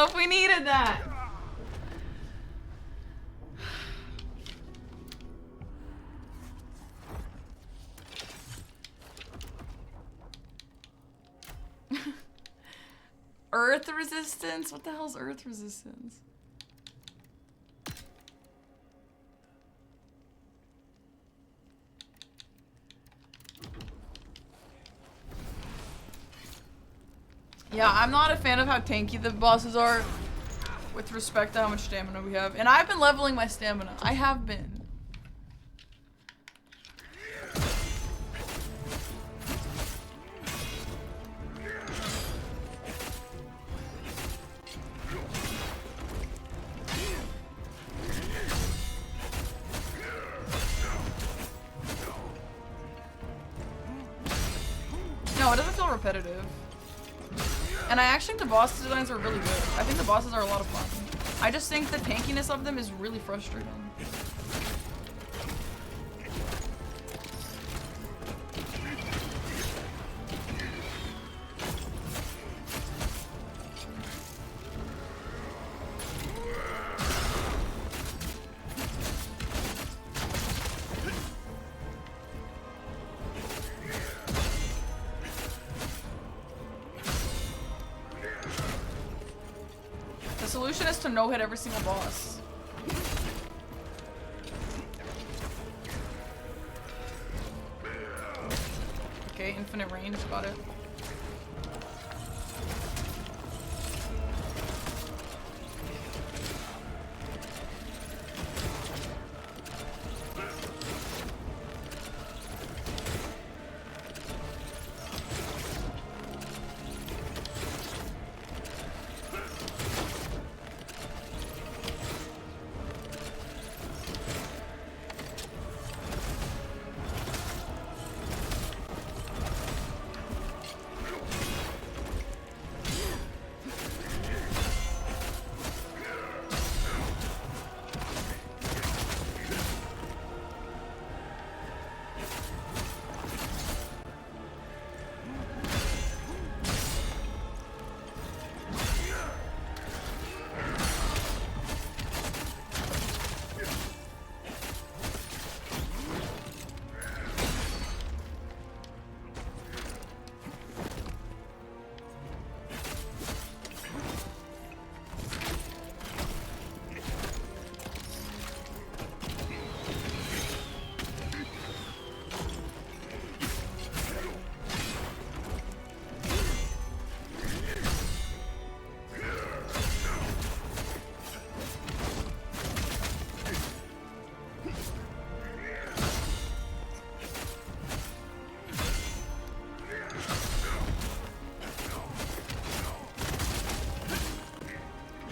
know if we needed that. Earth resistance? What the hell's earth resistance? Yeah, I'm not a fan of how tanky the bosses are with respect to how much stamina we have. And I've been leveling my stamina. I have been. No, it doesn't feel repetitive. And I actually think the boss designs are really good. I think the bosses are a lot of fun. I just think the tankiness of them is really frustrating. The solution is to no-hit every single boss. Okay, infinite range, got it.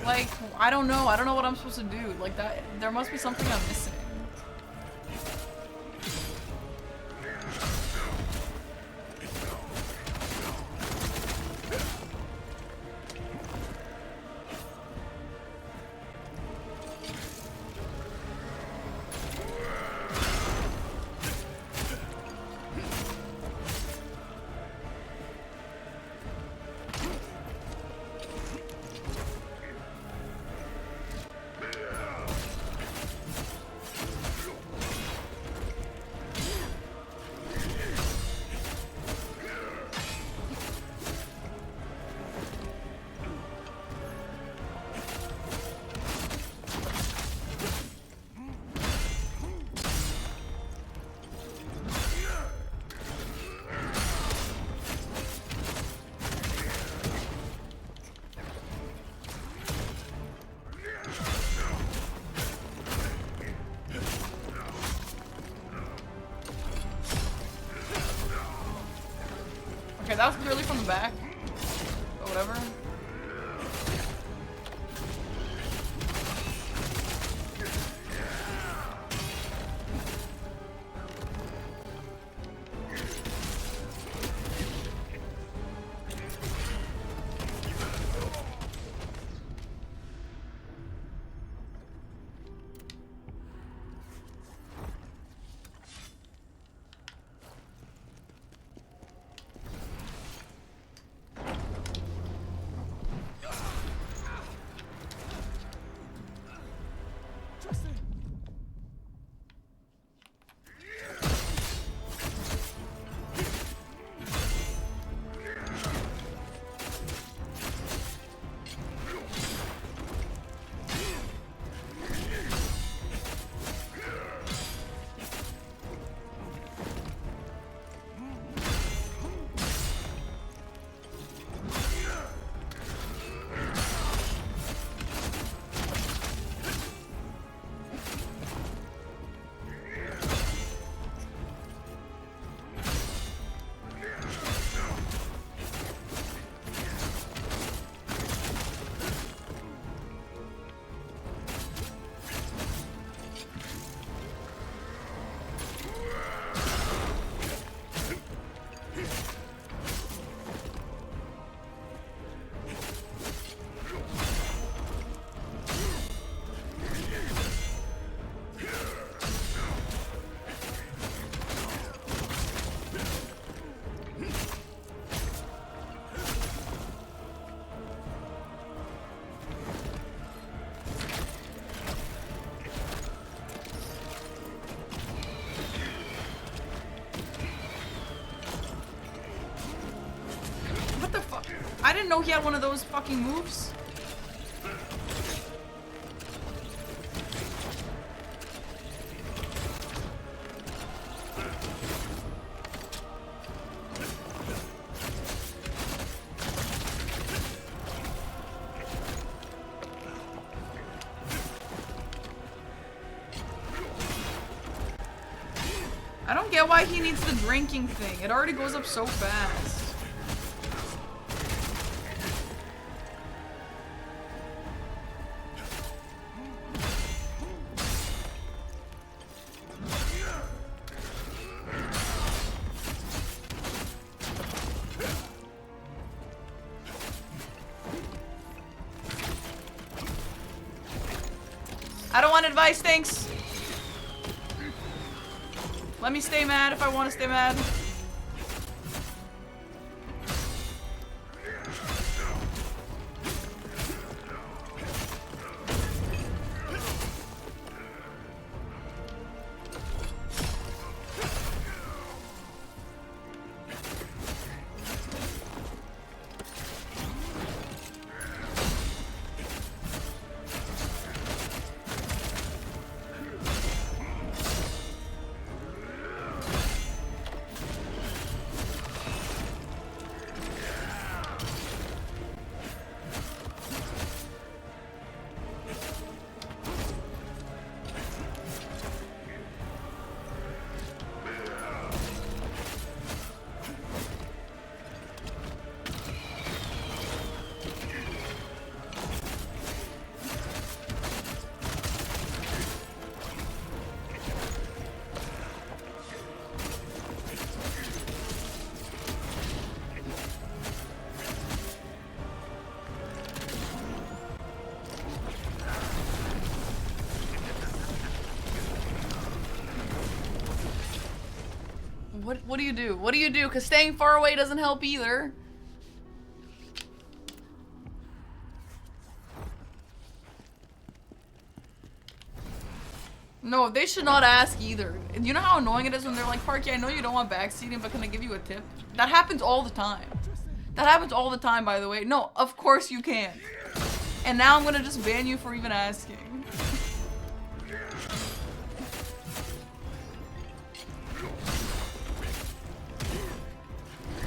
Like, I don't know. I don't know what I'm supposed to do. Like, that, there must be something I'm missing. Okay, that was clearly from the back. But whatever. didn't know he had one of those fucking moves. I don't get why he needs the drinking thing. It already goes up so fast. I don't want advice, thanks. Let me stay mad if I want to stay mad. What do you do? What do you do? Because staying far away doesn't help either. No, they should not ask either. You know how annoying it is when they're like, Parky, I know you don't want backseating, but can I give you a tip? That happens all the time. That happens all the time, by the way. No, of course you can. And now I'm gonna just ban you for even asking.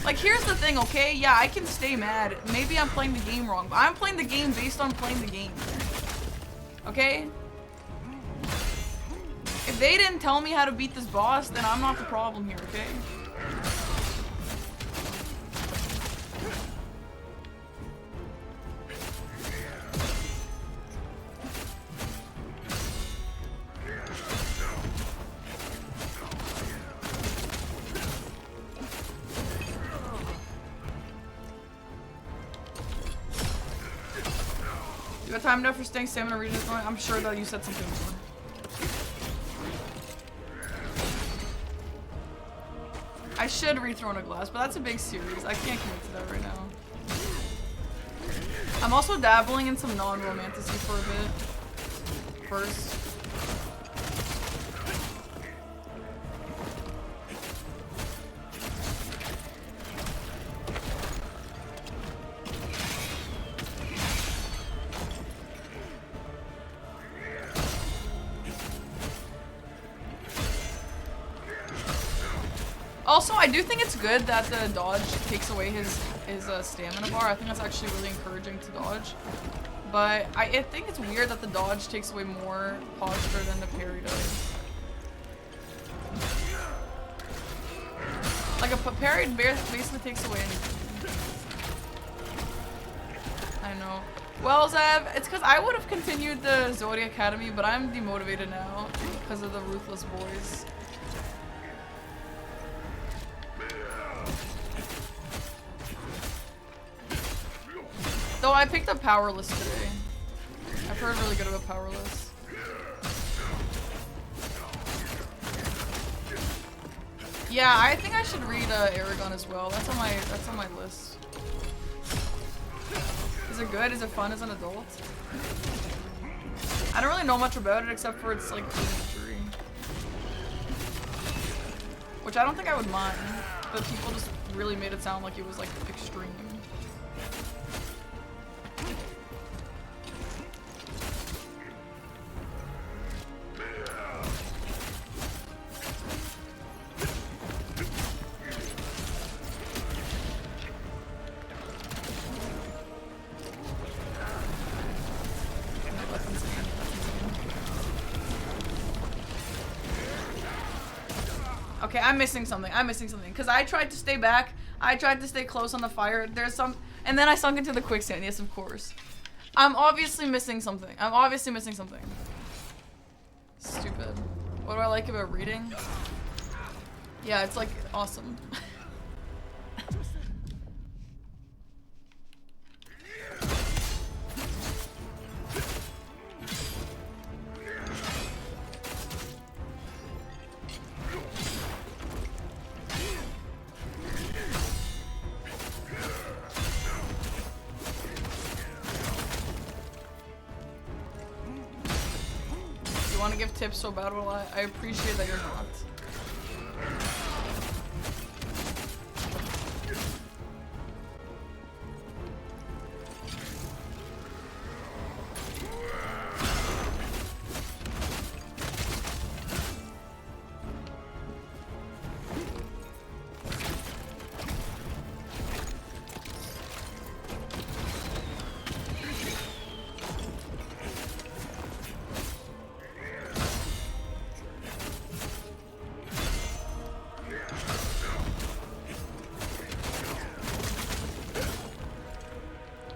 Like, here's the thing, okay? Yeah, I can stay mad. Maybe I'm playing the game wrong, but I'm playing the game based on playing the game. Okay? If they didn't tell me how to beat this boss, then I'm not the problem here, okay? You got time enough for staying stamina region is going? I'm sure that you said something before. I should rethrow a glass, but that's a big series. I can't commit to that right now. I'm also dabbling in some non-romantasy for a bit. First. Also, I do think it's good that the dodge takes away his stamina bar. I think that's actually really encouraging to dodge. But I think it's weird that the dodge takes away more posture than the parry does. Like a parry basically takes away anything. I know. Well, Zev, it's because I would have continued the Zodi Academy, but I'm demotivated now because of the Ruthless Boys. Though I picked up Powerless today. I've heard really good about Powerless. Yeah, I think I should read Aragon as well. That's on my list. Is it good? Is it fun as an adult? I don't really know much about it except for its like imagery, which I don't think I would mind, but people just really made it sound like it was like extreme. Okay, I'm missing something. I'm missing something. Because I tried to stay back. I tried to stay close on the fire. There's some... And then I sunk into the quicksand. Yes, of course. I'm obviously missing something. I'm obviously missing something. Stupid. What do I like about reading? Yeah, it's like awesome. You want to give tips so bad? Well, I appreciate that you're not.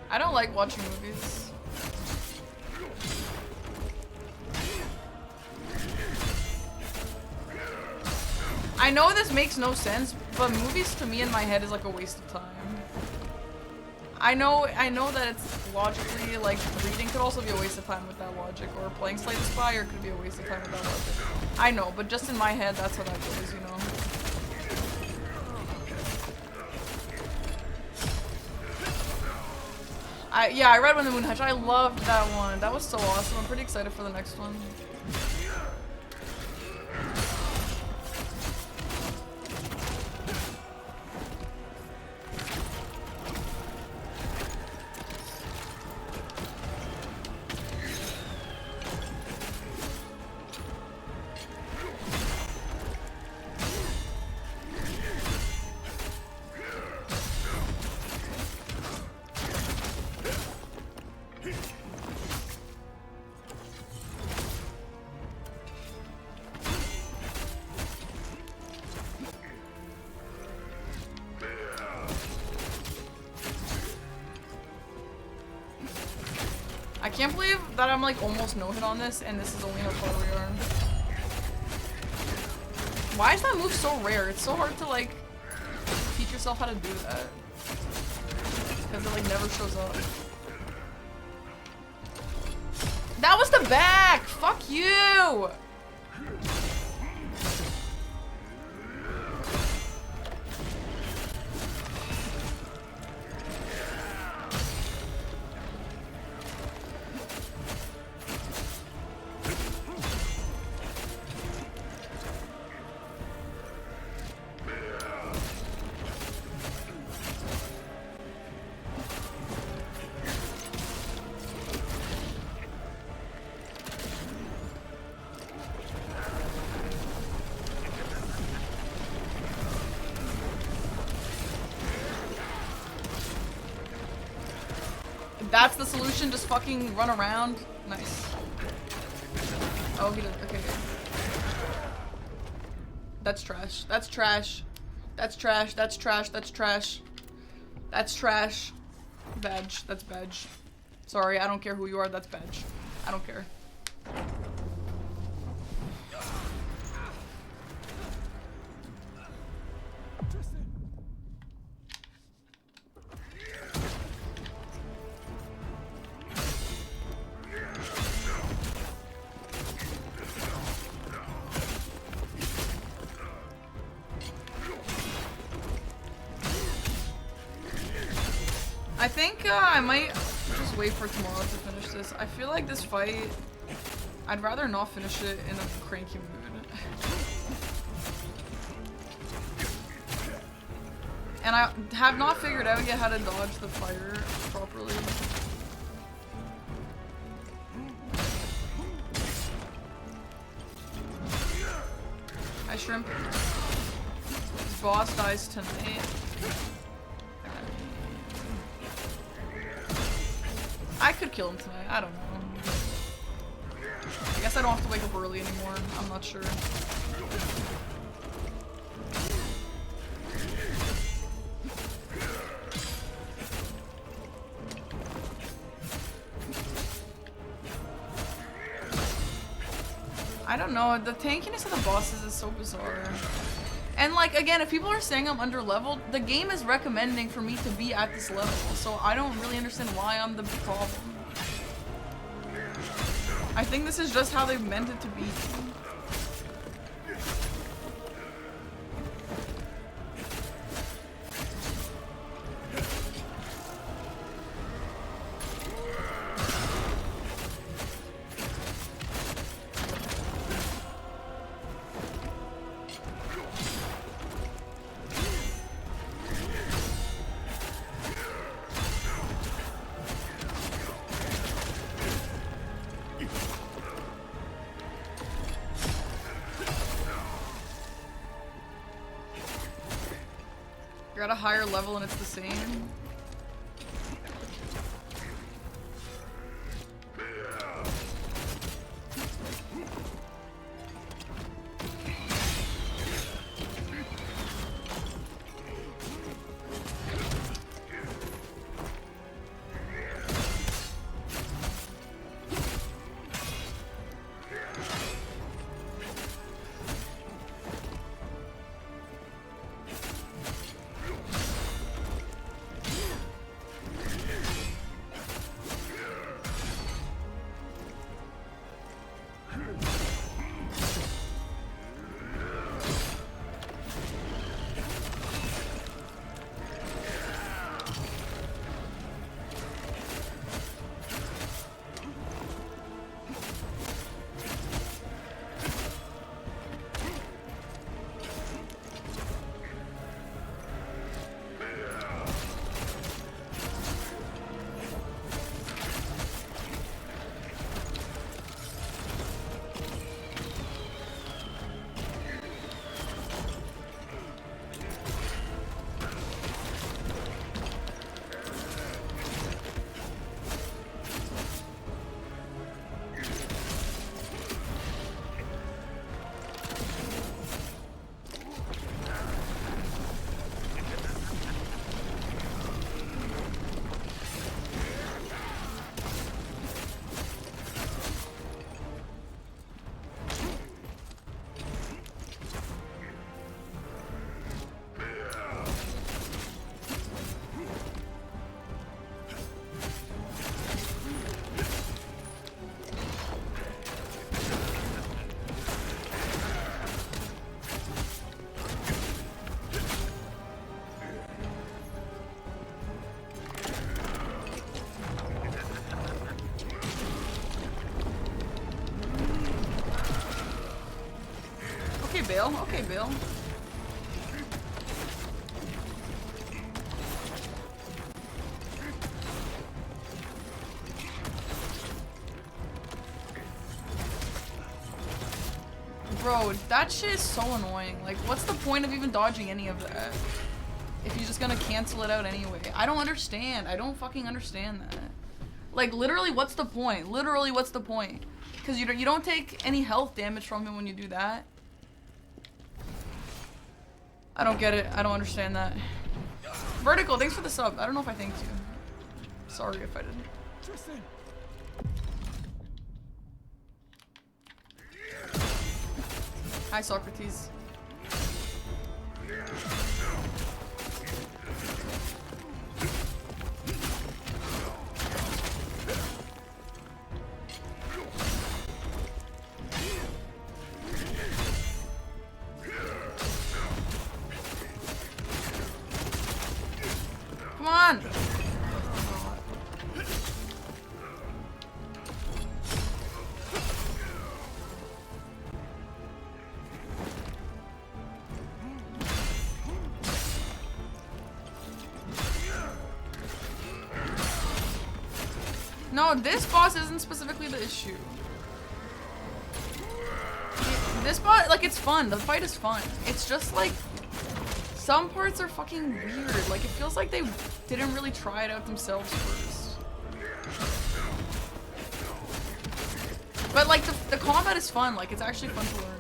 I don't like watching movies. I know this makes no sense, but movies to me in my head is like a waste of time. I know that it's logically, like, reading could also be a waste of time with that logic, or playing Slay the Spire could be a waste of time with that logic. I know, but just in my head, that's how that goes, you know? Yeah, I read When the Moon Hatched. I loved that one. That was so awesome. I'm pretty excited for the next one. I can't believe that I'm like almost no hit on this, and this is only how far we are. Why is that move so rare? It's so hard to like teach yourself how to do that. Because it like never shows up. That was the back! Fuck you! That's the solution, just fucking run around. Nice. Oh, he doesn't. Okay, good. That's trash. That's trash. That's trash. That's trash. That's trash. That's trash. Badge. That's badge. Sorry, I don't care who you are. That's badge. I don't care. I think I might just wait for tomorrow to finish this. I feel like this fight, I'd rather not finish it in a cranky mood. And I have not figured out yet how to dodge the fire properly. Hi, Shrimp. This boss dies tonight. I could kill him tonight. I don't know. I guess I don't have to wake up early anymore. I'm not sure. I don't know, the tankiness of the bosses is so bizarre. And like, again, if people are saying I'm under-leveled, the game is recommending for me to be at this level, so I don't really understand why I'm the problem. I think this is just how they meant it to be. You're at a higher level and it's the same. Bill. Okay, Bill. Bro, that shit is so annoying. Like, what's the point of even dodging any of that? If you're just gonna cancel it out anyway. I don't understand. I don't fucking understand that. Like, literally, what's the point? Literally, what's the point? Because you don't take any health damage from him when you do that. I don't get it. I don't understand that. Vertical, thanks for the sub. I don't know if I thanked you. Sorry if I didn't. Tristan. Hi, Socrates. Come on! No, this boss isn't specifically the issue. This boss, like, it's fun. The fight is fun. It's just, like, some parts are fucking weird. Like, it feels like they didn't really try it out themselves first. But, like, the combat is fun. Like, it's actually fun to learn.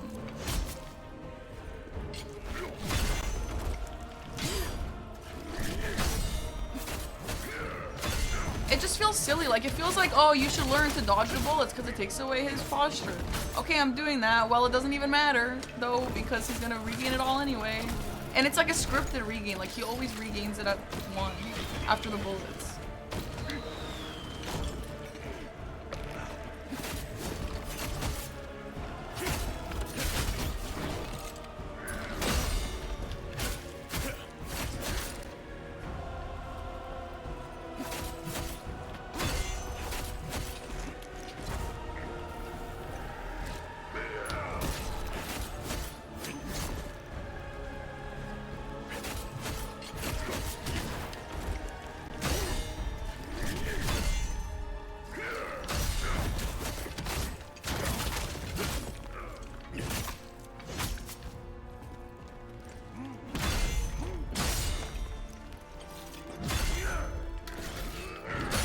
It just feels silly. Like, it feels like, oh, you should learn to dodge the bullets because it takes away his posture. Okay, I'm doing that. Well, it doesn't even matter, though, because he's gonna regain it all anyway. And it's like a scripted regain. Like, he always regains it at 1 after the bullets.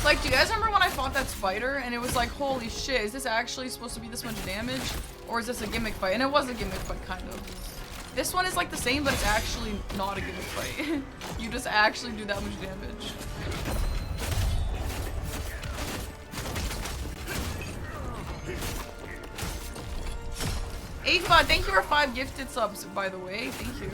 Like, do you guys remember when I fought that spider and it was like, holy shit, is this actually supposed to be this much damage? Or is this a gimmick fight? And it was a gimmick fight, kind of. This one is like the same, but it's actually not a gimmick fight. You just actually do that much damage. Ava, thank you for 5 gifted subs, by the way. Thank you.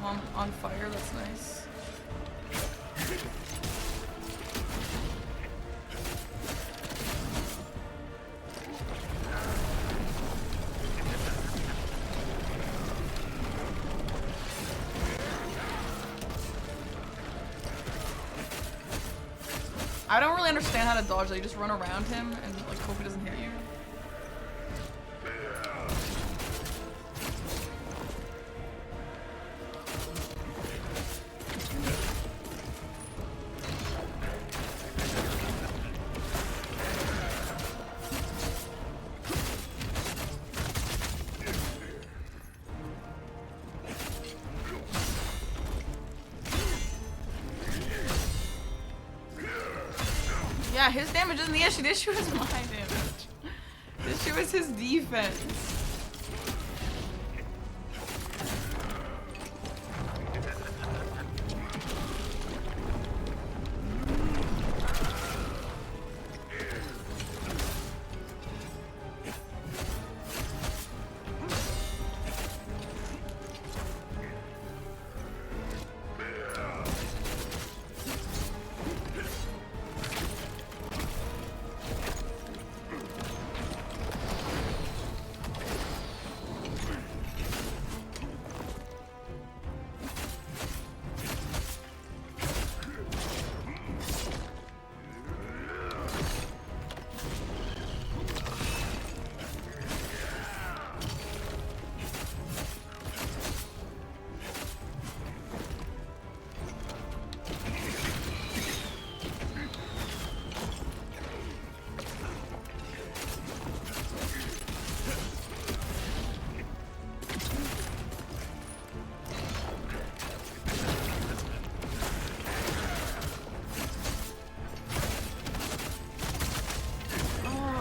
I'm on fire, that's nice. I don't really understand how to dodge. Like, you just run around him and like hope he doesn't hit you. Yeah, his damage isn't the issue. The issue is my damage. The issue is his defense.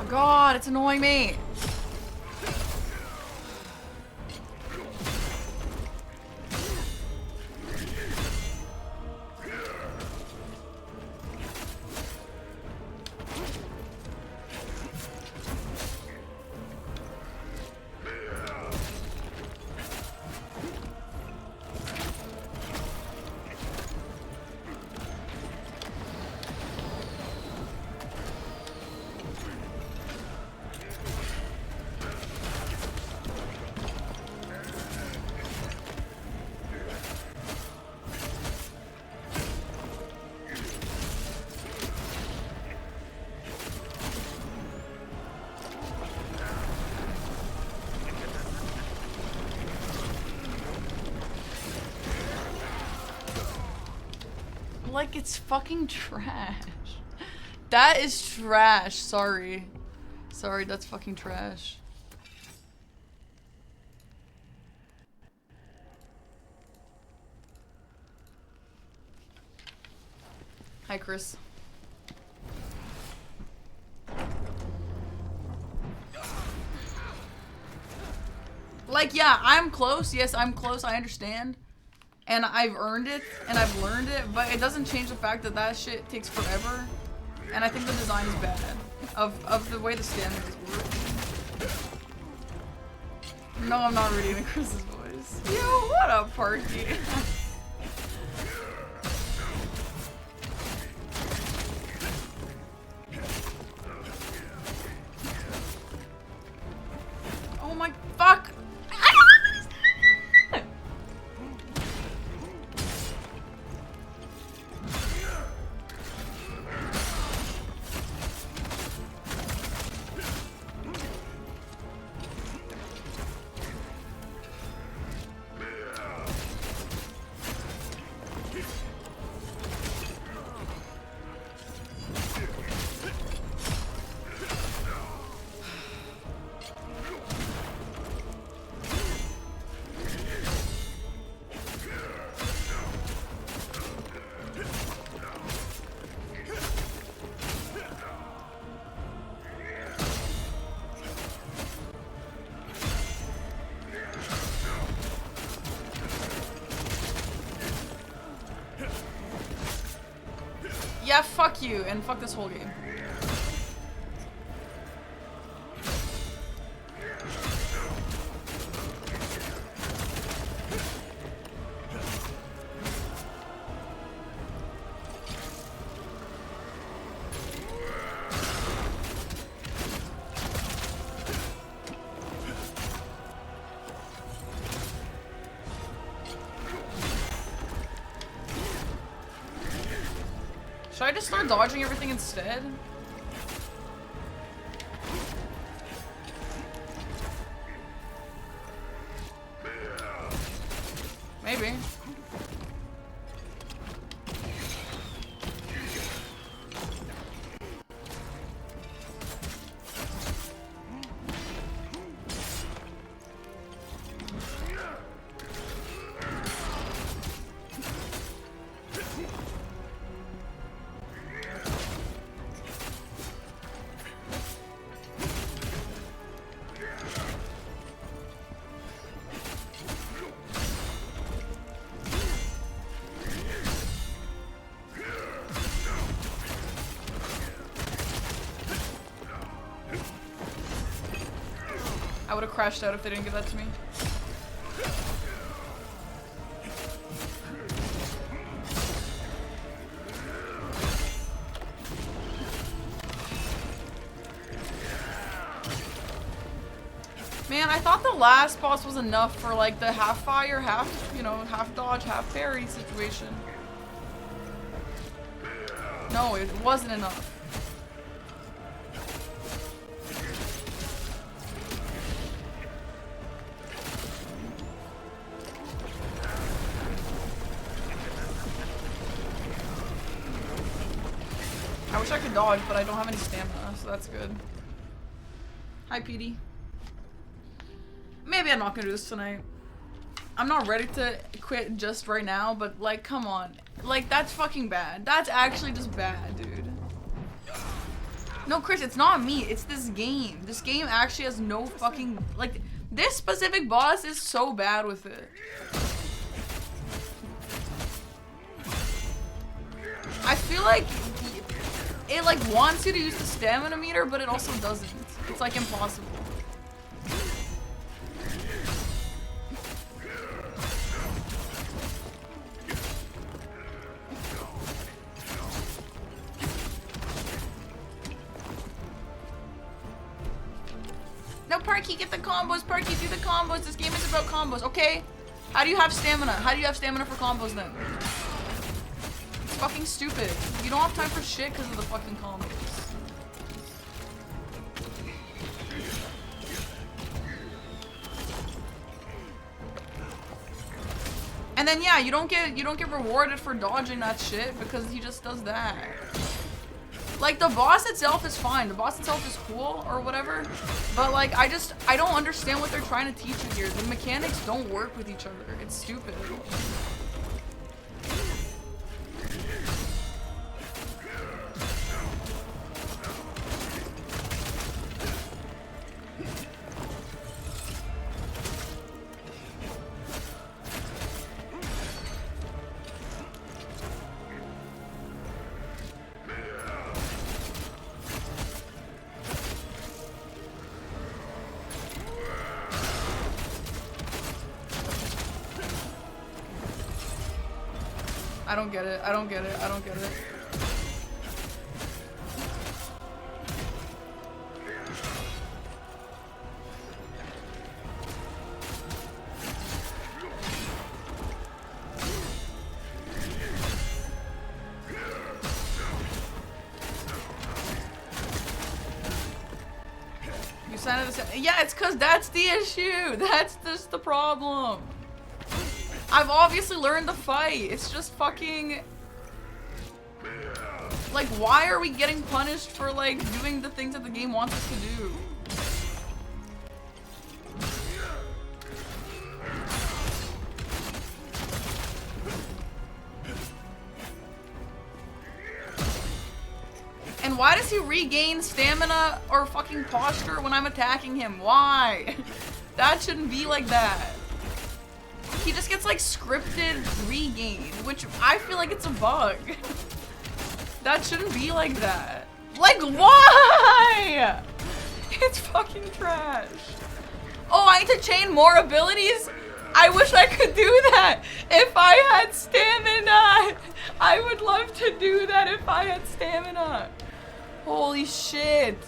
God, it's annoying me. Like, it's fucking trash. That is trash. Sorry. Sorry, that's fucking trash. Hi, Chris. Like, yeah, I'm close. Yes, I'm close. I understand. And I've earned it, and I've learned it, but it doesn't change the fact that that shit takes forever. And I think the design is bad of the way the stamina work. No, I'm not reading Chris's voice. Yo, what up, Parky? Oh my fuck! I don't understand! Yeah, fuck you, and fuck this whole game. Should I just start dodging everything instead? Maybe. I would have crashed out if they didn't give that to me. Man, I thought the last boss was enough for like the half fire, half, you know, half dodge, half parry situation. No, it wasn't enough. I wish I could dodge, but I don't have any stamina, so that's good. Hi, PD. Maybe I'm not gonna do this tonight. I'm not ready to quit just right now, but like, come on. Like, that's fucking bad. That's actually just bad, dude. No, Chris, it's not me. It's this game. This game actually has no fucking... Like, this specific boss is so bad with it. I feel like it like wants you to use the stamina meter, but it also doesn't. It's like impossible. No, Parky, get the combos. Parky, do the combos. This game is about combos, okay? How do you have stamina? How do you have stamina for combos then? It's fucking stupid. You don't have time for shit because of the fucking combos. And then yeah, you don't get rewarded for dodging that shit because he just does that. Like, the boss itself is fine. The boss itself is cool or whatever. But like, I don't understand what they're trying to teach you here. The mechanics don't work with each other. It's stupid. I don't get it. I don't get it. I don't get it. You sounded the same. Yeah, it's because that's the issue. That's just the problem. I've obviously learned the fight. It's just fucking... Like, why are we getting punished for, like, doing the things that the game wants us to do? And why does he regain stamina or fucking posture when I'm attacking him? Why? That shouldn't be like that. He just gets like scripted regain, which I feel like it's a bug. That shouldn't be like that. Like, why? It's fucking trash. Oh, I need to chain more abilities? I wish I could do that if I had stamina. I would love to do that if I had stamina. Holy shit.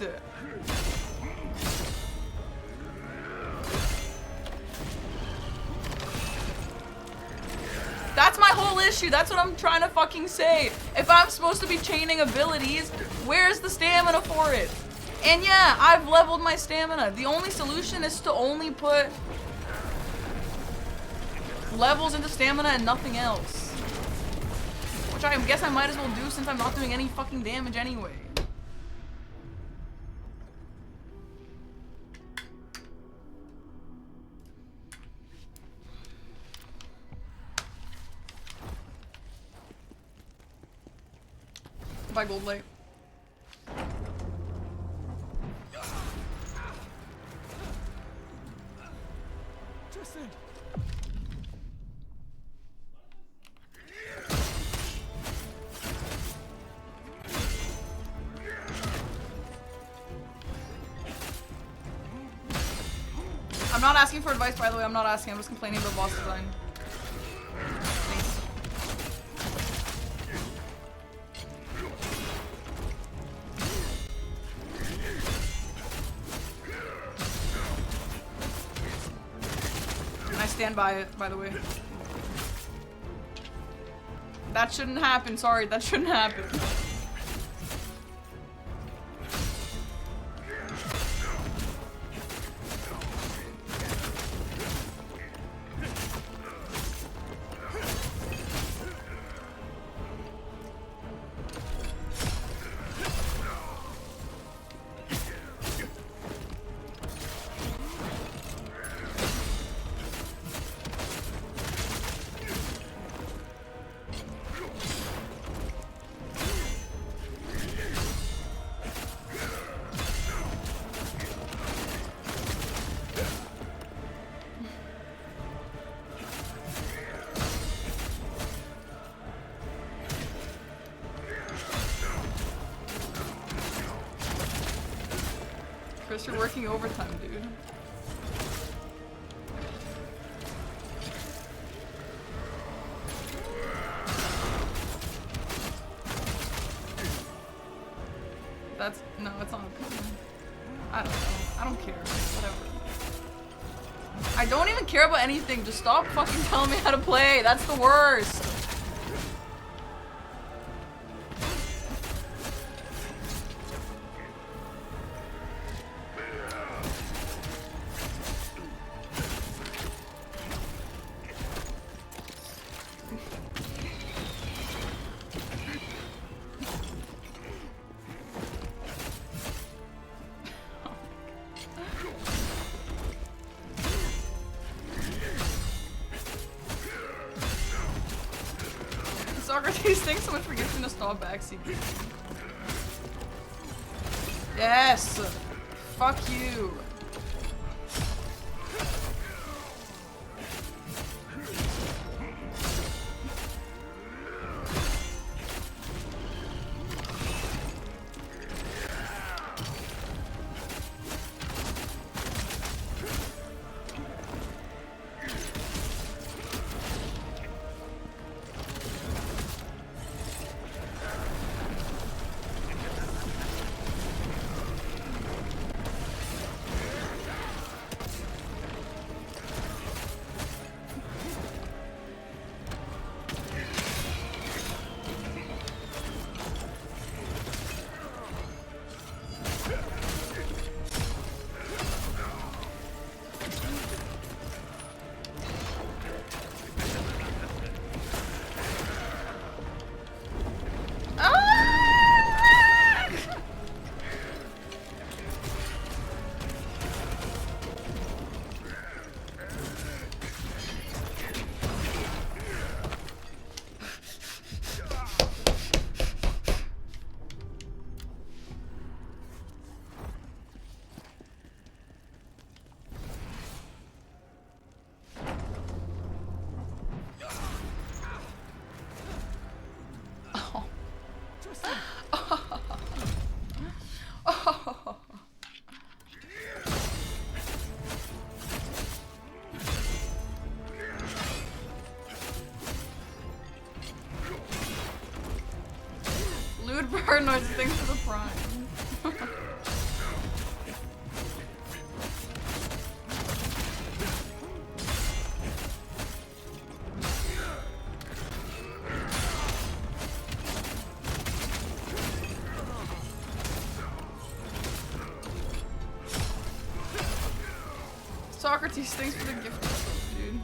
That's my whole issue. That's what I'm trying to fucking say. If I'm supposed to be chaining abilities, where's the stamina for it? And yeah, I've leveled my stamina. The only solution is to only put levels into stamina and nothing else. Which I guess I might as well do since I'm not doing any fucking damage anyway. By gold light. Justin. I'm not asking for advice, by the way. I'm not asking. I'm just complaining about boss design. Stand by it, by the way. That shouldn't happen. Sorry, that shouldn't happen. Chris, you're working overtime, dude. That's no, it's not. I don't know. I don't care. Whatever. I don't even care about anything. Just stop fucking telling me how to play. That's the worst. Socrates, thanks so much for gifting us all backseat. Yes! Fuck you. Fart noises, thanks for the prime. Socrates, thanks for the gift, dude.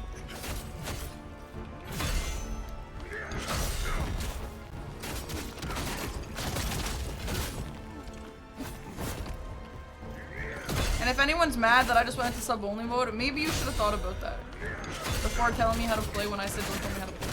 And if anyone's mad that I just went into sub-only mode, maybe you should have thought about that before telling me how to play when I said don't tell me how to play.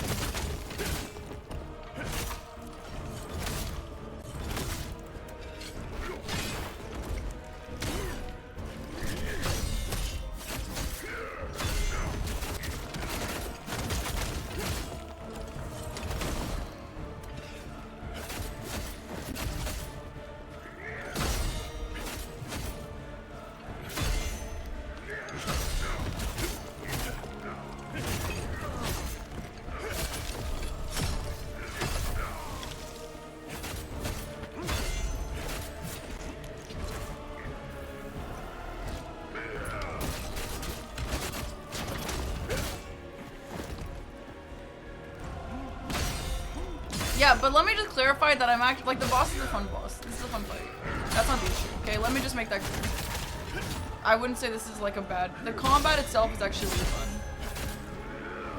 Yeah, but let me just clarify that I'm actually, like, the boss is a fun boss. This is a fun fight. That's not the issue, okay? Let me just make that clear. I wouldn't say this is, like, a bad... The combat itself is actually really fun.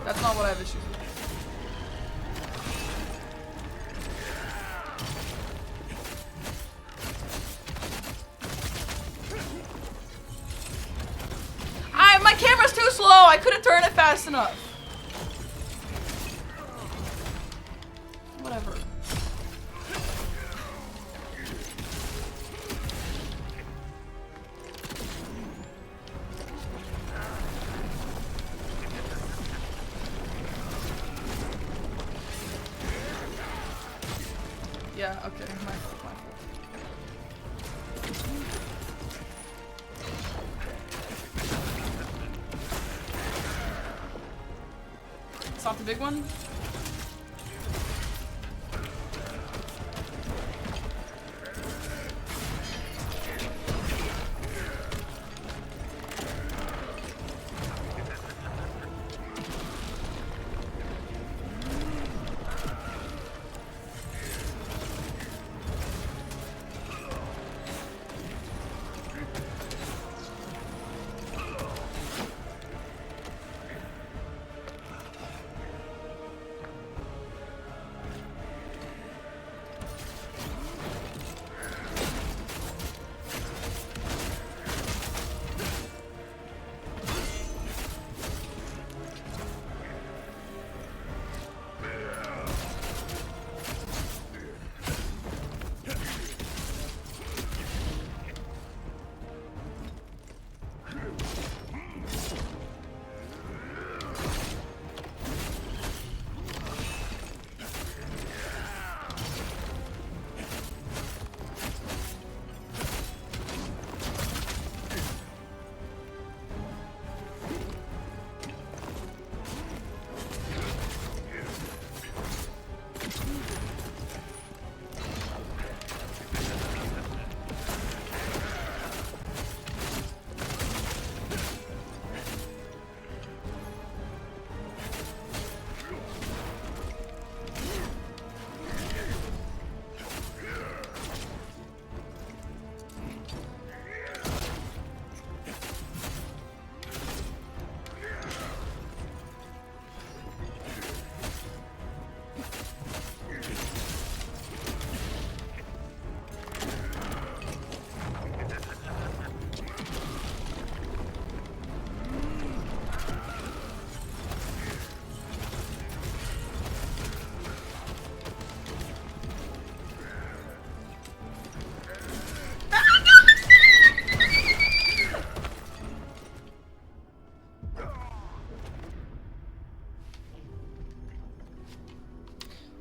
That's not what I have issues with. My camera's too slow! I couldn't turn it fast enough. Whatever. Yeah, okay, my fault, my fault. Stop the big one.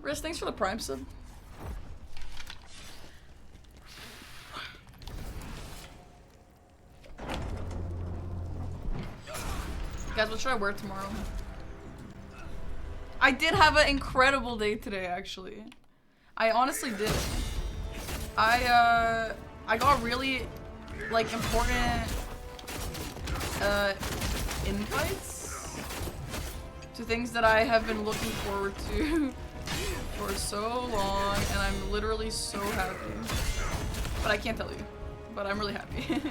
Riz, thanks for the Prime sub. Guys, what should I wear tomorrow? I did have an incredible day today, actually. I honestly did. I got really, like, important, invites to things that I have been looking forward to for so long, and I'm literally so happy. But I can't tell you, but I'm really happy.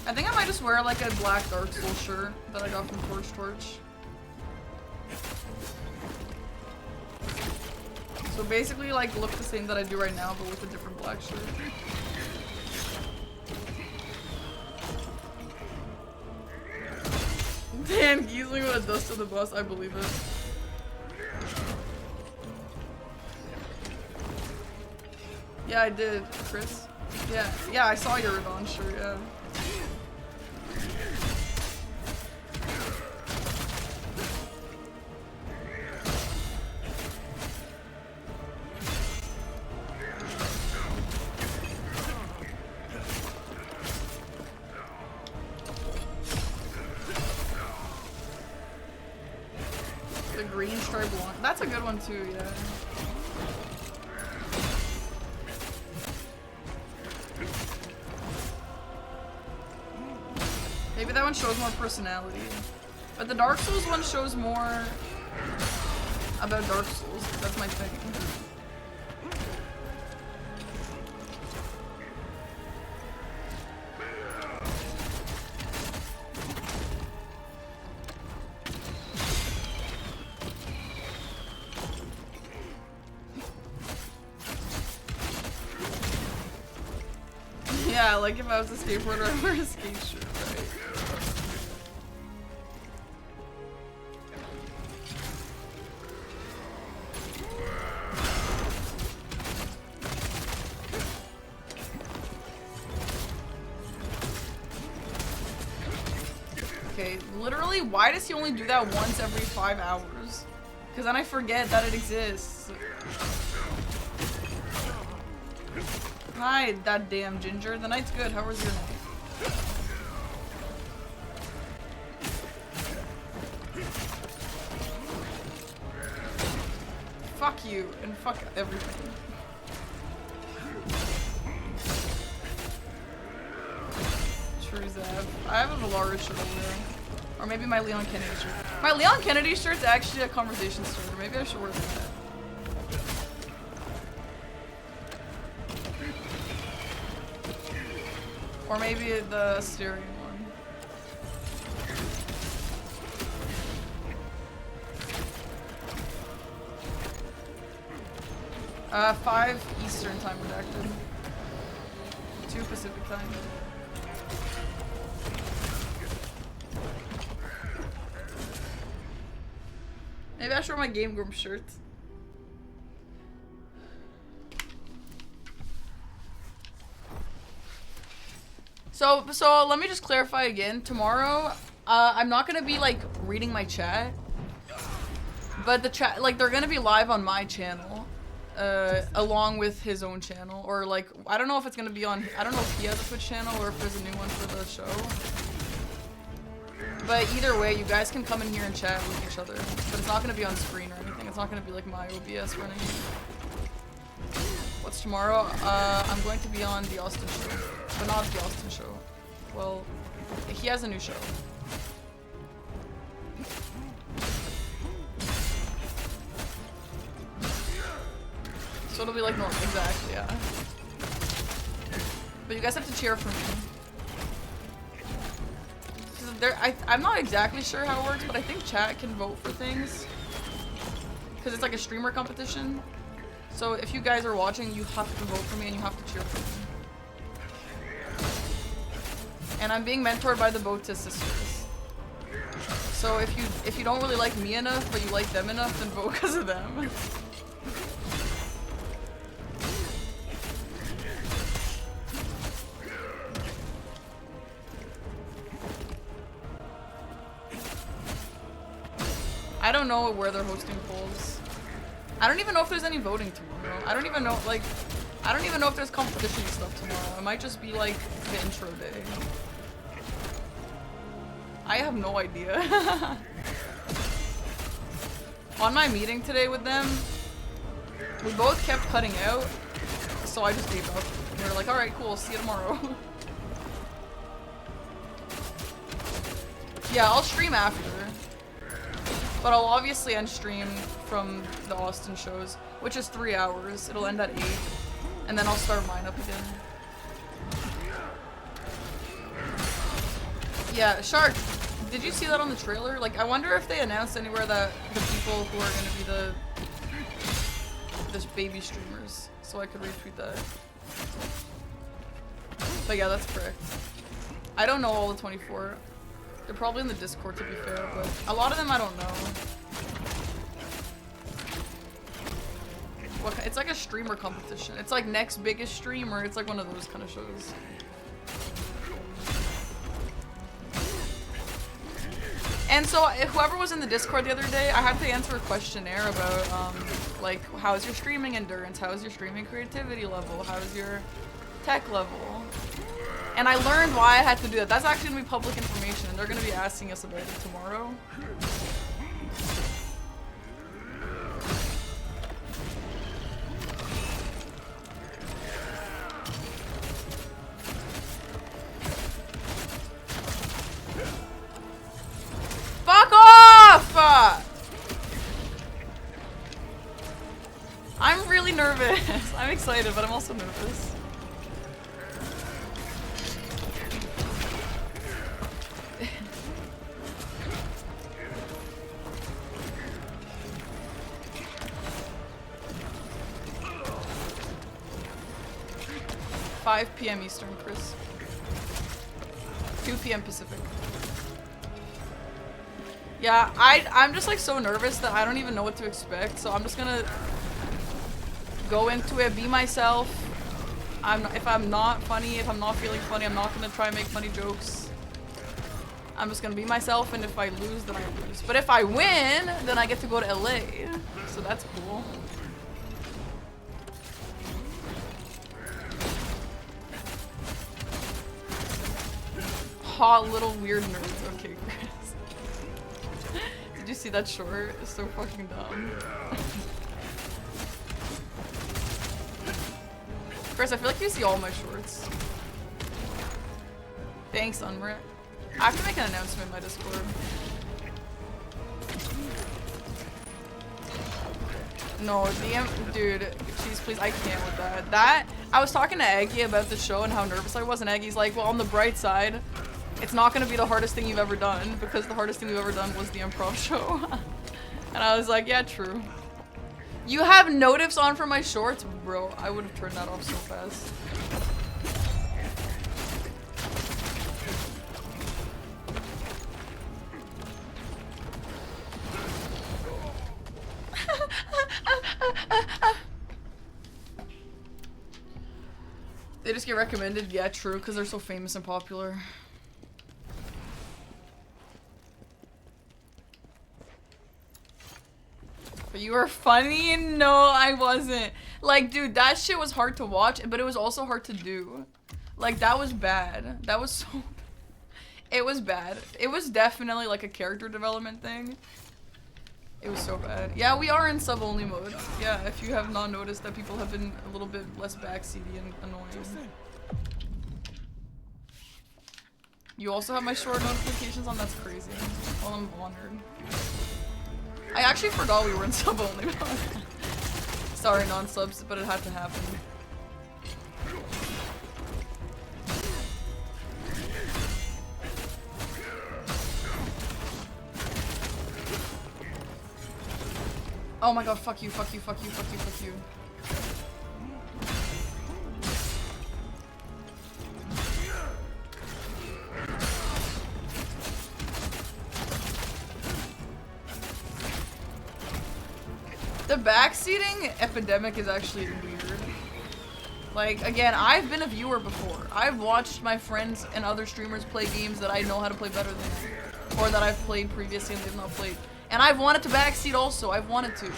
I think I might just wear like a black Dark Souls shirt that I got from Torch. So basically like look the same that I do right now, but with a different black shirt. Dan Giesling with a dust to the bus, I believe it. Yeah, I did, Chris. Yeah, I saw your Radon shirt, yeah. The green striped one. That's a good one too, yeah. Maybe that one shows more personality. But the Dark Souls one shows more about Dark Souls. That's my thing. Yeah, like if I was a skateboarder, I'd wear a skate shirt, right? Okay, literally, why does he only do that once every 5 hours? Because then I forget that it exists. Hi, that damn ginger. The night's good. How was your night? Fuck you, and fuck everything. True Zav. I have a Valaris shirt over there. Or maybe my Leon Kennedy shirt. My Leon Kennedy shirt's actually a conversation starter. Maybe I should wear that. Or maybe the Styrian one. Uh, 5 Eastern time redacted. 2 Pacific time. Maybe I should wear my Game Grump shirt. So let me just clarify again. Tomorrow, I'm not gonna be like reading my chat, but the chat, like, they're gonna be live on my channel, along with his own channel, or like, I don't know if it's gonna be on, I don't know if he has a Twitch channel or if there's a new one for the show. But either way, you guys can come in here and chat with each other, but it's not gonna be on screen or anything. It's not gonna be like my OBS running. What's tomorrow? I'm going to be on the Austin show. But not the Austin show. Well, he has a new show. So it'll be like normal, exactly, yeah. But you guys have to cheer for me. I'm not exactly sure how it works, but I think chat can vote for things. Because it's like a streamer competition. So if you guys are watching, you have to vote for me and you have to cheer for me. And I'm being mentored by the Botis sisters. So if you don't really like me enough, but you like them enough, then vote because of them. I don't know where they're hosting polls. I don't even know if there's any voting tomorrow. I don't even know, like, I don't even know if there's competition stuff tomorrow. It might just be like the intro day. I have no idea. On my meeting today with them, we both kept cutting out, so I just gave up. We were like, alright, cool, see you tomorrow. Yeah, I'll stream after. But I'll obviously end stream from the Austin shows, which is 3 hours. It'll end at 8. And then I'll start mine up again. Yeah, Shark, did you see that on the trailer? Like, I wonder if they announced anywhere that the people who are gonna be the baby streamers, so I could retweet that. But yeah, that's correct. I don't know all the 24. They're probably in the Discord, to be fair, but a lot of them I don't know. It's like a streamer competition. It's like next biggest streamer. It's like one of those kind of shows. And so whoever was in the Discord the other day, I had to answer a questionnaire about like, how's your streaming endurance? How's your streaming creativity level? How's your tech level? And I learned why I had to do that. That's actually gonna be public information, and they're gonna be asking us about it tomorrow. Fuck off! I'm really nervous. I'm excited, but I'm also nervous. $5 p.m. Eastern, Chris. 2 p.m. Pacific. Yeah, I'm just like so nervous that I don't even know what to expect, so I'm just gonna go into it, be myself. If I'm not funny, if I'm not feeling funny, I'm not gonna try and make funny jokes. I'm just gonna be myself, and if I lose, then I lose. But if I win, then I get to go to LA, so that's cool. Hot little weird nerds. Okay, Chris. Did you see that short? It's so fucking dumb. Chris, I feel like you see all my shorts. Thanks, Unrit. I have to make an announcement in my Discord. No, DM, dude, jeez, please, I can't with that. I was talking to Aggie about the show and how nervous I was, and Aggie's like, well, on the bright side, it's not gonna be the hardest thing you've ever done, because the hardest thing we've ever done was the improv show. And I was like, yeah, true. You have notifs on for my shorts? Bro, I would have turned that off so fast. They just get recommended? Yeah, true, because they're so famous and popular. But you were funny? No, I wasn't. Like, dude, that shit was hard to watch, but it was also hard to do. Like, that was bad. That was so... It was bad. It was definitely like a character development thing. It was so bad. Yeah, we are in sub-only mode. Yeah, if you have not noticed that people have been a little bit less backseaty and annoying. You also have my short notifications on? That's crazy. Well, I'm honored. I actually forgot we were in sub-only mode. Sorry, non-subs, but it had to happen. Oh my god, fuck you, fuck you, fuck you, fuck you, fuck you. The backseating epidemic is actually weird. Like, again, I've been a viewer before. I've watched my friends and other streamers play games that I know how to play better than me. Or that I've played previously and they've not played. And I've wanted to backseat also. I've wanted to.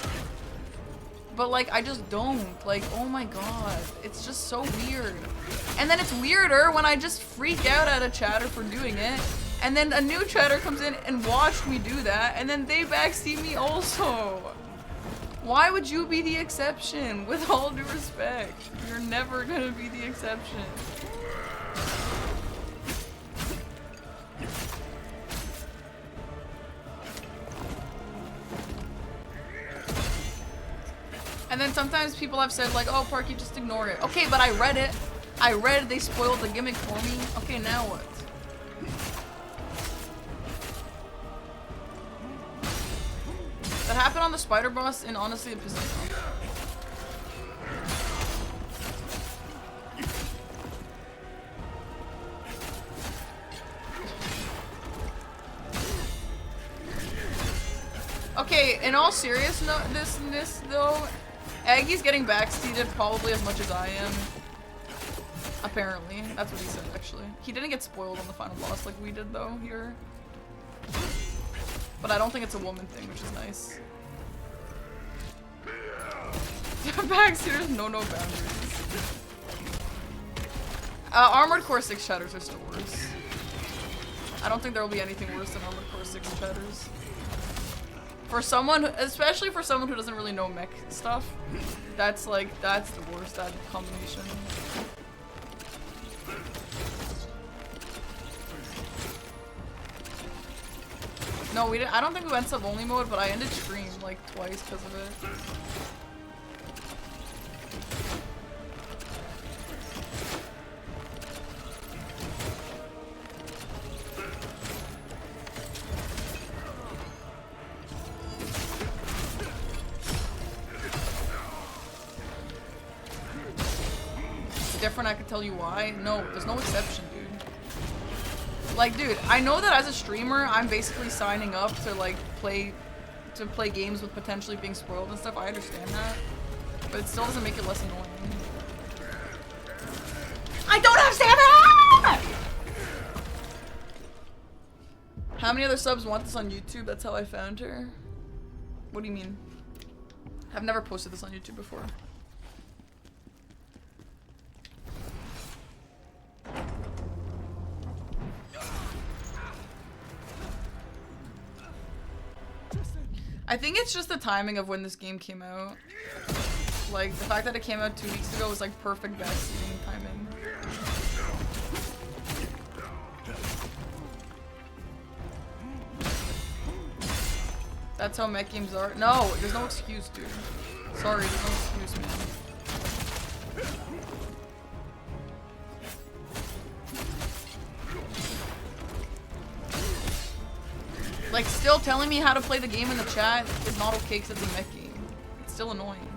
But like, I just don't. Like, oh my god. It's just so weird. And then it's weirder when I just freak out at a chatter for doing it. And then a new chatter comes in and watched me do that. And then they backseat me also. Why would you be the exception? With all due respect. You're never gonna be the exception. And then sometimes people have said like, oh, Parky, just ignore it. Okay, but I read it. I read they spoiled the gimmick for me. Okay, now what? That happened on the spider boss, and honestly, it pissed me off. Okay, in all seriousness though, Aggie's getting backseated probably as much as I am. Apparently. That's what he said, actually. He didn't get spoiled on the final boss like we did, though, here. But I don't think it's a woman thing, which is nice. Backseaters know no boundaries. Armored Core 6 chatters are still worse. I don't think there will be anything worse than Armored Core 6 chatters. For someone, especially for someone who doesn't really know mech stuff, that's like, that's the worst, that combination. No, we didn't. I don't think we went sub-only mode, but I ended stream like twice because of it. It's different, I can tell you why. No, there's no exception, dude. Like, dude, I know that as a streamer, I'm basically signing up to like play games with potentially being spoiled and stuff. I understand that, but it still doesn't make it less annoying. I don't have stamina! How many other subs want this on YouTube? That's how I found her. What do you mean? I've never posted this on YouTube before. I think it's just the timing of when this game came out. Like, the fact that it came out 2 weeks ago was like perfect backseating timing. That's how mech games are. No, there's no excuse, dude. Sorry, there's no excuse, man. Like, still telling me how to play the game in the chat is not okay because it's a mech game. It's still annoying.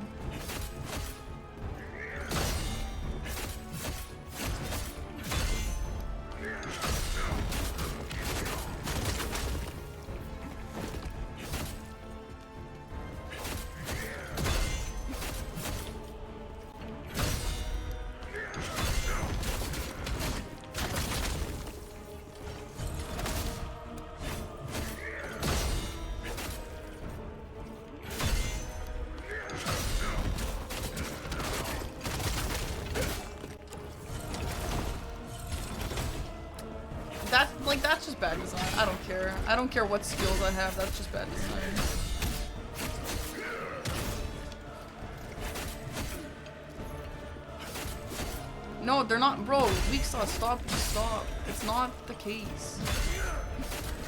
That's just bad design. I don't care. I don't care what skills I have. That's just bad design. No, they're not, bro. Weak sauce. Stop. Just stop. It's not the case.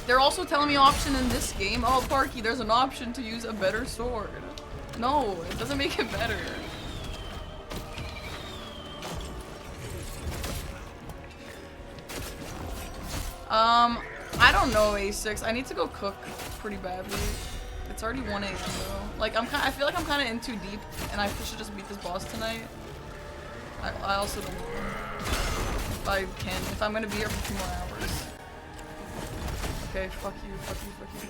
They're also telling me option in this game. Oh, Parky, there's an option to use a better sword. No, it doesn't make it better. I don't know, A6. I need to go cook pretty badly. It's already 1 AM though. Like, I feel like I'm kind of in too deep, and I should just beat this boss tonight. I also don't know if I can. If I'm gonna be here for 2 more hours. Okay, fuck you, fuck you, fuck you.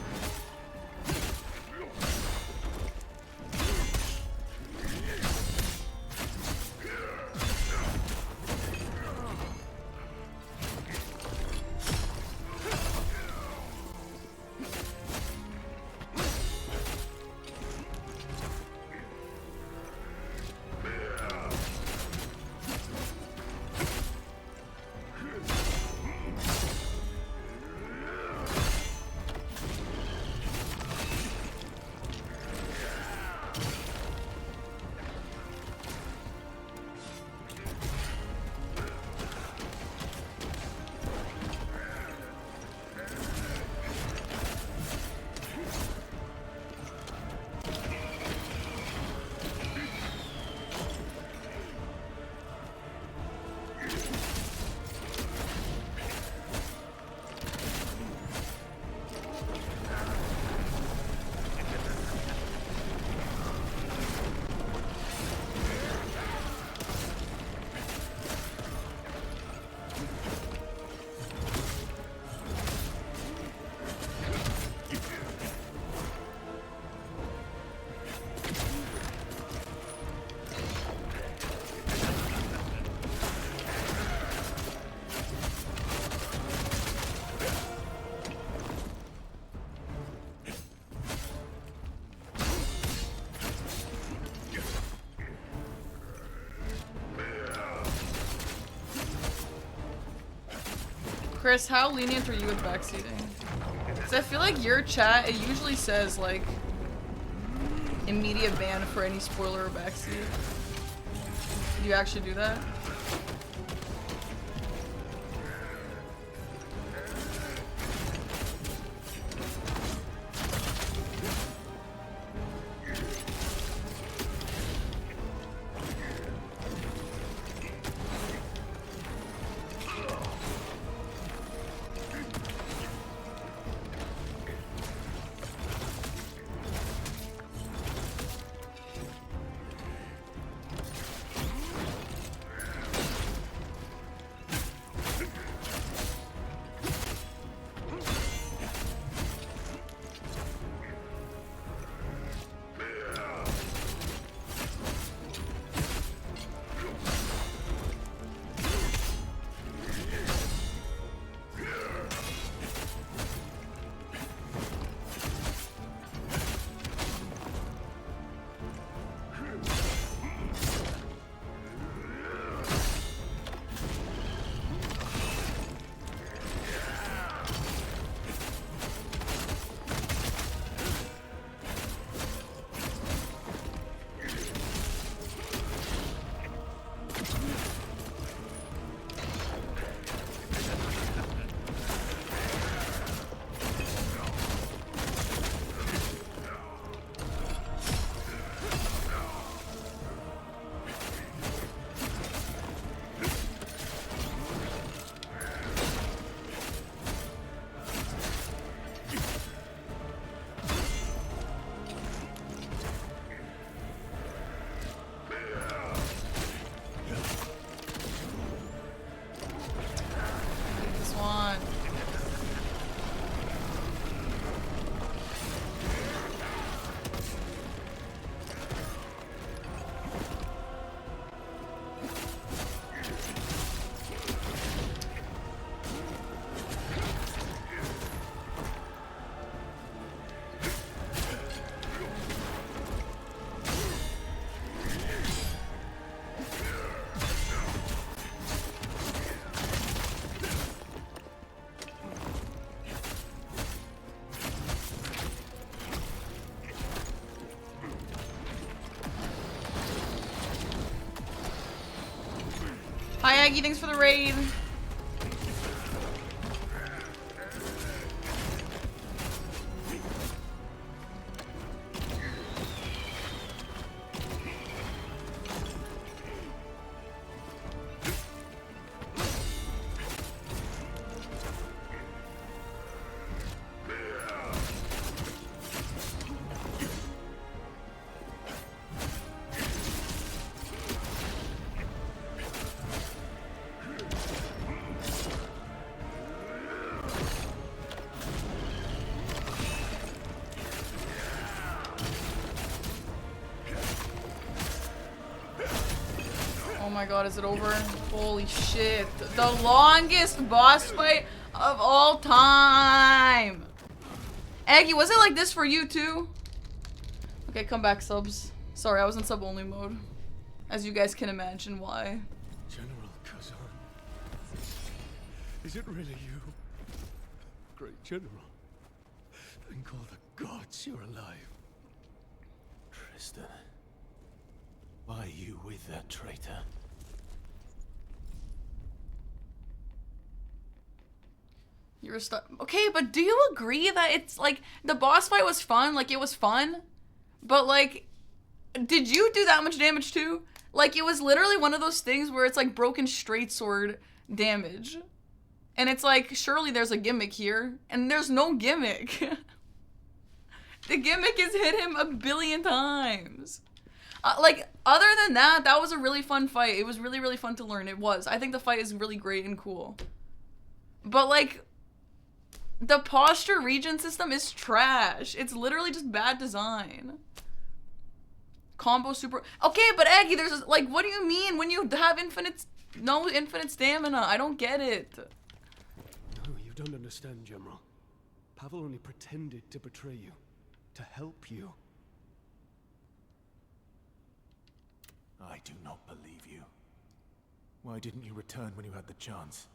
Chris, how lenient are you with backseating? Because I feel like your chat, it usually says, like, immediate ban for any spoiler or backseat. Do you actually do that? Hi Aggie, thanks for the raid. Oh my god, is it over? Holy shit. The longest boss fight of all time. Aggie, was it like this for you too? Okay, come back, subs. Sorry, I was in sub-only mode. As you guys can imagine why. General Khazan. Is it really you? Great General. Thank all the gods you're alive. PRESTON. Why are you with that traitor? You're a star. Okay, but do you agree that it's like the boss fight was fun? Like it was fun, but like, did you do that much damage too? Like it was literally one of those things where it's like broken straight sword damage, and it's like surely there's a gimmick here, and there's no gimmick. The gimmick is hit him a billion times. Like other than that, that was a really fun fight. It was really fun to learn. It was. I think the fight is really great and cool. But like, the posture regen system is trash. It's literally just bad design. Combo super. Okay, but Aggie, there's like, what do you mean when you have no infinite stamina? I don't get it. No, you don't understand, General. Pavel only pretended to betray you, to help you. I do not believe you. Why didn't you return when you had the chance?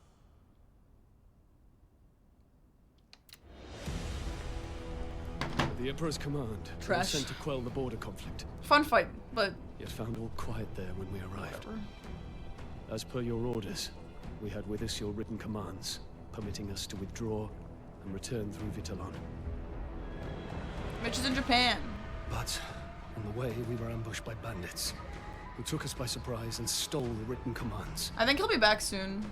The Emperor's command Trash. was sent to quell the border conflict. Fun fight, but... Yet found all quiet there when we arrived. As per your orders, we had with us your written commands, permitting us to withdraw and return through Vitellon. Mitch is in Japan. But on the way, we were ambushed by bandits, who took us by surprise and stole the written commands. I think he'll be back soon.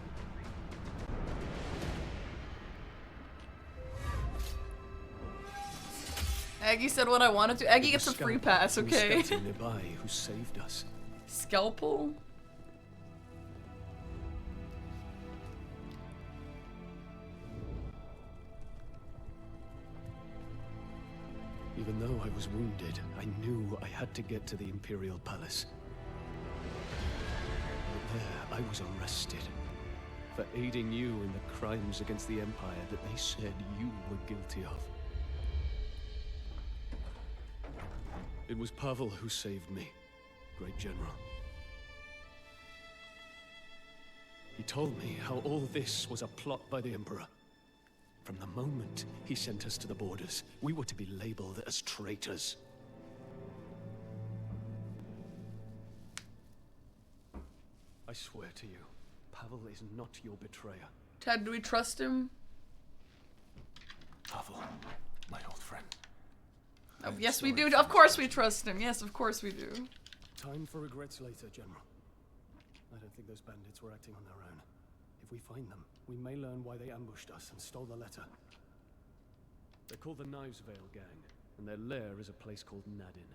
Aggie said what I wanted to. Aggie gets a free pass, okay? Nearby who saved us. Scalpel? Even though I was wounded, I knew I had to get to the Imperial Palace. But there, I was arrested for aiding you in the crimes against the Empire that they said you were guilty of. It was Pavel who saved me, great general. He told me how all this was a plot by the Emperor. From the moment he sent us to the borders, we were to be labeled as traitors. I swear to you, Pavel is not your betrayer. Ted, do we trust him? Pavel, my old friend. Oh, yes, we do. Of course we trust him. Yes, of course we do. Time for regrets later, General. I don't think those bandits were acting on their own. If we find them, we may learn why they ambushed us and stole the letter. They're called the Knives Vale Gang, and their lair is a place called Nadin.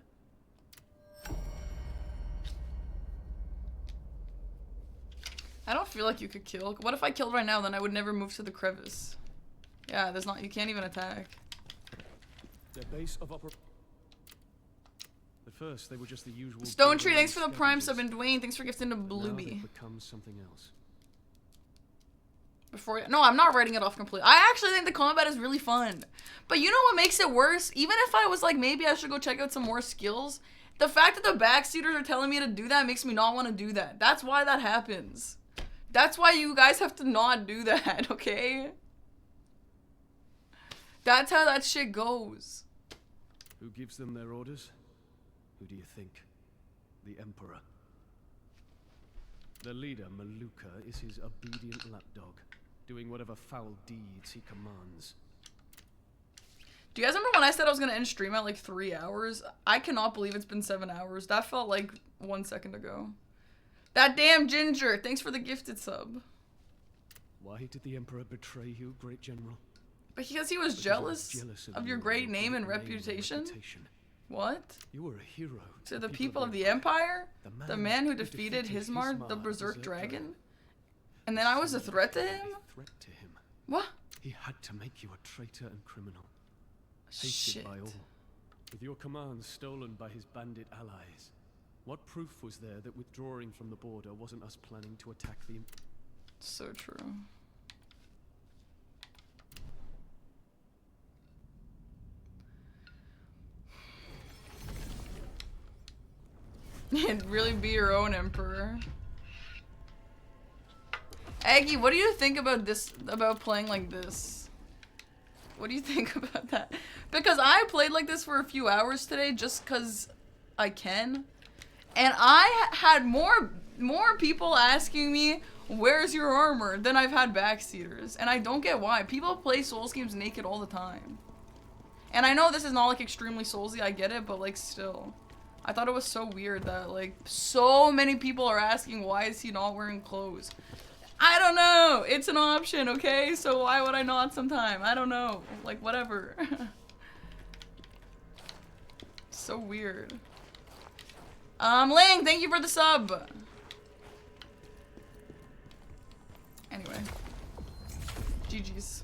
I don't feel like you could kill. What if I killed right now? Then I would never move to the crevice. Yeah, there's not. You can't even attack. Their base of operation. At first, they were just the usual. Stone Tree, thanks for the prime sub, and Dwayne, thanks for gifting to Blueby. Becomes something else. No, I'm not writing it off completely. I actually think the combat is really fun. But you know what makes it worse? Even if I was like, maybe I should go check out some more skills, the fact that the backseaters are telling me to do that makes me not want to do that. That's why that happens. That's why you guys have to not do that, okay? That's how that shit goes. Who gives them their orders? Who do you think? The Emperor. The leader, Maluka, is his obedient lapdog, doing whatever foul deeds he commands. Do you guys remember when I said I was going to end stream at like 3 hours? I cannot believe it's been 7 hours. That felt like 1 second ago. That damn Ginger, thanks for the gifted sub. Why did the Emperor betray you, great general? Because he was jealous of your great name and reputation. What? You were a hero to the people of the Empire? The man who defeated Hismar, the Berserk dragon? And then I was a threat to him? What? He had to make you a traitor and criminal. Shit. Hated by all. With your commands stolen by his bandit allies. What proof was there that withdrawing from the border wasn't us planning to attack the... So true. And really be your own emperor. Aggie, what do you think about this, about playing like this? What do you think about that? Because I played like this for a few hours today just because I can. And I had more people asking me, where's your armor, than I've had backseaters. And I don't get why. People play Souls games naked all the time. And I know this is not like extremely Soulsy, I get it, but like still. I thought it was so weird that like so many people are asking why is he not wearing clothes. I don't know. It's an option, okay? So why would I not sometime? I don't know. Like whatever. So weird. Ling, thank you for the sub. Anyway. GG's.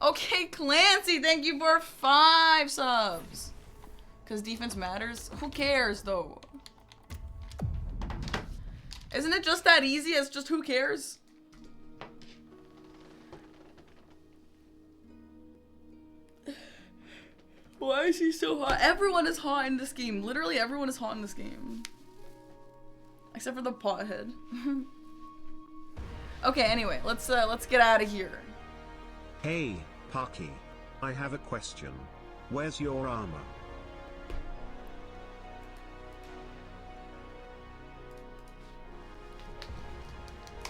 Okay, Clancy, thank you for 5 subs. Because defense matters? Who cares, though? Isn't it just that easy as just who cares? Why is he so hot? Everyone is hot in this game. Literally everyone is hot in this game. Except for the pothead. Okay, anyway, let's get out of here. Hey, Parky. I have a question. Where's your armor?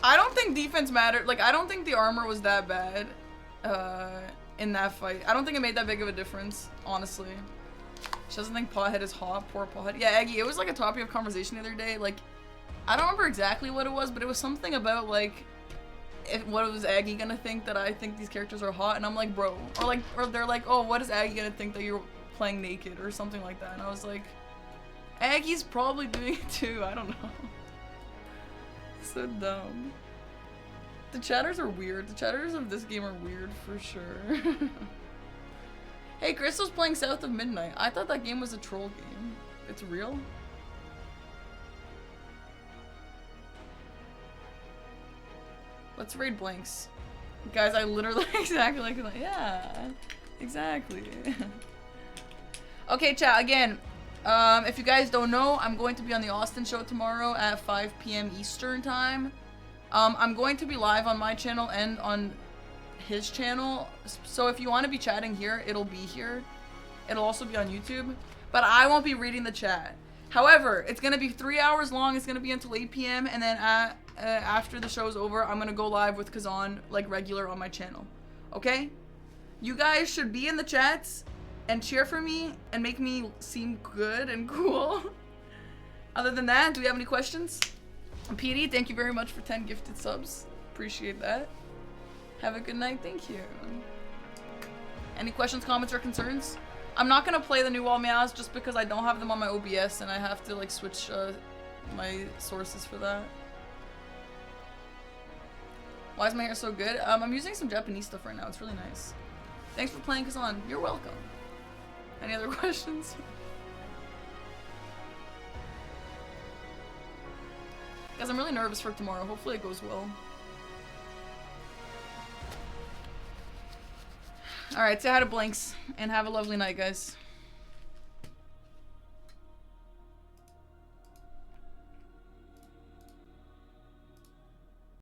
I don't think defense mattered. Like, I don't think the armor was that bad in that fight. I don't think it made that big of a difference, honestly. She doesn't think Pothead is hot. Poor Pothead. Yeah, Aggie, it was like a topic of conversation the other day. Like, I don't remember exactly what it was, but it was something about, like, what was Aggie gonna think that I think these characters are hot? And I'm like, bro. Or they're like, oh, what is Aggie gonna think that you're playing naked? Or something like that. And I was like, Aggie's probably doing it too. I don't know. So dumb. The chatters are weird. The chatters of this game are weird for sure. Hey, Crystal's playing South of Midnight. I thought that game was a troll game. It's real? Let's raid blanks. Guys, I literally exactly like that. Yeah, exactly. Okay, chat, again, if you guys don't know, I'm going to be on the Austin show tomorrow at 5 p.m. Eastern time. I'm going to be live on my channel and on his channel. So if you want to be chatting here, it'll be here. It'll also be on YouTube. But I won't be reading the chat. However, it's going to be 3 hours long. It's going to be until 8 p.m. And then after the show's over, I'm going to go live with Khazan, like regular on my channel. Okay? You guys should be in the chats and cheer for me and make me seem good and cool. Other than that, do we have any questions? PD, thank you very much for 10 gifted subs. Appreciate that. Have a good night. Thank you. Any questions, comments, or concerns? I'm not gonna play the new wall meows just because I don't have them on my OBS and I have to like switch my sources for that. Why is my hair so good? I'm using some Japanese stuff right now. It's really nice. Thanks for playing Khazan. You're welcome. Any other questions? Guys, I'm really nervous for tomorrow. Hopefully it goes well. Alright, say hi to Blanks, and have a lovely night, guys.